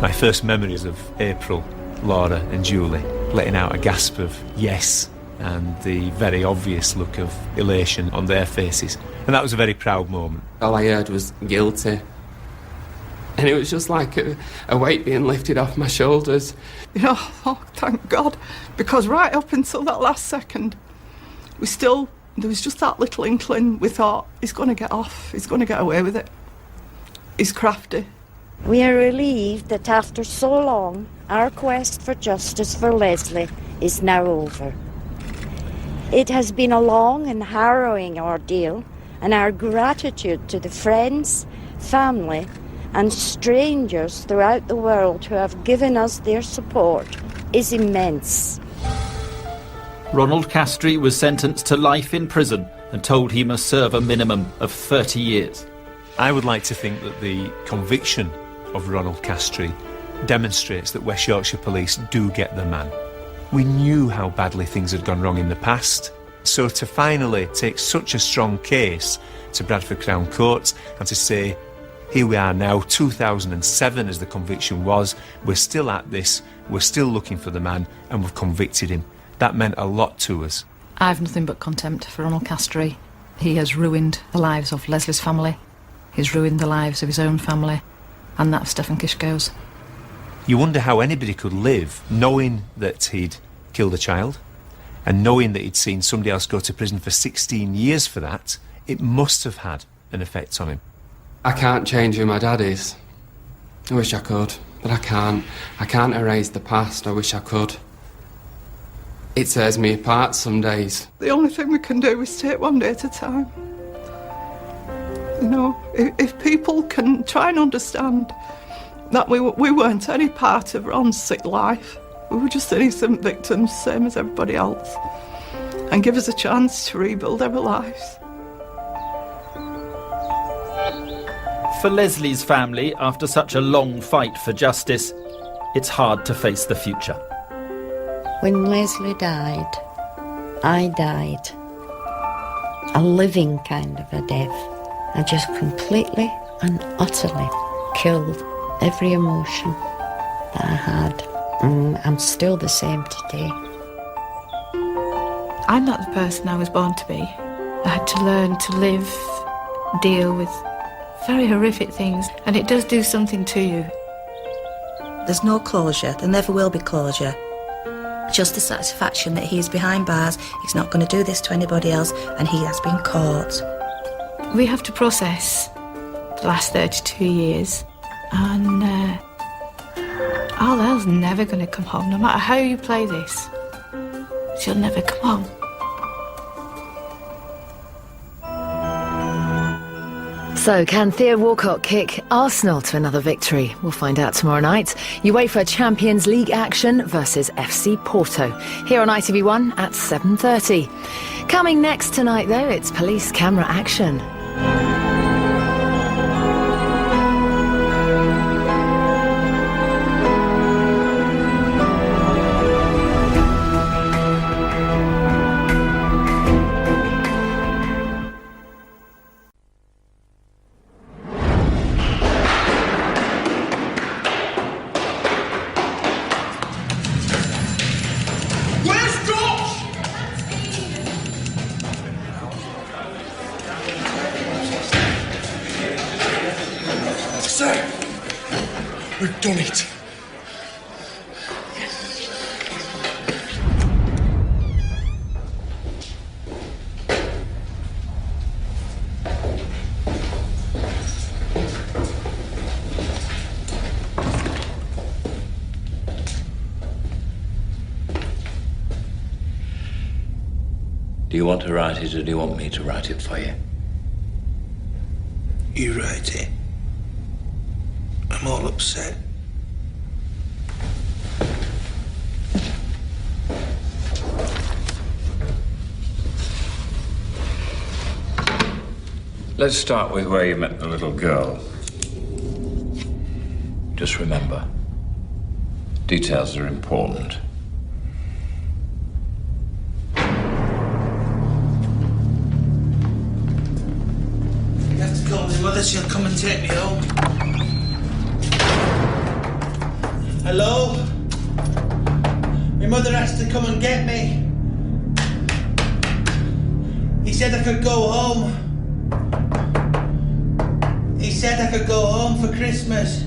My first memories of April, Laura and Julie letting out a gasp of yes, and the very obvious look of elation on their faces. And that was a very proud moment. All I heard was guilty. And it was just like a weight being lifted off my shoulders. You know, oh, thank God. Because right up until that last second, there was just that little inkling. We thought, he's going to get off. He's going to get away with it. He's crafty. We are relieved that after so long, our quest for justice for Leslie is now over. It has been a long and harrowing ordeal, and our gratitude to the friends, family, and strangers throughout the world who have given us their support is immense. Ronald Castry was sentenced to life in prison and told he must serve a minimum of 30 years. I would like to think that the conviction of Ronald Castry demonstrates that West Yorkshire Police do get the man. We knew how badly things had gone wrong in the past, so to finally take such a strong case to Bradford Crown Court and to say, here we are now, 2007 as the conviction was, we're still at this, we're still looking for the man, and we've convicted him. That meant a lot to us. I've nothing but contempt for Ronald Castry. He has ruined the lives of Leslie's family. He's ruined the lives of his own family, and that's Stephen Kishko's. You wonder how anybody could live knowing that he'd killed a child and knowing that he'd seen somebody else go to prison for 16 years for that. It must have had an effect on him. I can't change who my dad is. I wish I could, but I can't. I can't erase the past. I wish I could. It tears me apart some days. The only thing we can do is take one day at a time. You know, if people can try and understand that we weren't any part of Ron's sick life, we were just innocent victims, same as everybody else, and give us a chance to rebuild our lives. For Leslie's family, after such a long fight for justice, it's hard to face the future. When Leslie died, I died. A living kind of a death. I just completely and utterly killed every emotion that I had. And I'm still the same today. I'm not the person I was born to be. I had to learn to live, deal with very horrific things, and it does do something to you. There's no closure. There never will be closure. Just the satisfaction that he's behind bars, he's not going to do this to anybody else, and he has been caught. We have to process the last 32 years, and Arlella's never going to come home. No matter how you play this, she'll never come home. So, can Theo Walcott kick Arsenal to another victory? We'll find out tomorrow night. UEFA Champions League action versus FC Porto. Here on ITV1 at 7:30. Coming next tonight, though, it's police camera action. We've done it. Do you want to write it, or do you want me to write it for you? You write it. I'm all upset. Let's start with where you met the little girl. Just remember, details are important. You have to call my mother, she'll come and take me home. Hello? My mother has to come and get me. He said I could go home. He said I could go home for Christmas.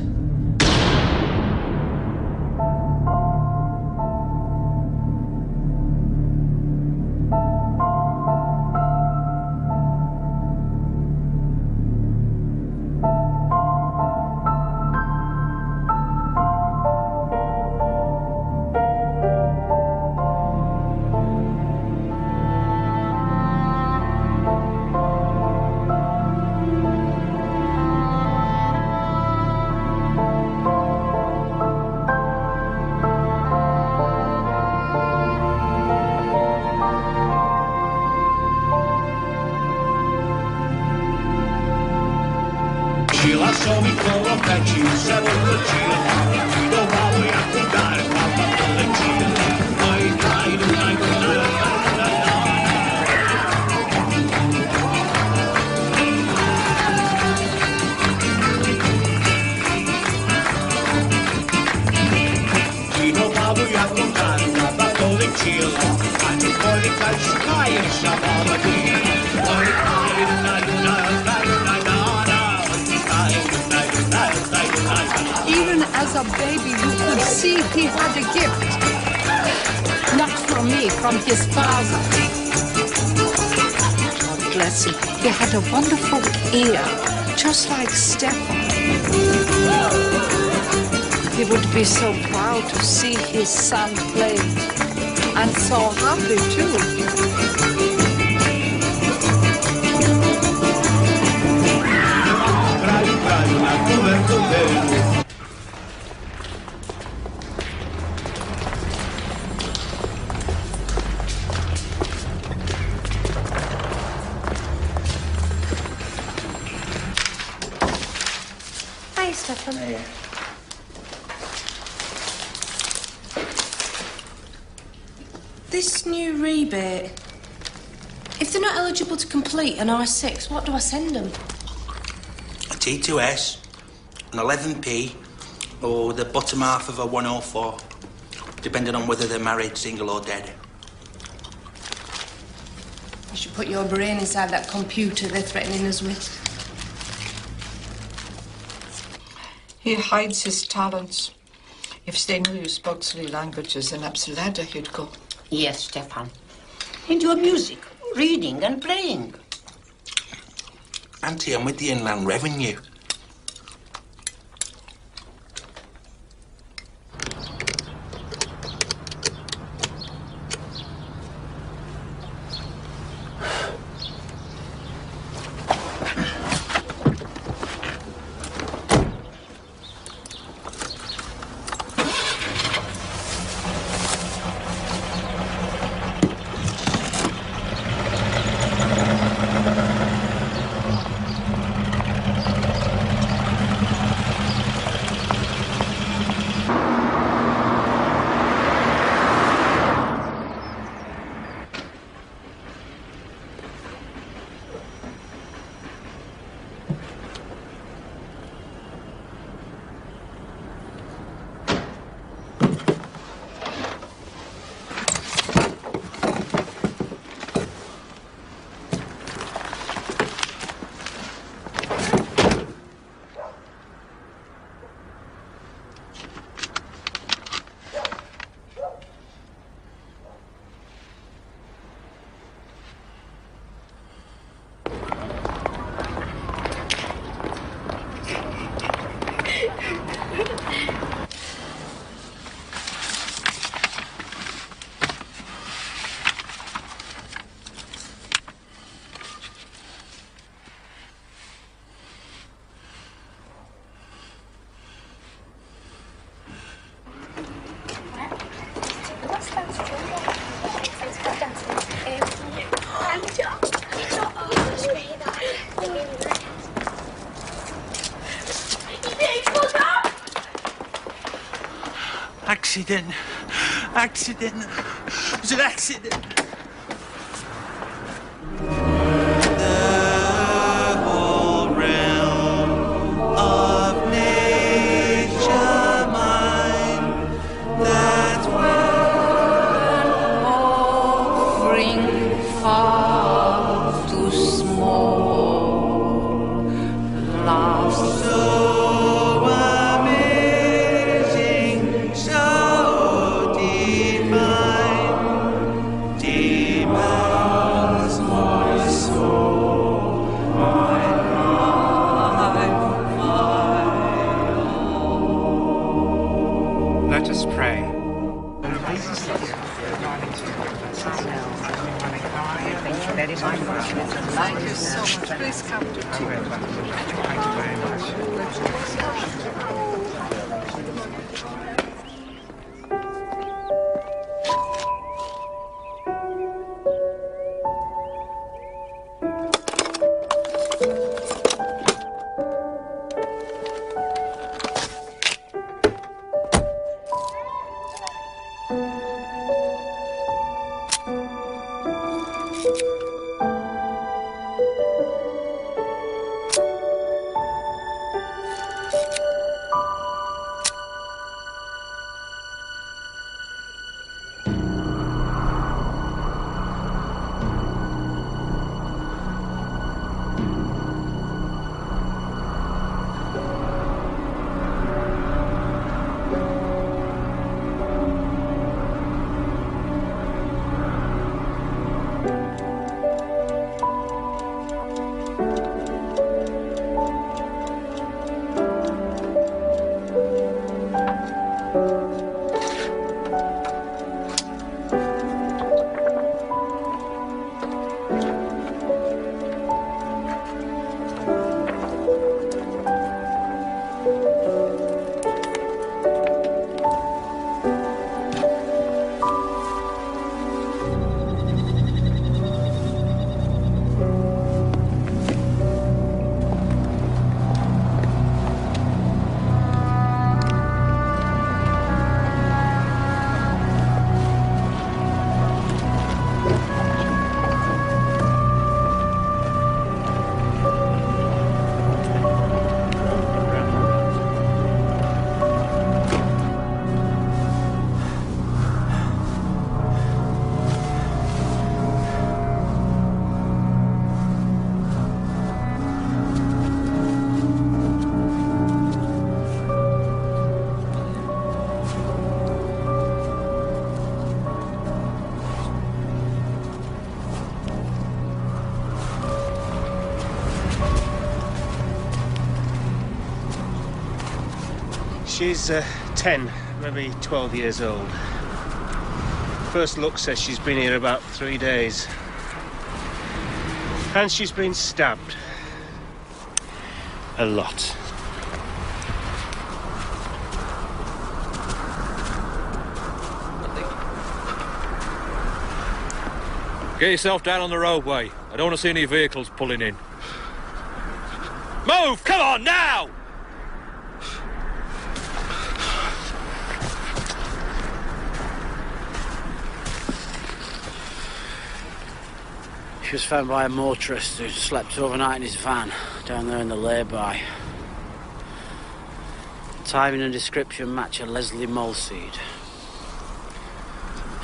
Sheila saw me go up and she said, "Oh, Sheila, go away after that, Papa, Gino Babu ya contare, Papa, le Sheila, and the boy that sky and Shabba, Even as a baby, you could see he had a gift. Not from me, from his father. God bless him. He had a wonderful ear, just like Stefan. He would be so proud to see his son play, and so happy too. Hi, Stefan. Hey. This new rebate, if they're not eligible to complete an R6, what do I send them? A T2S, an 11p, or the bottom half of a 104, depending on whether they're married, single, or dead. You should put your brain inside that computer they're threatening us with. He hides his talents. If they knew you spoke 3 languages, then perhaps ladder he'd go. Yes, Stefan. And your music, reading and playing. Auntie, I'm with the Inland Revenue. accident. Accident. It was an accident. The whole realm of nature mine, that offering far too small, last so amazing, so divine, demands my soul, my life, Let us pray. Thank you so much. Please come to tea. Thank you very much. She's 10, maybe 12 years old. First look says she's been here about 3 days. And she's been stabbed. A lot. Get yourself down on the roadway. I don't want to see any vehicles pulling in. Move! Come on, now! She was found by a motorist who slept overnight in his van down there in the lay-by. Timing and description match a Leslie Mulseed.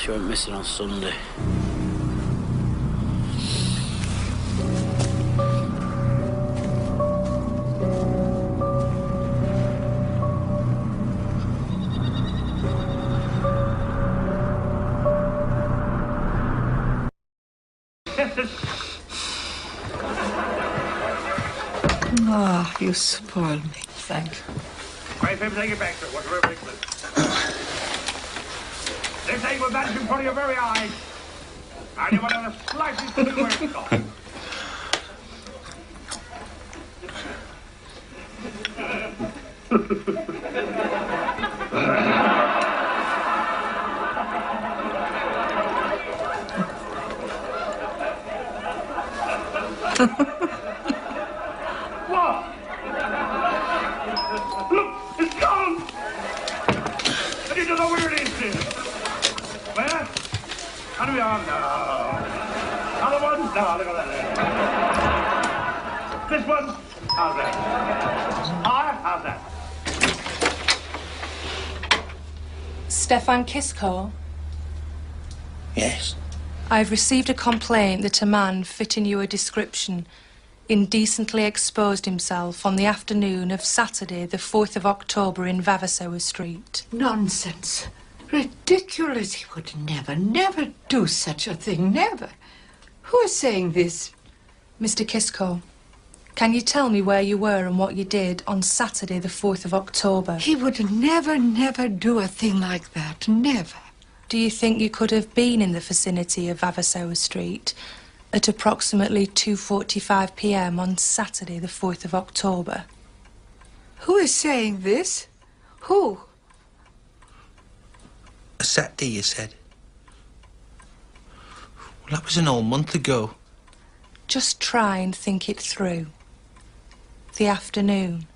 She went missing on Sunday. Ah, you spoil me. Thank you. Wait for him to take it back, sir. Whatever it is. This thing was vanished in front of your very eyes. And you want to slice it through where it's gone. What? Look, it's gone! I don't know where it is. Other one. No, look at that. This one. How's that? How's that? Stefan Kisko? Yes. I've received a complaint that a man fitting your description indecently exposed himself on the afternoon of Saturday, the 4th of October in Vavasour Street. Nonsense. Ridiculous. He would never do such a thing. Never. Who is saying this? Mr. Kisko, can you tell me where you were and what you did on Saturday, the 4th of October? He would never do a thing like that. Never. Do you think you could have been in the vicinity of Vavasour Street at approximately 2:45 p.m. on Saturday, the 4th of October? Who is saying this? Who? A Saturday, you said? Well, that was an whole month ago. Just try and think it through. The afternoon.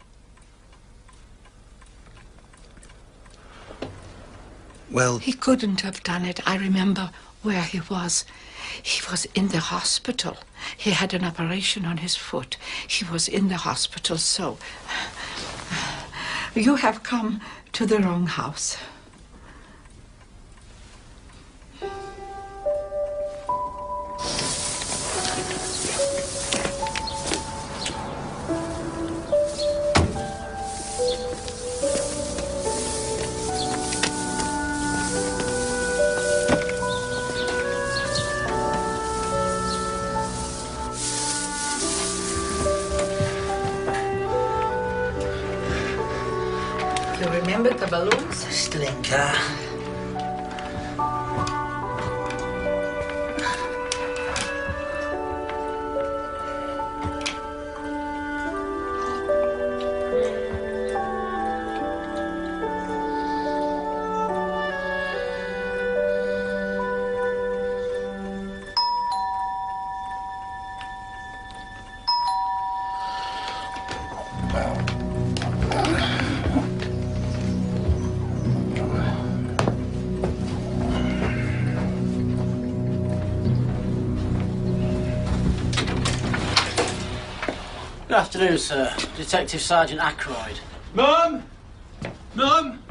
Well... He couldn't have done it. I remember where he was. He was in the hospital. He had an operation on his foot. He was in the hospital, so... You have come to the wrong house. Remember the balloons? Still in car. Good afternoon, sir. Detective Sergeant Ackroyd. Mum! Mum!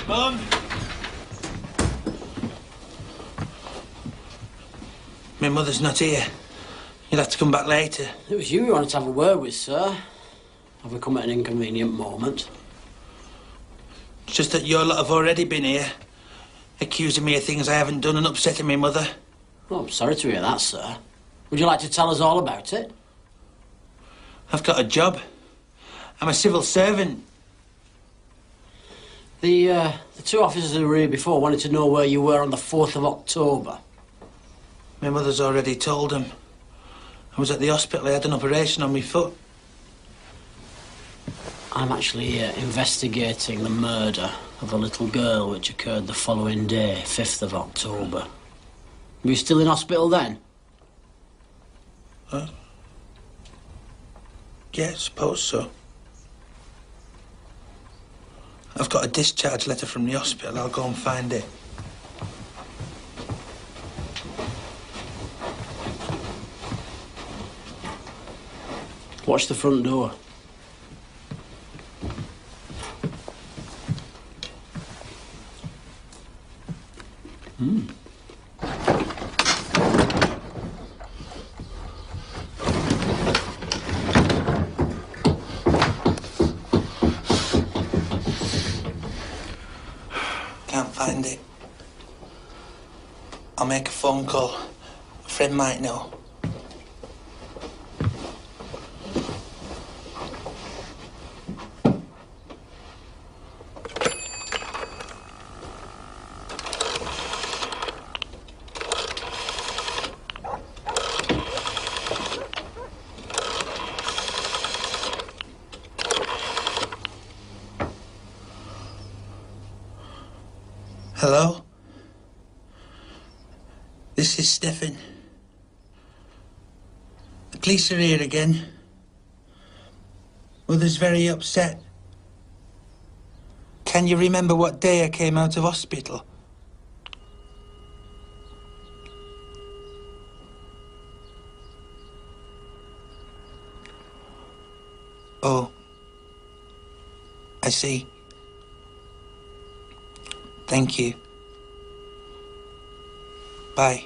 Mum! My mother's not here. You'll have to come back later. It was you we wanted to have a word with, sir. Have we come at an inconvenient moment? It's just that your lot have already been here, accusing me of things I haven't done and upsetting my mother. Well, I'm sorry to hear that, sir. Would you like to tell us all about it? I've got a job. I'm a civil servant. The two officers who were here before wanted to know where you were on the 4th of October. My mother's already told them. I was at the hospital. I had an operation on my foot. I'm actually investigating the murder of a little girl which occurred the following day, 5th of October. Were you still in hospital then? Yeah, I suppose so. I've got a discharge letter from the hospital. I'll go and find it. Watch the front door. Can't find it. I'll make a phone call. A friend might know. Hello? This is Stefan. The police are here again. Mother's very upset. Can you remember what day I came out of hospital? Oh. I see. Thank you. Bye.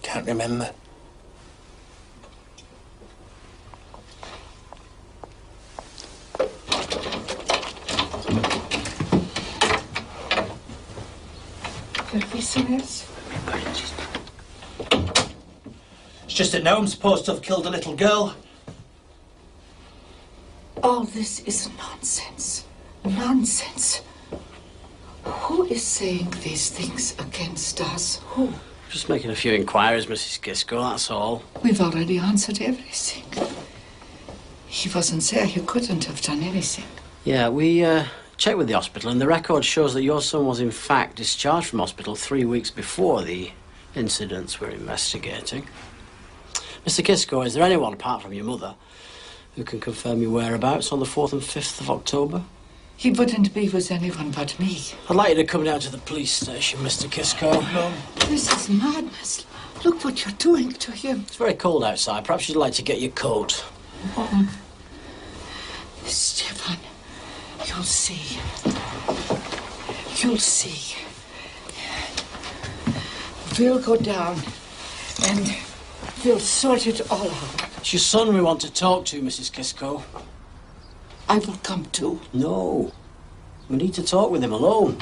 Can't remember. It's just that now I'm supposed to have killed a little girl. All this is nonsense. Nonsense. Who is saying these things against us? Who? Just making a few inquiries, Mrs. Gisco, that's all. We've already answered everything. He wasn't there. He couldn't have done anything. Yeah, we checked with the hospital, and the record shows that your son was in fact discharged from hospital 3 weeks before the incidents we're investigating. Mr. Gisco, is there anyone apart from your mother who can confirm your whereabouts on the 4th and 5th of October? He wouldn't be with anyone but me. I'd like you to come down to the police station, Mr. Gisco. No. This is madness. Look what you're doing to him. It's very cold outside. Perhaps you'd like to get your coat. Stefan, you'll see. You'll see. We'll go down and we'll sort it all out. It's your son we want to talk to, Mrs. Gisco. I will come too. No. We need to talk with him alone.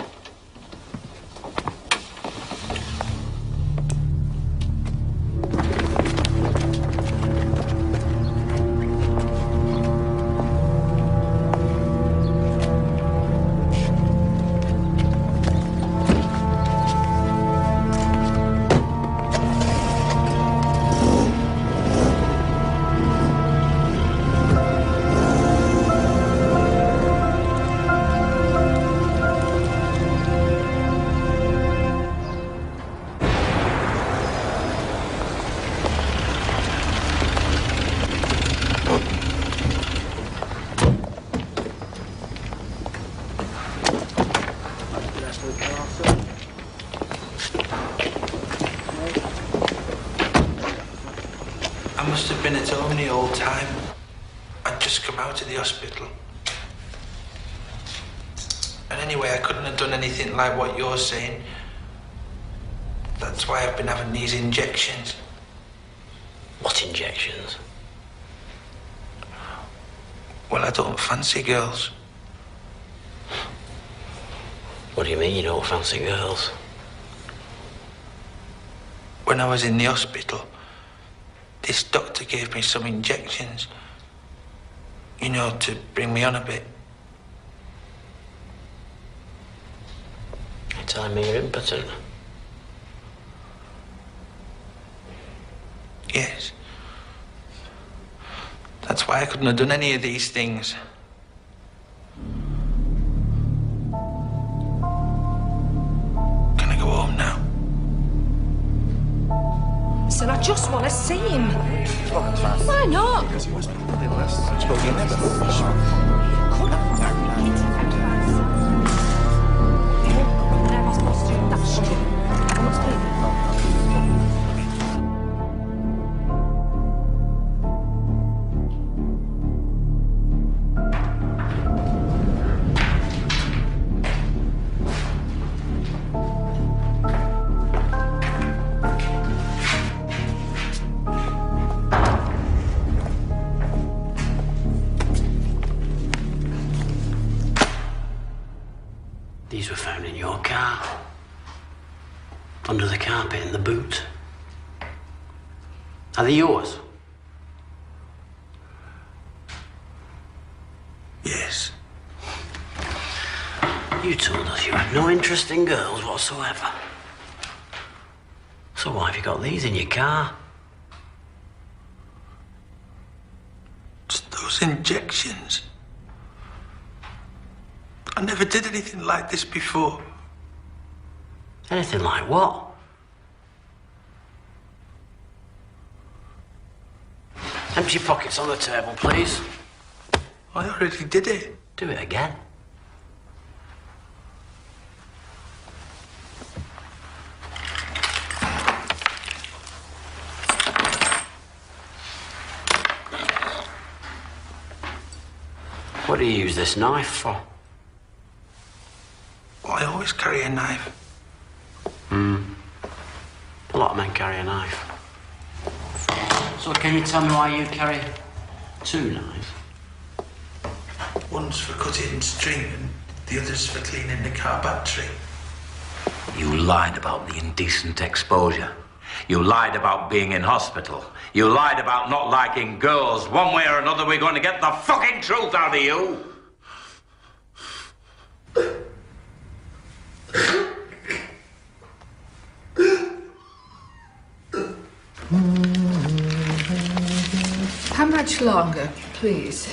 I must have been at home the whole time. I'd just come out of the hospital. And anyway, I couldn't have done anything like what you're saying. That's why I've been having these injections. What injections? Well, I don't fancy girls. What do you mean you don't fancy girls? When I was in the hospital, this doctor gave me some injections, you know, to bring me on a bit. You're telling me you're impotent? Yes. That's why I couldn't have done any of these things. Can I go home now? Listen, I just want to see him. Why not? Because he was probably less spoken never. These were found in your car. Under the carpet in the boot. Are they yours? Yes. You told us you had no interest in girls whatsoever. So why have you got these in your car? Just those injections. I never did anything like this before. Anything like what? Empty your pockets on the table, please. I already did it. Do it again. What do you use this knife for? Well, I always carry a knife. A lot of men carry a knife. So can you tell me why you carry two knives? One's for cutting string and the other's for cleaning the car battery. You lied about the indecent exposure. You lied about being in hospital. You lied about not liking girls. One way or another, we're going to get the fucking truth out of you. How much longer, please?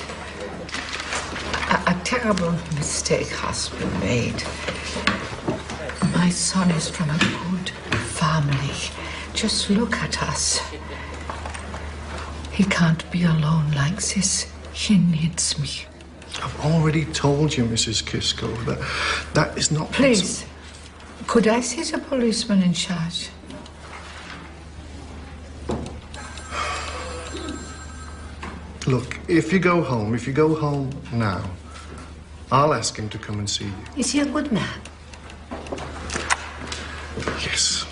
A terrible mistake has been made. My son is from a good family. Just look at us. He can't be alone like this. He needs me. I've already told you, Mrs. Kisco, that is not Please, could I see the policeman in charge? Look, if you go home now, I'll ask him to come and see you. Is he a good man? Yes.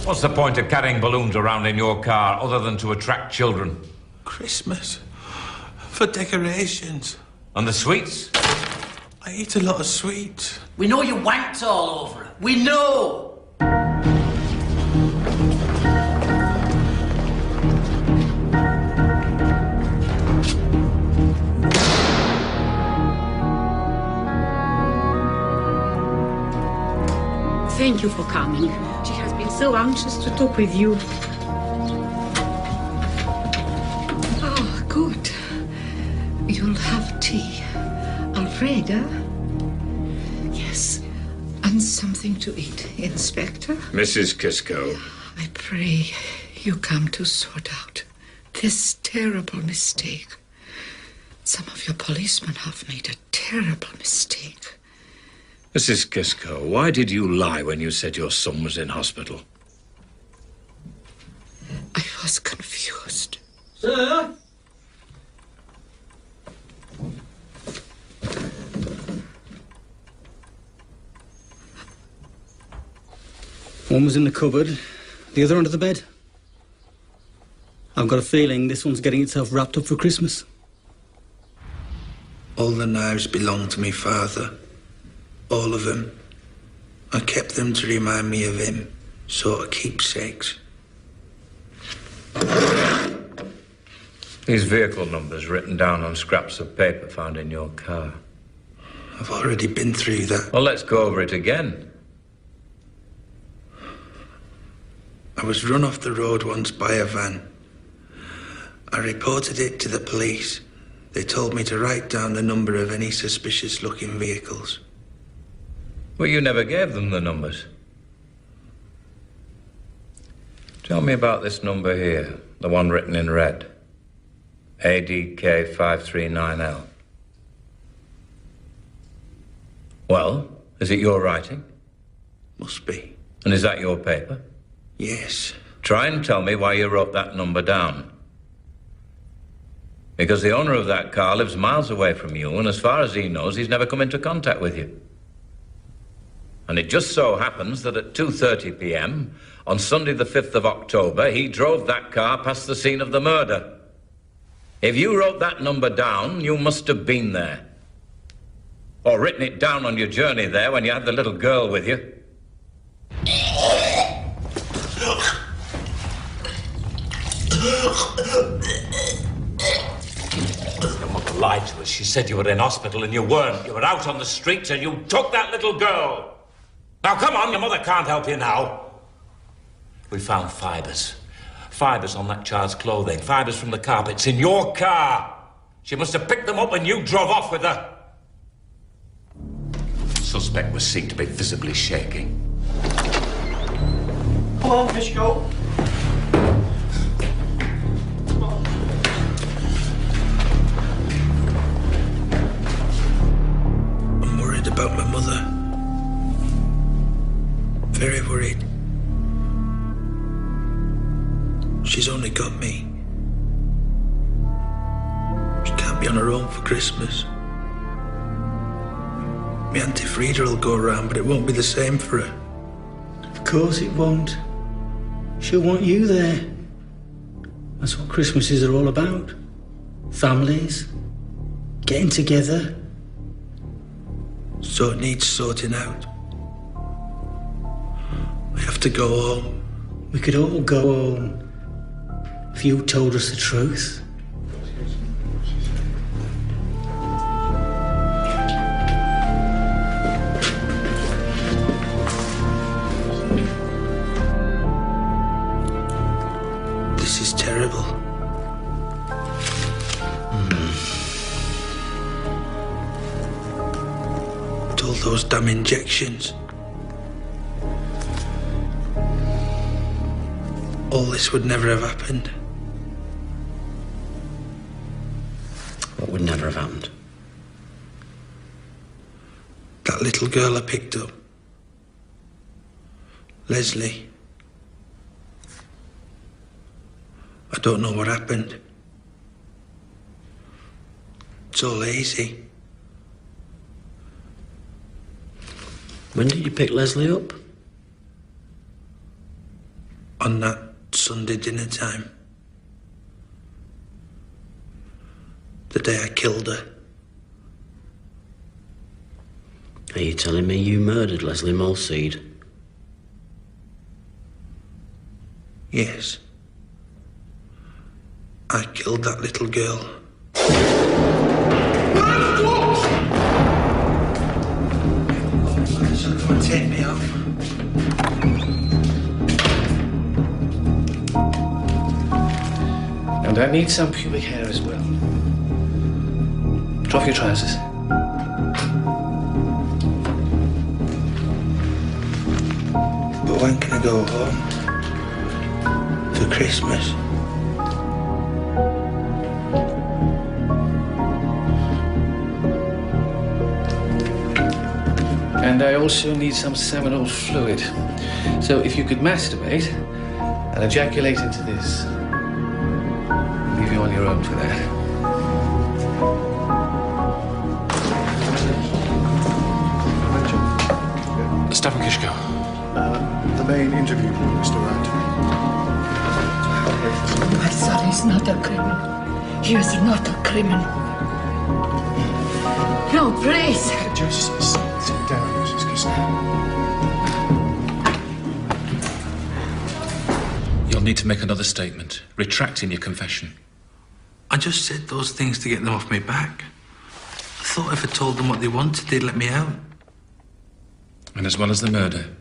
What's the point of carrying balloons around in your car other than to attract children? Christmas. For decorations. And the sweets? I eat a lot of sweets. We know you wanked all over it. We know. Thank you for coming. She has been so anxious to talk with you. Oh, good. You'll have tea. Alfreda? Yes. And something to eat, Inspector? Mrs. Kisco. I pray you come to sort out this terrible mistake. Some of your policemen have made a terrible mistake. Mrs. Kisco, why did you lie when you said your son was in hospital? I was confused. Sir? One was in the cupboard, the other under the bed. I've got a feeling this one's getting itself wrapped up for Christmas. All the knives belong to me father. All of them. I kept them to remind me of him. Sort of keepsakes. These vehicle numbers written down on scraps of paper found in your car. I've already been through that. Well, let's go over it again. I was run off the road once by a van. I reported it to the police. They told me to write down the number of any suspicious-looking vehicles. Well, you never gave them the numbers. Tell me about this number here, the one written in red. ADK 539L. Well, is it your writing? Must be. And is that your paper? Yes. Try and tell me why you wrote that number down. Because the owner of that car lives miles away from you, and as far as he knows, he's never come into contact with you. And it just so happens that at 2:30 p.m. on Sunday the 5th of October, he drove that car past the scene of the murder. If you wrote that number down, you must have been there. Or written it down on your journey there when you had the little girl with you. Your mother lied to us. She said you were in hospital and you weren't. You were out on the streets and you took that little girl. Now, come on, your mother can't help you now. We found fibres. Fibres on that child's clothing. Fibres from the carpets in your car. She must have picked them up when you drove off with her. The suspect was seen to be visibly shaking. Come on, Fishko. I'm worried about my mother. Very worried. She's only got me. She can't be on her own for Christmas. My Auntie Frida will go around, but it won't be the same for her. Of course it won't. She'll want you there. That's what Christmases are all about. Families. Getting together. So it needs sorting out. I have to go home. We could all go home if you told us the truth. This is terrible. With all those damn injections. All this would never have happened. What would never have happened? That little girl I picked up. Leslie. I don't know what happened. It's all hazy. When did you pick Leslie up? On that Sunday dinner time. The day I killed her. Are you telling me you murdered Leslie Mulseed? Yes. I killed that little girl. Come and take me off. And I need some pubic hair as well. Drop your trousers. But when can I go home? For Christmas? And I also need some seminal fluid. So if you could masturbate and ejaculate into this. I'll leave you on your own for that. Stefan Kishko. The main interview room, Mr. Wright. My son is not a criminal. He is not a criminal. No, please. Just sit down, Mrs. Kishko. You'll need to make another statement, retracting your confession. I just said those things to get them off my back. I thought if I told them what they wanted, they'd let me out. And as well as the murder,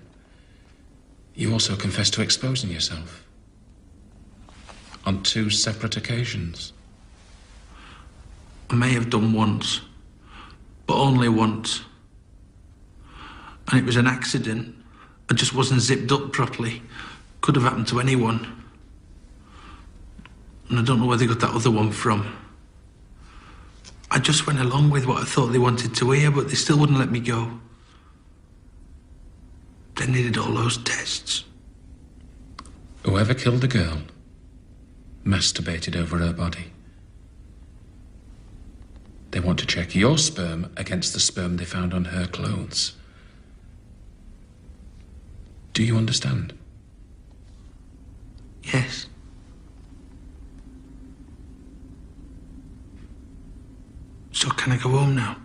you also confessed to exposing yourself. On 2 separate occasions. I may have done once, but only once. And it was an accident. I just wasn't zipped up properly. Could have happened to anyone. And I don't know where they got that other one from. I just went along with what I thought they wanted to hear, but they still wouldn't let me go. They needed all those tests. Whoever killed the girl masturbated over her body. They want to check your sperm against the sperm they found on her clothes. Do you understand? Yes. So can I go home now?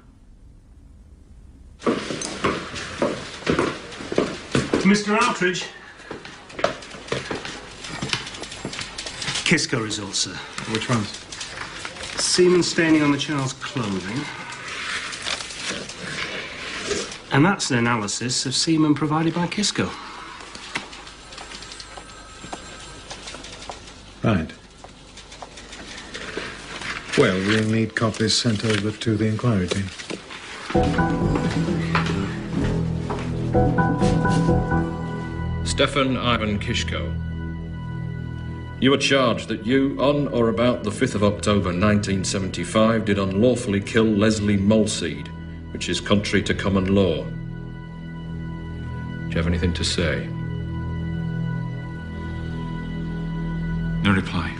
Mr. Outridge. Kisco results, sir. Which ones? Semen staining on the child's clothing. And that's an analysis of semen provided by Kisco. Right. Well, we'll need copies sent over to the inquiry team. Stefan Ivan Kishko. You are charged that you, on or about the 5th of October 1975, did unlawfully kill Leslie Mulseed, which is contrary to common law. Do you have anything to say? No reply.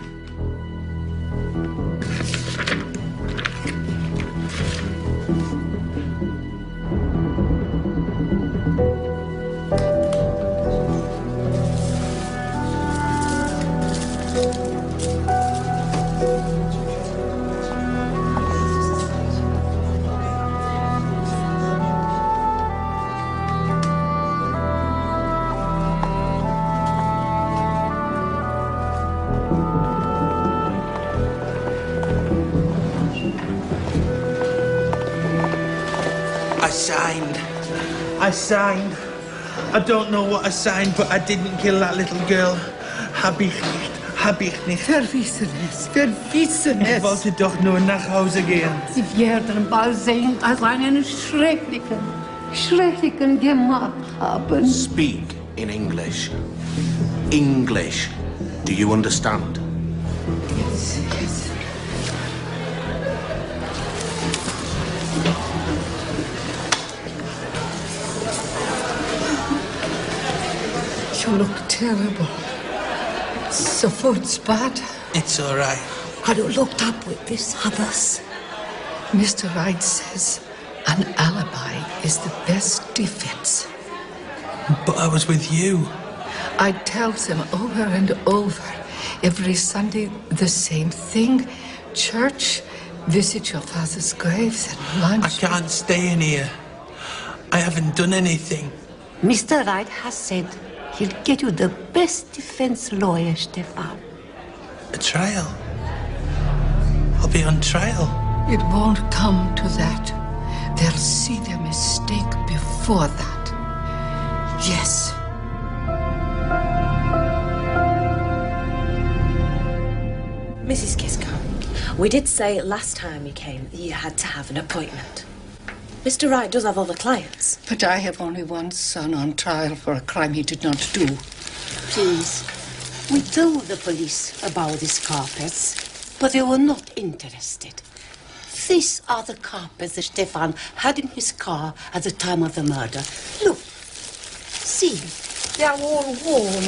I signed. I don't know what I signed, but I didn't kill that little girl. Hab ich nicht. Verwissen es. Ich wollte doch nur nach Hause gehen. Sie werden bald sehen, als einen schrecklichen gemacht haben. Speak in English. English. Do you understand? Yes. You look terrible. So food's bad. It's all right. Are you looked up with these others? Mr. Wright says an alibi is the best defense. But I was with you. I tell them over and over, every Sunday, the same thing. Church, visit your father's graves and lunch. I can't stay in here. I haven't done anything. Mr. Wright has said he'll get you the best defense lawyer, Stefan. A trial? I'll be on trial. It won't come to that. They'll see their mistake before that. Yes. Mrs. Kisko, we did say last time you came that you had to have an appointment. Mr. Wright does have other clients. But I have only one son on trial for a crime he did not do. Please, we told the police about these carpets, but they were not interested. These are the carpets that Stefan had in his car at the time of the murder. Look, see, they are all worn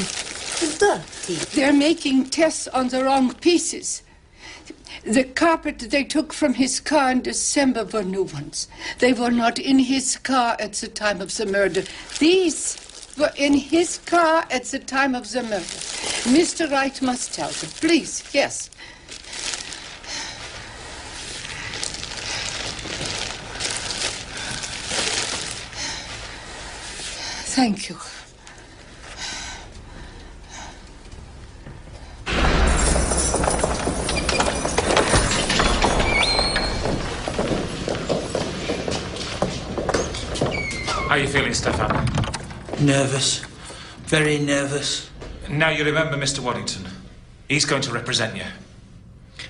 and dirty. They're making tests on the wrong pieces. The carpet they took from his car in December were new ones. They were not in his car at the time of the murder. These were in his car at the time of the murder. Mr. Wright must tell them, please, yes. Thank you. How are you feeling, Stefan? Nervous. Very nervous. Now you remember Mr. Waddington. He's going to represent you.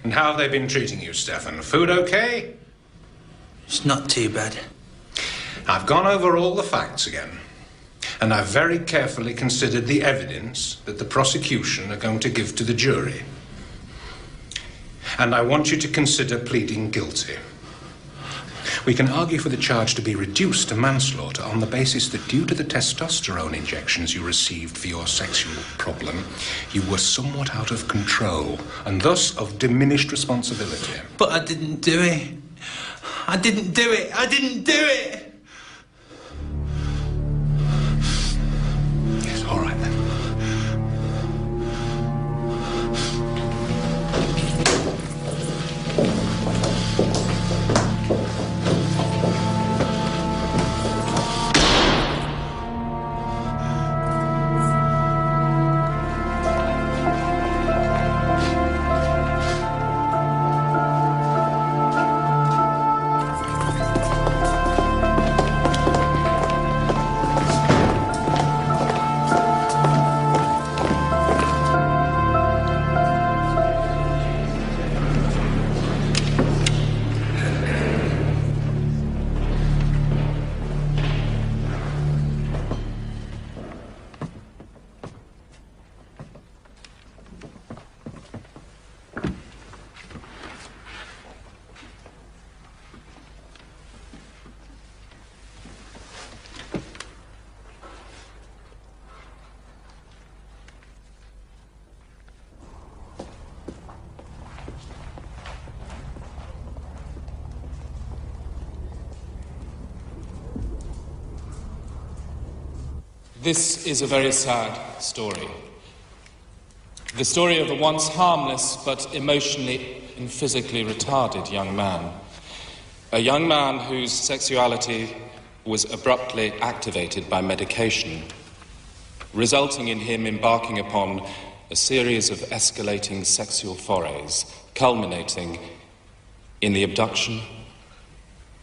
And how have they been treating you, Stefan? Food okay? It's not too bad. I've gone over all the facts again. And I've very carefully considered the evidence that the prosecution are going to give to the jury. And I want you to consider pleading guilty. We can argue for the charge to be reduced to manslaughter on the basis that due to the testosterone injections you received for your sexual problem, you were somewhat out of control and thus of diminished responsibility. But I didn't do it. I didn't do it. Yes, all right then. This is a very sad story. The story of a once harmless but emotionally and physically retarded young man. A young man whose sexuality was abruptly activated by medication, resulting in him embarking upon a series of escalating sexual forays, culminating in the abduction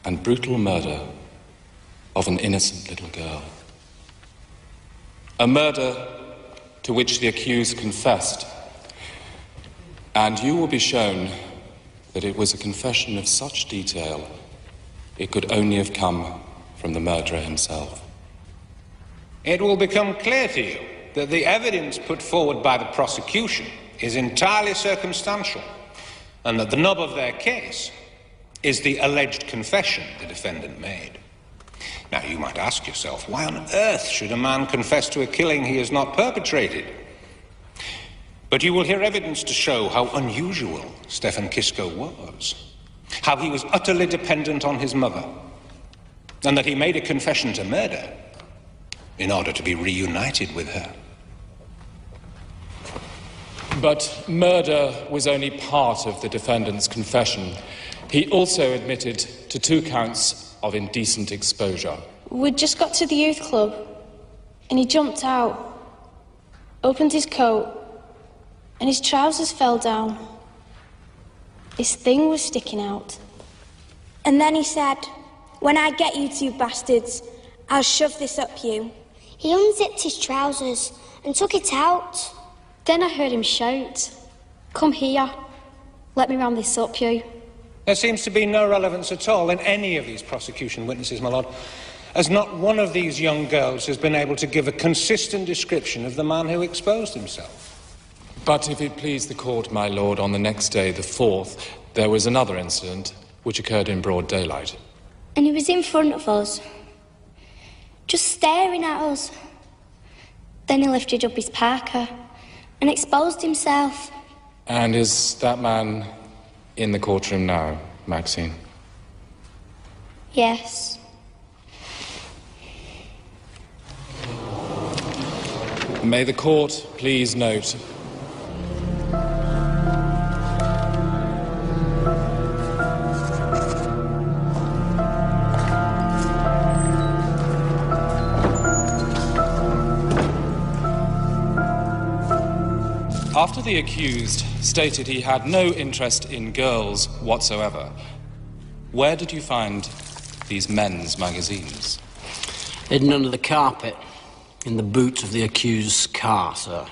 and brutal murder of an innocent little girl. A murder to which the accused confessed, and you will be shown that it was a confession of such detail it could only have come from the murderer himself. It will become clear to you that the evidence put forward by the prosecution is entirely circumstantial, and that the nub of their case is the alleged confession the defendant made. Now, you might ask yourself, why on earth should a man confess to a killing he has not perpetrated? But you will hear evidence to show how unusual Stefan Kisko was, how he was utterly dependent on his mother, and that he made a confession to murder in order to be reunited with her. But murder was only part of the defendant's confession. He also admitted to 2 counts of indecent exposure. We'd just got to the youth club, and he jumped out, opened his coat, and his trousers fell down. His thing was sticking out. And then he said, "When I get you 2 bastards, I'll shove this up you." He unzipped his trousers and took it out. Then I heard him shout, "Come here, let me round this up you." There seems to be no relevance at all in any of these prosecution witnesses, my lord, as not one of these young girls has been able to give a consistent description of the man who exposed himself. But if it please the court, my lord, on the next day, the 4th, there was another incident which occurred in broad daylight. And he was in front of us, just staring at us. Then he lifted up his parka and exposed himself. And is that man in the courtroom now, Maxine? Yes. May the court please note after the accused stated he had no interest in girls whatsoever, where did you find these men's magazines? Hidden under the carpet, in the boot of the accused's car, sir.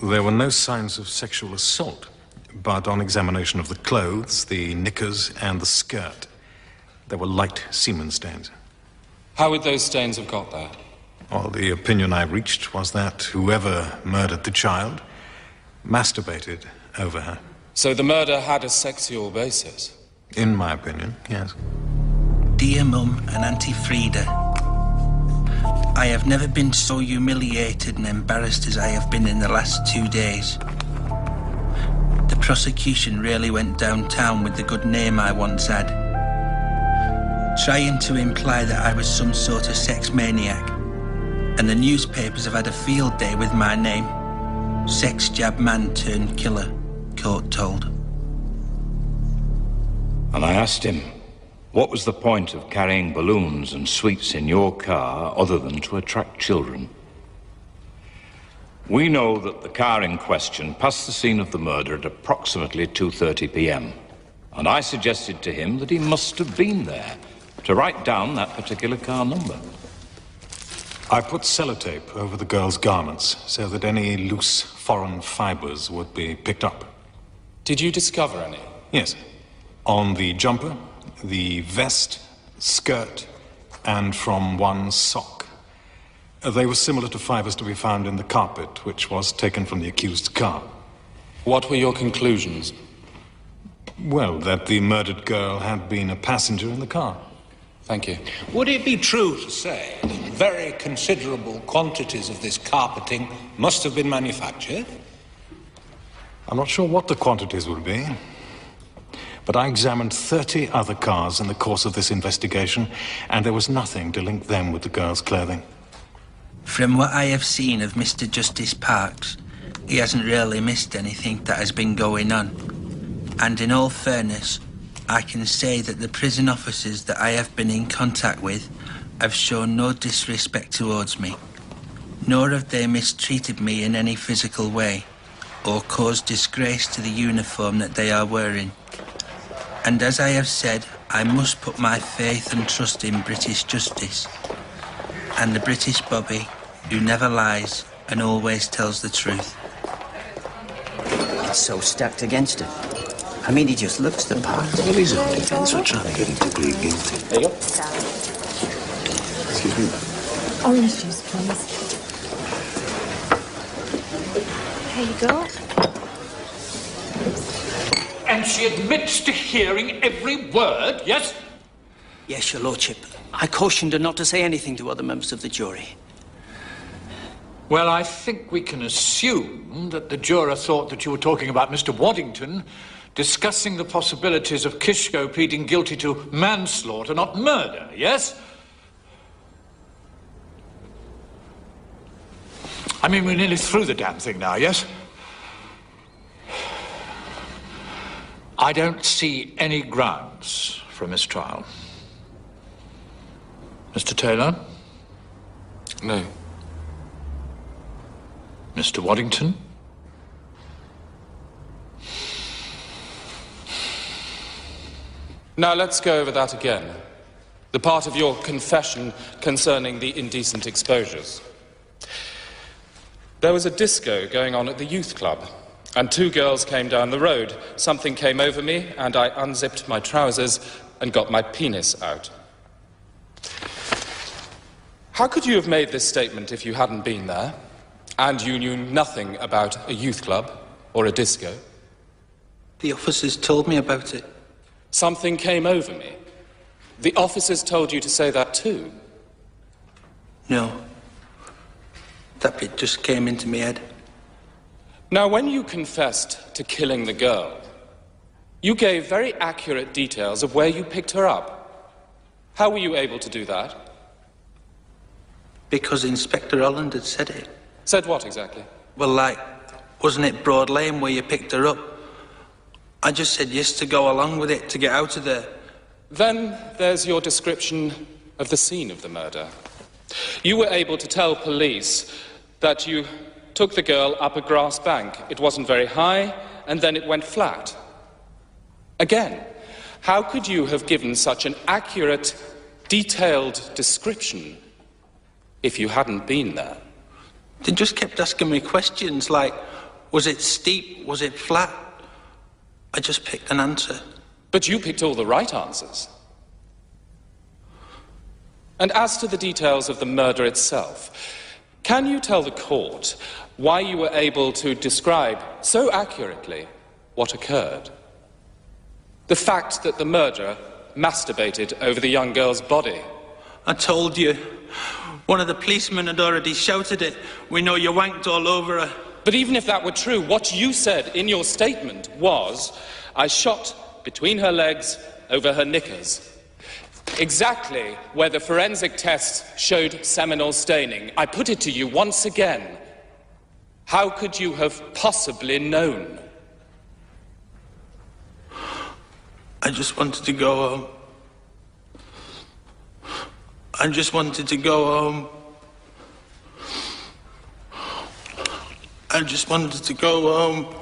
There were no signs of sexual assault, but on examination of the clothes, the knickers and the skirt, there were light semen stains. How would those stains have got there? Well, the opinion I reached was that whoever murdered the child masturbated over her. So the murder had a sexual basis? In my opinion, yes. Dear Mum and Auntie Frida, I have never been so humiliated and embarrassed as I have been in the last 2 days. The prosecution really went downtown with the good name I once had, trying to imply that I was some sort of sex maniac, and the newspapers have had a field day with my name. Sex jab man turned killer, court told. And I asked him, what was the point of carrying balloons and sweets in your car other than to attract children? We know that the car in question passed the scene of the murder at approximately 2:30 p.m. And I suggested to him that he must have been there to write down that particular car number. I put sellotape over the girl's garments so that any loose foreign fibers would be picked up. Did you discover any? Yes. On the jumper, the vest, skirt, and from one sock. They were similar to fibers to be found in the carpet, which was taken from the accused's car. What were your conclusions? Well, that the murdered girl had been a passenger in the car. Thank you. Would it be true to say that very considerable quantities of this carpeting must have been manufactured? I'm not sure what the quantities would be, but I examined 30 other cars in the course of this investigation, and there was nothing to link them with the girl's clothing. From what I have seen of Mr. Justice Parks, he hasn't really missed anything that has been going on. And in all fairness, I can say that the prison officers that I have been in contact with have shown no disrespect towards me, nor have they mistreated me in any physical way or caused disgrace to the uniform that they are wearing. And as I have said, I must put my faith and trust in British justice and the British Bobby who never lies and always tells the truth. It's so stacked against him. I mean, he just looks the part. Well, he's on defence. We're trying to get him to plead guilty. There you go. Excuse me. Orange juice, please. Here you go. And she admits to hearing every word, yes? Yes, Your Lordship. I cautioned her not to say anything to other members of the jury. Well, I think we can assume that the juror thought that you were talking about Mr. Waddington discussing the possibilities of Kisco pleading guilty to manslaughter, not murder, yes? I mean, we're nearly through the damn thing now, yes? I don't see any grounds for a mistrial. Mr. Taylor? No. Mr. Waddington? Now let's go over that again. The part of your confession concerning the indecent exposures. There was a disco going on at the youth club, and two girls came down the road. Something came over me, and I unzipped my trousers and got my penis out. How could you have made this statement if you hadn't been there, and you knew nothing about a youth club or a disco? The officers told me about it. Something came over me. The officers told you to say that too? No. That bit just came into my head. Now, when you confessed to killing the girl, you gave very accurate details of where you picked her up. How were you able to do that? Because Inspector Holland had said it. Said what exactly? Well, like, wasn't it Broad Lane where you picked her up? I just said yes to go along with it, to get out of there. Then there's your description of the scene of the murder. You were able to tell police that you took the girl up a grass bank. It wasn't very high, and then it went flat. Again, how could you have given such an accurate, detailed description if you hadn't been there? They just kept asking me questions like, was it steep? Was it flat? I just picked an answer. But you picked all the right answers. And as to the details of the murder itself, can you tell the court why you were able to describe so accurately what occurred? The fact that the murderer masturbated over the young girl's body. I told you. One of the policemen had already shouted it. We know you wanked all over her. But even if that were true, what you said in your statement was, I shot between her legs over her knickers. Exactly where the forensic test showed seminal staining. I put it to you once again. How could you have possibly known? I just wanted to go home. I just wanted to go home. I just wanted to go home.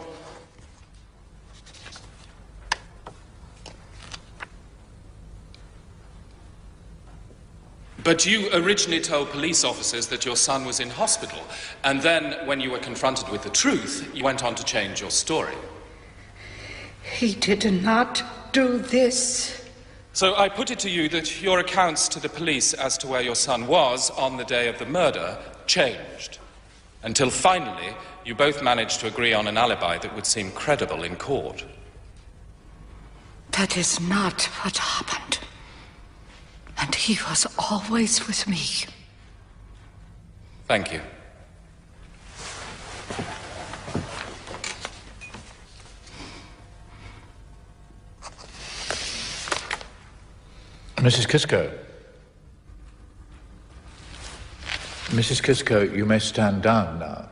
But you originally told police officers that your son was in hospital, and then, when you were confronted with the truth, you went on to change your story. He did not do this. So I put it to you that your accounts to the police as to where your son was on the day of the murder changed, until finally you both managed to agree on an alibi that would seem credible in court. That is not what happened. And he was always with me. Thank you. Mrs. Kisco. Mrs. Kisco, you may stand down now.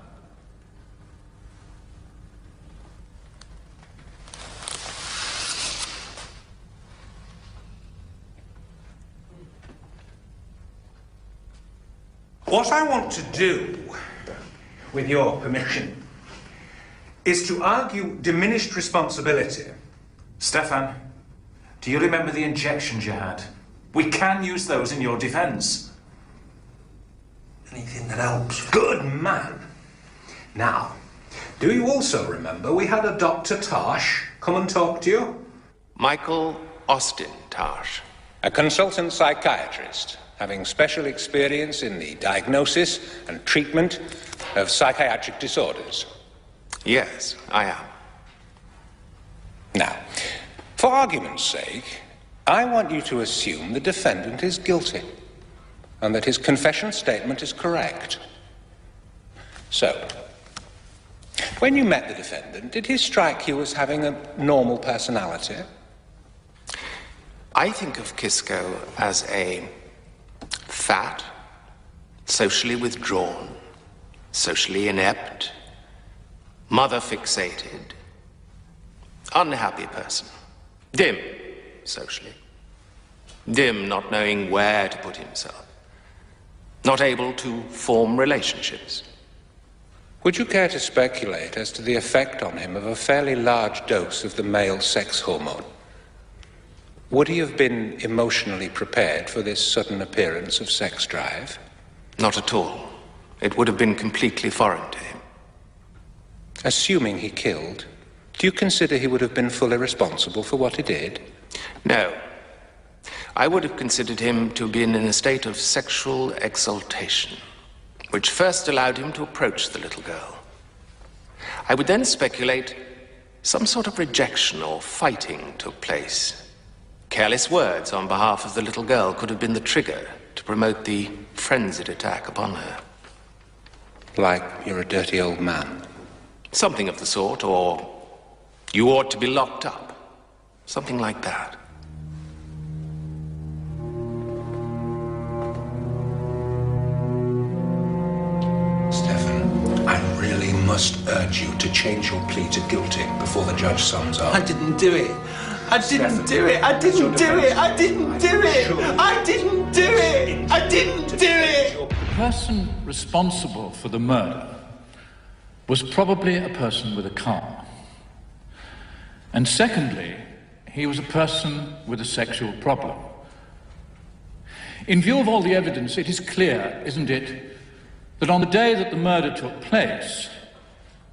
What I want to do, with your permission, is to argue diminished responsibility. Stefan, do you remember the injections you had? We can use those in your defense. Anything that helps. Good man. Now, do you also remember we had a Dr. Tarsh come and talk to you? Michael Austin Tarsh. A consultant psychiatrist, having special experience in the diagnosis and treatment of psychiatric disorders. Yes, I am. Now, for argument's sake, I want you to assume the defendant is guilty and that his confession statement is correct. So, when you met the defendant, did he strike you as having a normal personality? I think of Kisco as a fat, socially withdrawn, socially inept, mother-fixated, unhappy person. Dim, socially. Dim, not knowing where to put himself. Not able to form relationships. Would you care to speculate as to the effect on him of a fairly large dose of the male sex hormone? Would he have been emotionally prepared for this sudden appearance of sex drive? Not at all. It would have been completely foreign to him. Assuming he killed, do you consider he would have been fully responsible for what he did? No. I would have considered him to have been in a state of sexual exaltation, which first allowed him to approach the little girl. I would then speculate some sort of rejection or fighting took place. Careless words on behalf of the little girl could have been the trigger to promote the frenzied attack upon her. Like you're a dirty old man? Something of the sort, or you ought to be locked up. Something like that. Stefan, I really must urge you to change your plea to guilty before the judge sums up. I didn't do it. I didn't do it. I didn't do it. I didn't do it. I didn't do it. I didn't do it. The person responsible for the murder was probably a person with a car. And secondly, he was a person with a sexual problem. In view of all the evidence, it is clear, isn't it, that on the day that the murder took place,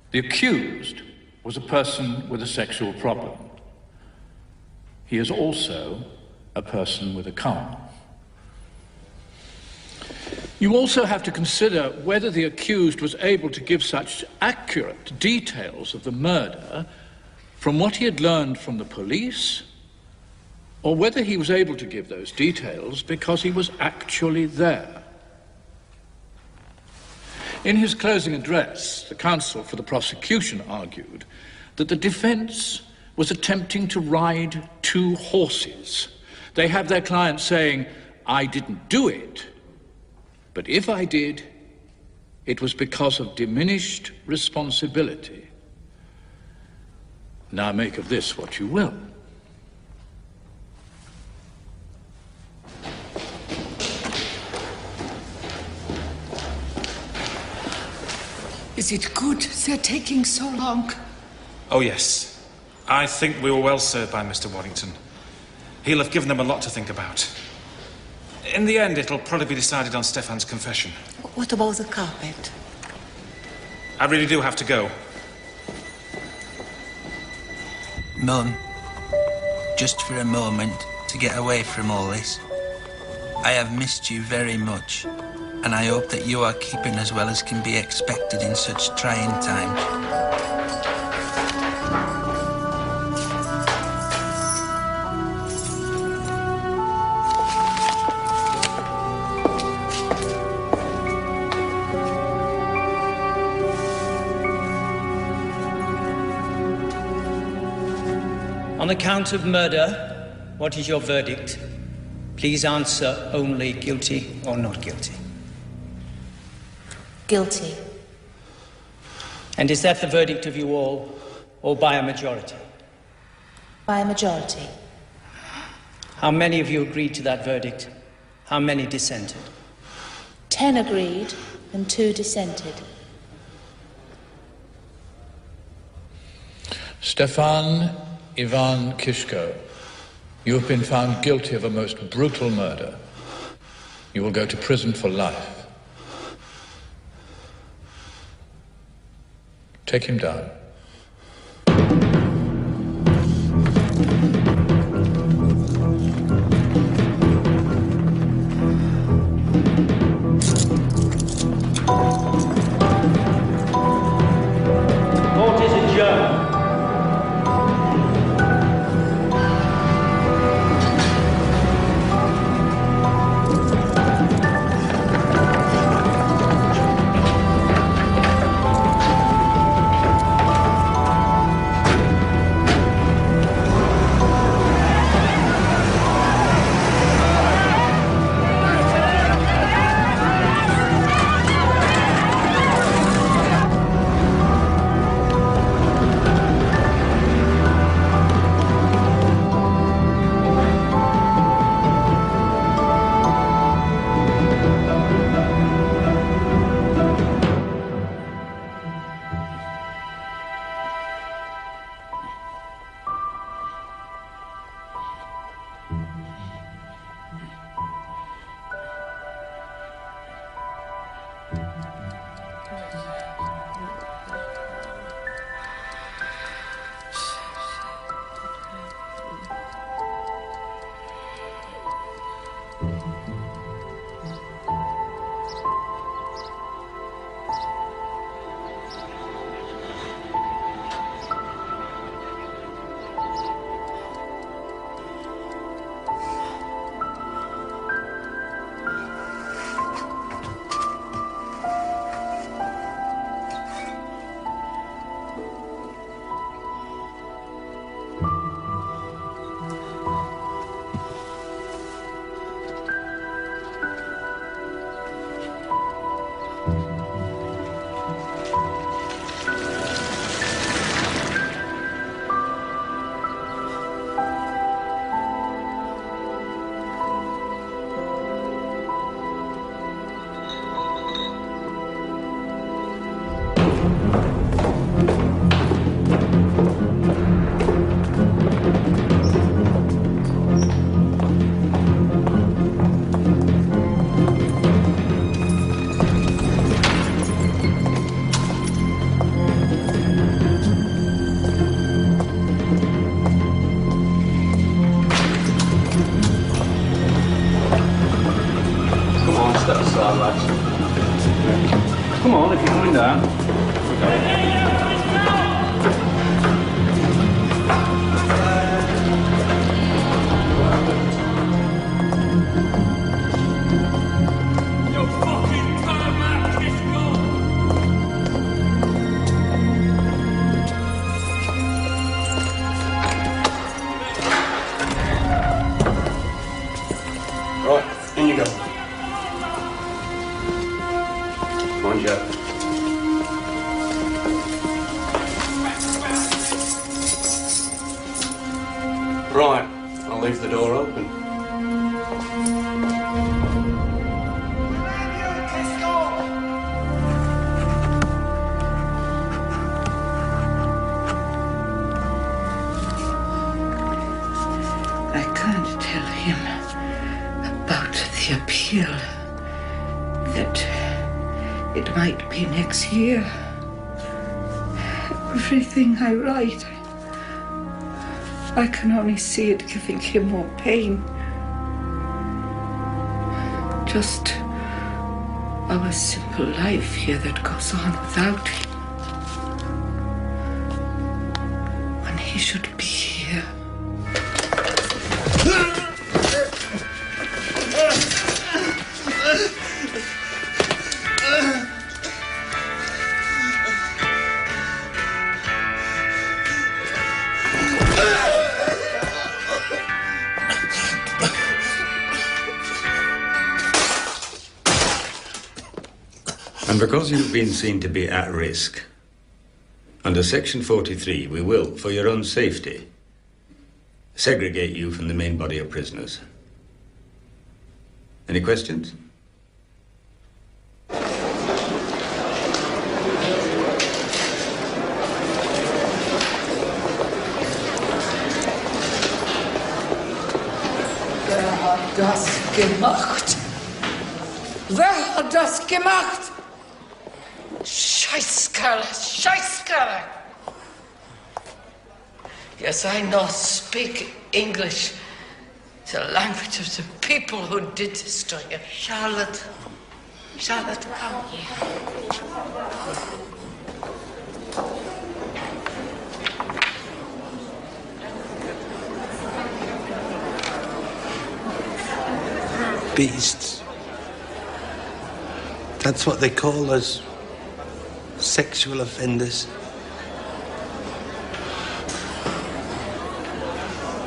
the accused was a person with a sexual problem. He is also a person with a car. You also have to consider whether the accused was able to give such accurate details of the murder from what he had learned from the police, or whether he was able to give those details because he was actually there. In his closing address, the counsel for the prosecution argued that the defense was attempting to ride two horses. They have their client saying, "I didn't do it, but if I did, it was because of diminished responsibility." Now make of this what you will. Is it good they're taking so long? Oh, yes. I think we were well served by Mr. Waddington. He'll have given them a lot to think about. In the end, it'll probably be decided on Stefan's confession. What about the carpet? I really do have to go. Mum, just for a moment, to get away from all this. I have missed you very much, and I hope that you are keeping as well as can be expected in such trying times. On the count of murder, what is your verdict? Please answer only guilty or not guilty. Guilty. And is that the verdict of you all, or by a majority? By a majority. How many of you agreed to that verdict? How many dissented? 10 agreed and 2 dissented. Stefan Ivan Kishko, you have been found guilty of a most brutal murder. You will go to prison for life. Take him down. Court is adjourned. Come on, if you're coming down. Right, in you go. Come on, Joe. Right, I'll leave the door open. I can't tell him about the appeal, that it might be next year. Everything I write, I can only see it giving him more pain. Just our simple life here that goes on without him. When he should be here. And because you've been seen to be at risk, under Section 43, we will, for your own safety, segregate you from the main body of prisoners. Any questions? Wer hat das gemacht? Wer hat das gemacht? Scheißkerle, Scheißkerle! Yes, I know speak English. The language of the people who did this to you. Charlotte. Charlotte, come here. Beasts. That's what they call us. Sexual offenders.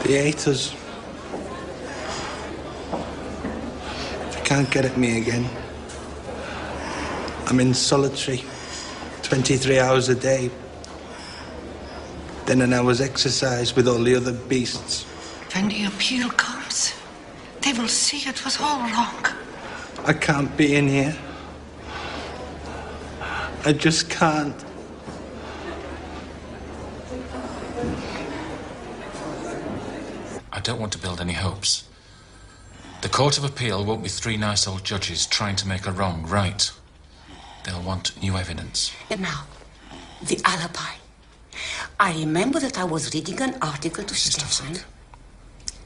They hate us. They can't get at me again. I'm in solitary 23 hours a day. Then an hour's exercise with all the other beasts. When the appeal comes, they will see it was all wrong. I can't be in here. I just can't. I don't want to build any hopes. The Court of Appeal won't be three nice old judges trying to make a wrong right. They'll want new evidence. And now, the alibi. I remember that I was reading an article to Stefan.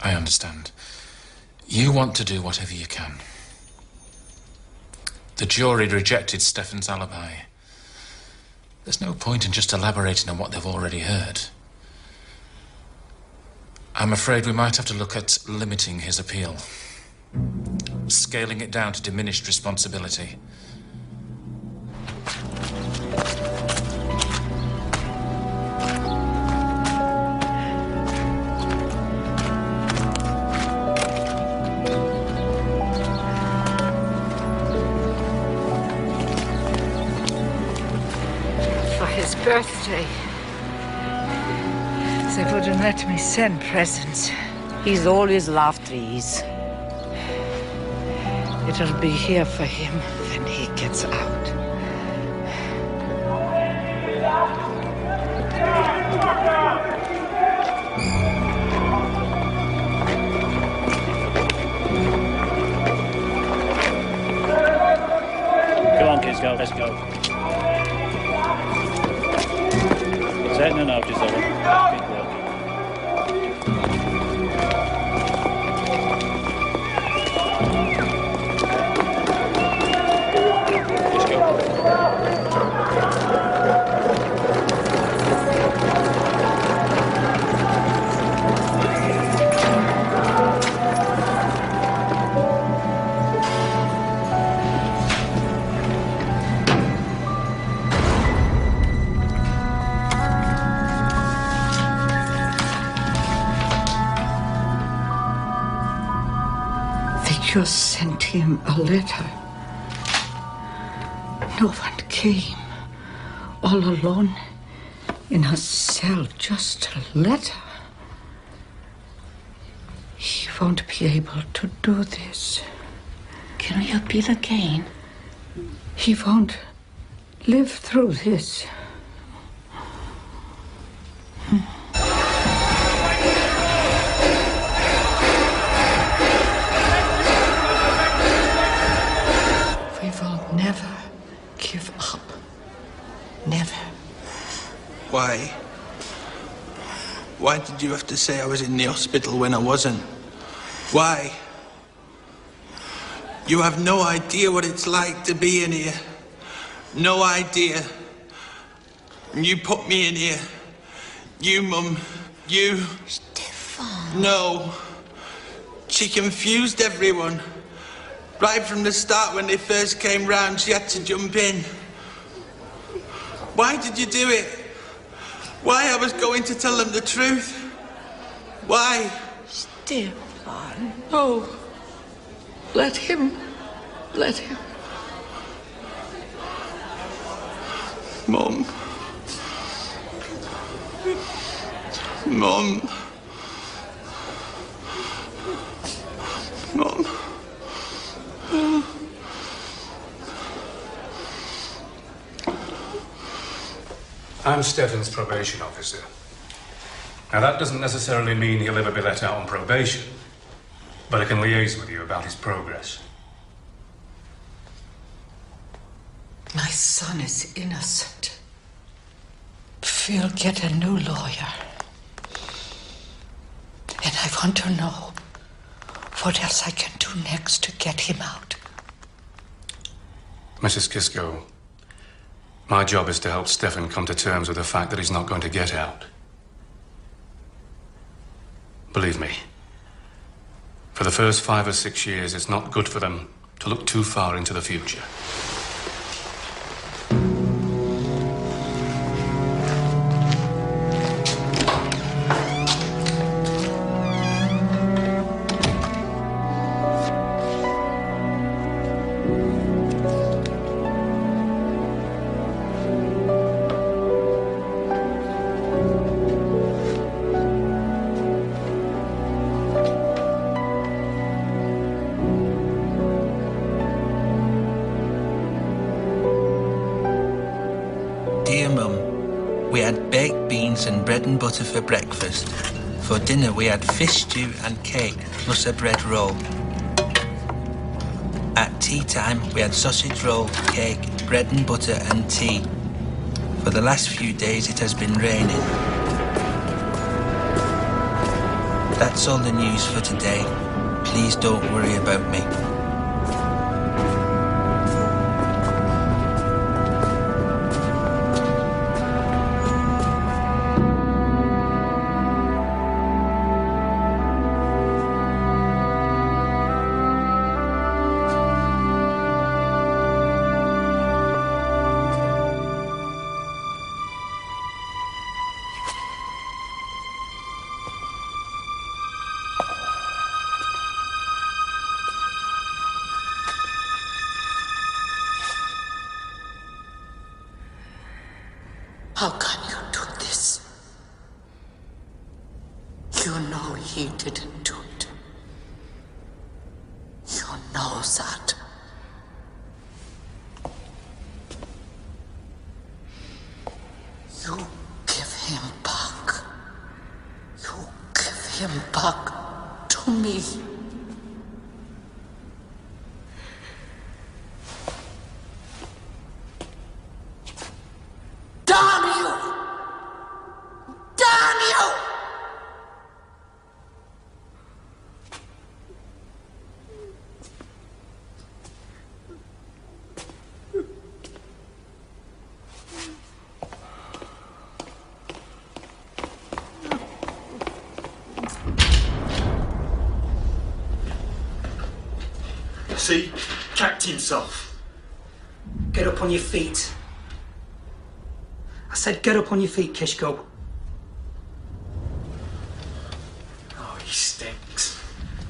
I understand. You want to do whatever you can. The jury rejected Stefan's alibi. There's no point in just elaborating on what they've already heard. I'm afraid we might have to look at limiting his appeal. Scaling it down to diminished responsibility. Birthday. They wouldn't let me send presents. He's always loved trees. It'll be here for him when he gets out. Come on, kids, go. Let's go. Setting the notice of it. Keep walking. Let's You sent him a letter. No one came. All alone in a cell, just a letter. He won't be able to do this. Can we appeal again? He won't live through this. Never give up. Never. Why? Why did you have to say I was in the hospital when I wasn't? Why? You have no idea what it's like to be in here. No idea. And you put me in here. You, Mum. You. Stefan. No. She confused everyone. Right from the start, when they first came round, she had to jump in. Why did you do it? Why I was going to tell them the truth? Why? Stefan, no. Let him. Let him. Mum. Mum. Mum. I'm Stefan's probation officer. Now, that doesn't necessarily mean he'll ever be let out on probation, but I can liaise with you about his progress. My son is innocent. We'll get a new lawyer. And I want to know what else I can do next to get him out. Mrs. Kisco, my job is to help Stefan come to terms with the fact that he's not going to get out. Believe me, for the first 5 or 6 years, it's not good for them to look too far into the future. Dear Mum, we had baked beans and bread and butter for breakfast. For dinner we had fish stew and cake, plus a bread roll. At tea time we had sausage roll, cake, bread and butter and tea. For the last few days it has been raining. That's all the news for today. Please don't worry about me. How can you do this? You know he didn't do it. You know that. You give him back. You give him back to me. Damn you! Damn you! See? Cacked himself. Get up on your feet. I said get up on your feet, Kishko. Oh, he stinks.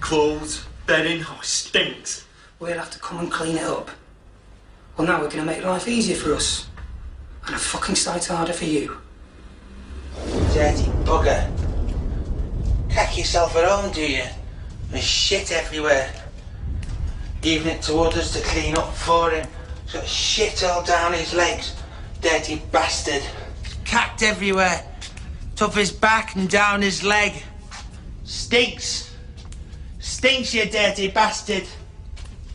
Clothes, bedding, oh, he stinks. We'll have to come and clean it up. Well, now we're going to make life easier for us. And a fucking sight harder for you. Dirty bugger. Cack yourself at home, do you? There's shit everywhere. Leaving it to others to clean up for him. He's got shit all down his legs. Dirty bastard. Cacked everywhere. Up his back and down his leg. Stinks. Stinks, you dirty bastard.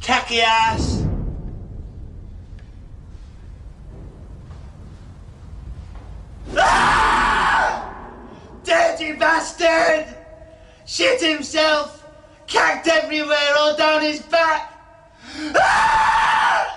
Cacky ass. Ah! Dirty bastard! Shit himself. Cacked everywhere, all down his back. Ah!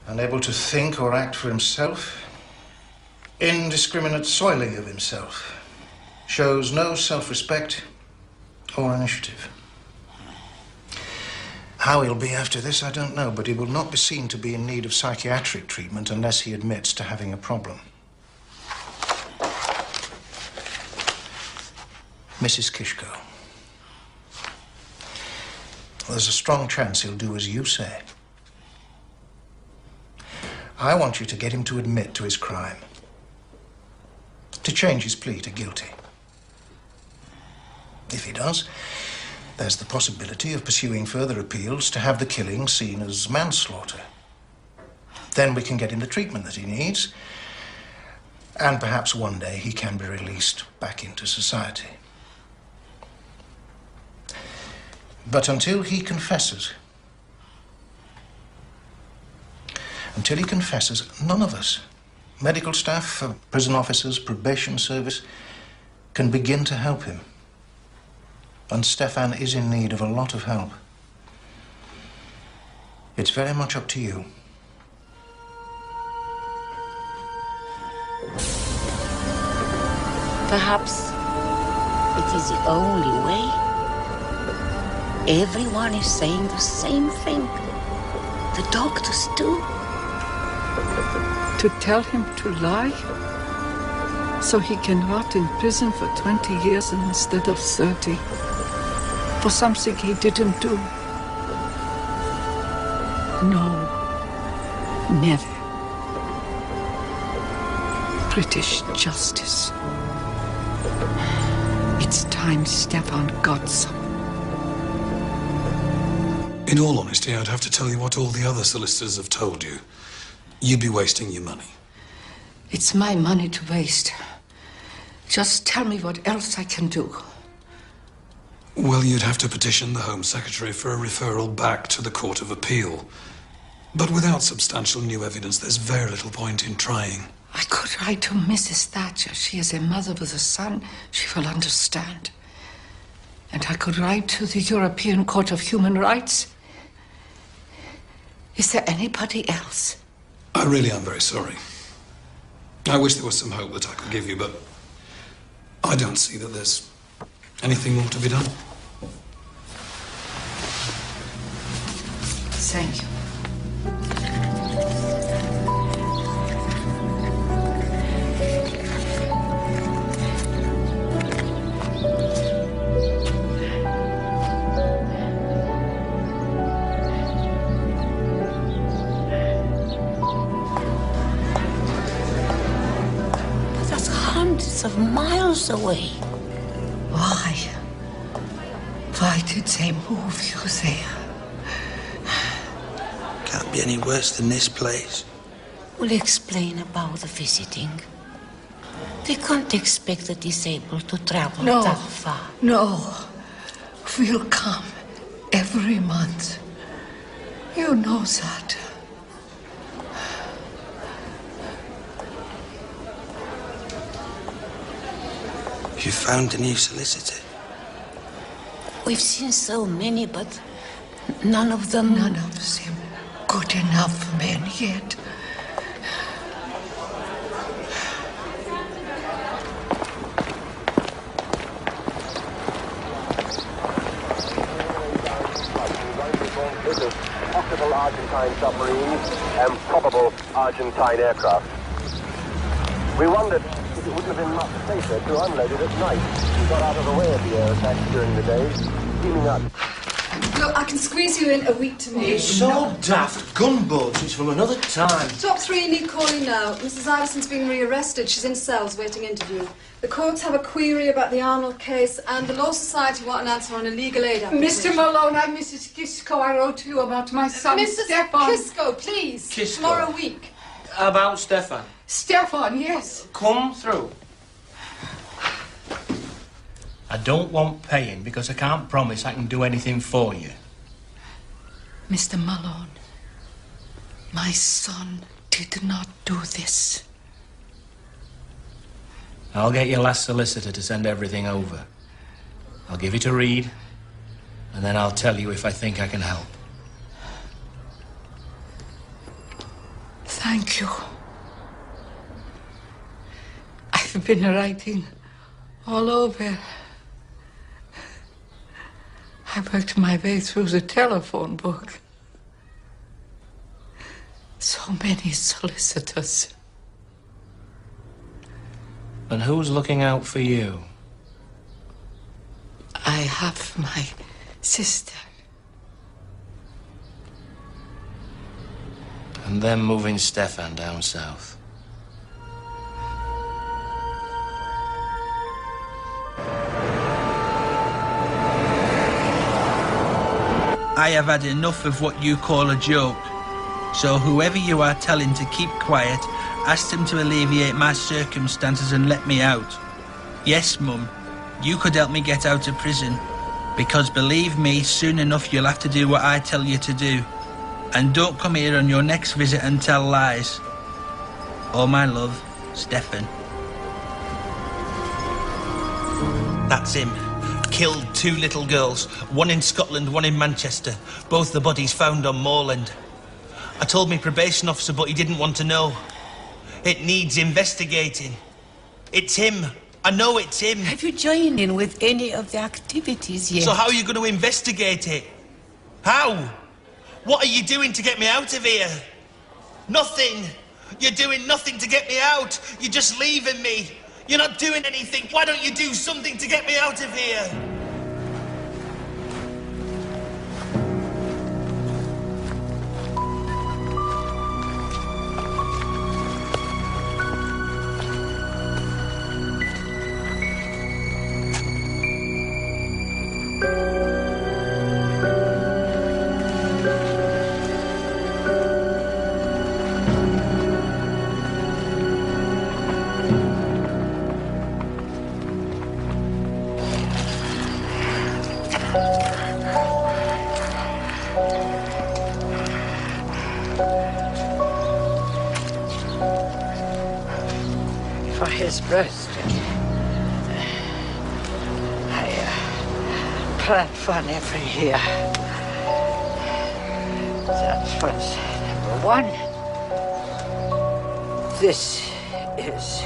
Unable to think or act for himself. Indiscriminate soiling of himself. Shows no self-respect or initiative. How he'll be after this, I don't know, but he will not be seen to be in need of psychiatric treatment unless he admits to having a problem. Mrs. Kishko. There's a strong chance he'll do as you say. I want you to get him to admit to his crime. To change his plea to guilty. If he does, there's the possibility of pursuing further appeals to have the killing seen as manslaughter. Then we can get him the treatment that he needs, and perhaps one day he can be released back into society. But until he confesses, none of us, medical staff, prison officers, probation service, can begin to help him. And Stefan is in need of a lot of help. It's very much up to you. Perhaps it is the only way. Everyone is saying the same thing. The doctors too. To tell him to lie? So he can rot in prison for 20 years instead of 30. For something he didn't do. No. Never. British justice. It's time Stefan got some. In all honesty, I'd have to tell you what all the other solicitors have told you. You'd be wasting your money. It's my money to waste. Just tell me what else I can do. Well, you'd have to petition the Home Secretary for a referral back to the Court of Appeal. But without substantial new evidence, there's very little point in trying. I could write to Mrs. Thatcher. She is a mother with a son. She will understand. And I could write to the European Court of Human Rights. Is there anybody else? I really am very sorry. I wish there was some hope that I could give you, but I don't see that there's anything more to be done. Thank you. But that's hundreds of miles away. Why? Why did they move you there? Can't be any worse than this place. We'll explain about the visiting. They can't expect the disabled to travel that far. No. We'll come every month. You know that. You found a new solicitor? We've seen so many, but none of them... None of them good enough men yet. Possible Argentine submarines and probable Argentine aircraft. We wondered if it wouldn't have been much safer to unload it at night. We got out of the way of the air attacks during the day, steaming up. Look, I can squeeze you in a week tomorrow. It's so daft. Gunboats, it's from another time. Top 3 need calling now. Mrs. Iverson's been rearrested. She's in cells waiting interview. The courts have a query about the Arnold case, and the Law Society want an answer on a legal aid application. Mr. Malone, I'm Mrs. Kisco. I wrote to you about my son, Mrs. Stefan. Kisco, please. Kisco. Tomorrow week. About Stefan. Stefan, yes. Come through. I don't want paying because I can't promise I can do anything for you. Mr. Malone, my son did not do this. I'll get your last solicitor to send everything over. I'll give it a read, and then I'll tell you if I think I can help. Thank you. I've been writing all over. I worked my way through the telephone book. So many solicitors. And who's looking out for you? I have my sister. And them moving Stefan down south. I have had enough of what you call a joke. So whoever you are telling to keep quiet, ask them to alleviate my circumstances and let me out. Yes, Mum, you could help me get out of prison. Because believe me, soon enough you'll have to do what I tell you to do. And don't come here on your next visit and tell lies. All my love, Stefan. That's him. Killed 2 little girls, one in Scotland, one in Manchester. Both the bodies found on moorland. I told my probation officer, but he didn't want to know. It needs investigating. It's him. I know it's him. Have you joined in with any of the activities yet? So how are you going to investigate it? How? What are you doing to get me out of here? Nothing. You're doing nothing to get me out. You're just leaving me. You're not doing anything. Why don't you do something to get me out of here? For his birthday, I plan fun every year. That was number 1. This is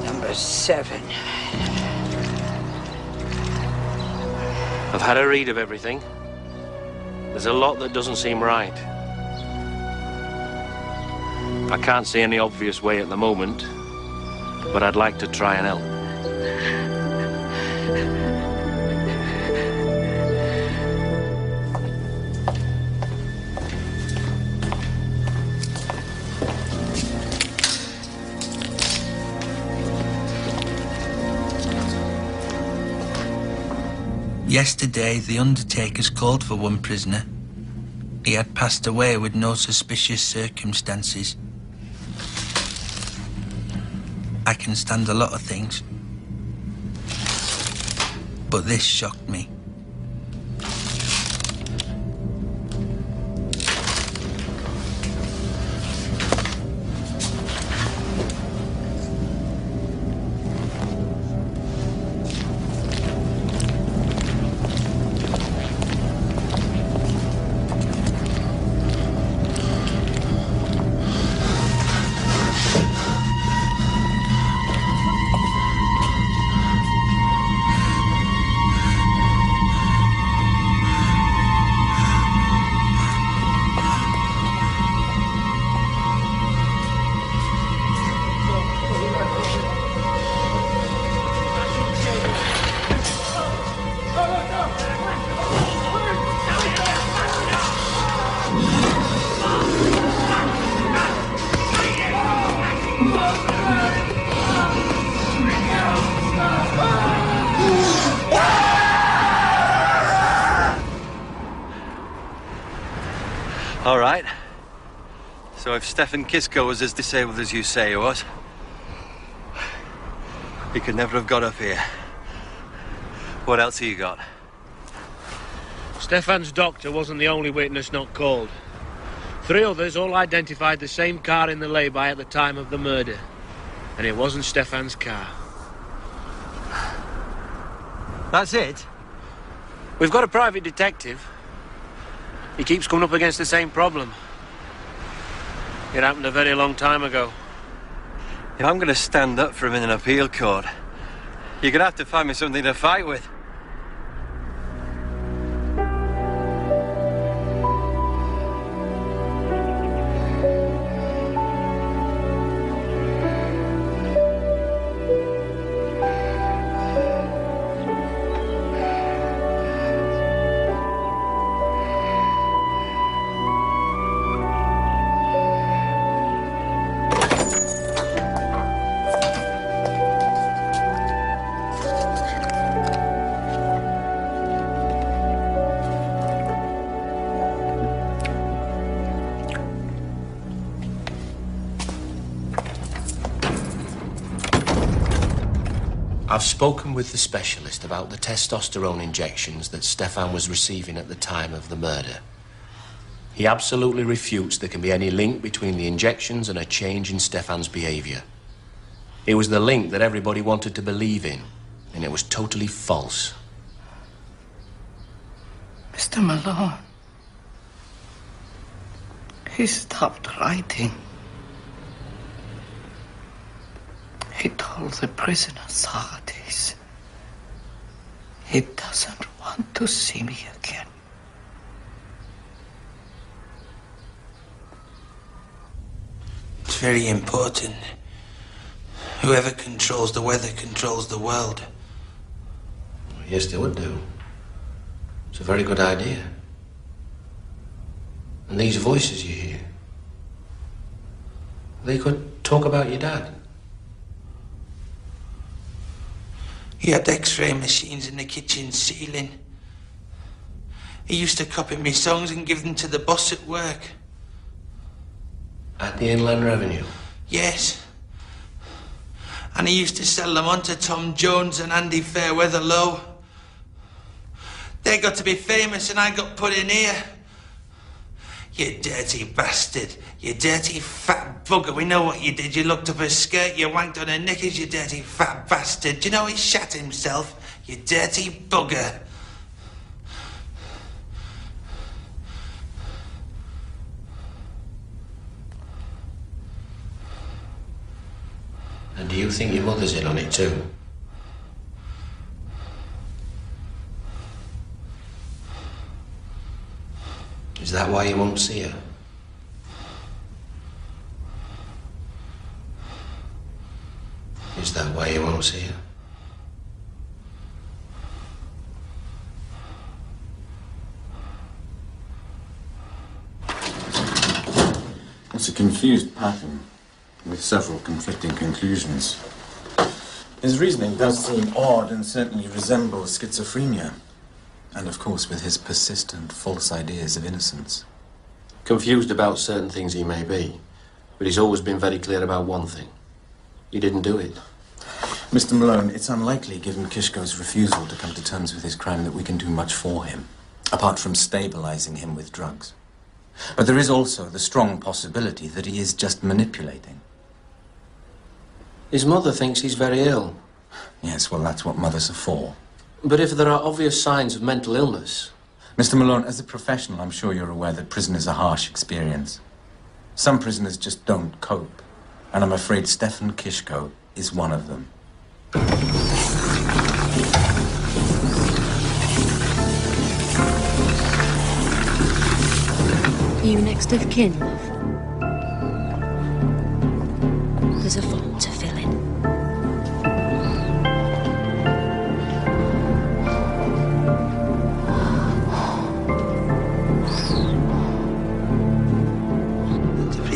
number 7. I've had a read of everything. There's a lot that doesn't seem right. I can't see any obvious way at the moment, but I'd like to try and help. Yesterday, the undertakers called for one prisoner. He had passed away with no suspicious circumstances. I can stand a lot of things, but this shocked me. All right. So if Stefan Kisko was as disabled as you say he was, he could never have got up here. What else have you got? Stefan's doctor wasn't the only witness not called. 3 others all identified the same car in the lay-by at the time of the murder. And it wasn't Stefan's car. That's it? We've got a private detective. He keeps coming up against the same problem. It happened a very long time ago. If I'm going to stand up for him in an appeal court, you're going to have to find me something to fight with. I've spoken with the specialist about the testosterone injections that Stefan was receiving at the time of the murder. He absolutely refutes there can be any link between the injections and a change in Stefan's behavior. It was the link that everybody wanted to believe in, and it was totally false. Mr. Malone, he stopped writing. He told the prison authorities he doesn't want to see me again. It's very important. Whoever controls the weather controls the world. Yes, they would do. It's a very good idea. And these voices you hear, they could talk about your dad. He had X-ray machines in the kitchen ceiling. He used to copy me songs and give them to the boss at work. At the Inland Revenue? Yes. And he used to sell them on to Tom Jones and Andy Fairweather Low. They got to be famous and I got put in here. You dirty bastard. You dirty fat bugger. We know what you did. You looked up her skirt, you wanked on her knickers, you dirty fat bastard. Do you know he shat himself? You dirty bugger. And do you think your mother's in on it too? Is that why you won't see her? Is that why you won't see her? It's a confused pattern with several conflicting conclusions. His reasoning does seem odd and certainly resembles schizophrenia. And of course with his persistent false ideas of innocence. Confused about certain things he may be, but he's always been very clear about one thing. He didn't do it. Mr. Malone, it's unlikely, given Kishko's refusal to come to terms with his crime, that we can do much for him, apart from stabilizing him with drugs. But there is also the strong possibility that he is just manipulating. His mother thinks he's very ill. Yes, well, that's what mothers are for. But if there are obvious signs of mental illness... Mr. Malone, as a professional, I'm sure you're aware that prison is a harsh experience. Some prisoners just don't cope. And I'm afraid Stefan Kishko is one of them. Are you next of kin, love? There's a form to fill in.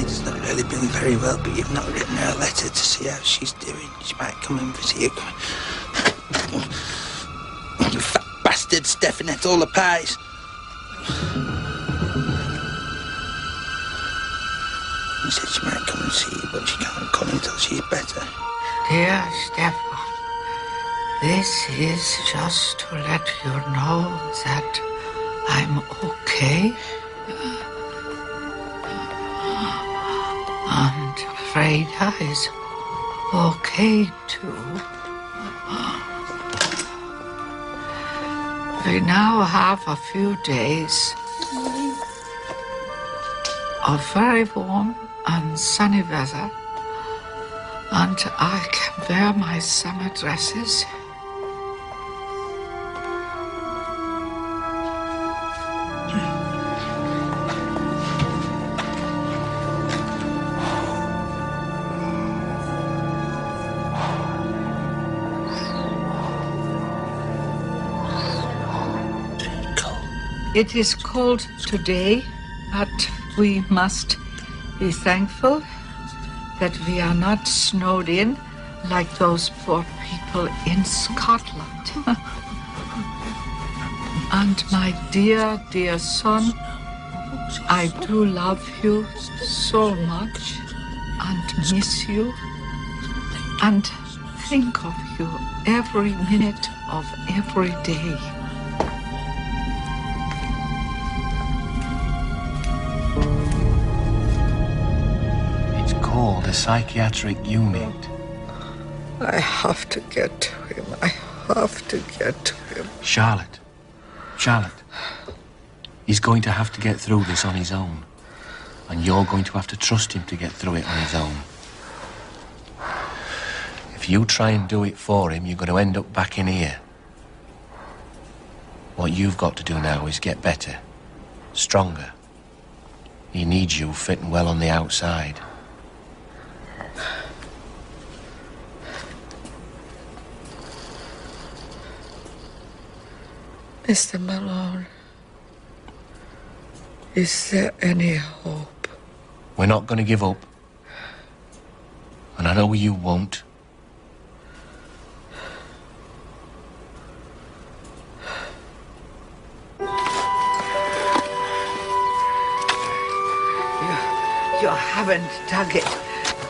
Frida's not really been very well, but you've not written her a letter to see how she's doing. She might come and visit you. You fat bastard, Stefan ate all the pies. She said she might come and see you, but she can't come until she's better. Dear Stefan, This is just to let you know that I'm okay. And Freda is okay too. We now have a few days of very warm and sunny weather, and I can wear my summer dresses. It is cold today, but we must be thankful that we are not snowed in like those poor people in Scotland. And my dear, dear son, I do love you so much and miss you and think of you every minute of every day. Called a psychiatric unit. I have to get to him. I have to get to him. Charlotte. He's going to have to get through this on his own. And you're going to have to trust him to get through it on his own. If you try and do it for him, you're going to end up back in here. What you've got to do now is get better, stronger. He needs you fitting well on the outside. Mr. Malone, is there any hope? We're not going to give up. And I know you won't. You haven't dug it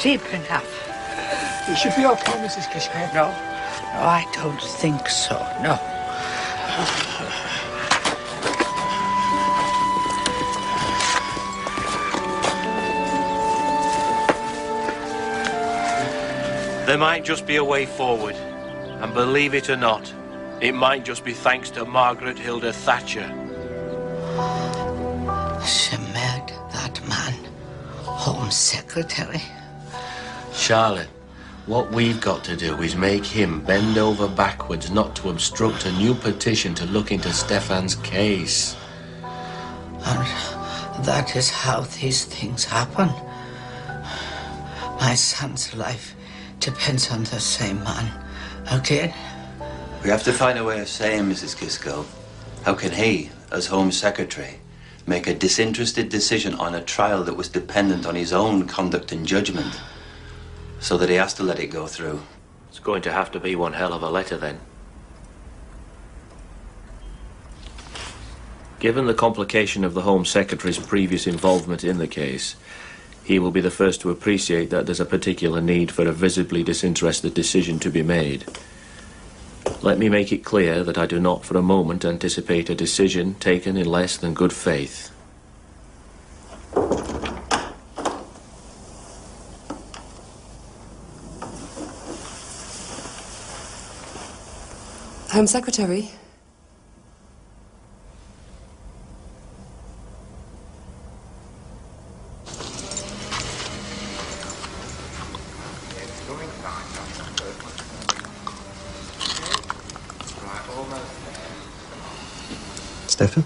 deep enough. It should be okay, Mrs. Kishko. No, I don't think so, no. There might just be a way forward. And believe it or not, it might just be thanks to Margaret Hilda Thatcher. She made that man Home Secretary. Charlotte, what we've got to do is make him bend over backwards not to obstruct a new petition to look into Stefan's case. And that is how these things happen. My son's life depends on the same man. Again? We have to find a way of saying, Mrs. Kisco, how can he, as Home Secretary, make a disinterested decision on a trial that was dependent on his own conduct and judgment, so that he has to let it go through? It's going to have to be one hell of a letter, then. Given the complication of the Home Secretary's previous involvement in the case, he will be the first to appreciate that there's a particular need for a visibly disinterested decision to be made. Let me make it clear that I do not for a moment anticipate a decision taken in less than good faith. Home Secretary. Stefan?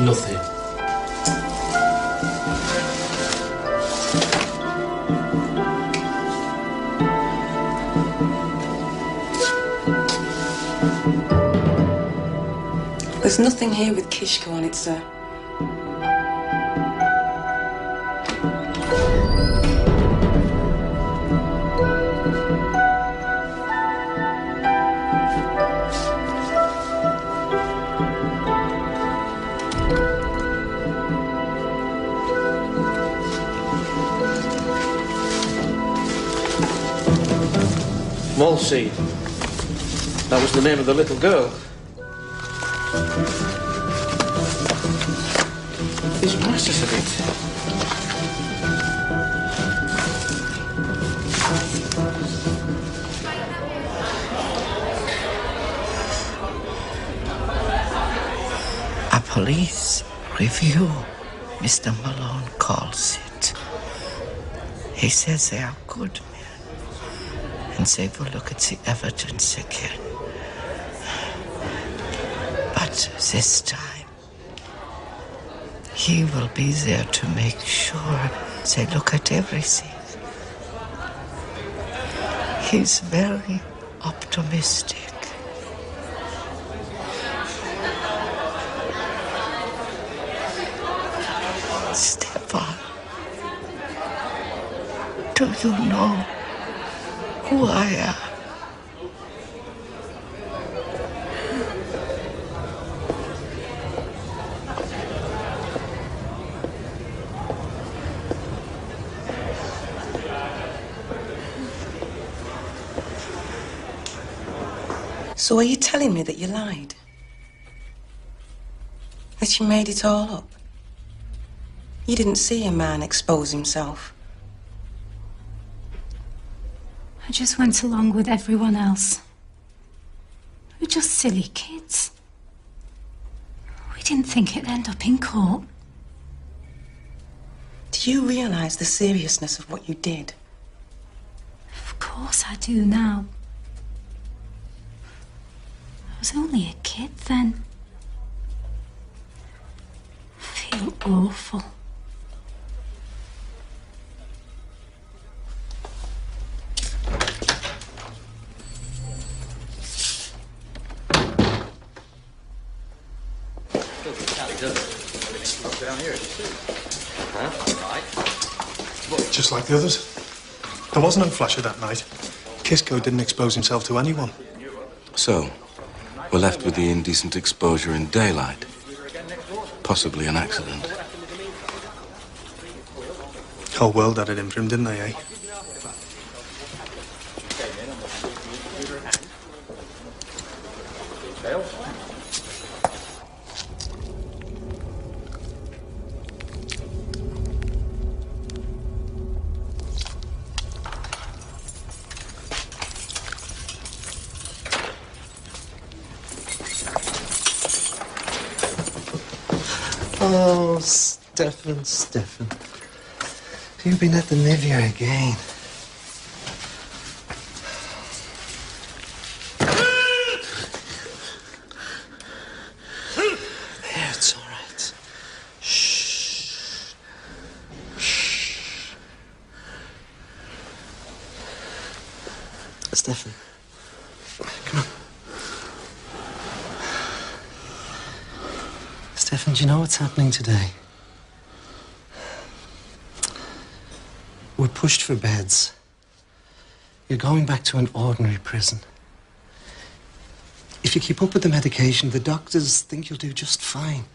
Nothing. There's nothing here with Kishko on it, sir. Malseed. That was the name of the little girl. These masses of it. A police review, Mr. Malone calls it. He says they are good men, and they will look at the evidence again. But this time, he will be there to make sure they look at everything. He's very optimistic. Stefan, do you know who I am? So are you telling me that you lied? That you made it all up? You didn't see a man expose himself? I just went along with everyone else. We're just silly kids. We didn't think it'd end up in court. Do you realise the seriousness of what you did? Of course I do now. I was only a kid then. I feel awful. Just like the others. There was no flasher that night. Kishko didn't expose himself to anyone. So, we're left with the indecent exposure in daylight. Possibly an accident. Whole world had it in for him, didn't they, eh? Oh, Stefan. You've been at the Nivea again. There, it's all right. Shh. Shh. Stefan, come on. Stefan, do you know what's happening today? We're pushed for beds. You're going back to an ordinary prison. If you keep up with the medication, the doctors think you'll do just fine.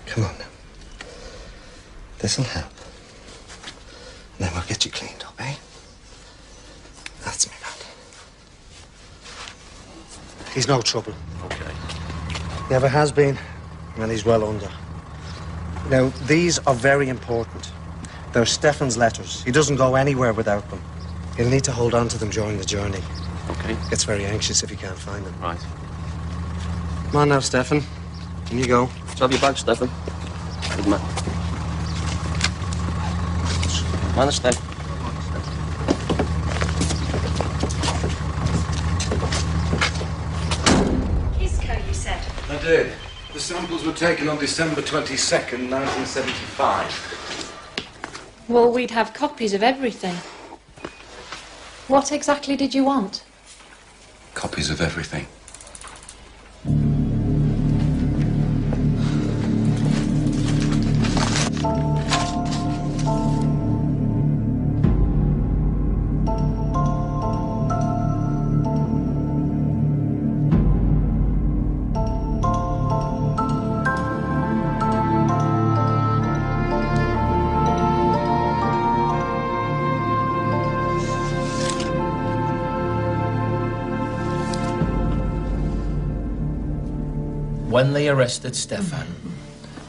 Come on now. This'll help. And then we'll get you cleaned up, eh? That's me, man. He's no trouble. Okay. Never has been, and he's well under. Now, these are very important. They're Stefan's letters. He doesn't go anywhere without them. He'll need to hold on to them during the journey. Okay. Gets very anxious if he can't find them. Right. Come on now, Stefan. In you go. Have your bag, Stefan. خدمة. ما نشتغل. Kisco, you said? I did. The samples were taken on December 22nd, 1975. Well, we'd have copies of everything. What exactly did you want? Copies of everything. When they arrested Stefan,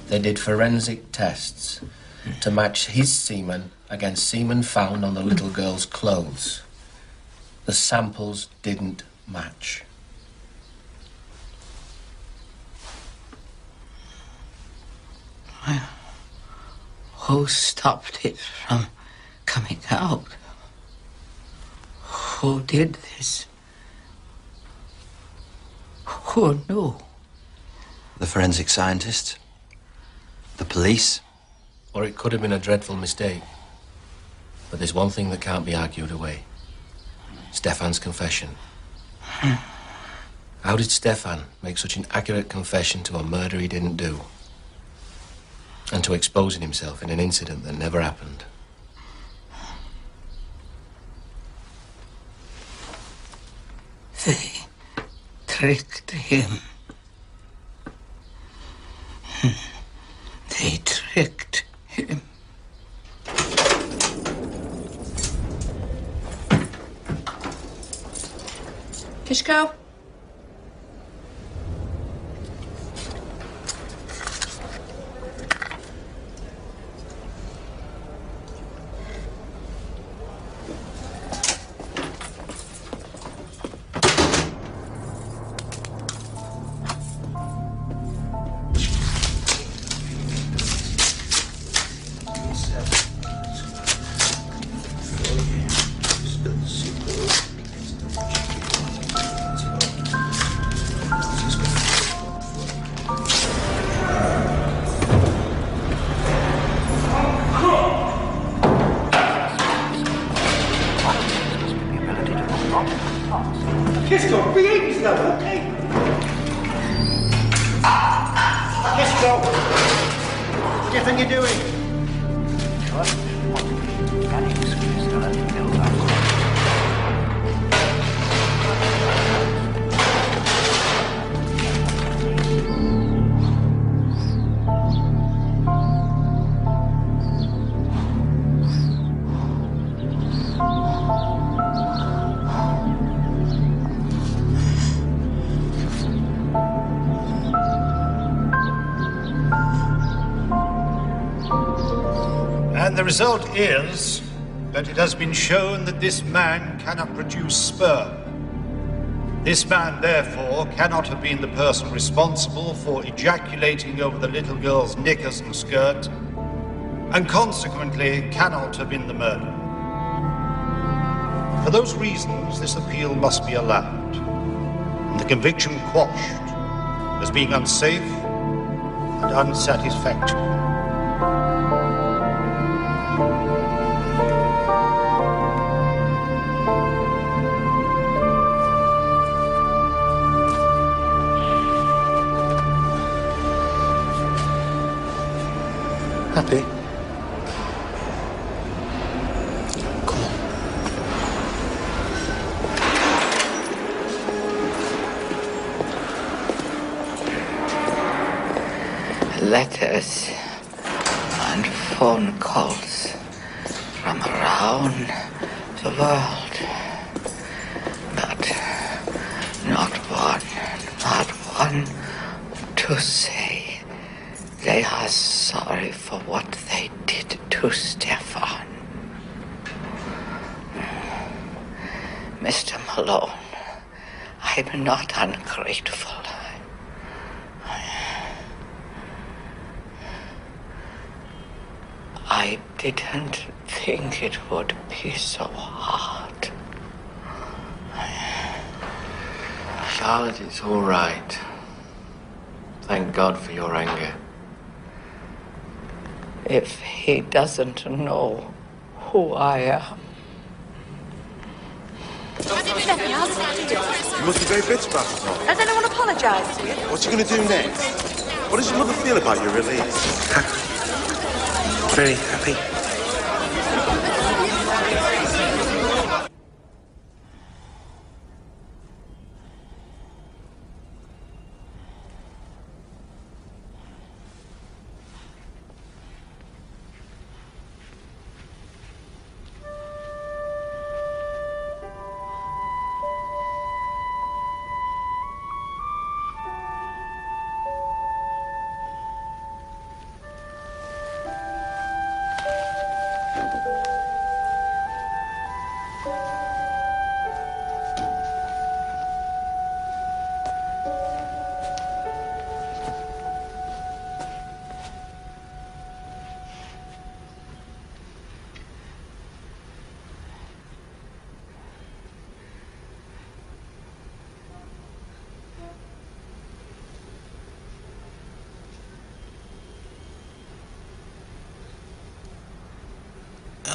they did forensic tests to match his semen against semen found on the little girl's clothes. The samples didn't match. Who stopped it from coming out? Who did this? Who knew? The forensic scientists? The police? Or it could have been a dreadful mistake. But there's one thing that can't be argued away. Stefan's confession. How did Stefan make such an accurate confession to a murder he didn't do? And to exposing himself in an incident that never happened? They tricked him. They tricked him. Kisco? Kisco, behave yourself, okay? Kisco! Stefan, you're doing? And the result is that it has been shown that this man cannot produce sperm. This man, therefore, cannot have been the person responsible for ejaculating over the little girl's knickers and skirt, and consequently cannot have been the murderer. For those reasons, this appeal must be allowed, and the conviction quashed as being unsafe and unsatisfactory. Happy? Letters and phone calls from around the world, but not one to say they are sorry for what they did to Stefan. Mr. Malone, I'm not ungrateful. I didn't think it would be so hard. Charlotte, it's all right. Thank God for your anger. If he doesn't know who I am. You must be very bitter about it all. Has anyone apologised to you? What's he going to do next? What does your mother feel about your release? Very happy.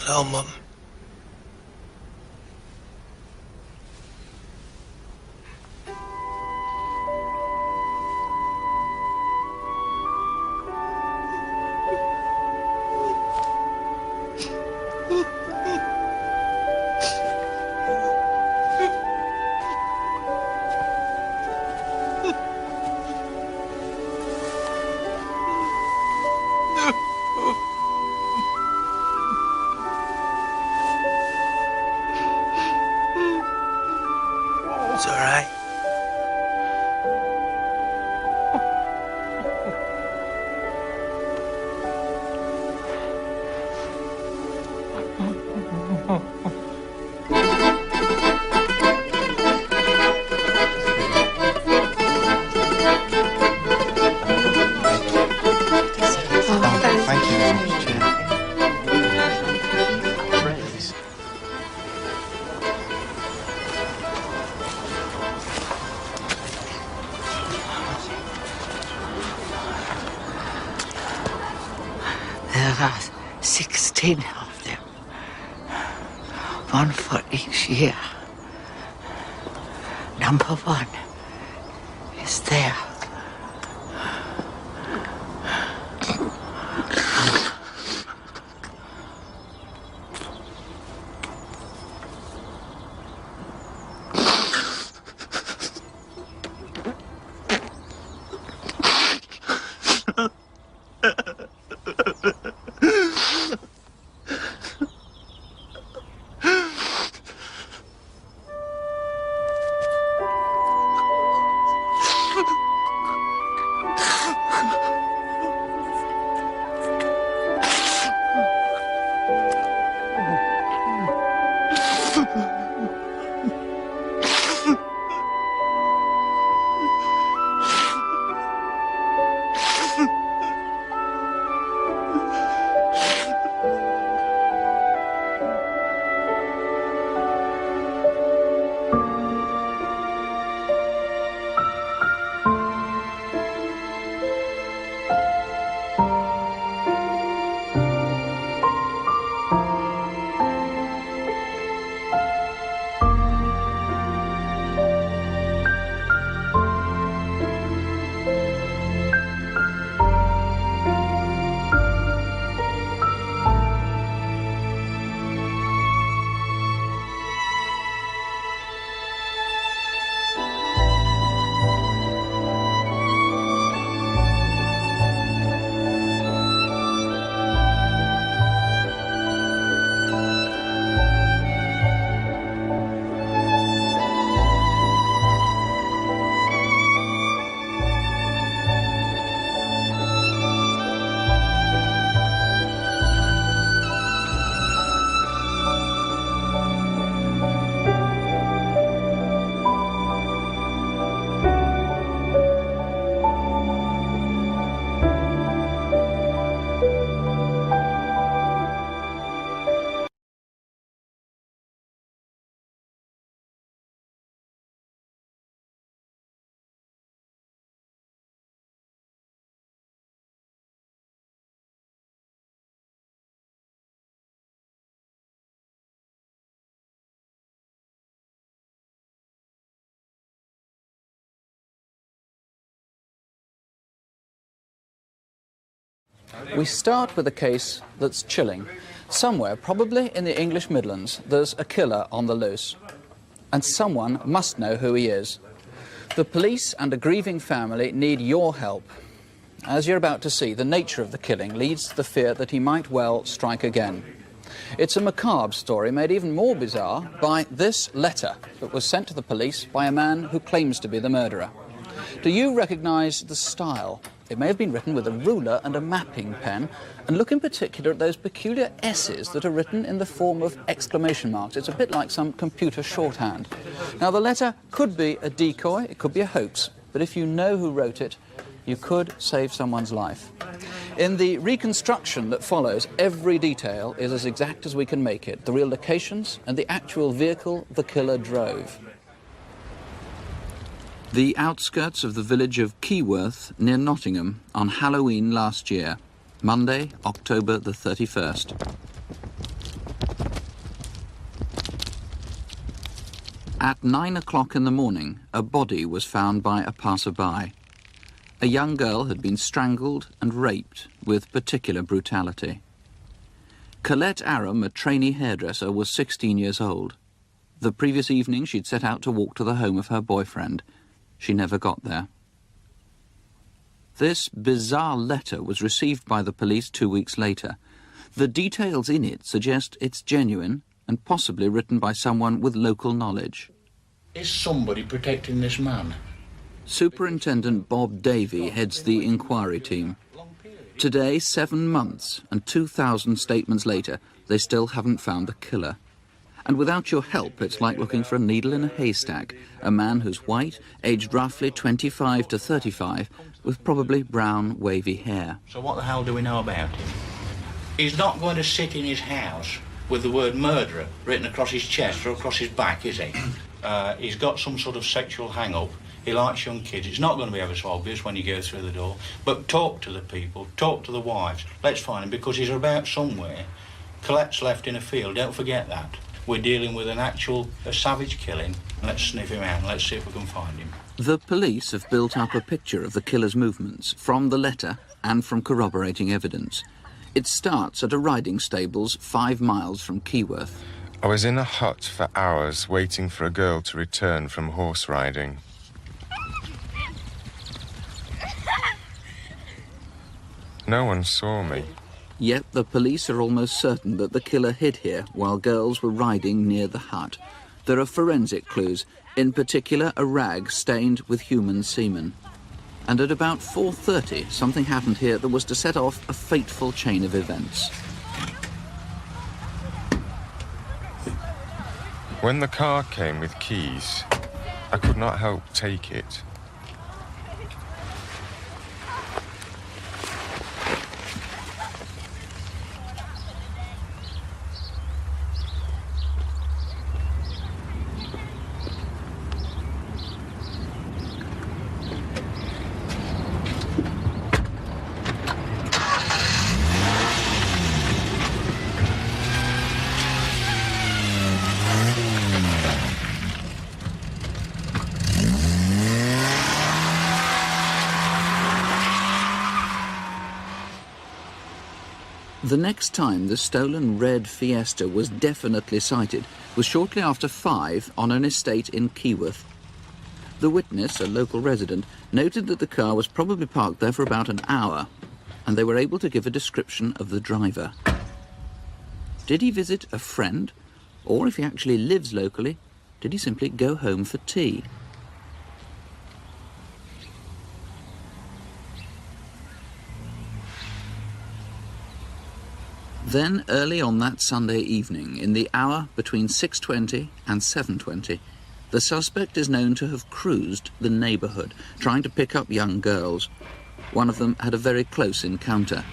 Hello, Mum. It's all right. Thank you very much, Chair. Praise. There are 16 of them. One for each year. Number 1 is there. We start with a case that's chilling. Somewhere, probably in the English Midlands, there's a killer on the loose. And someone must know who he is. The police and a grieving family need your help. As you're about to see, the nature of the killing leads to the fear that he might well strike again. It's a macabre story made even more bizarre by this letter that was sent to the police by a man who claims to be the murderer. Do you recognise the style? It may have been written with a ruler and a mapping pen, and look in particular at those peculiar S's that are written in the form of exclamation marks. It's a bit like some computer shorthand. Now, the letter could be a decoy, it could be a hoax, but if you know who wrote it, you could save someone's life. In the reconstruction that follows, every detail is as exact as we can make it. The real locations and the actual vehicle the killer drove. The outskirts of the village of Keyworth near Nottingham on Halloween last year, Monday, October the 31st. At 9 o'clock in the morning, a body was found by a passer-by. A young girl had been strangled and raped with particular brutality. Colette Aram, a trainee hairdresser, was 16 years old. The previous evening she'd set out to walk to the home of her boyfriend. She never got there. This bizarre letter was received by the police 2 weeks later. The details in it suggest it's genuine and possibly written by someone with local knowledge. Is somebody protecting this man? Superintendent Bob Davey heads the inquiry team. Today, 7 months and 2,000 statements later, they still haven't found the killer. And without your help, it's like looking for a needle in a haystack. A man who's white, aged roughly 25 to 35, with probably brown, wavy hair. So what the hell do we know about him? He's not going to sit in his house with the word murderer written across his chest or across his back, is he? He's got some sort of sexual hang-up. He likes young kids. It's not going to be ever so obvious when you go through the door. But talk to the people, talk to the wives. Let's find him, because he's about somewhere. Colette's left in a field, don't forget that. We're dealing with a savage killing. Let's sniff him out and let's see if we can find him. The police have built up a picture of the killer's movements from the letter and from corroborating evidence. It starts at a riding stables 5 miles from Keyworth. I was in a hut for hours waiting for a girl to return from horse riding. No one saw me. Yet the police are almost certain that the killer hid here while girls were riding near the hut. There are forensic clues, in particular a rag stained with human semen. And at about 4:30, something happened here that was to set off a fateful chain of events. When the car came with keys, I could not help take it. The next time the stolen red Fiesta was definitely sighted was shortly after 5 on an estate in Keyworth. The witness, a local resident, noted that the car was probably parked there for about an hour, and they were able to give a description of the driver. Did he visit a friend? Or if he actually lives locally, did he simply go home for tea? Then, early on that Sunday evening, in the hour between 6:20 and 7:20, the suspect is known to have cruised the neighbourhood, trying to pick up young girls. One of them had a very close encounter.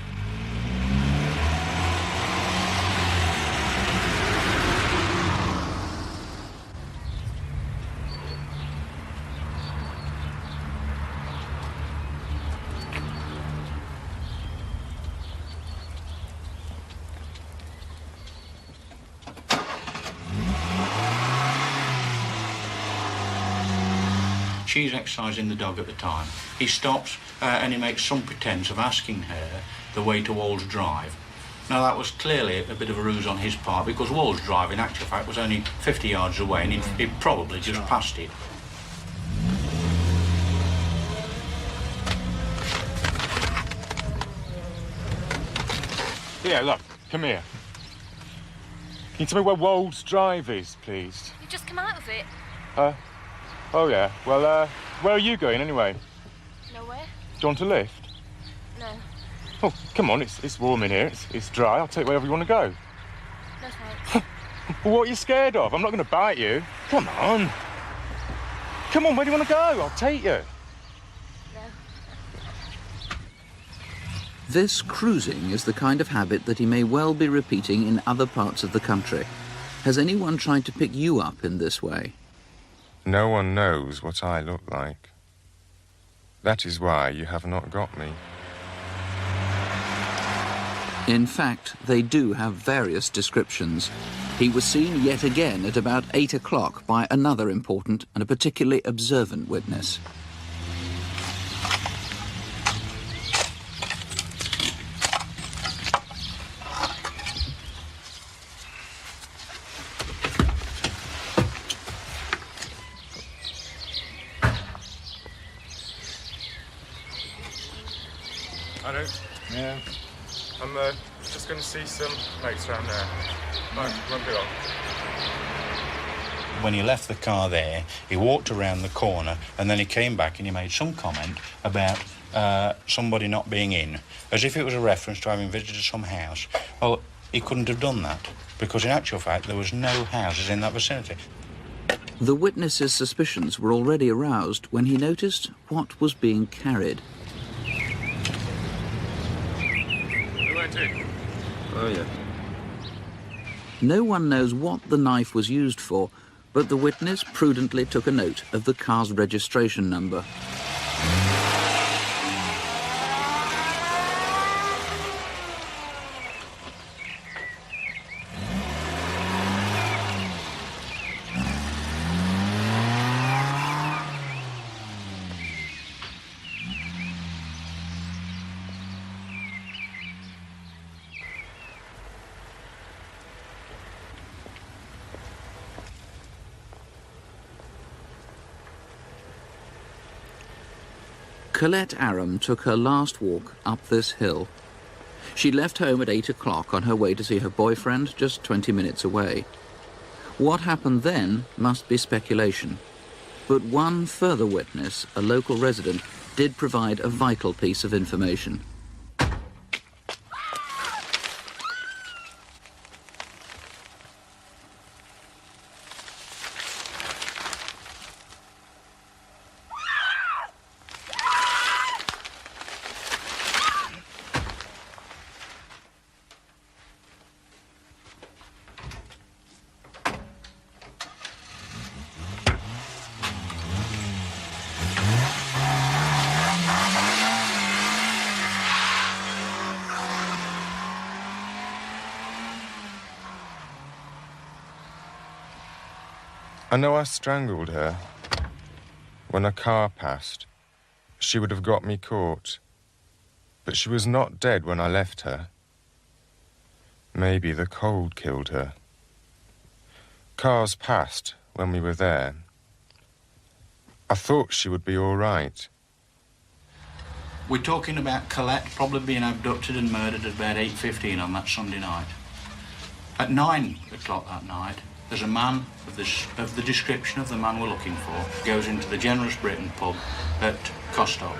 She's exercising the dog at the time. He stops, and he makes some pretence of asking her the way to Walls Drive. Now, that was clearly a bit of a ruse on his part, because Walls Drive, in actual fact, was only 50 yards away, and he'd probably just passed it. Yeah, look, come here. Can you tell me where Walls Drive is, please? You just come out of it. Oh yeah. Well, where are you going anyway? Nowhere. Do you want a lift? No. Oh, come on, it's warm in here. It's dry. I'll take wherever you want to go. No thanks. Well, what are you scared of? I'm not going to bite you. Come on. Come on, where do you want to go? I'll take you. This cruising is the kind of habit that he may well be repeating in other parts of the country. Has anyone tried to pick you up in this way? No one knows what I look like. That is why you have not got me. In fact, they do have various descriptions. He was seen yet again at about 8 o'clock by another important and a particularly observant witness. Yeah. I'm just going to see some mates around there. Won't be long. When he left the car there, he walked around the corner, and then he came back and he made some comment about somebody not being in, as if it was a reference to having visited some house. Well, he couldn't have done that, because in actual fact there was no houses in that vicinity. The witness's suspicions were already aroused when he noticed what was being carried. Oh, yeah. No one knows what the knife was used for, but the witness prudently took a note of the car's registration number. Colette Aram took her last walk up this hill. She left home at 8 o'clock on her way to see her boyfriend just 20 minutes away. What happened then must be speculation. But one further witness, a local resident, did provide a vital piece of information. I know I strangled her. When a car passed, she would have got me caught. But she was not dead when I left her. Maybe the cold killed her. Cars passed when we were there. I thought she would be all right. We're talking about Colette probably being abducted and murdered at about 8:15 on that Sunday night. At 9 o'clock that night, there's a man of the description of the man we're looking for goes into the Generous Britain pub at Costock.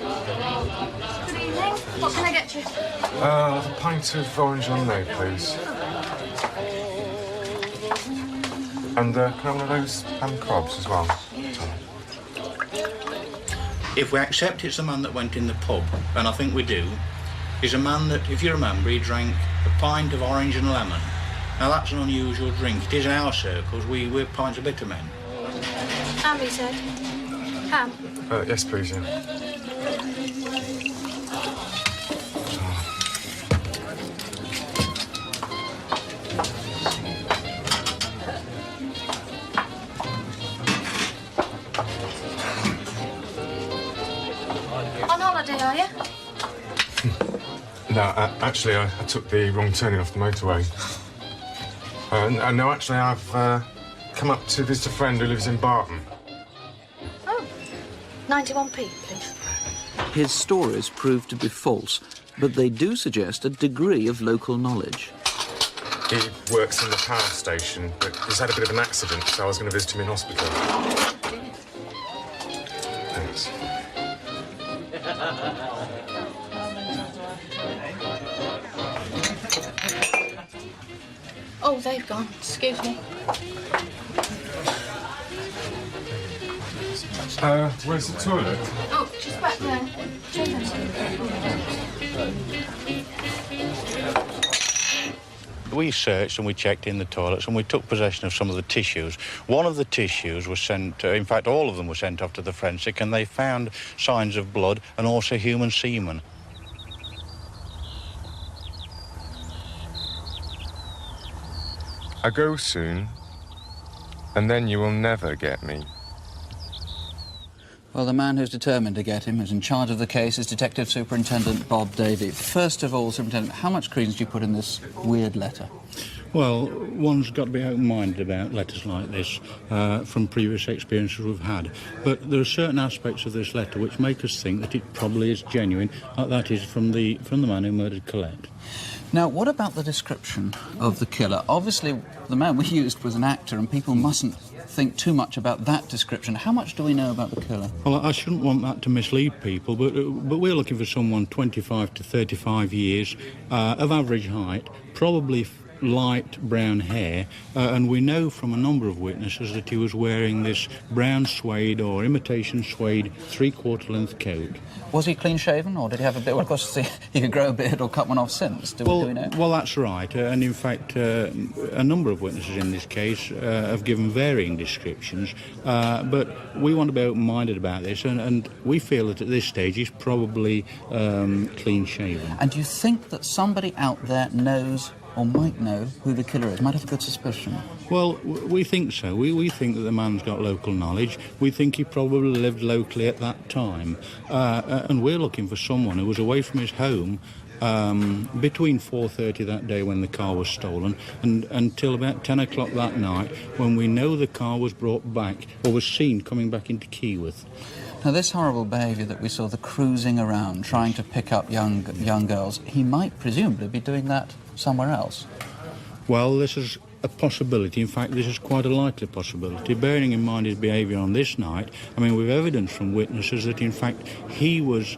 Good evening. What can I get you? I'll have a pint of orange lemonade, please. And can I have one of those ham cobs as well? If we accept it's the man that went in the pub, and I think we do, is a man that, if you remember, he drank a pint of orange and lemon. Now, that's an unusual drink. It is in our circles. We're pints of bitter men. Ham, he said. Ham. Yes, please, yeah. No, actually, I took the wrong turning off the motorway. No, actually, I've come up to visit a friend who lives in Barton. Oh, 91p, please. His stories prove to be false, but they do suggest a degree of local knowledge. He works in the power station, but he's had a bit of an accident, so I was going to visit him in hospital. Thanks. Oh, they've gone. Excuse me. Where's the toilet? Oh, just back there. We searched and we checked in the toilets and we took possession of some of the tissues. One of the tissues was sent, in fact, all of them were sent off to the forensic, and they found signs of blood and also human semen. I go soon, and then you will never get me. Well, the man who's determined to get him, who's in charge of the case, is Detective Superintendent Bob Davey. First of all, Superintendent, how much credence do you put in this weird letter? Well, one's got to be open-minded about letters like this from previous experiences we've had. But there are certain aspects of this letter which make us think that it probably is genuine. That is from the man who murdered Colette. Now, what about the description of the killer? Obviously, the man we used was an actor, and people mustn't think too much about that description. How much do we know about the killer? Well, I shouldn't want that to mislead people, but we're looking for someone 25 to 35 years, of average height, probably light brown hair, and we know from a number of witnesses that he was wearing this brown suede or imitation suede three-quarter length coat. Was he clean-shaven, or did he have a bit? Well, of course, he could grow a beard or cut one off since. Do we know? Well, that's right. And in fact, a number of witnesses in this case have given varying descriptions. But we want to be open-minded about this, and we feel that at this stage he's probably clean-shaven. And do you think that somebody out there knows or might know who the killer is, might have a good suspicion? Well, we think so. We think that the man's got local knowledge. We think he probably lived locally at that time. And we're looking for someone who was away from his home between 4:30 that day when the car was stolen and until about 10 o'clock that night when we know the car was brought back or was seen coming back into Keyworth. Now, this horrible behaviour that we saw, the cruising around, trying to pick up young girls, he might presumably be doing that somewhere else. Well, this is a possibility. In fact, this is quite a likely possibility, bearing in mind his behaviour on this night. I mean, we've evidence from witnesses that, in fact, he was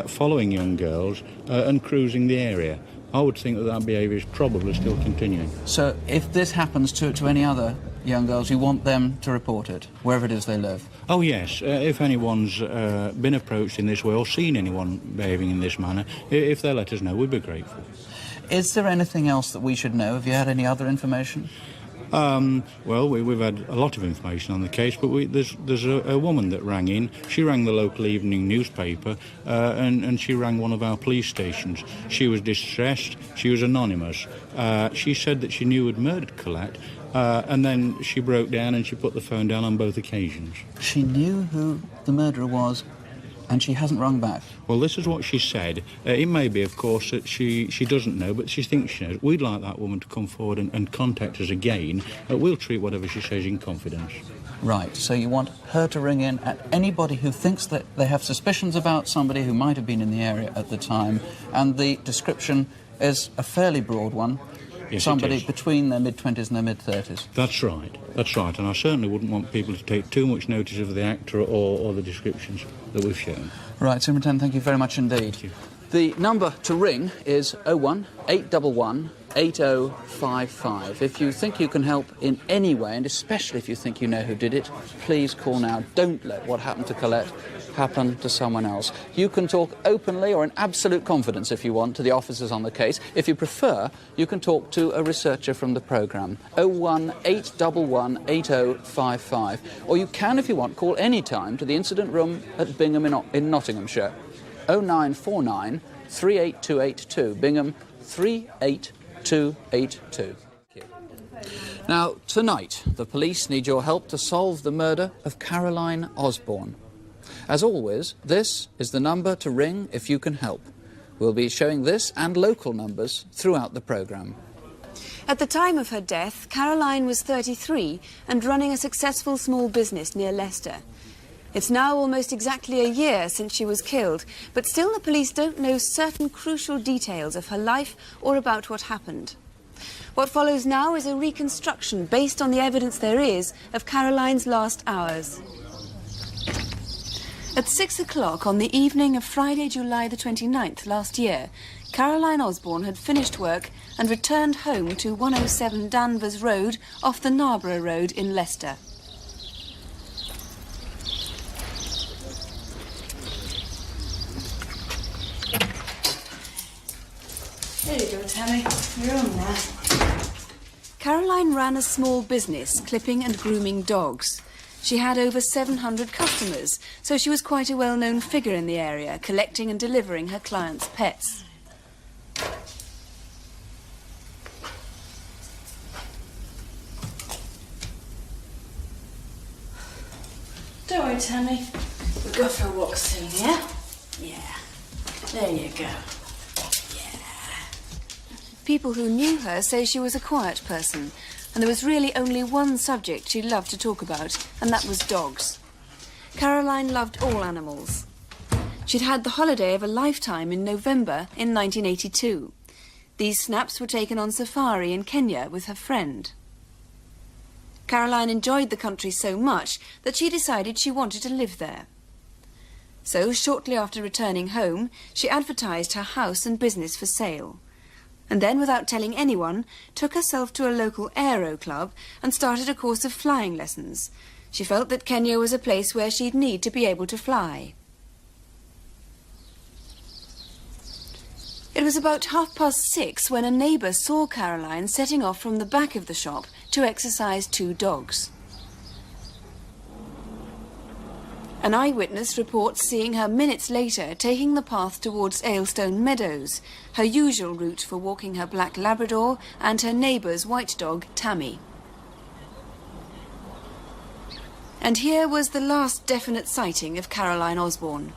following young girls and cruising the area. I would think that behaviour is probably still continuing. So, if this happens to any other young girls, you want them to report it, wherever it is they live? Oh, yes. If anyone's been approached in this way or seen anyone behaving in this manner, if they let us know, we'd be grateful. Is there anything else that we should know? Have you had any other information? Well, we've had a lot of information on the case, but there's a woman that rang in. She rang the local evening newspaper, and she rang one of our police stations. She was distressed. She was anonymous. She said that she knew who had murdered Colette, and then she broke down and she put the phone down on both occasions. She knew who the murderer was, and she hasn't rung back? Well, this is what she said. It may be, of course, that she doesn't know, but she thinks she knows. We'd like that woman to come forward and contact us again. We'll treat whatever she says in confidence. Right, so you want her to ring in at anybody who thinks that they have suspicions about somebody who might have been in the area at the time, and the description is a fairly broad one. Yes, somebody between their mid-20s and their mid-30s. That's right, and I certainly wouldn't want people to take too much notice of the actor or the descriptions that we've shown. Right, Superintendent, thank you very much indeed. Thank you. The number to ring is 01 811 8055. If you think you can help in any way, and especially if you think you know who did it, please call now. Don't let what happened to Colette happen to someone else. You can talk openly or in absolute confidence, if you want, to the officers on the case. If you prefer, you can talk to a researcher from the programme. 01 811 8055. Or you can, if you want, call any time to the incident room at Bingham in Nottinghamshire. 0949 38282. Bingham 38282. Now, tonight, the police need your help to solve the murder of Caroline Osborne. As always, this is the number to ring if you can help. We'll be showing this and local numbers throughout the programme. At the time of her death, Caroline was 33 and running a successful small business near Leicester. It's now almost exactly a year since she was killed, but still the police don't know certain crucial details of her life or about what happened. What follows now is a reconstruction based on the evidence there is of Caroline's last hours. At 6 o'clock on the evening of Friday, July the 29th last year, Caroline Osborne had finished work and returned home to 107 Danvers Road off the Narborough Road in Leicester. There you go, Tammy. You're on now. Caroline ran a small business, clipping and grooming dogs. She had over 700 customers, so she was quite a well-known figure in the area, collecting and delivering her clients' pets. Don't worry, Tammy. We'll go for a walk soon, yeah? Yeah. There you go. People who knew her say she was a quiet person, and there was really only one subject she loved to talk about, and that was dogs. Caroline loved all animals. She'd had the holiday of a lifetime in November in 1982. These snaps were taken on safari in Kenya with her friend. Caroline enjoyed the country so much that she decided she wanted to live there. So, shortly after returning home, she advertised her house and business for sale. And then, without telling anyone, took herself to a local aero club and started a course of flying lessons. She felt that Kenya was a place where she'd need to be able to fly. It was about 6:30 when a neighbour saw Caroline setting off from the back of the shop to exercise 2 dogs. An eyewitness reports seeing her minutes later taking the path towards Aylstone Meadows, her usual route for walking her black Labrador and her neighbour's white dog, Tammy. And here was the last definite sighting of Caroline Osborne.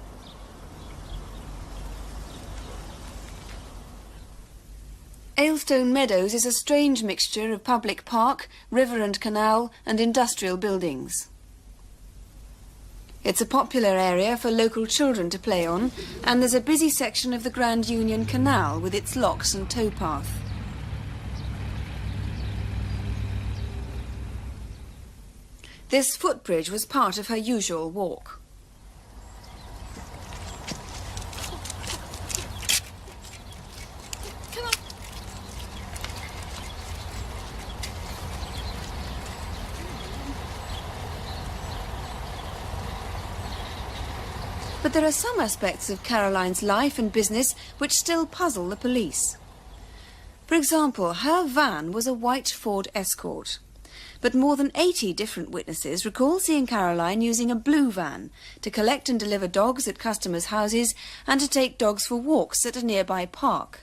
Aylstone Meadows is a strange mixture of public park, river and canal, and industrial buildings. It's a popular area for local children to play on, and there's a busy section of the Grand Union Canal with its locks and towpath. This footbridge was part of her usual walk. But there are some aspects of Caroline's life and business which still puzzle the police. For example, her van was a white Ford Escort. But more than 80 different witnesses recall seeing Caroline using a blue van to collect and deliver dogs at customers' houses and to take dogs for walks at a nearby park.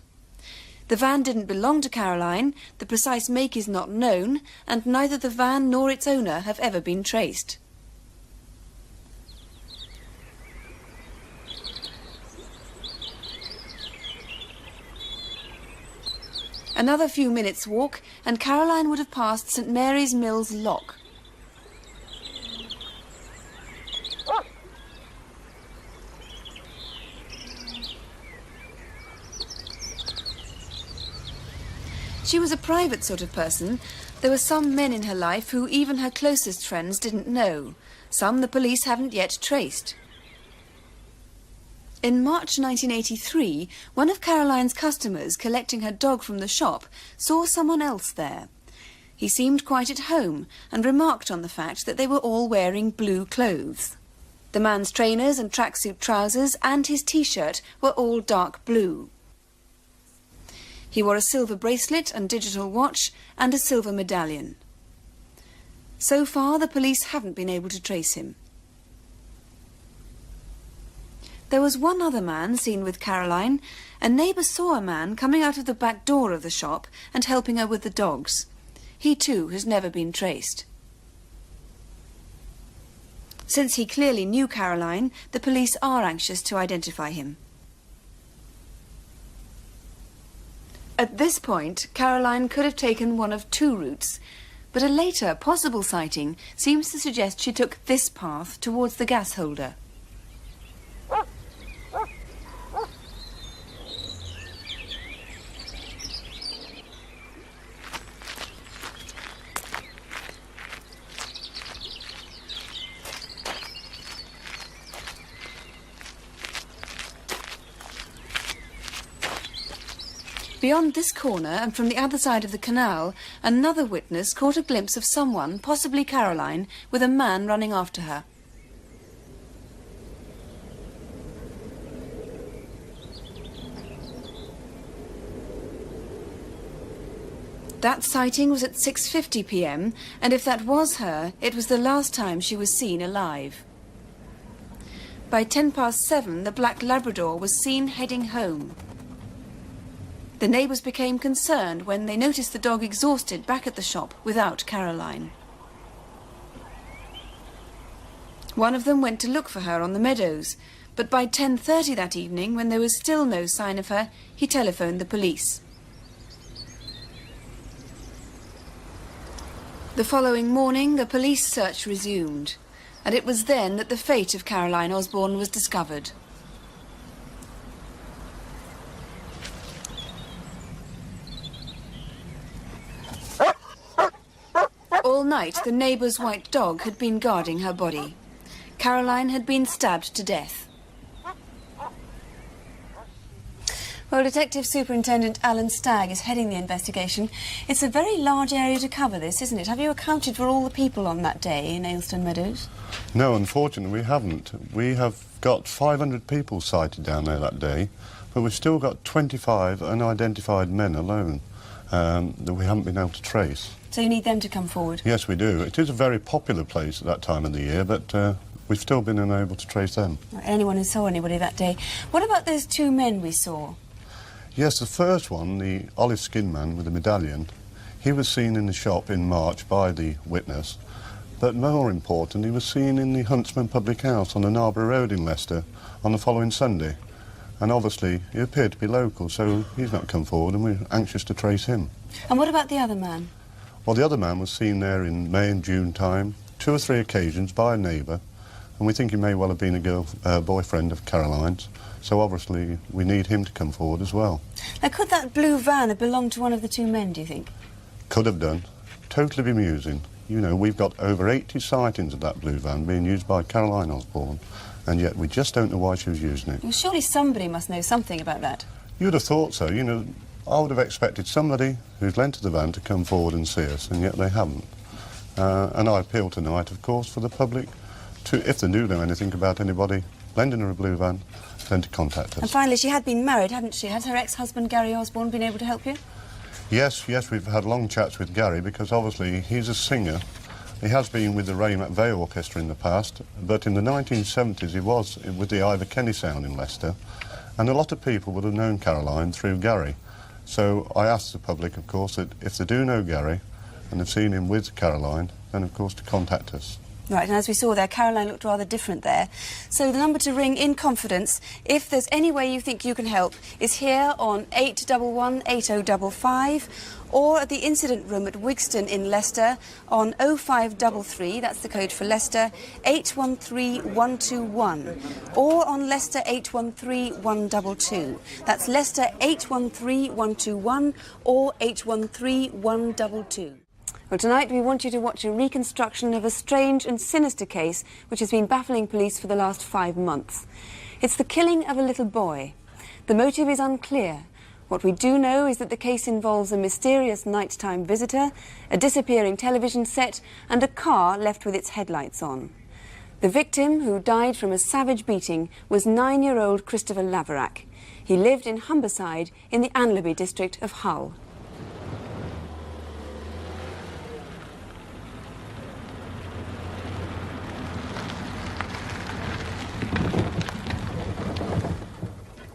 The van didn't belong to Caroline, the precise make is not known, and neither the van nor its owner have ever been traced. Another few minutes' walk, and Caroline would have passed St Mary's Mills Lock. She was a private sort of person. There were some men in her life who even her closest friends didn't know. Some the police haven't yet traced. In March 1983, one of Caroline's customers collecting her dog from the shop saw someone else there. He seemed quite at home and remarked on the fact that they were all wearing blue clothes. The man's trainers and tracksuit trousers and his T-shirt were all dark blue. He wore a silver bracelet and digital watch and a silver medallion. So far, the police haven't been able to trace him. There was one other man seen with Caroline. A neighbour saw a man coming out of the back door of the shop and helping her with the dogs. He too has never been traced. Since he clearly knew Caroline, the police are anxious to identify him. At this point, Caroline could have taken one of two routes, but a later possible sighting seems to suggest she took this path towards the gas holder. Beyond this corner and from the other side of the canal, another witness caught a glimpse of someone, possibly Caroline, with a man running after her. That sighting was at 6:50 p.m, and if that was her, it was the last time she was seen alive. By 7:10, the black Labrador was seen heading home. The neighbours became concerned when they noticed the dog exhausted back at the shop without Caroline. One of them went to look for her on the meadows, but by 10:30 that evening, when there was still no sign of her, he telephoned the police. The following morning, the police search resumed, and it was then that the fate of Caroline Osborne was discovered. All night, the neighbour's white dog had been guarding her body. Caroline had been stabbed to death. Well, Detective Superintendent Alan Stagg is heading the investigation. It's a very large area to cover this, isn't it? Have you accounted for all the people on that day in Aylstone Meadows? No, unfortunately we haven't. We have got 500 people sighted down there that day, but we've still got 25 unidentified men alone that we haven't been able to trace. So you need them to come forward? Yes, we do. It is a very popular place at that time of the year, but we've still been unable to trace them. Anyone who saw anybody that day. What about those two men we saw? Yes, the first one, the olive-skinned man with the medallion, he was seen in the shop in March by the witness, but more important, he was seen in the Huntsman Public House on the Narborough Road in Leicester on the following Sunday. And obviously, he appeared to be local, so he's not come forward, and we're anxious to trace him. And what about the other man? Well, the other man was seen there in May and June time, 2 or 3 occasions by a neighbour, and we think he may well have been a boyfriend of Caroline's, so obviously we need him to come forward as well. Now, could that blue van have belonged to one of the two men, do you think? Could have done. Totally bemusing. You know, we've got over 80 sightings of that blue van being used by Caroline Osborne, and yet we just don't know why she was using it. Well, surely somebody must know something about that. You'd have thought so, you know. I would have expected somebody who's lent to the van to come forward and see us, and yet they haven't. And I appeal tonight, of course, for the public to, if they do know anything about anybody lending her a blue van, then to contact us. And finally, she had been married, hadn't she? Has her ex-husband, Gary Osborne, been able to help you? Yes, we've had long chats with Gary, because obviously he's a singer. He has been with the Ray McVeigh Orchestra in the past, but in the 1970s he was with the Ivor Kenny Sound in Leicester, and a lot of people would have known Caroline through Gary. So I asked the public, of course, that if they do know Gary and have seen him with Caroline, then of course to contact us. Right, and as we saw there, Caroline looked rather different there. So the number to ring in confidence, if there's any way you think you can help, is here on 811 8055, or at the incident room at Wigston in Leicester on 0533, that's the code for Leicester, 813 121, or on Leicester 813 122. That's Leicester 813 121 or 813 122. Well, tonight we want you to watch a reconstruction of a strange and sinister case which has been baffling police for the last 5 months. It's the killing of a little boy. The motive is unclear. What we do know is that the case involves a mysterious nighttime visitor, a disappearing television set, and a car left with its headlights on. The victim, who died from a savage beating, was 9-year-old Christopher Laverack. He lived in Humberside in the Anlaby district of Hull.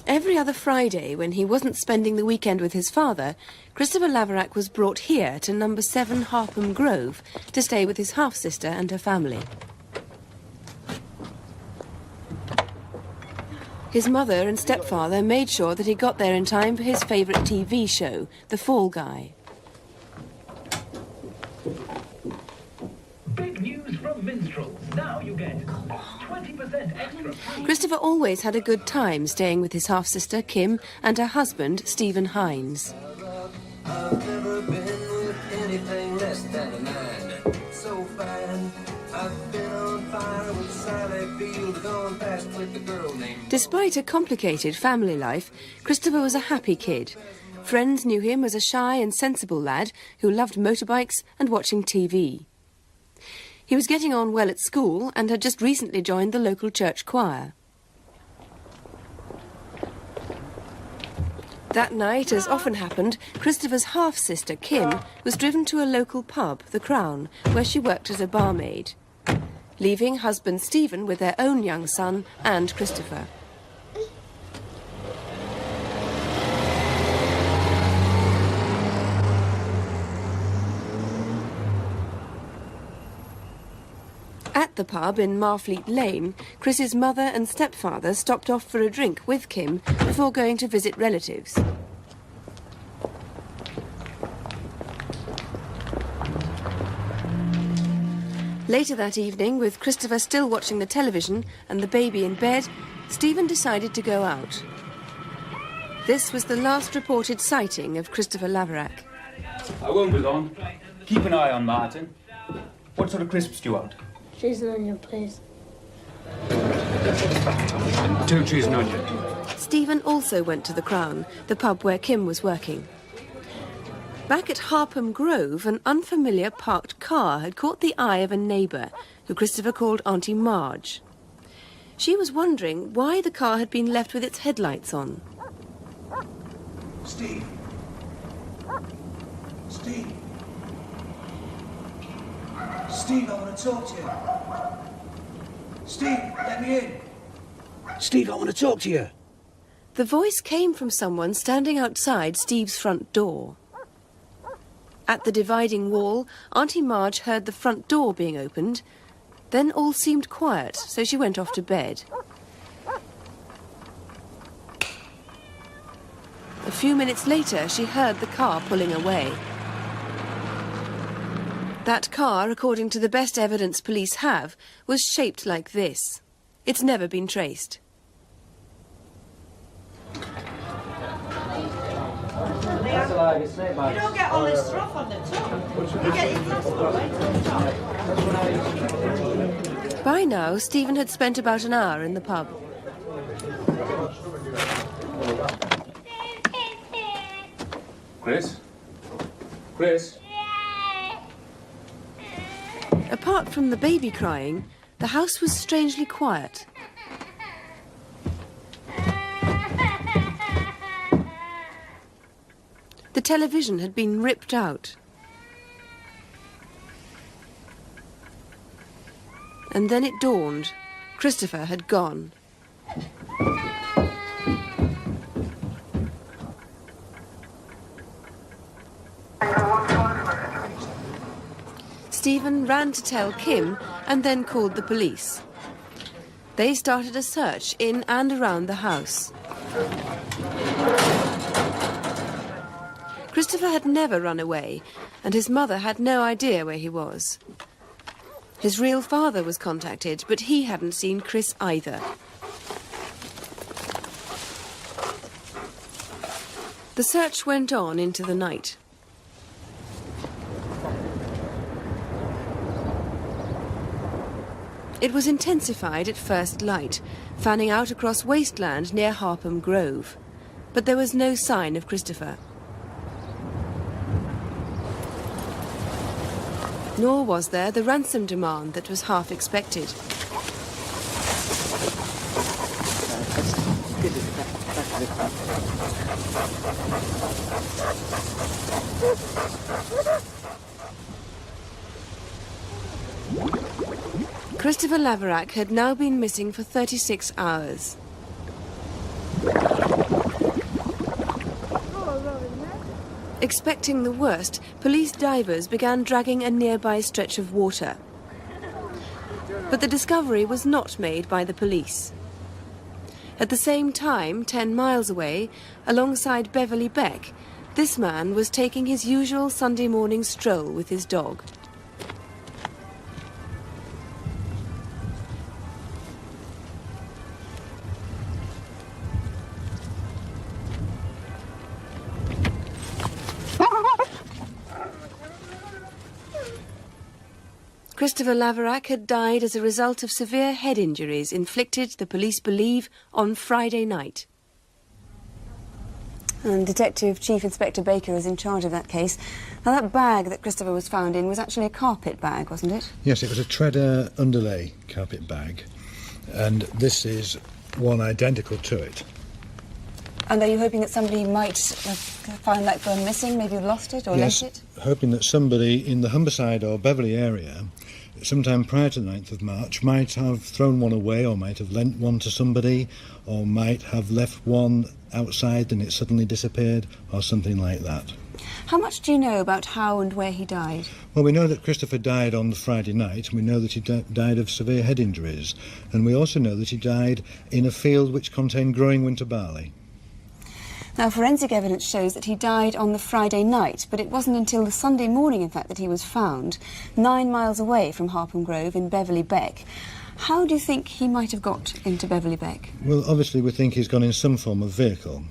Every other Friday, when he wasn't spending the weekend with his father, Christopher Laverack was brought here to number 7 Harpham Grove to stay with his half-sister and her family. His mother and stepfather made sure that he got there in time for his favourite TV show, The Fall Guy. Big news from minstrels. Now you get 20% extra. Christopher always had a good time staying with his half-sister Kim and her husband Stephen Hines. I've never been with anything less than a 9. So fine, I've been on fire with Sally Field, gone past with the girl named... Despite a complicated family life, Christopher was a happy kid. Friends knew him as a shy and sensible lad who loved motorbikes and watching TV. He was getting on well at school and had just recently joined the local church choir. That night, as often happened, Christopher's half-sister, Kim, was driven to a local pub, the Crown, where she worked as a barmaid, leaving husband Stephen with their own young son and Christopher. At the pub in Marfleet Lane, Chris's mother and stepfather stopped off for a drink with Kim before going to visit relatives. Later that evening, with Christopher still watching the television and the baby in bed, Stephen decided to go out. This was the last reported sighting of Christopher Laverack. I won't be long. Keep an eye on Martin. What sort of crisps do you want? Cheese and onion, please. 2 cheese and onion. Stephen also went to the Crown, the pub where Kim was working. Back at Harpham Grove, an unfamiliar parked car had caught the eye of a neighbour, who Christopher called Auntie Marge. She was wondering why the car had been left with its headlights on. Steve. Steve. Steve, I want to talk to you. Steve, let me in. Steve, I want to talk to you. The voice came from someone standing outside Steve's front door. At the dividing wall, Auntie Marge heard the front door being opened. Then all seemed quiet, so she went off to bed. A few minutes later, she heard the car pulling away. That car, according to the best evidence police have, was shaped like this. It's never been traced. You don't get all this stuff on the top. You get your plastic away from the top. By now, Stephen had spent about an hour in the pub. Chris? Chris? Apart from the baby crying, the house was strangely quiet. The television had been ripped out. And then it dawned. Christopher had gone. Stephen ran to tell Kim and then called the police. They started a search in and around the house. Christopher had never run away, and his mother had no idea where he was. His real father was contacted, but he hadn't seen Chris either. The search went on into the night. It was intensified at first light, fanning out across wasteland near Harpham Grove. But there was no sign of Christopher. Nor was there the ransom demand that was half expected. Christopher Laverack had now been missing for 36 hours. Expecting the worst, police divers began dragging a nearby stretch of water. But the discovery was not made by the police. At the same time, 10 miles away, alongside Beverly Beck, this man was taking his usual Sunday morning stroll with his dog. Christopher Laverack had died as a result of severe head injuries inflicted, the police believe, on Friday night. And Detective Chief Inspector Baker is in charge of that case. Now, that bag that Christopher was found in was actually a carpet bag, wasn't it? Yes, it was a Treader underlay carpet bag, and this is one identical to it. And are you hoping that somebody might have found that gone missing, maybe lost it or left it? Yes, hoping that somebody in the Humberside or Beverley area, sometime prior to the 9th of March, might have thrown one away or might have lent one to somebody or might have left one outside and it suddenly disappeared or something like that. How much do you know about how and where he died? Well, we know that Christopher died on the Friday night, and we know that he died of severe head injuries, and we also know that he died in a field which contained growing winter barley. Now, forensic evidence shows that he died on the Friday night, but it wasn't until the Sunday morning, in fact, that he was found 9 miles away from Harpham Grove in Beverley Beck. How do you think he might have got into Beverley Beck? Well, obviously we think he's gone in some form of vehicle.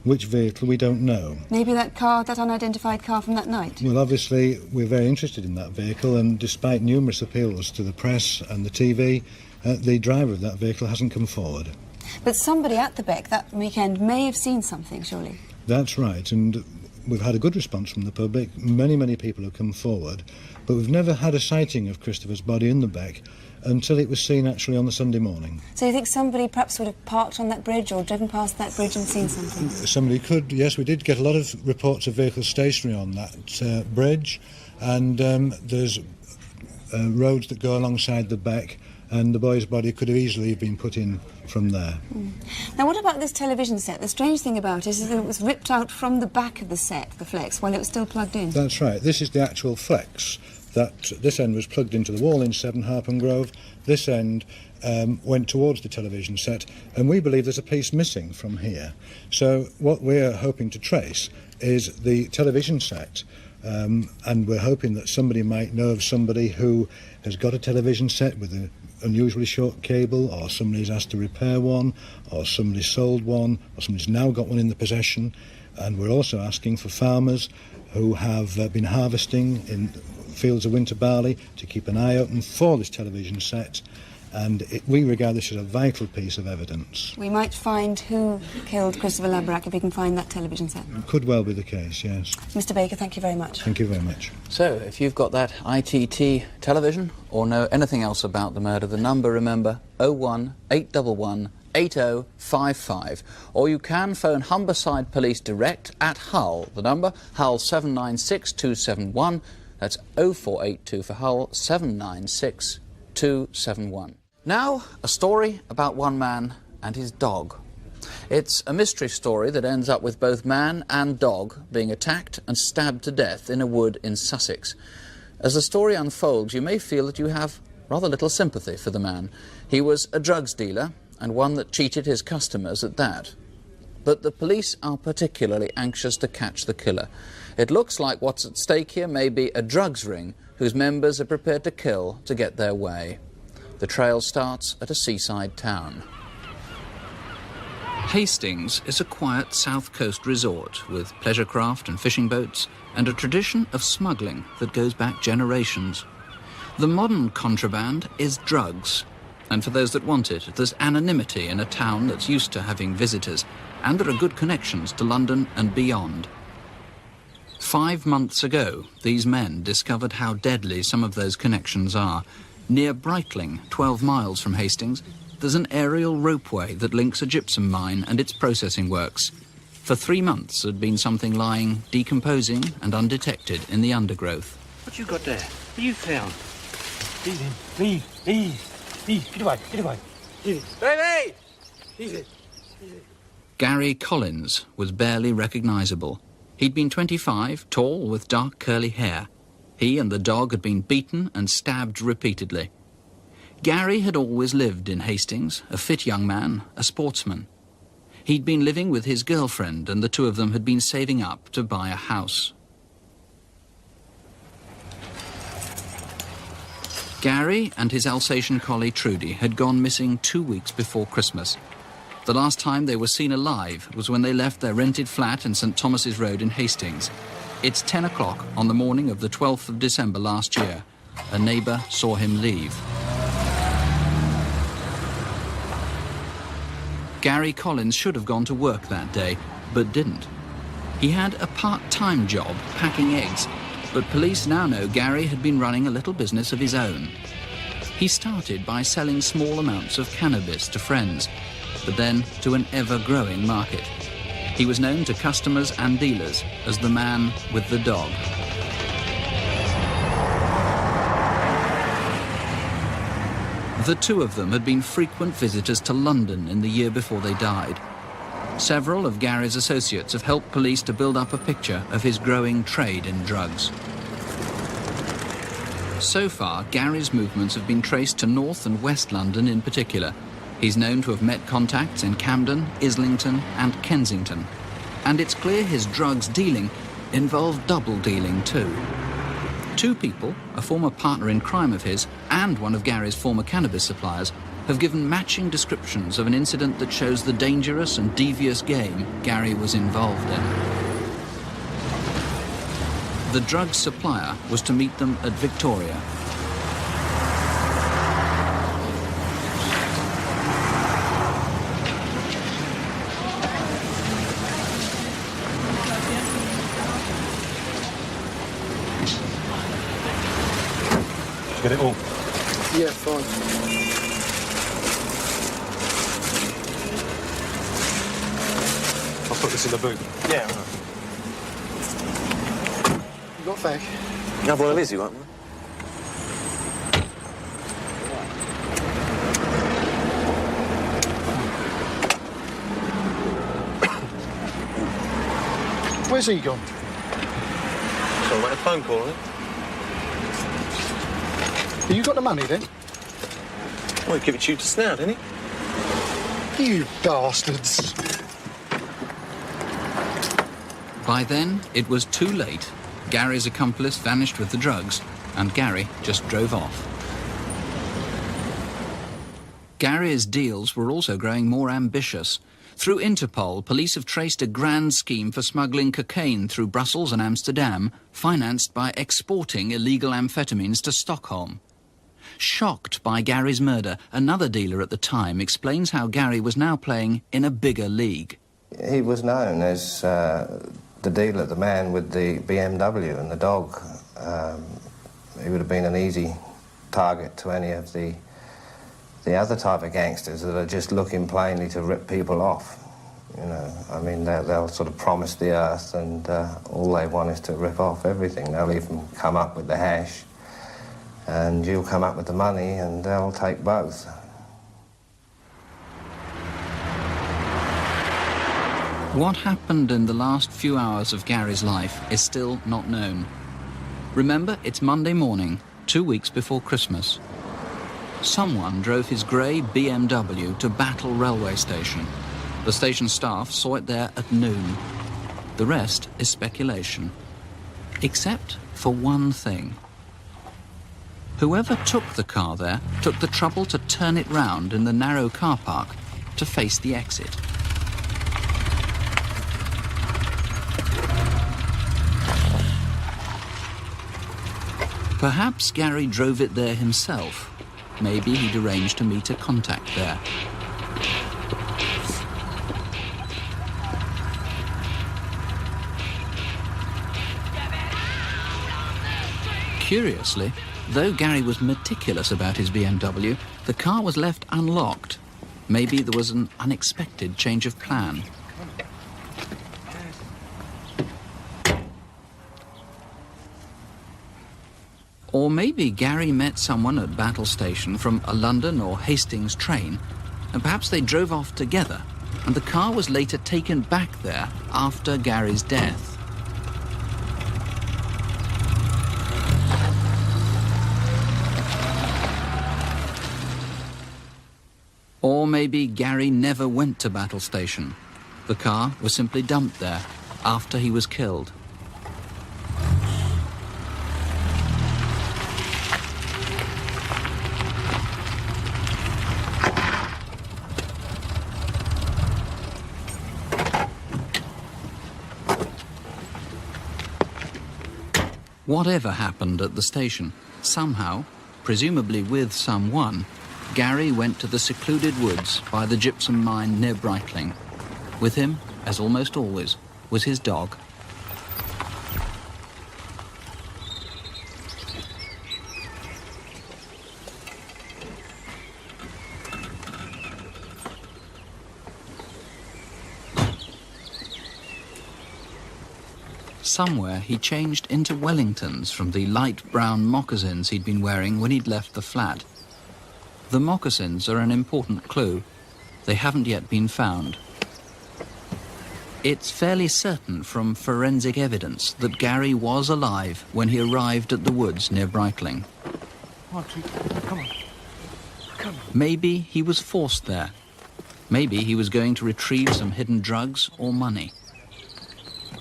Which vehicle, we don't know. Maybe that car, that unidentified car from that night? Well, obviously we're very interested in that vehicle, and despite numerous appeals to the press and the TV, the driver of that vehicle hasn't come forward. But somebody at the Beck that weekend may have seen something, surely? That's right, and we've had a good response from the public. Many people have come forward, but we've never had a sighting of Christopher's body in the Beck until it was seen actually on the Sunday morning. So you think somebody perhaps would have parked on that bridge or driven past that bridge and seen something? Somebody could, yes. We did get a lot of reports of vehicles stationary on that bridge, and there's roads that go alongside the Beck, and the boy's body could have easily been put in from there. Now, what about this television set? The strange thing about it is that it was ripped out from the back of the set, the flex, while it was still plugged in. That's right. This is the actual flex. This end was plugged into the wall in 7 Harpham Grove. This end went towards the television set, and we believe there's a piece missing from here. So what we're hoping to trace is the television set, and we're hoping that somebody might know of somebody who has got a television set with an unusually short cable, or somebody's asked to repair one, or somebody sold one, or somebody's now got one in the possession. And we're also asking for farmers who have been harvesting in fields of winter barley to keep an eye open for this television set, and we regard this as a vital piece of evidence. We might find who killed Christopher Laverack if we can find that television set. It could well be the case, yes. Mr. Baker, thank you very much. Thank you very much. So, if you've got that ITT television or know anything else about the murder, the number, remember, 01811 8055, or you can phone Humberside Police direct at Hull. The number, Hull 796271. That's 0482 for Hull 796271. Now, a story about one man and his dog. It's a mystery story that ends up with both man and dog being attacked and stabbed to death in a wood in Sussex. As the story unfolds, you may feel that you have rather little sympathy for the man. He was a drugs dealer, and one that cheated his customers at that. But the police are particularly anxious to catch the killer. It looks like what's at stake here may be a drugs ring whose members are prepared to kill to get their way. The trail starts at a seaside town. Hastings is a quiet south coast resort with pleasure craft and fishing boats and a tradition of smuggling that goes back generations. The modern contraband is drugs. And for those that want it, there's anonymity in a town that's used to having visitors, and there are good connections to London and beyond. 5 months ago, these men discovered how deadly some of those connections are. Near Brightling, 12 miles from Hastings, there's an aerial ropeway that links a gypsum mine and its processing works. For 3 months, there'd been something lying, decomposing and undetected in the undergrowth. What you got there? What you found? Leave. Get away. Easy. Baby! Easy. Gary Collins was barely recognisable. He'd been 25, tall, with dark curly hair. He and the dog had been beaten and stabbed repeatedly. Gary had always lived in Hastings, a fit young man, a sportsman. He'd been living with his girlfriend, and the two of them had been saving up to buy a house. Gary and his Alsatian collie Trudy had gone missing 2 weeks before Christmas. The last time they were seen alive was when they left their rented flat in St Thomas's Road in Hastings. It's 10 o'clock on the morning of the 12th of December last year. A neighbour saw him leave. Gary Collins should have gone to work that day, but didn't. He had a part-time job packing eggs, but police now know Gary had been running a little business of his own. He started by selling small amounts of cannabis to friends, but then to an ever-growing market. He was known to customers and dealers as the man with the dog. The two of them had been frequent visitors to London in the year before they died. Several of Gary's associates have helped police to build up a picture of his growing trade in drugs. So far, Gary's movements have been traced to North and West London in particular. He's known to have met contacts in Camden, Islington and Kensington. And it's clear his drugs dealing involved double dealing too. Two people, a former partner in crime of his and one of Gary's former cannabis suppliers, have given matching descriptions of an incident that shows the dangerous and devious game Gary was involved in. The drug supplier was to meet them at Victoria. Get it all? Yeah, fine. I'll put this in the boot. Yeah. You got a fag? You have one of these, you want one? Where's he gone? So I got a phone call, isn't it? You got the money, then? Well, he'd give it to you just now, didn't he? You bastards. By then, it was too late. Gary's accomplice vanished with the drugs, and Gary just drove off. Gary's deals were also growing more ambitious. Through Interpol, police have traced a grand scheme for smuggling cocaine through Brussels and Amsterdam, financed by exporting illegal amphetamines to Stockholm. Shocked by Gary's murder, another dealer at the time explains how Gary was now playing in a bigger league. He was known as the dealer, the man with the BMW and the dog. He would have been an easy target to any of the other type of gangsters that are just looking plainly to rip people off. You know, I mean, they'll sort of promise the earth and all they want is to rip off everything. They'll even come up with the hash and you'll come up with the money and they'll take both. What happened in the last few hours of Gary's life is still not known. Remember, it's Monday morning, 2 weeks before Christmas. Someone drove his grey BMW to Battle railway station. The station staff saw it there at noon. The rest is speculation. Except for one thing. Whoever took the car there took the trouble to turn it round in the narrow car park to face the exit. Perhaps Gary drove it there himself. Maybe he'd arranged to meet a contact there. Curiously, though Gary was meticulous about his BMW, the car was left unlocked. Maybe there was an unexpected change of plan. Or maybe Gary met someone at Battle Station from a London or Hastings train, and perhaps they drove off together, and the car was later taken back there after Gary's death. Or maybe Gary never went to Battle Station. The car was simply dumped there after he was killed. Whatever happened at the station, somehow, presumably with someone, Gary went to the secluded woods by the gypsum mine near Breitling. With him, as almost always, was his dog. Somewhere he changed into Wellingtons from the light brown moccasins he'd been wearing when he'd left the flat. The moccasins are an important clue. They haven't yet been found. It's fairly certain from forensic evidence that Gary was alive when he arrived at the woods near Breitling. Come on. Come on. Maybe he was forced there. Maybe he was going to retrieve some hidden drugs or money.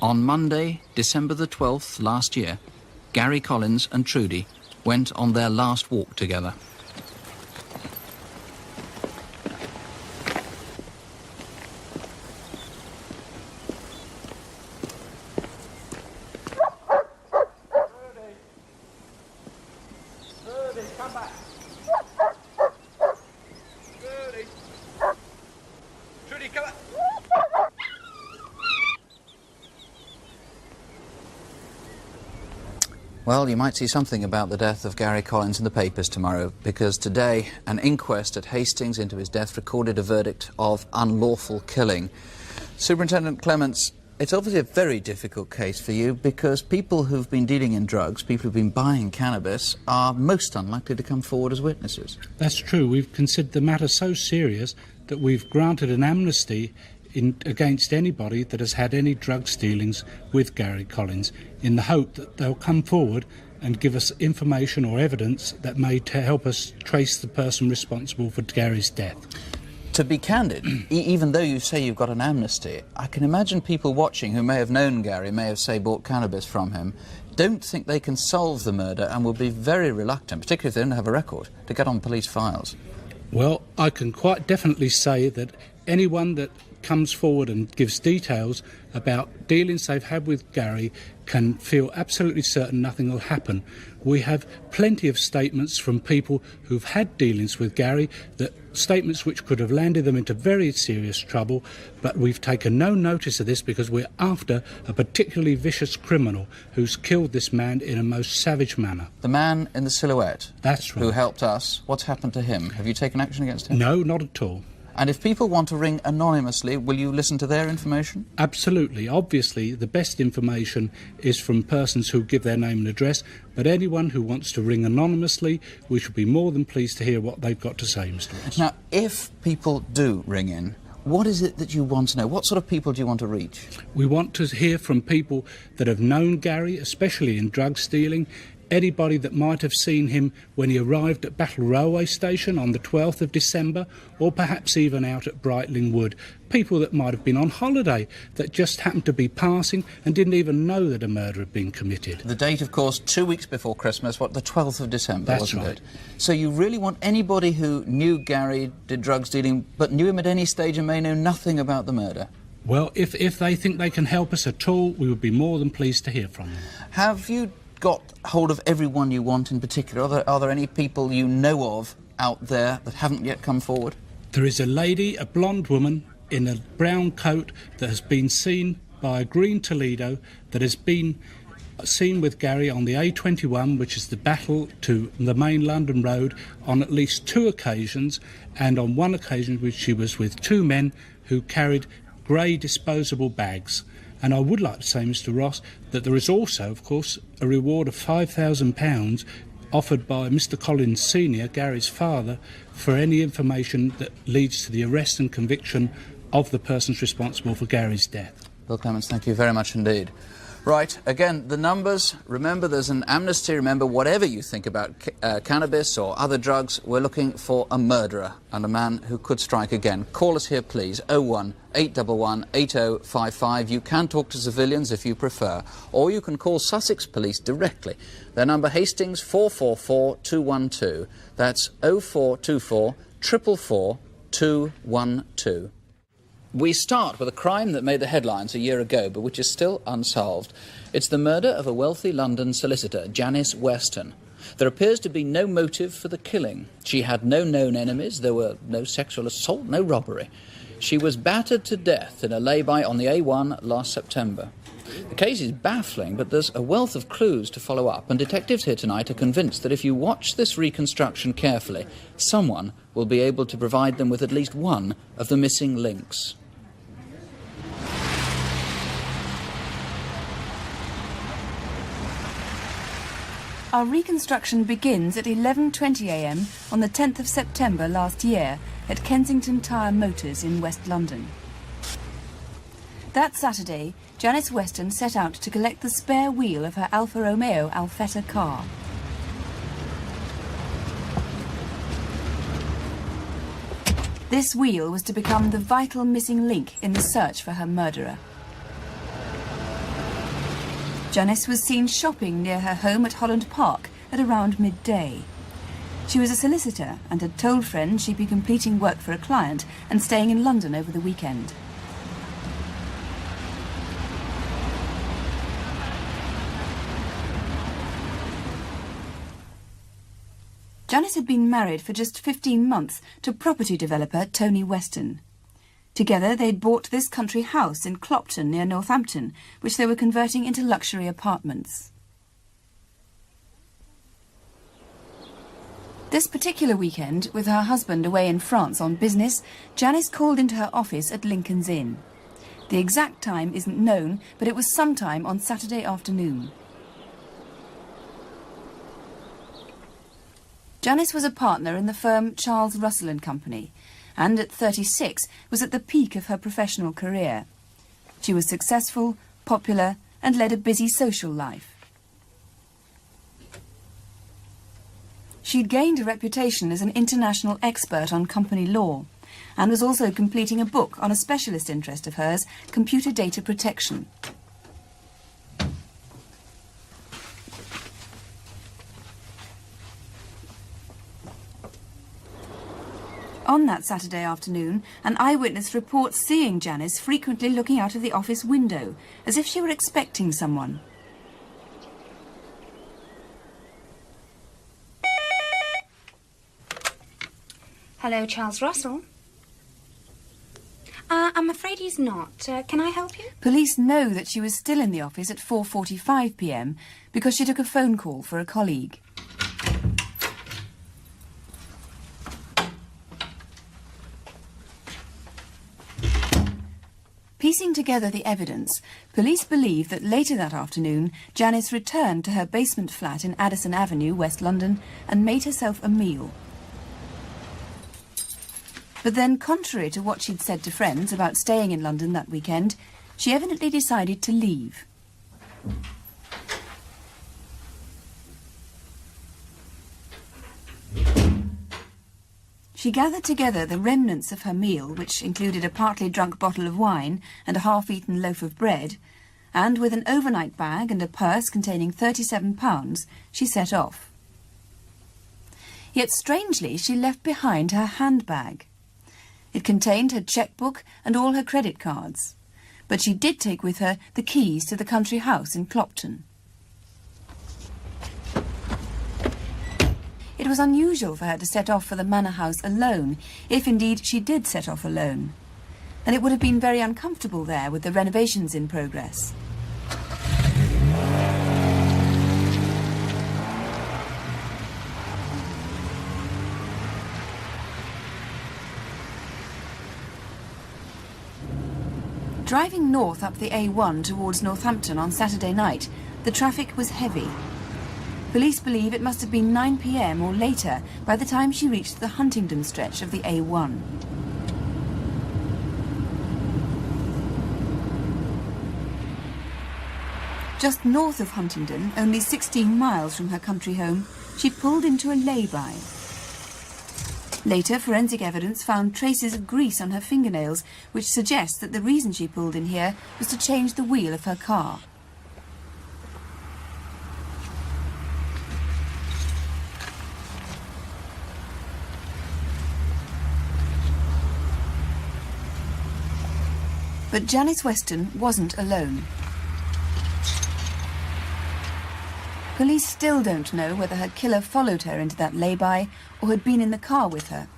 On Monday, December the 12th last year, Gary Collins and Trudy went on their last walk together. Well, you might see something about the death of Gary Collins in the papers tomorrow, because today an inquest at Hastings into his death recorded a verdict of unlawful killing. Superintendent Clements, it's obviously a very difficult case for you, because people who've been dealing in drugs, people who've been buying cannabis, are most unlikely to come forward as witnesses. That's true. We've considered the matter so serious that we've granted an amnesty against anybody that has had any drug dealings with Gary Collins, in the hope that they'll come forward and give us information or evidence that may help us trace the person responsible for Gary's death. To be candid, even though you say you've got an amnesty, I can imagine people watching who may have known Gary, may have, say, bought cannabis from him, don't think they can solve the murder and will be very reluctant, particularly if they don't have a record, to get on police files. Well, I can quite definitely say that anyone that comes forward and gives details about dealings they've had with Gary can feel absolutely certain nothing will happen. We have plenty of statements from people who've had dealings with Gary, that statements which could have landed them into very serious trouble, but we've taken no notice of this because we're after a particularly vicious criminal who's killed this man in a most savage manner. The man in the silhouette? That's right. Who helped us, what's happened to him? Have you taken action against him? No, not at all. And if people want to ring anonymously, will you listen to their information? Absolutely. Obviously, the best information is from persons who give their name and address, but anyone who wants to ring anonymously, we should be more than pleased to hear what they've got to say, Mr. Ross. Now, if people do ring in, what is it that you want to know? What sort of people do you want to reach? We want to hear from people that have known Gary, especially in drug stealing, anybody that might have seen him when he arrived at Battle Railway Station on the 12th of December, or perhaps even out at Breitling Wood. People that might have been on holiday, that just happened to be passing and didn't even know that a murder had been committed. The date, of course, 2 weeks before Christmas, the 12th of December, That's wasn't right. it? So you really want anybody who knew Gary, did drugs dealing, but knew him at any stage and may know nothing about the murder? Well, if they think they can help us at all, we would be more than pleased to hear from them. Have you got hold of everyone you want in particular? Are there any people you know of out there that haven't yet come forward? There is a lady, a blonde woman, in a brown coat that has been seen by a green Toledo, that has been seen with Gary on the A21, which is the battle to the main London road, on at least 2 occasions, and on one occasion which she was with 2 men who carried grey disposable bags. And I would like to say, Mr. Ross, that there is also, of course, a reward of £5,000 offered by Mr. Collins Sr., Gary's father, for any information that leads to the arrest and conviction of the persons responsible for Gary's death. Bill Clements, thank you very much indeed. Right, again, the numbers, remember there's an amnesty, remember whatever you think about cannabis or other drugs, we're looking for a murderer and a man who could strike again. Call us here, please, 01 811 8055. You can talk to civilians if you prefer, or you can call Sussex Police directly. Their number, Hastings 444 212. That's 0424 444 212. We start with a crime that made the headlines a year ago, but which is still unsolved. It's the murder of a wealthy London solicitor, Janice Weston. There appears to be no motive for the killing. She had no known enemies, there were no sexual assault, no robbery. She was battered to death in a lay-by on the A1 last September. The case is baffling, but there's a wealth of clues to follow up, and detectives here tonight are convinced that if you watch this reconstruction carefully, someone will be able to provide them with at least one of the missing links. Our reconstruction begins at 11:20 a.m. on the 10th of September last year at Kensington Tire Motors in West London. That Saturday, Janice Weston set out to collect the spare wheel of her Alfa Romeo Alfetta car. This wheel was to become the vital missing link in the search for her murderer. Janice was seen shopping near her home at Holland Park at around midday. She was a solicitor and had told friends she'd be completing work for a client and staying in London over the weekend. Janice had been married for just 15 months to property developer Tony Weston. Together, they'd bought this country house in Clopton near Northampton, which they were converting into luxury apartments. This particular weekend, with her husband away in France on business, Janice called into her office at Lincoln's Inn. The exact time isn't known, but it was sometime on Saturday afternoon. Janice was a partner in the firm Charles Russell & Company, and at 36 was at the peak of her professional career. She was successful, popular, and led a busy social life. She'd gained a reputation as an international expert on company law, and was also completing a book on a specialist interest of hers, computer data protection. On that Saturday afternoon, an eyewitness reports seeing Janice frequently looking out of the office window, as if she were expecting someone. Hello, Charles Russell. I'm afraid he's not. Can I help you? Police know that she was still in the office at 4:45 p.m. because she took a phone call for a colleague. Piecing together the evidence, police believe that later that afternoon, Janice returned to her basement flat in Addison Avenue, West London, and made herself a meal. But then, contrary to what she'd said to friends about staying in London that weekend, she evidently decided to leave. She gathered together the remnants of her meal, which included a partly drunk bottle of wine and a half-eaten loaf of bread, and with an overnight bag and a purse containing £37, she set off. Yet strangely, she left behind her handbag. It contained her chequebook and all her credit cards, but she did take with her the keys to the country house in Clopton. It was unusual for her to set off for the manor house alone, if indeed she did set off alone. And it would have been very uncomfortable there with the renovations in progress. Driving north up the A1 towards Northampton on Saturday night, the traffic was heavy. Police believe it must have been 9 p.m. or later by the time she reached the Huntingdon stretch of the A1. Just north of Huntingdon, only 16 miles from her country home, she'd pulled into a lay-by. Later, forensic evidence found traces of grease on her fingernails, which suggests that the reason she pulled in here was to change the wheel of her car. But Janice Weston wasn't alone. Police still don't know whether her killer followed her into that lay-by or had been in the car with her.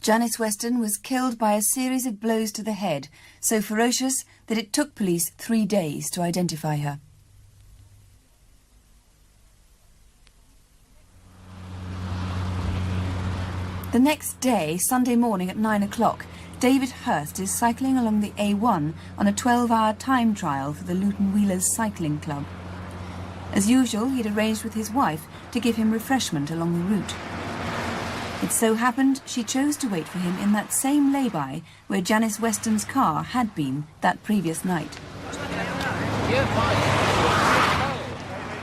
Janice Weston was killed by a series of blows to the head, so ferocious that it took police 3 days to identify her. The next day, Sunday morning at 9 o'clock, David Hurst is cycling along the A1 on a 12-hour time trial for the Luton Wheelers Cycling Club. As usual, he'd arranged with his wife to give him refreshment along the route. It so happened she chose to wait for him in that same lay-by where Janice Weston's car had been that previous night. You're fine.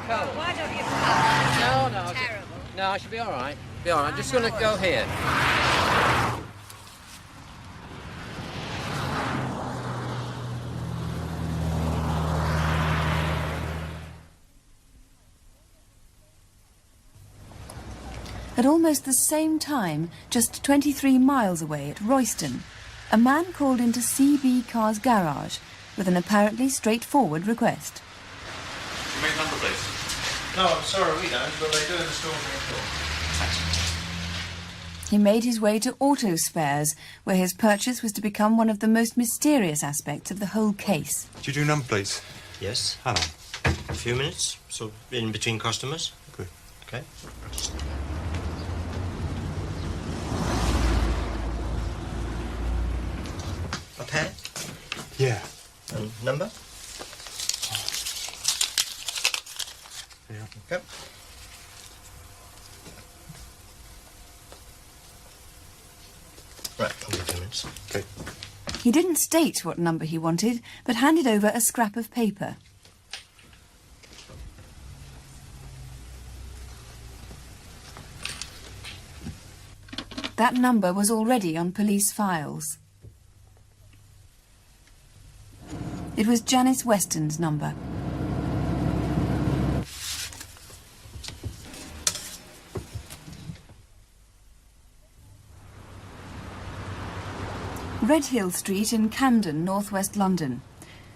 Cold. Why don't you pass? No. Terrible. No, I should be all right. Be all right. I'm just going to go here. At almost the same time, just 23 miles away at Royston, a man called into CB Car's garage with an apparently straightforward request. You make number, please? No, I'm sorry, we don't, but they do in the store next door. Thanks. He made his way to Auto Spares, where his purchase was to become one of the most mysterious aspects of the whole case. Do you do number, please? Yes. Hello. A few minutes, so in between customers. Good. Okay. A pen? Yeah. And number? Yeah. Okay. Right, I'll give 2 minutes. Okay. He didn't state what number he wanted, but handed over a scrap of paper. That number was already on police files. It was Janice Weston's number. Redhill Street in Camden, northwest London.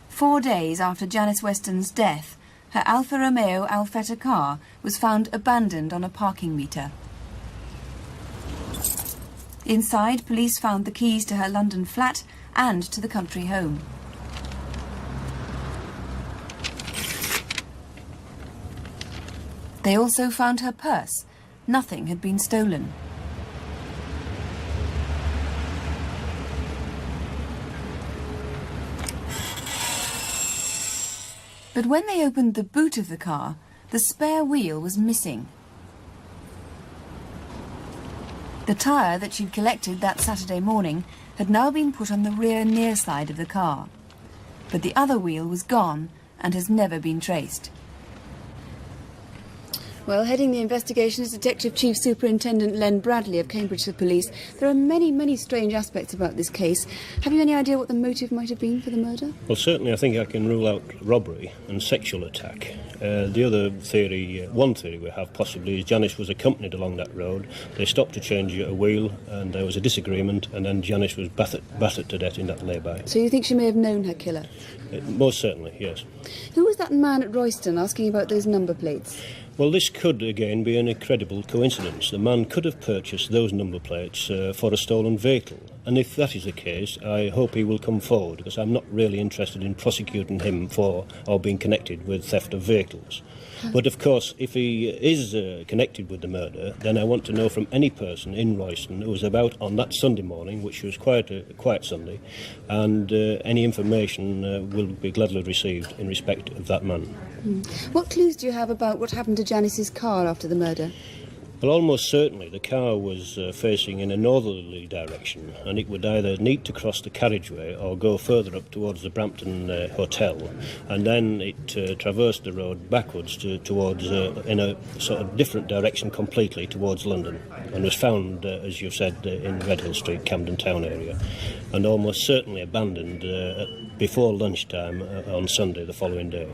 4 days after Janice Weston's death, her Alfa Romeo Alfetta car was found abandoned on a parking meter. Inside, police found the keys to her London flat and to the country home. They also found her purse. Nothing had been stolen. But when they opened the boot of the car, the spare wheel was missing. The tyre that she'd collected that Saturday morning had now been put on the rear near side of the car. But the other wheel was gone and has never been traced. Well, heading the investigation is Detective Chief Superintendent Len Bradley of Cambridgeshire Police. There are many, many strange aspects about this case. Have you any idea what the motive might have been for the murder? Well, certainly I think I can rule out robbery and sexual attack. The other theory, one theory we have possibly, is Janice was accompanied along that road. They stopped to change a wheel and there was a disagreement, and then Janice was battered to death in that lay-by. So you think she may have known her killer? Most certainly, yes. Who was that man at Royston asking about those number plates? Well, this could, again, be an incredible coincidence. The man could have purchased those number plates for a stolen vehicle, And if that is the case, I hope he will come forward, because I'm not really interested in prosecuting him for or being connected with theft of vehicles. But of course, if he is connected with the murder, then I want to know from any person in Royston who was about on that Sunday morning, which was quite a quiet Sunday, and any information will be gladly received in respect of that man. What clues do you have about what happened to Janice's car after the murder? Well, almost certainly the car was facing in a northerly direction, and it would either need to cross the carriageway or go further up towards the Brampton Hotel, and then it traversed the road backwards towards in a sort of different direction completely towards London, and was found, as you said, in Redhill Street, Camden Town area, and almost certainly abandoned before lunchtime on Sunday the following day.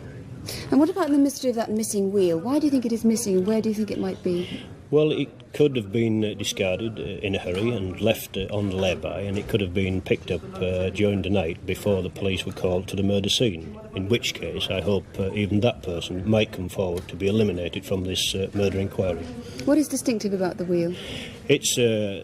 And what about the mystery of that missing wheel? Why do you think it is missing, and where do you think it might be? Well, it could have been discarded in a hurry and left on the lay-by, and it could have been picked up during the night before the police were called to the murder scene, in which case I hope even that person might come forward to be eliminated from this murder inquiry. What is distinctive about the wheel? It's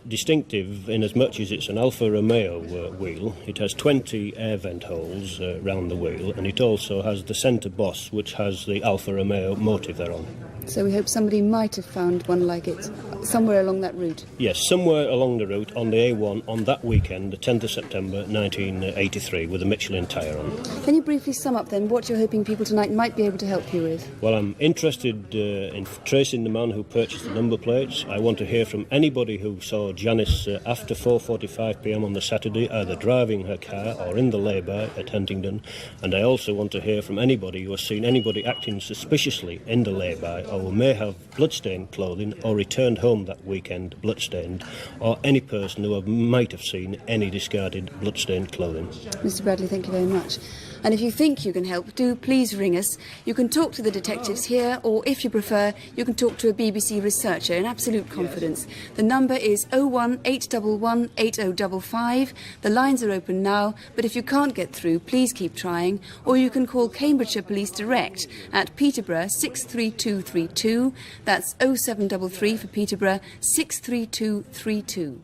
distinctive in as much as it's an Alfa Romeo wheel. It has 20 air vent holes round the wheel, and it also has the centre boss, which has the Alfa Romeo motive thereon. So we hope somebody might have found one like it somewhere along that route. Yes, somewhere along the route on the A1 on that weekend, the 10th of September 1983, with a Michelin tyre on. Can you briefly sum up then what you're hoping people tonight might be able to help you with? Well, I'm interested in tracing the man who purchased the number plates. I want to hear from anybody who saw Janice after 4:45 p.m. on the Saturday, either driving her car or in the lay-by at Huntingdon. And I also want to hear from anybody who has seen anybody acting suspiciously in the lay-by, or who may have bloodstained clothing or returned home that weekend bloodstained, or any person who might have seen any discarded bloodstained clothing. Mr. Bradley, thank you very much. And if you think you can help, do please ring us. You can talk to the detectives here, or if you prefer, you can talk to a BBC researcher in absolute confidence. The number is 01811 8055. The lines are open now, but if you can't get through, please keep trying. Or you can call Cambridgeshire Police direct at Peterborough 63232. That's 0733 for Peterborough 63232.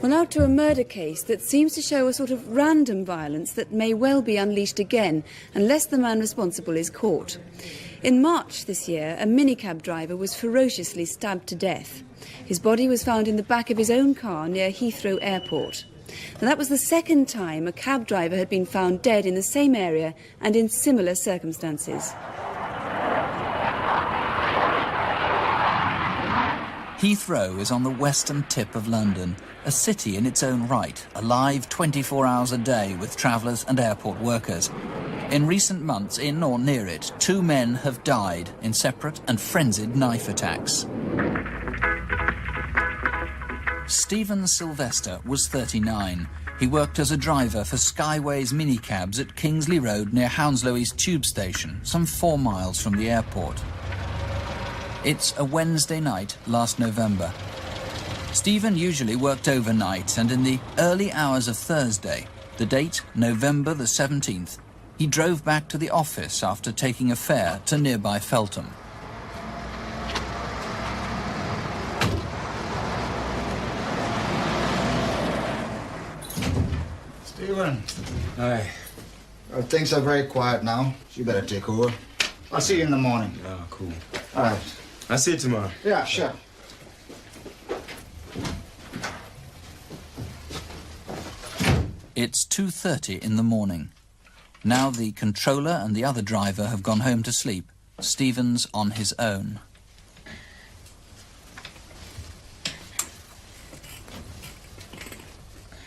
Well, now to a murder case that seems to show a sort of random violence that may well be unleashed again unless the man responsible is caught. In March this year, a minicab driver was ferociously stabbed to death. His body was found in the back of his own car near Heathrow Airport. Now, that was the second time a cab driver had been found dead in the same area and in similar circumstances. Heathrow is on the western tip of London, a city in its own right, alive 24 hours a day with travellers and airport workers. In recent months, in or near it, 2 men have died in separate and frenzied knife attacks. Stephen Sylvester was 39. He worked as a driver for Skyways minicabs at Kingsley Road near Hounslow East Tube Station, some 4 miles from the airport. It's a Wednesday night last November. Stephen usually worked overnight, and in the early hours of Thursday, the date November the 17th, he drove back to the office after taking a fare to nearby Feltham. Stephen. Hi. Well, things are very quiet now. You better take over. I'll see you in the morning. Oh, cool. All right. I'll see you tomorrow. Yeah, sure. It's 2:30 in the morning. Now the controller and the other driver have gone home to sleep. Stephen's on his own.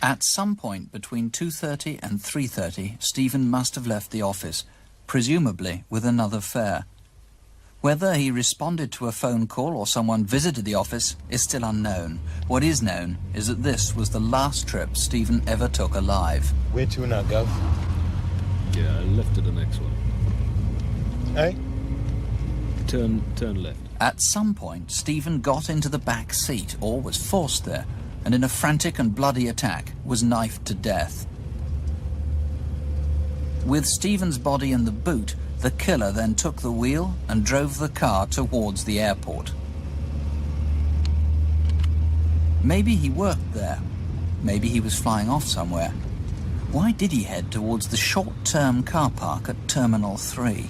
At some point between 2:30 and 3:30, Stephen must have left the office, presumably with another fare. Whether he responded to a phone call or someone visited the office is still unknown. What is known is that this was the last trip Stephen ever took alive. Where to now, Gov? Yeah, left to the next one. Hey? Turn left. At some point, Stephen got into the back seat, or was forced there, and in a frantic and bloody attack was knifed to death. With Stephen's body in the boot, the killer then took the wheel and drove the car towards the airport. Maybe he worked there. maybe he was flying off somewhere. Why did he head towards the short-term car park at Terminal 3?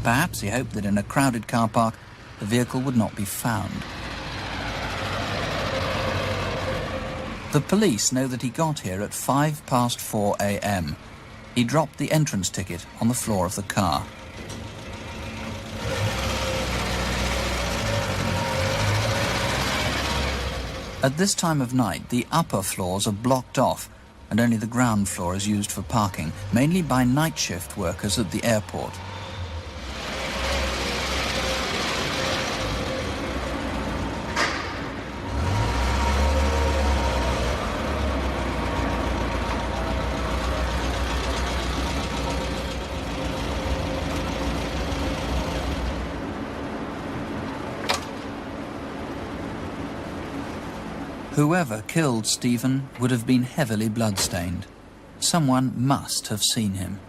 Perhaps he hoped that in a crowded car park, the vehicle would not be found. The police know that he got here at 4:05 a.m. He dropped the entrance ticket on the floor of the car. At this time of night, the upper floors are blocked off and only the ground floor is used for parking, mainly by night shift workers at the airport. Whoever killed Stephen would have been heavily bloodstained. Someone must have seen him.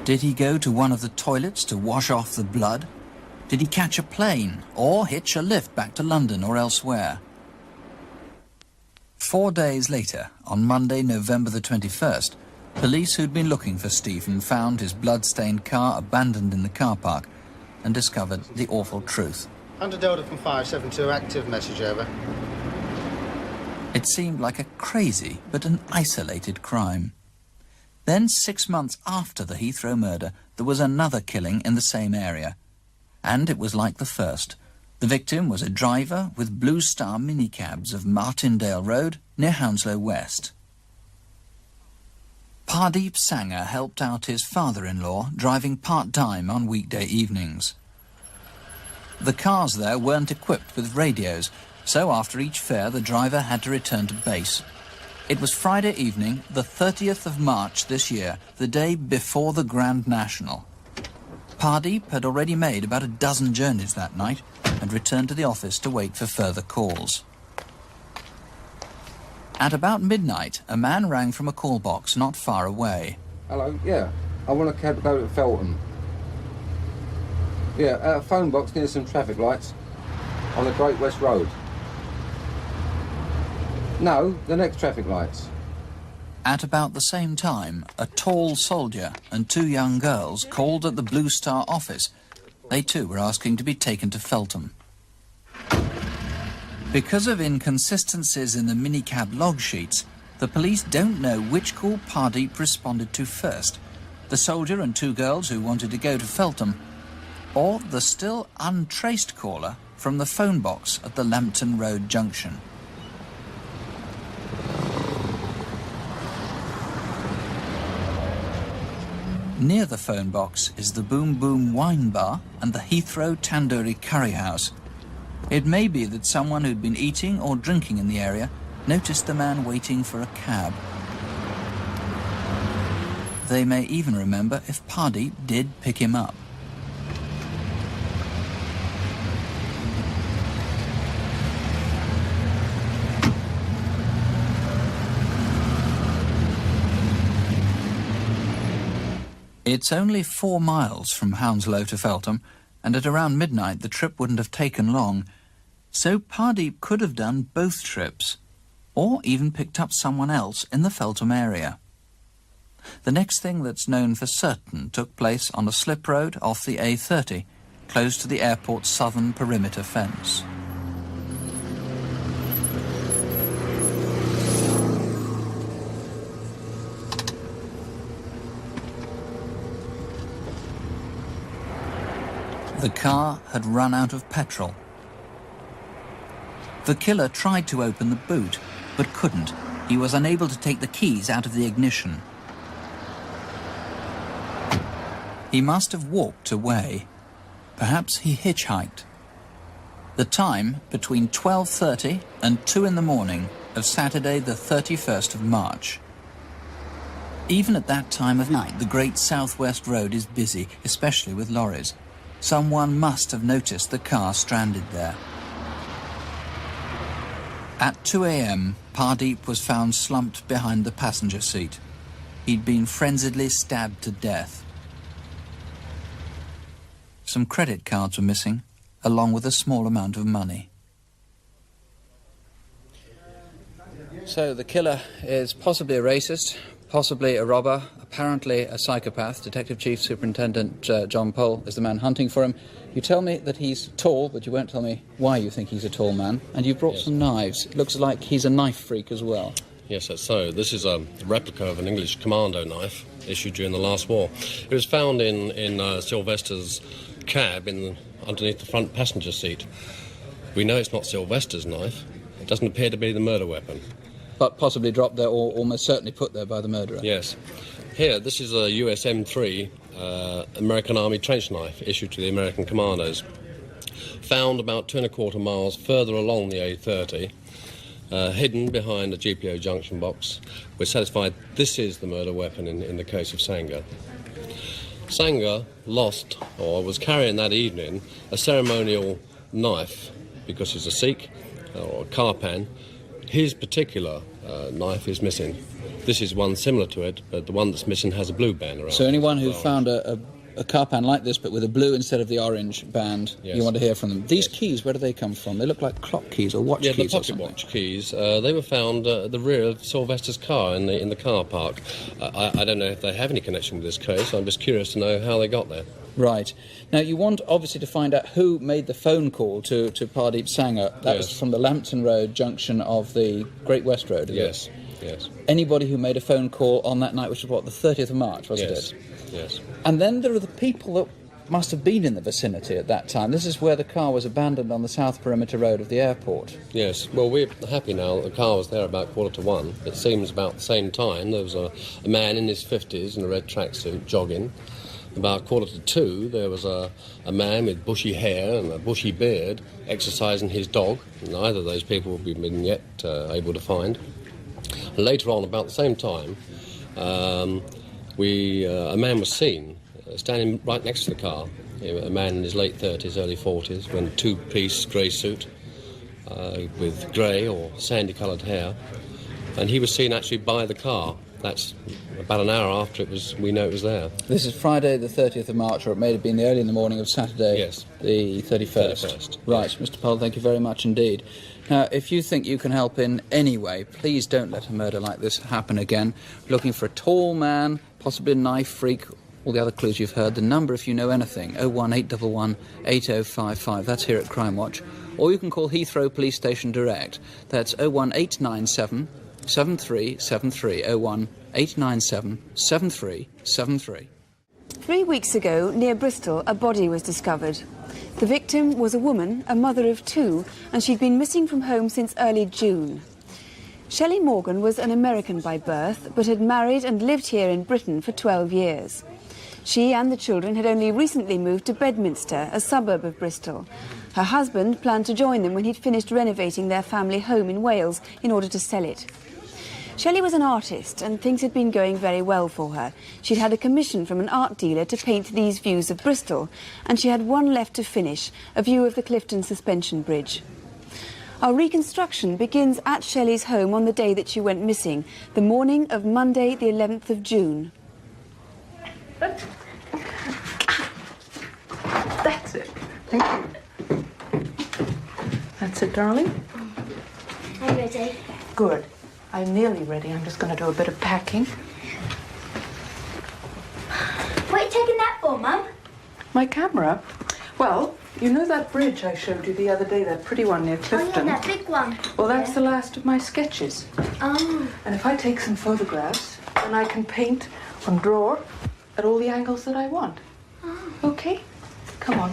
Did he go to one of the toilets to wash off the blood? Did he catch a plane or hitch a lift back to London or elsewhere? 4 days later, on Monday, November the 21st, police who'd been looking for Stephen found his blood-stained car abandoned in the car park and discovered the awful truth. Hunter Delta from 572, active message over. It seemed like a crazy but an isolated crime. Then, 6 months after the Heathrow murder, there was another killing in the same area. And it was like the first. The victim was a driver with Blue Star minicabs of Martindale Road near Hounslow West. Pardeep Sanger helped out his father-in-law, driving part-time on weekday evenings. The cars there weren't equipped with radios, so after each fare the driver had to return to base. It was Friday evening, the 30th of March this year, the day before the Grand National. Pardeep had already made about a dozen journeys that night and returned to the office to wait for further calls. At about midnight, a man rang from a call box not far away. Hello, yeah. I want a cab to go to Feltham. Yeah, at a phone box near some traffic lights on the Great West Road. No, the next traffic lights. At about the same time, a tall soldier and 2 young girls called at the Blue Star office. They too were asking to be taken to Feltham. Because of inconsistencies in the minicab log sheets, the police don't know which call Pardeep responded to first, the soldier and 2 girls who wanted to go to Feltham, or the still untraced caller from the phone box at the Lambton Road junction. Near the phone box is the Boom Boom Wine Bar and the Heathrow Tandoori Curry House. It may be that someone who'd been eating or drinking in the area noticed the man waiting for a cab. They may even remember if Pardeep did pick him up. It's only 4 miles from Hounslow to Feltham, and at around midnight the trip wouldn't have taken long. So Pardeep could have done both trips, or even picked up someone else in the Feltham area. The next thing that's known for certain took place on a slip road off the A30, close to the airport's southern perimeter fence. The car had run out of petrol. The killer tried to open the boot, but couldn't. He was unable to take the keys out of the ignition. He must have walked away. Perhaps he hitchhiked. The time between 12:30 and 2 in the morning of Saturday the 31st of March. Even at that time of night, the Great Southwest Road is busy, especially with lorries. Someone must have noticed the car stranded there. At 2 a.m, Pardeep was found slumped behind the passenger seat. He'd been frenziedly stabbed to death. Some credit cards were missing, along with a small amount of money. So the killer is possibly a racist, possibly a robber, apparently a psychopath. Detective Chief Superintendent John Pole is the man hunting for him. You tell me that he's tall, but you won't tell me why you think he's a tall man. And you've brought some knives. It looks like he's a knife freak as well. Yes, that's so. This is a replica of an English commando knife issued during the last war. It was found in Sylvester's cab underneath the front passenger seat. We know it's not Sylvester's knife. It doesn't appear to be the murder weapon. But possibly dropped there or almost certainly put there by the murderer. Yes. Here, this is a US M3 American Army trench knife issued to the American commandos. Found about 2¼ miles further along the A30, hidden behind a GPO junction box. We're satisfied this is the murder weapon in the case of Sanger. Sanger lost, or was carrying that evening, a ceremonial knife because he's a Sikh, or a Karpan. His particular knife is missing. This is one similar to it, but the one that's missing has a blue band around it. So anyone who found a Karpan like this, but with a blue instead of the orange band, Yes. you want to hear from them. These keys, where do they come from? They look like clock keys or watch keys or the pocket something. watch keys. They were found at the rear of Sylvester's car in the car park. I don't know if they have any connection with this case. I'm just curious to know how they got there. Right. Now, you want, obviously, to find out who made the phone call to Pardeep Sanger. That was from the Lambton Road junction of the Great West Road, is Yes, it? yes. Anybody who made a phone call on that night, which was, what, the 30th of March, wasn't it? Yes. And then there are the people that must have been in the vicinity at that time. This is where the car was abandoned on the South Perimeter Road of the airport. Yes, well, we're happy now that the car was there about 1:45. It seems about the same time. There was a man in his 50s in a red tracksuit jogging. About 1:45, there was a man with bushy hair and a bushy beard exercising his dog. Neither of those people we've been yet able to find. And later on, about the same time, a man was seen standing right next to the car. A man in his late 30s, early 40s, wearing a two-piece grey suit with grey or sandy-coloured hair. And he was seen actually by the car. That's about an hour after we know it was there. This is Friday the 30th of March, or it may have been the early in the morning of Saturday, the 31st. Right, Mr. Powell, thank you very much indeed. Now, if you think you can help in any way, please don't let a murder like this happen again. Looking for a tall man, possibly a knife freak, all the other clues you've heard. The number, if you know anything, 01811 8055. That's here at Crimewatch. Or you can call Heathrow Police Station direct. That's 01897 7373 01897 7373. 3 weeks ago, near Bristol, a body was discovered. The victim was a woman, a mother of two, and she'd been missing from home since early June. Shelley Morgan was an American by birth, but had married and lived here in Britain for 12 years. She and the children had only recently moved to Bedminster, a suburb of Bristol. Her husband planned to join them when he'd finished renovating their family home in Wales in order to sell it. Shelley was an artist, and things had been going very well for her. She'd had a commission from an art dealer to paint these views of Bristol, and she had one left to finish, a view of the Clifton Suspension Bridge. Our reconstruction begins at Shelley's home on the day that she went missing, the morning of Monday, the 11th of June. That's it. Thank you. That's it, darling. I'm ready. Good. I'm nearly ready. I'm just going to do a bit of packing. What are you taking that for, Mum? My camera? Well, you know that bridge I showed you the other day, that pretty one near Clifton? Oh, yeah, that big one. Well, that's the last of my sketches. Oh. And if I take some photographs, then I can paint and draw at all the angles that I want. Oh. Okay? Come on.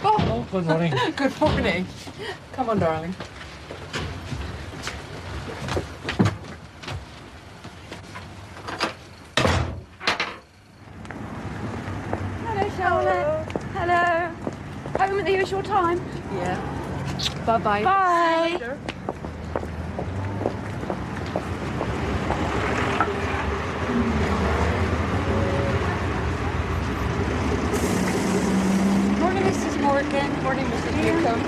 Oh, good morning. Good morning. Come on, darling. Hello, Charlotte. Hello. Home at the usual time? Yeah. Bye-bye. Bye. Later. Morning, Mrs. Morgan. Morning, Mr. Newcomb.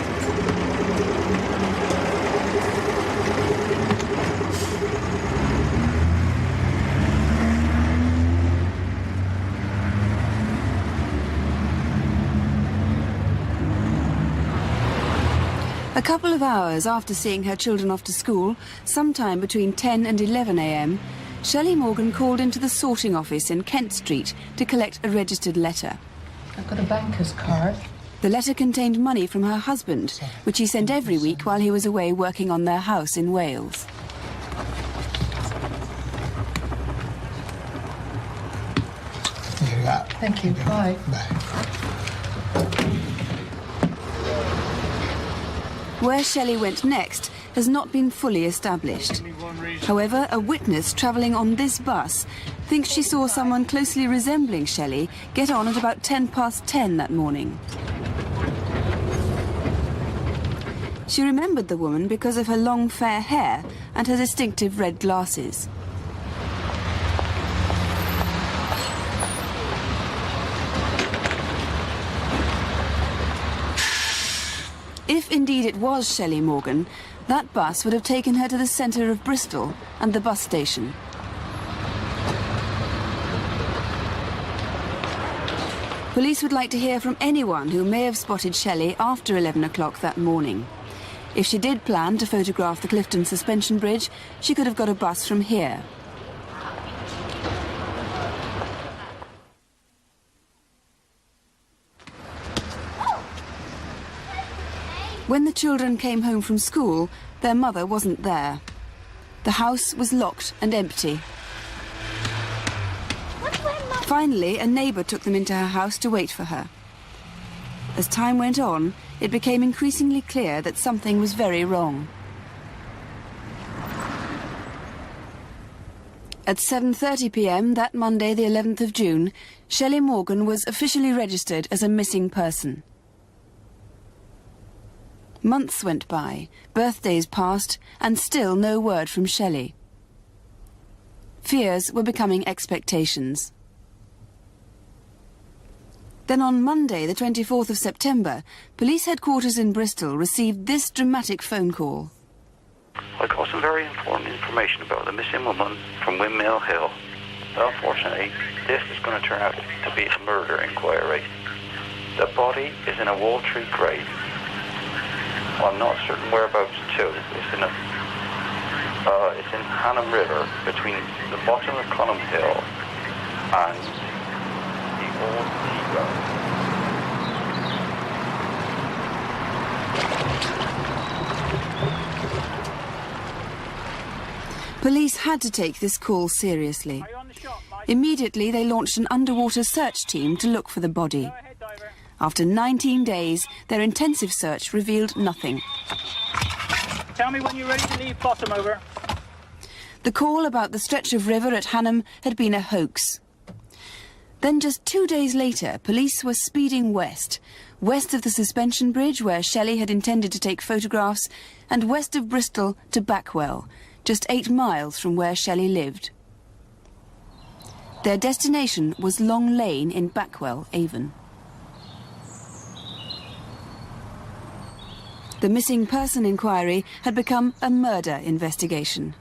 A couple of hours after seeing her children off to school, sometime between 10 and 11 a.m, Shelley Morgan called into the sorting office in Kent Street to collect a registered letter. I've got a banker's card. The letter contained money from her husband, which he sent every week while he was away working on their house in Wales. Here you go. Thank you. Bye. Where Shelley went next has not been fully established. However, a witness travelling on this bus thinks she saw someone closely resembling Shelley get on at about 10:10 that morning. She remembered the woman because of her long fair hair and her distinctive red glasses. If indeed it was Shelley Morgan, that bus would have taken her to the centre of Bristol and the bus station. Police would like to hear from anyone who may have spotted Shelley after 11 o'clock that morning. If she did plan to photograph the Clifton Suspension Bridge, she could have got a bus from here. When the children came home from school, their mother wasn't there. The house was locked and empty. Finally, a neighbour took them into her house to wait for her. As time went on, it became increasingly clear that something was very wrong. At 7:30 p.m. that Monday, the 11th of June, Shelley Morgan was officially registered as a missing person. Months went by, birthdays passed, and still no word from Shelley. Fears were becoming expectations. Then on Monday, the 24th of September, police headquarters in Bristol received this dramatic phone call. I got some very important information about the missing woman from Windmill Hill. Unfortunately, this is going to turn out to be a murder inquiry. The body is in a Wall-Tree grave. I'm not certain whereabouts to. It's in Hannam River, between the bottom of Column Hill and the Old Sea Road. Police had to take this call seriously. Immediately, they launched an underwater search team to look for the body. After 19 days, their intensive search revealed nothing. Tell me when you're ready to leave bottom, over. The call about the stretch of river at Hannam had been a hoax. Then just 2 days later, police were speeding west of the suspension bridge where Shelley had intended to take photographs, and west of Bristol to Backwell, just 8 miles from where Shelley lived. Their destination was Long Lane in Backwell, Avon. The missing person inquiry had become a murder investigation.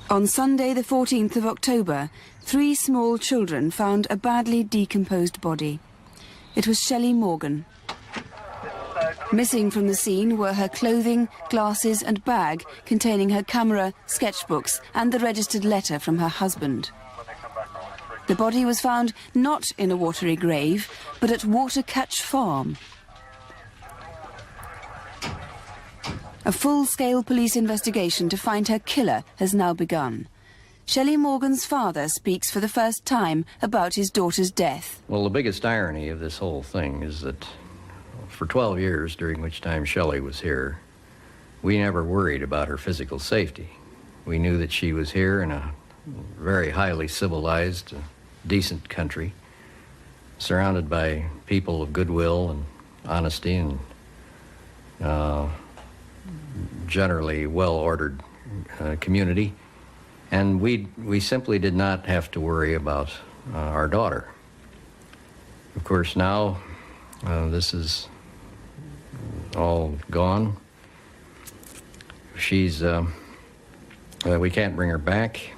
On Sunday, the 14th of October, 3 small children found a badly decomposed body. It was Shelley Morgan. Missing from the scene were her clothing, glasses and bag containing her camera, sketchbooks and the registered letter from her husband. The body was found not in a watery grave, but at Watercatch Farm. A full-scale police investigation to find her killer has now begun. Shelley Morgan's father speaks for the first time about his daughter's death. Well, the biggest irony of this whole thing is that for 12 years, during which time Shelley was here, we never worried about her physical safety. We knew that she was here in a very highly civilized, decent country, surrounded by people of goodwill and honesty and generally well-ordered community. And we simply did not have to worry about our daughter. Of course, now this is all gone. She's We can't bring her back,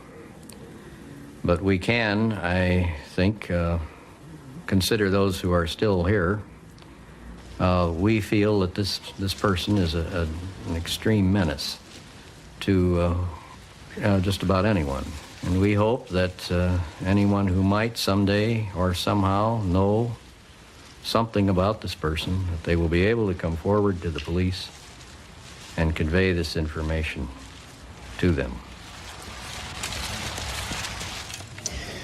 but we can, I think, consider those who are still here. We feel that this person is an extreme menace to just about anyone. And we hope that anyone who might someday or somehow know something about this person, that they will be able to come forward to the police and convey this information to them.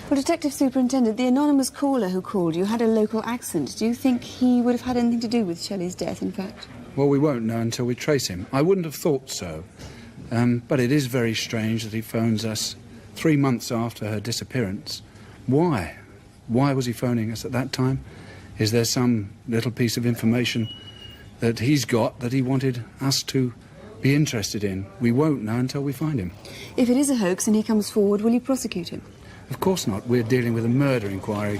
Well, Detective Superintendent, the anonymous caller who called you had a local accent. Do you think he would have had anything to do with Shelley's death, in fact? Well, we won't know until we trace him. I wouldn't have thought so. But it is very strange that he phones us 3 months after her disappearance. Why? Why was he phoning us at that time? Is there some little piece of information that he's got that he wanted us to be interested in? We won't know until we find him. If it is a hoax and he comes forward, will you prosecute him? Of course not. We're dealing with a murder inquiry.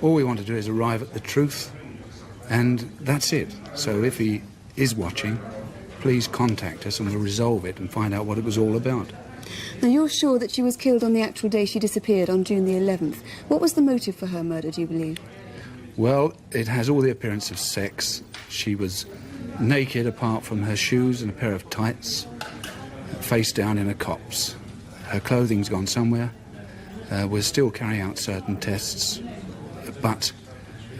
All we want to do is arrive at the truth, and that's it. So if he is watching, please contact us and we'll resolve it and find out what it was all about. Now, you're sure that she was killed on the actual day she disappeared, on June the 11th. What was the motive for her murder, do you believe? Well, it has all the appearance of sex. She was naked apart from her shoes and a pair of tights, face down in a copse. Her clothing's gone somewhere. We're still carrying out certain tests, but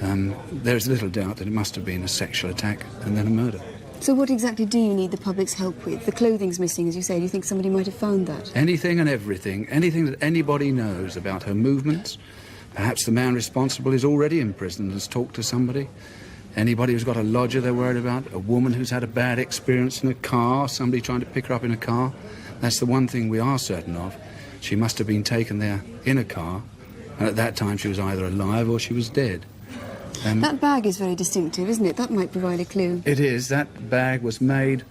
there's little doubt that it must have been a sexual attack and then a murder. So what exactly do you need the public's help with? The clothing's missing, as you say. Do you think somebody might have found that? Anything and everything. Anything that anybody knows about her movements. Perhaps the man responsible is already in prison and has talked to somebody. Anybody who's got a lodger they're worried about. A woman who's had a bad experience in a car. Somebody trying to pick her up in a car. That's the one thing we are certain of. She must have been taken there in a car, and at that time she was either alive or she was dead. That bag is very distinctive, isn't it? That might provide a clue. It is. That bag was made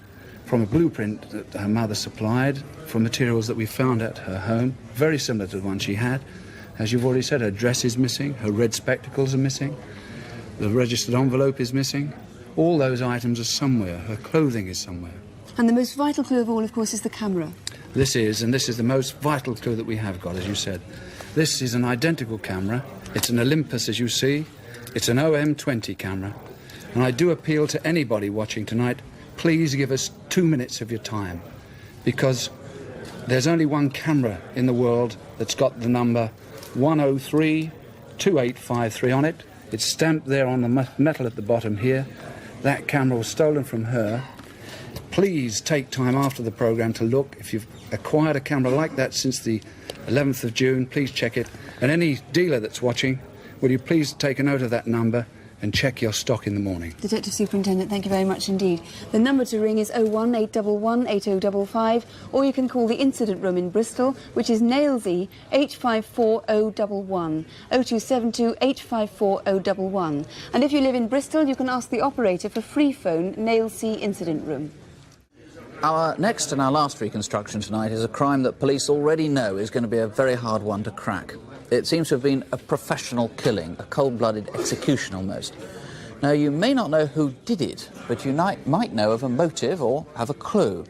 from a blueprint that her mother supplied from materials that we found at her home, very similar to the one she had. As you've already said, her dress is missing, her red spectacles are missing, the registered envelope is missing. All those items are somewhere. Her clothing is somewhere. And the most vital clue of all, of course, is the camera. This is the most vital clue that we have got, as you said. This is an identical camera. It's an Olympus, as you see. It's an OM20 camera. And I do appeal to anybody watching tonight, please give us 2 minutes of your time, because there's only one camera in the world that's got the number 1032853 on it. It's stamped there on the metal at the bottom here. That camera was stolen from her. Please take time after the programme to look. If you've acquired a camera like that since the 11th of June, please check it. And any dealer that's watching, will you please take a note of that number and check your stock in the morning. Detective Superintendent, thank you very much indeed. The number to ring is 01811 8055, or you can call the incident room in Bristol, which is Nailsea 854011, 0272 854011. And if you live in Bristol, you can ask the operator for free phone Nailsea Incident Room. Our next and our last reconstruction tonight is a crime that police already know is going to be a very hard one to crack. It seems to have been a professional killing, a cold-blooded execution almost. Now, you may not know who did it, but you might know of a motive or have a clue.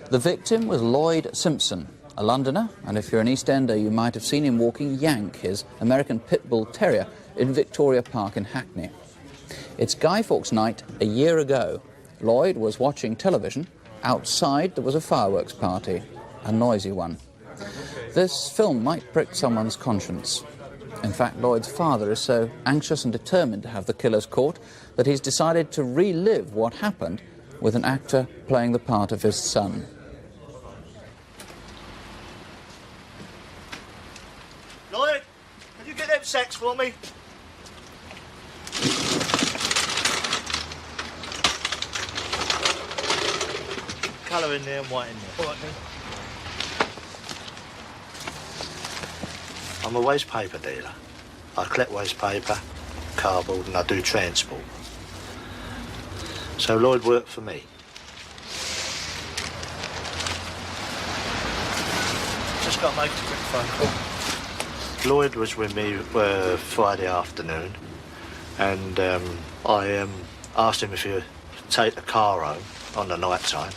The victim was Lloyd Simpson, a Londoner, and if you're an East Ender, you might have seen him walking Yank, his American pit bull terrier, in Victoria Park in Hackney. It's Guy Fawkes night a year ago. Lloyd was watching television. Outside, there was a fireworks party, a noisy one. This film might prick someone's conscience. In fact, Lloyd's father is so anxious and determined to have the killers caught that he's decided to relive what happened with an actor playing the part of his son. Lloyd, can you get them sacks for me? Colour in there and white in there. All right, then. I'm a waste paper dealer. I collect waste paper, cardboard, and I do transport. So Lloyd worked for me. Just got to make a quick phone call. Lloyd was with me Friday afternoon, and I asked him if he would take the car home on the night time.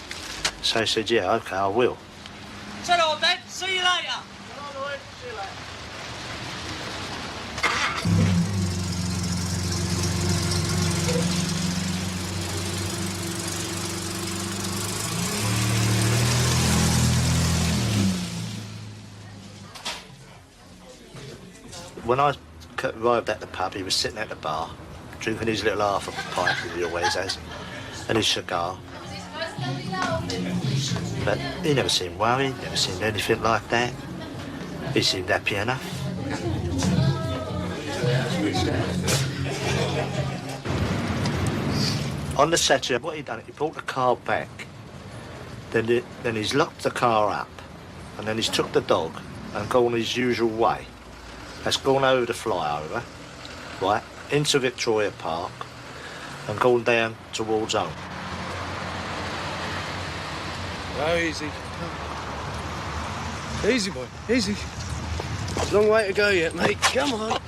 So he said, yeah, OK, I will. Ta-ra, Ben. See you later. See you later. When I arrived at the pub, he was sitting at the bar, drinking his little half a pint, as he always has, and his cigar. But he never seemed worried, never seemed anything like that. He seemed happy enough. On the Saturday, what he done, he brought the car back, then he's locked the car up, and then he's took the dog and gone his usual way. That's gone over the flyover, right, into Victoria Park, and gone down towards home. Oh, easy. Easy, boy, easy. Long way to go yet, mate. Come on.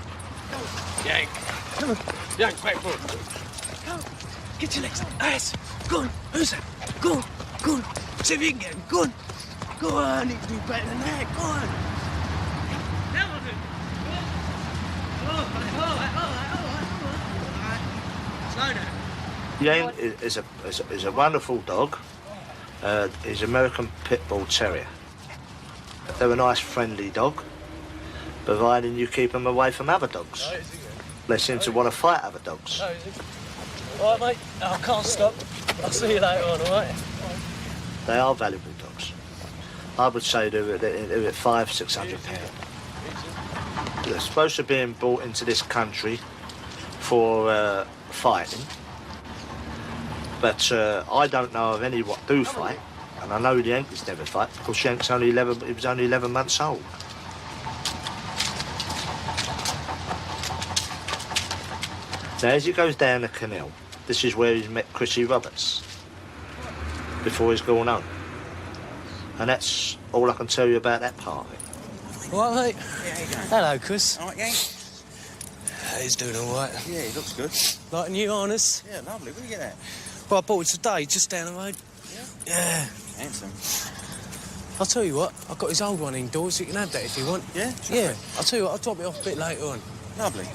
Yank. Come on. Yank back, boy. Come on. Get your legs. Nice. Go on. Who's that? Go on. Go on. See if you can get him. Go on. Go on. You can do better than that. Go on. That was it. All right. Slow down. Ian is a wonderful dog. He's an American Pit Bull Terrier. They're a nice, friendly dog, providing you keep them away from other dogs. They seem to want to fight other dogs. All right, mate. I can't stop. I'll see you later on, all right? They are valuable dogs. I would say they're at £500–600. They're supposed to be being brought into this country for fighting, but I don't know of any what do fight, and I know the Yankees never fight because Shank's he was only 11 months old. Now, as he goes down the canal, this is where he's met Chrissy Roberts before he's gone home. And that's all I can tell you about that part of it. All right, mate? Yeah, how you going? Hello, Chris. All right, Yank? He's doing all right. Yeah, he looks good. Like new harness? Yeah, lovely. Where did you get that? Well, I bought it today, just down the road. Yeah? Yeah. Handsome. I'll tell you what, I've got his old one indoors, you can have that if you want. Yeah? Sure. Yeah. I'll tell you what, I'll drop it off a bit later on. Lovely.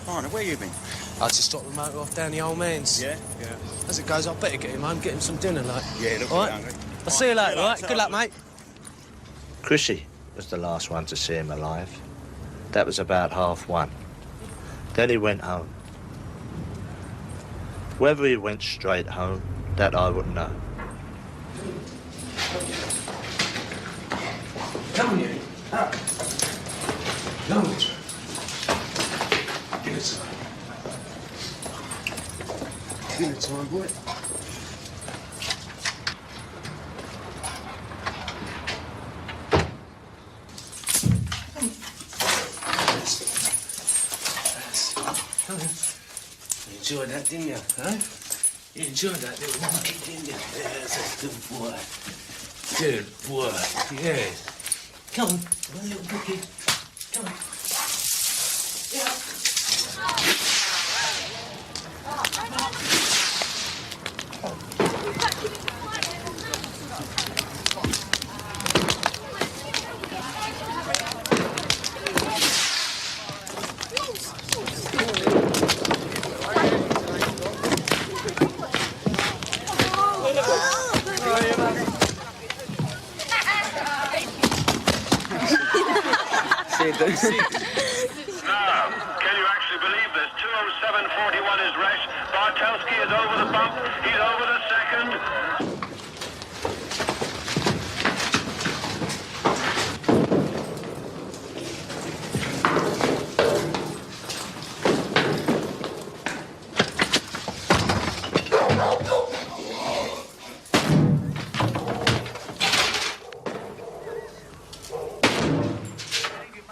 Fine, where you been? I just dropped the motor off down the old man's. Yeah? Yeah. As it goes, I better get him home, get him some dinner, like. Yeah, look all right? hungry. I'll see you later, all right? Good luck, mate. Chrissy was the last one to see him alive. That was about 1:30. Then he went home. Whether he went straight home, that I wouldn't know. Come on, you. Up. Come on, give it time. Give it time, boy. Come on. You enjoyed that, didn't you? Huh? You enjoyed that little monkey, didn't you? Yes, that's good boy. Good boy. Yes. Come on, one little cookie. Come on. Yeah. Now, can you actually believe this? 2:07:41 is Resch. Bartelski is over the bump. He's over the second.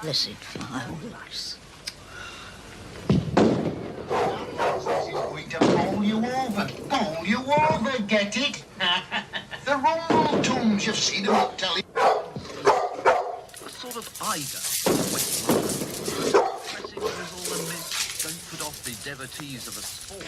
Blessed fireworks. Going to bowl you over. Bowl you over, get it? The rumble tombs, you've seen them on telly. A sort of Ida. Pressing with all the myths, don't put off the devotees of a sport.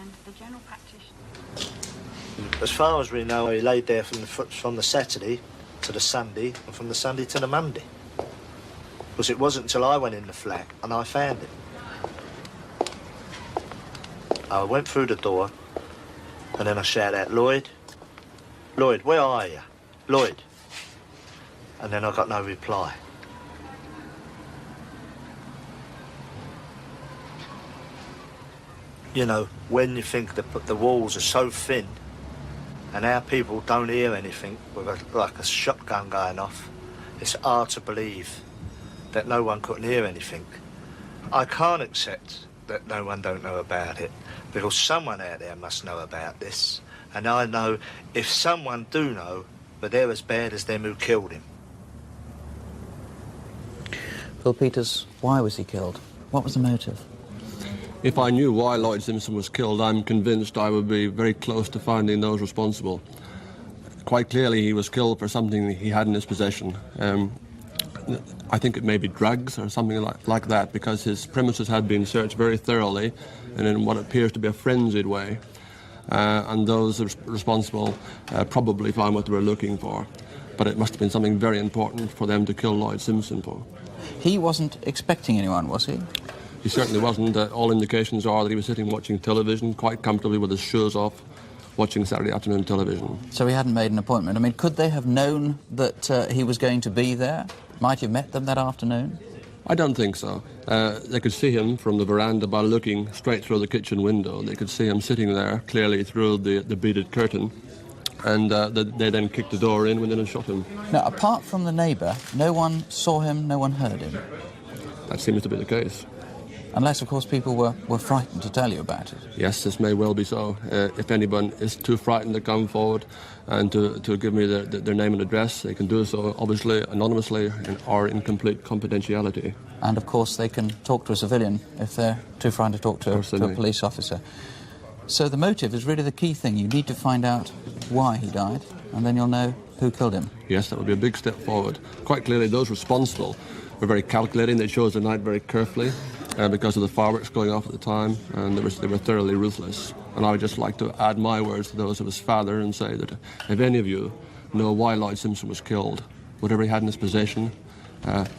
and the general practitioner. As far as we know, he laid there from the Saturday to the Sunday, and from the Sunday to the Monday. Because it wasn't until I went in the flat and I found him. I went through the door, and then I shouted out, "Lloyd, Lloyd, where are you? Lloyd." And then I got no reply. You know, when you think that the walls are so thin and our people don't hear anything with like a shotgun going off, it's hard to believe that no one couldn't hear anything. I can't accept that no one don't know about it, because someone out there must know about this. And I know if someone do know, but they're as bad as them who killed him. Bill Peters, why was he killed? What was the motive? If I knew why Lloyd Simpson was killed, I'm convinced I would be very close to finding those responsible. Quite clearly, he was killed for something he had in his possession. I think it may be drugs or something like that, because his premises had been searched very thoroughly and in what appears to be a frenzied way. And those responsible probably found what they were looking for. But it must have been something very important for them to kill Lloyd Simpson for. He wasn't expecting anyone, was he? He certainly wasn't. All indications are that he was sitting watching television quite comfortably with his shoes off, watching Saturday afternoon television. So he hadn't made an appointment. I mean, could they have known that he was going to be there? Might he have met them that afternoon? I don't think so. They could see him from the veranda by looking straight through the kitchen window. They could see him sitting there clearly through the beaded curtain, and they then kicked the door in, went in and shot him. Now, apart from the neighbour, no one saw him, no one heard him? That seems to be the case. Unless, of course, people were frightened to tell you about it. Yes, this may well be so. If anyone is too frightened to come forward and to give me their name and address, they can do so, obviously, anonymously or in complete confidentiality. And, of course, they can talk to a civilian if they're too frightened to talk to a police officer. So the motive is really the key thing. You need to find out why he died, and then you'll know who killed him. Yes, that would be a big step forward. Quite clearly, those responsible were very calculating. They chose the night very carefully. Because of the fireworks going off at the time, and they were thoroughly ruthless. And I would just like to add my words to those of his father and say that if any of you know why Lloyd Simpson was killed, whatever he had in his possession,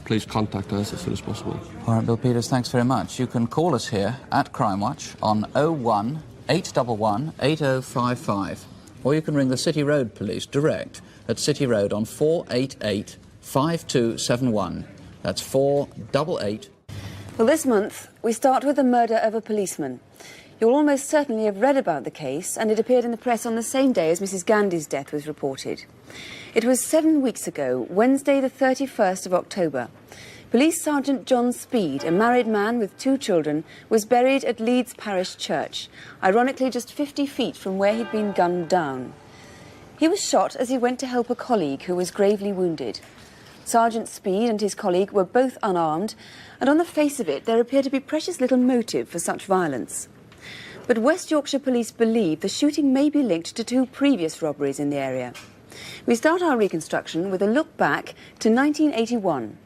please contact us as soon as possible. All right, Bill Peters, thanks very much. You can call us here at Crimewatch on 01 811 8055, or you can ring the City Road Police direct at City Road on 488 5271. That's 488. Well, this month, we start with the murder of a policeman. You'll almost certainly have read about the case, and it appeared in the press on the same day as Mrs. Gandhi's death was reported. It was 7 weeks ago, Wednesday the 31st of October. Police Sergeant John Speed, a married man with 2 children, was buried at Leeds Parish Church, ironically just 50 feet from where he'd been gunned down. He was shot as he went to help a colleague who was gravely wounded. Sergeant Speed and his colleague were both unarmed, and on the face of it, there appeared to be precious little motive for such violence. But West Yorkshire Police believe the shooting may be linked to 2 previous robberies in the area. We start our reconstruction with a look back to 1981.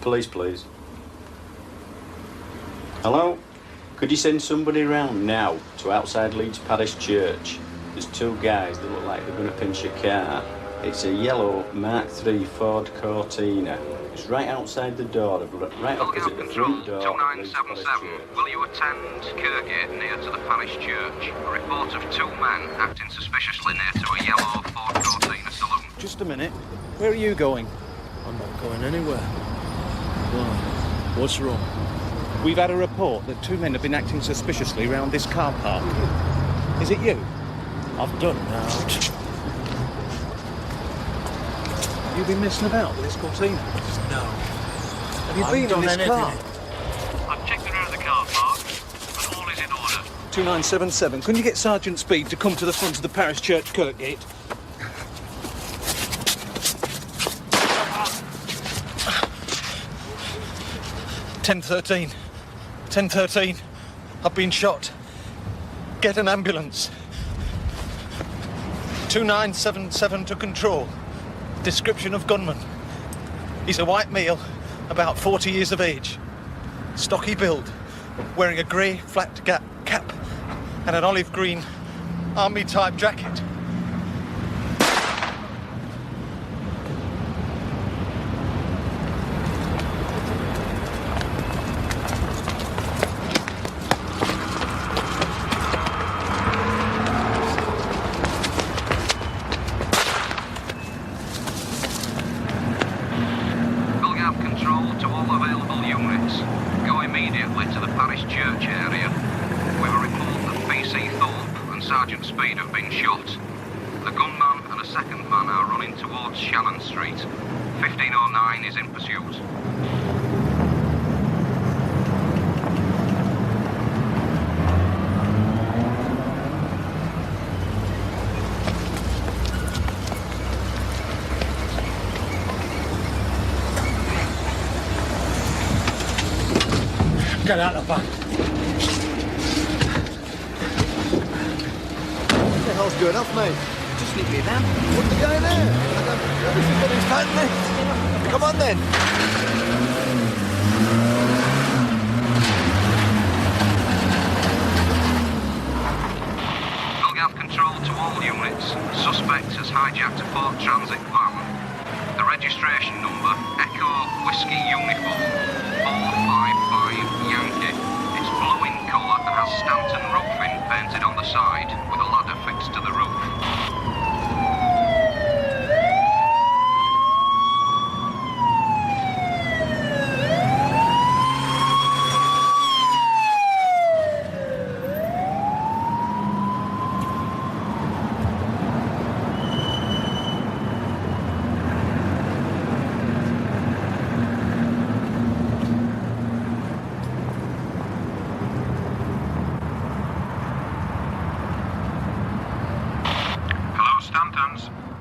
Police, please. Hello? Could you send somebody round now to outside Leeds Parish Church? There's two guys that look like they're going to pinch a car. It's a yellow Mark III Ford Cortina. It's right outside the door, right opposite the front door. 2977, will you attend Kirkgate near to the parish church? A report of two men acting suspiciously near to a yellow Ford Cortina saloon. Just a minute. Where are you going? I'm not going anywhere. Why? What's wrong? We've had a report that two men have been acting suspiciously round this car park. Is it you? I've done now. You've been messing about with this Cortina? No. Have you been in this car? I've checked the rear of the car park, and all is in order. 2977. Can you get Sergeant Speed to come to the front of the parish church, Kirkgate? "1013. 1013. I've been shot. Get an ambulance. 2977 to control. Description of gunman. He's a white male, about 40 years of age. Stocky build, wearing a grey flat cap and an olive green army-type jacket. Get out of the back. What the hell's going off, mate? Just leave me then. What's the guy there? Everybody's fighting me. Come on then. Belgav control to all units. Suspect has hijacked a Port Transit van. The registration number, Echo Whiskey Uniform, 455 Yankee. It's blue in colour and has Stanton roofing painted on the side, with a ladder fixed to the roof.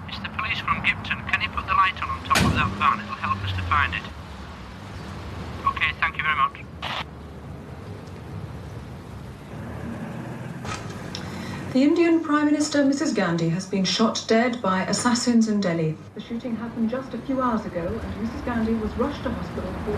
It's the police from Gibton. Can you put the light on top of that van? It'll help us to find it. OK, thank you very much. The Indian Prime Minister, Mrs. Gandhi, has been shot dead by assassins in Delhi. The shooting happened just a few hours ago, and Mrs. Gandhi was rushed to hospital for...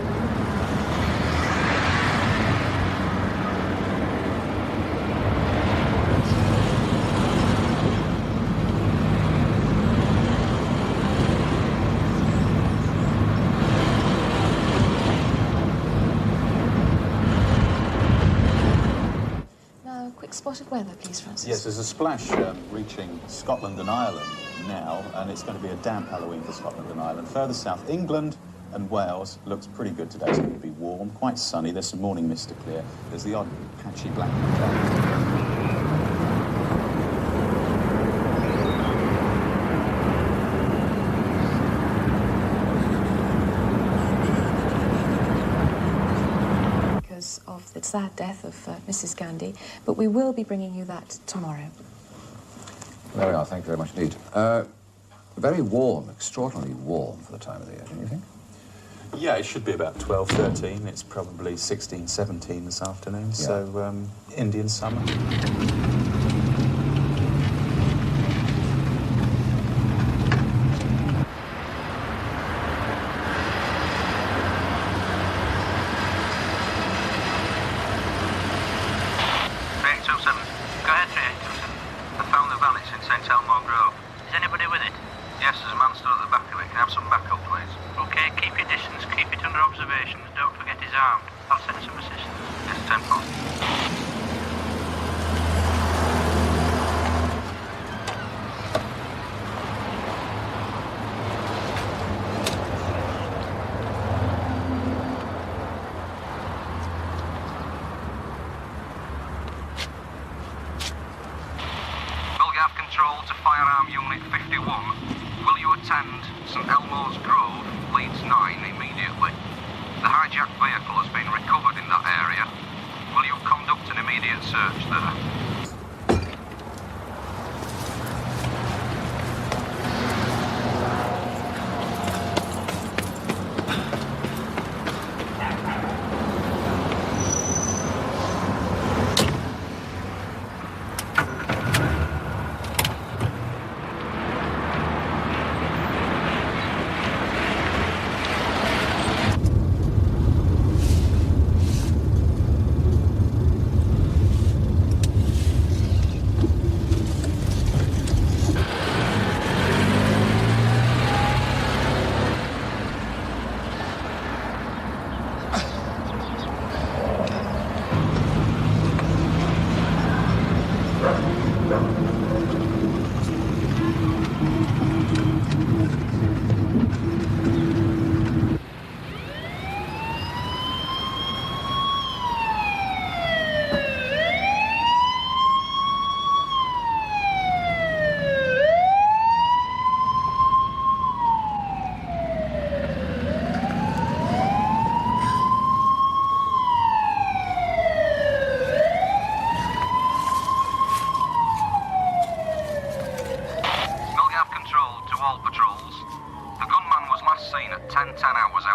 Spot of weather, please, Francis. Yes, there's a splash reaching Scotland and Ireland now, and it's going to be a damp Halloween for Scotland and Ireland. Further south, England and Wales looks pretty good today. It's going to be warm, quite sunny. There's some morning mist to clear. There's the odd patchy black cloud. Of the sad death of Mrs. Gandhi, but we will be bringing you that tomorrow. There we are, thank you very much indeed. Very warm, extraordinarily warm for the time of the year, don't you think? Yeah, it should be about 12, 13. It's probably 16, 17 this afternoon, yeah. So Indian summer. 10 past. Belgav Control to Firearm Unit 51. Will you attend St Elmo's Grove, Leeds 9 immediately? The hijacked vehicle has been recovered in that area. Will you conduct an immediate search there?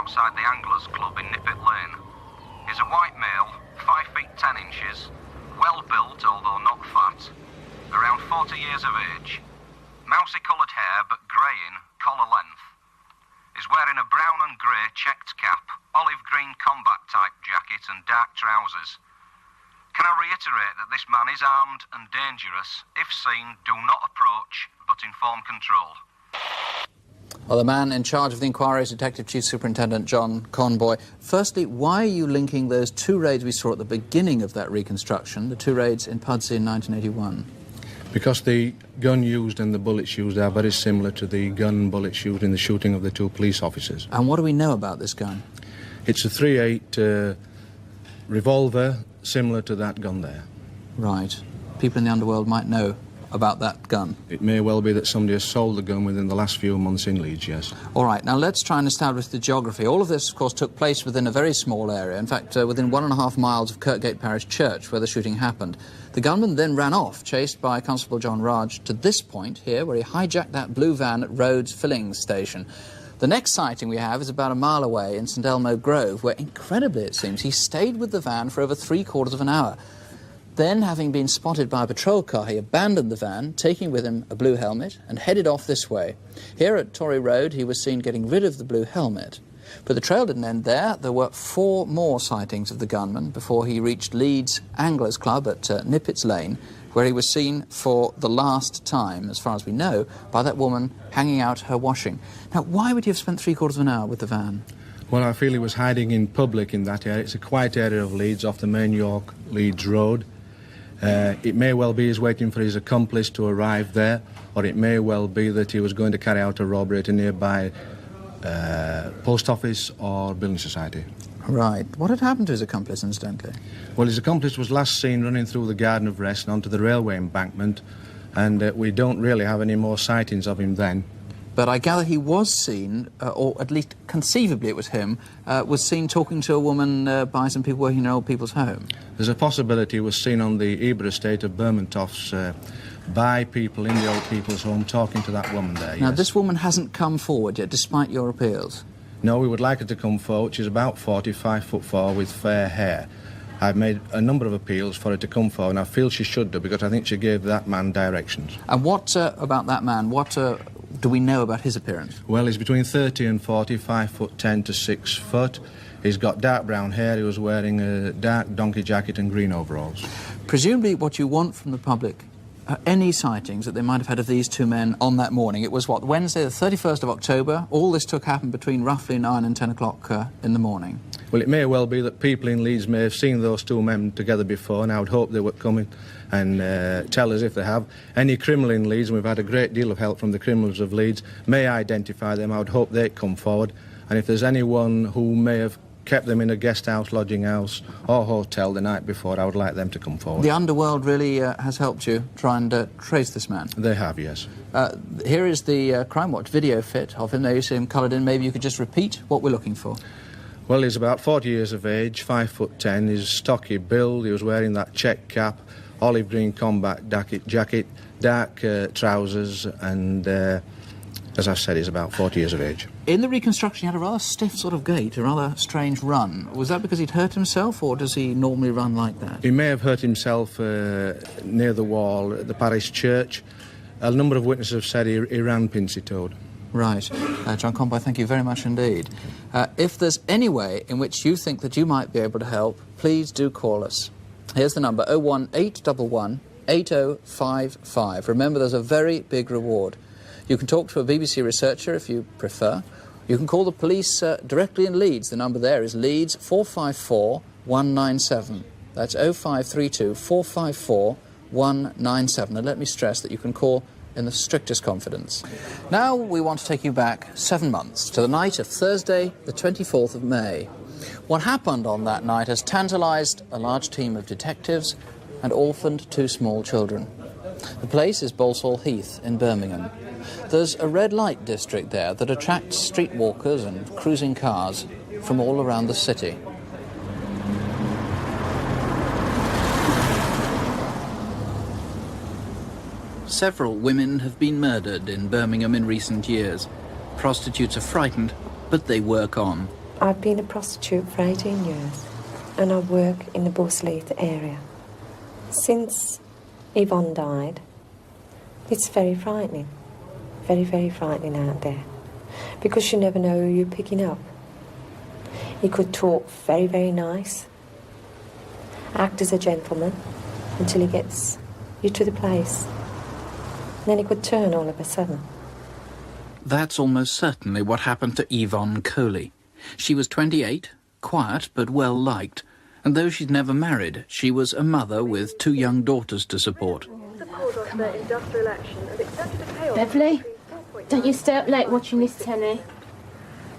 Outside the Anglers Club in Nippet Lane. He's a white male, 5 feet 10 inches, well built although not fat, around 40 years of age, mousy coloured hair but grey in collar length. He's wearing a brown and grey checked cap, olive green combat type jacket and dark trousers. Can I reiterate that this man is armed and dangerous? If seen, do not approach, but inform control. Well, the man in charge of the inquiry is Detective Chief Superintendent John Conboy. Firstly, why are you linking those two raids we saw at the beginning of that reconstruction, the two raids in Pudsey in 1981? Because the gun used and the bullets used are very similar to the gun and bullets used in the shooting of the two police officers. And what do we know about this gun? It's a .38 revolver, similar to that gun there. Right. People in the underworld might know about that gun. It may well be that somebody has sold the gun within the last few months in Leeds, yes. All right, now let's try and establish the geography. All of this, of course, took place within a very small area. In fact, within 1.5 miles of Kirkgate Parish Church, where the shooting happened. The gunman then ran off, chased by Constable John Raj, to this point here, where he hijacked that blue van at Rhodes Filling Station. The next sighting we have is about a mile away in St Elmo Grove, where, incredibly it seems, he stayed with the van for over 3/4 of an hour. Then, having been spotted by a patrol car, he abandoned the van, taking with him a blue helmet, and headed off this way. Here at Tory Road, he was seen getting rid of the blue helmet. But the trail didn't end there. There were 4 more sightings of the gunman before he reached Leeds Anglers Club at Nippets Lane, where he was seen for the last time, as far as we know, by that woman hanging out her washing. Now, why would he have spent 3/4 of an hour with the van? Well, I feel he was hiding in public in that area. It's a quiet area of Leeds, off the main York-Leeds road. It may well be he's waiting for his accomplice to arrive there, or it may well be that he was going to carry out a robbery at a nearby post office or building society. Right. What had happened to his accomplice, incidentally? Well, his accomplice was last seen running through the Garden of Rest and onto the railway embankment, and we don't really have any more sightings of him then. But I gather he was seen, or at least conceivably it was him, was seen talking to a woman by some people working in an old people's home. There's a possibility he was seen on the Eber estate of Bermontofts by people in the old people's home talking to that woman there, Now, yes. this woman hasn't come forward yet, despite your appeals. No, we would like her to come forward. She's about 45'4" with fair hair. I've made a number of appeals for her to come forward, and I feel she should do, because I think she gave that man directions. And what about that man? What do we know about his appearance? Well, he's between 30 and 40, 5'10" to 6 foot. He's got dark brown hair. He was wearing a dark donkey jacket and green overalls. Presumably what you want from the public are any sightings that they might have had of these two men on that morning. It was, what, Wednesday the 31st of October? All this happened between roughly 9 and 10 o'clock in the morning. Well, it may well be that people in Leeds may have seen those two men together before, and I would hope they would come in and tell us if they have. Any criminal in Leeds, and we've had a great deal of help from the criminals of Leeds, may identify them. I would hope they'd come forward. And if there's anyone who may have kept them in a guest house, lodging house or hotel the night before, I would like them to come forward. The underworld really has helped you try and trace this man? They have, yes. Here is the Crimewatch video fit of him. There you see him coloured in. Maybe you could just repeat what we're looking for. Well, he's about 40 years of age, 5'10". He's stocky build. He was wearing that check cap, olive green combat jacket, dark trousers, and as I said, he's about 40 years of age. In the reconstruction, he had a rather stiff sort of gait, a rather strange run. Was that because he'd hurt himself, or does he normally run like that? He may have hurt himself near the wall at the parish church. A number of witnesses have said he ran pincy-toed. Right. John Conboy, thank you very much indeed. If there's any way in which you think that you might be able to help, please do call us. Here's the number, 01811 8055. Remember, there's a very big reward. You can talk to a BBC researcher if you prefer. You can call the police directly in Leeds. The number there is Leeds 454 197. That's 0532 454 197. And let me stress that you can call in the strictest confidence. Now we want to take you back 7 months to the night of Thursday, the 24th of May. What happened on that night has tantalised a large team of detectives and orphaned 2 small children. The place is Balsall Heath in Birmingham. There's a red light district there that attracts streetwalkers and cruising cars from all around the city. Several women have been murdered in Birmingham in recent years. Prostitutes are frightened, but they work on. I've been a prostitute for 18 years, and I work in the Balsall Heath area. Since Yvonne died, it's very frightening. Very, very frightening out there. Because you never know who you're picking up. He could talk very, very nice, act as a gentleman, until he gets you to the place. Then he could turn all of a sudden. That's almost certainly what happened to Yvonne Coley. She was 28, quiet but well-liked, and though she'd never married, she was a mother with 2 young daughters to support. Beverly, don't you stay up late watching this telly?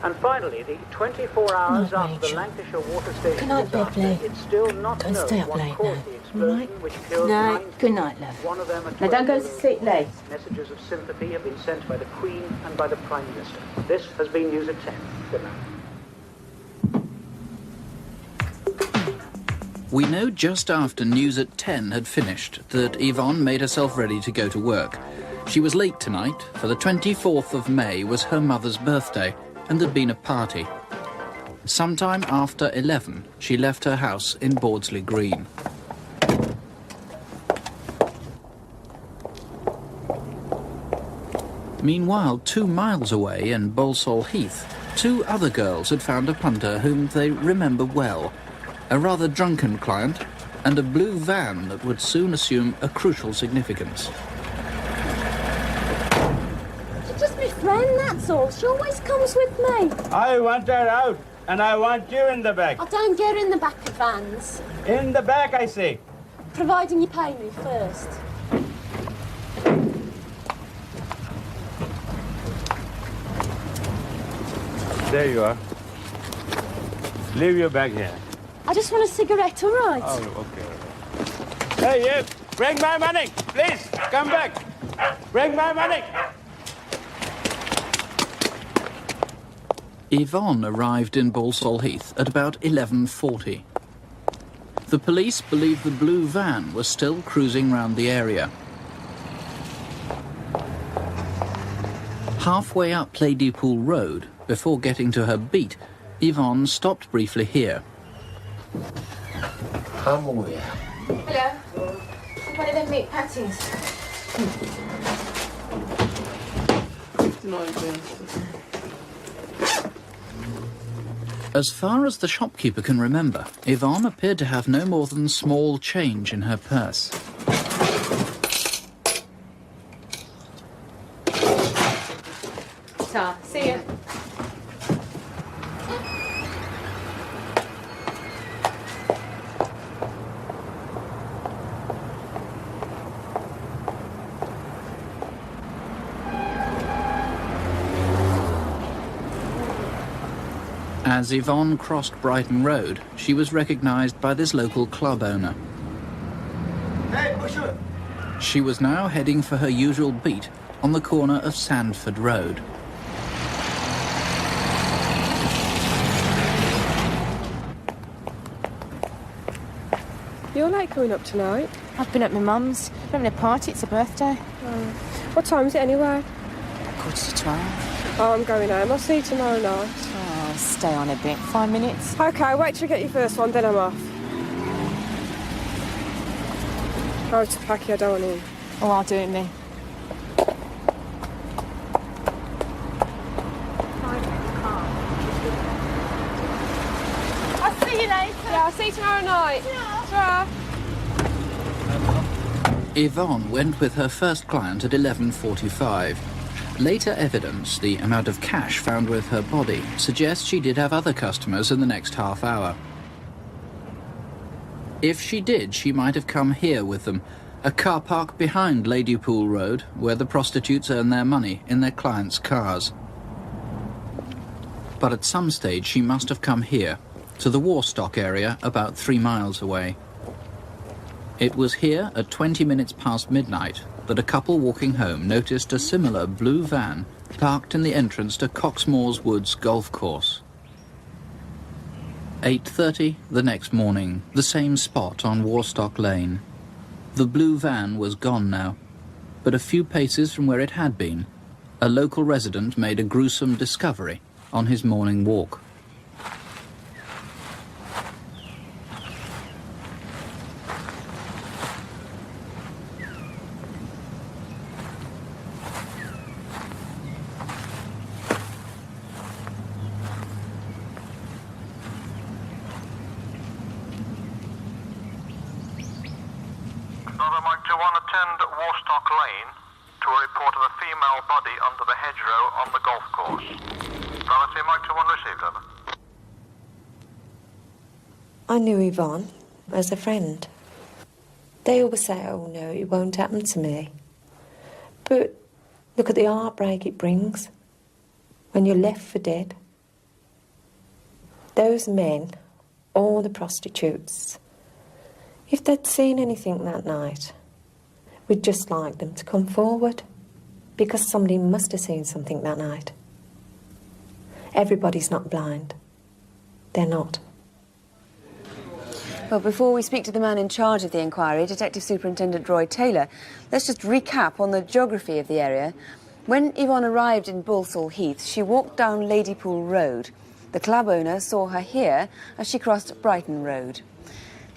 And finally, the 24 hours after the Lancashire water station Good night, disaster, Beverly. it's still not Don't known stay up what late caused now. the explosion which killed Night. 9 Good night, love. One of them at Now don't go 20. to sleep late. Messages of sympathy have been sent by the Queen and by the Prime Minister. This has been News at 10. Good night. We know just after News at 10 had finished that Yvonne made herself ready to go to work. She was late tonight, for the 24th of May was her mother's birthday, and there'd been a party. Sometime after 11, she left her house in Bordsley Green. Meanwhile, 2 miles away in Balsall Heath, 2 other girls had found a punter whom they remember well. A rather drunken client, and a blue van that would soon assume a crucial significance. She's just my friend, that's all. She always comes with me. I want her out, and I want you in the back. I don't get in the back of vans. In the back, I say. Providing you pay me first. There you are. Leave your bag here. I just want a cigarette, all right? Oh, okay. Hey, you! Bring my money! Please, come back! Bring my money! Yvonne arrived in Balsall Heath at about 11:40. The police believe the blue van was still cruising round the area. Halfway up Playdepool Road, before getting to her beat, Yvonne stopped briefly here. Hello. One of them meat patties. As far as the shopkeeper can remember, Yvonne appeared to have no more than small change in her purse. Ta, see ya. As Yvonne crossed Brighton Road, she was recognised by this local club owner. Hey, Busher! She was now heading for her usual beat on the corner of Sandford Road. You're late coming up tonight. I've been at my mum's. We're having a party, it's a birthday. What time is it anyway? 11:45. Oh, I'm going home. I'll see you tomorrow night. Oh, stay on a bit. 5 minutes. OK, wait till you get your first one, then I'm off. Oh, it's packy, I don't want in. Oh, I'll do it, me. I'll see you later. Yeah, I'll see you tomorrow night. Ta-ra. Yvonne went with her first client at 11:45. Later evidence, the amount of cash found with her body, suggests she did have other customers in the next half hour. If she did, she might have come here with them, a car park behind Ladypool Road, where the prostitutes earn their money in their clients' cars. But at some stage she must have come here, to the Warstock area about 3 miles away. It was here at 20 minutes past midnight that a couple walking home noticed a similar blue van parked in the entrance to Coxmore's Woods golf course. 8:30 the next morning, the same spot on Warstock Lane. The blue van was gone now, but a few paces from where it had been, a local resident made a gruesome discovery on his morning walk. Brother Mike 21, attend Warstock Lane to a report of a female body under the hedgerow on the golf course. Brother 3 Mike 21 received, over. I knew Yvonne as a friend. They always say, oh no, it won't happen to me. But look at the heartbreak it brings when you're left for dead. Those men, all the prostitutes, if they'd seen anything that night, we'd just like them to come forward, because somebody must have seen something that night. Everybody's not blind. They're not. Well, before we speak to the man in charge of the inquiry, Detective Superintendent Roy Taylor, let's just recap on the geography of the area. When Yvonne arrived in Balsall Heath, she walked down Ladypool Road. The club owner saw her here as she crossed Brighton Road.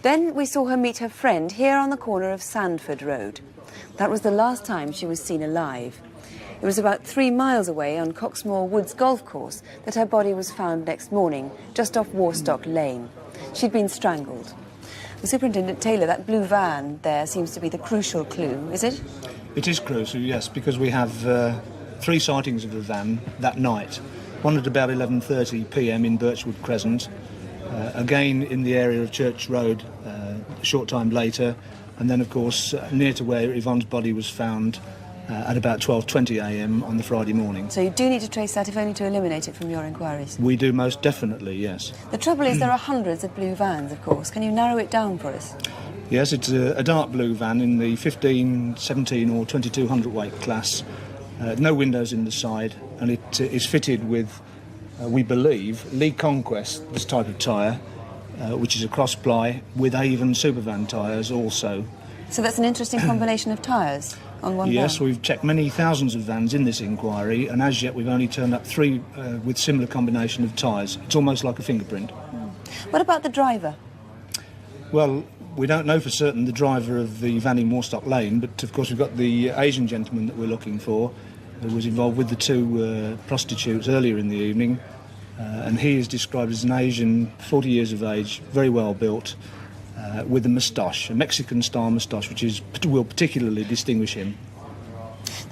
Then we saw her meet her friend here on the corner of Sandford Road. That was the last time she was seen alive. It was about 3 miles away on Coxmore Woods golf course that her body was found next morning, just off Warstock Lane. She'd been strangled. The Superintendent Taylor, that blue van there seems to be the crucial clue, is it? It is crucial, yes, because we have 3 sightings of the van that night. One at about 11:30 p.m. in Birchwood Crescent, again in the area of Church Road a short time later, and then, of course, near to where Yvonne's body was found at about 12:20 a.m. on the Friday morning. So you do need to trace that, if only to eliminate it from your inquiries? We do most definitely, yes. The trouble is there are hundreds of blue vans, of course. Can you narrow it down for us? Yes, it's a dark blue van in the 15, 17 or 22 hundredweight class. No windows in the side, and it is fitted with, we believe, Lee Conquest, this type of tyre, which is a cross-ply with Avon Supervan tyres also. So that's an interesting combination of tyres on one van? Yes, we've checked many thousands of vans in this inquiry, and as yet we've only turned up 3 with similar combination of tyres. It's almost like a fingerprint. What about the driver? Well, we don't know for certain the driver of the van in Warstock Lane, but of course we've got the Asian gentleman that we're looking for, who was involved with the 2 prostitutes earlier in the evening, and he is described as an Asian, 40 years of age, very well built, with a moustache, a Mexican-style moustache, which will particularly distinguish him.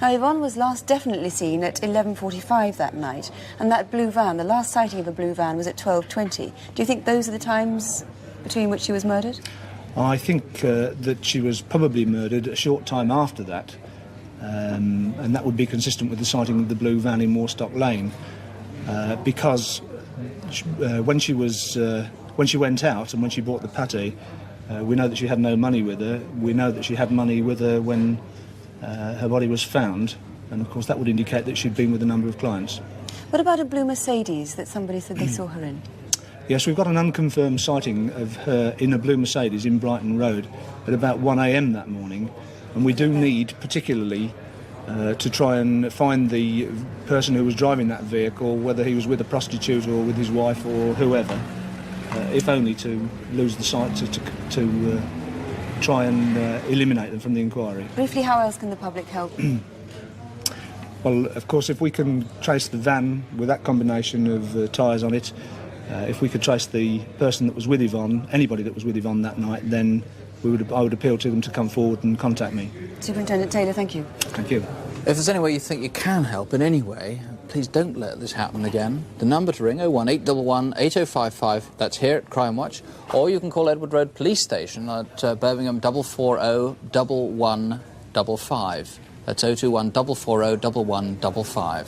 Now, Yvonne was last definitely seen at 11:45 that night, and that blue van, the last sighting of a blue van was at 12:20. Do you think those are the times between which she was murdered? I think that she was probably murdered a short time after that, and that would be consistent with the sighting of the blue van in Warstock Lane, because when she went out and when she bought the patty, we know that she had no money with her. We know that she had money with her when her body was found, and of course that would indicate that she'd been with a number of clients. What about a blue Mercedes that somebody said they saw her in? Yes, we've got an unconfirmed sighting of her in a blue Mercedes in Brighton Road at about 1 a.m. that morning, and we do need particularly to try and find the person who was driving that vehicle, whether he was with a prostitute or with his wife or whoever, if only to lose the sight to try and eliminate them from the inquiry. Briefly, how else can the public help? Well, of course, if we can trace the van with that combination of tyres on it, if we could trace the person that was with Yvonne, anybody that was with Yvonne that night, then I would appeal to them to come forward and contact me. Superintendent Taylor, thank you. Thank you. If there's any way you think you can help in any way, please don't let this happen again. The number to ring, 01811 8055, that's here at Crimewatch, or you can call Edward Road Police Station at Birmingham 440 1155. That's 021 440 1155.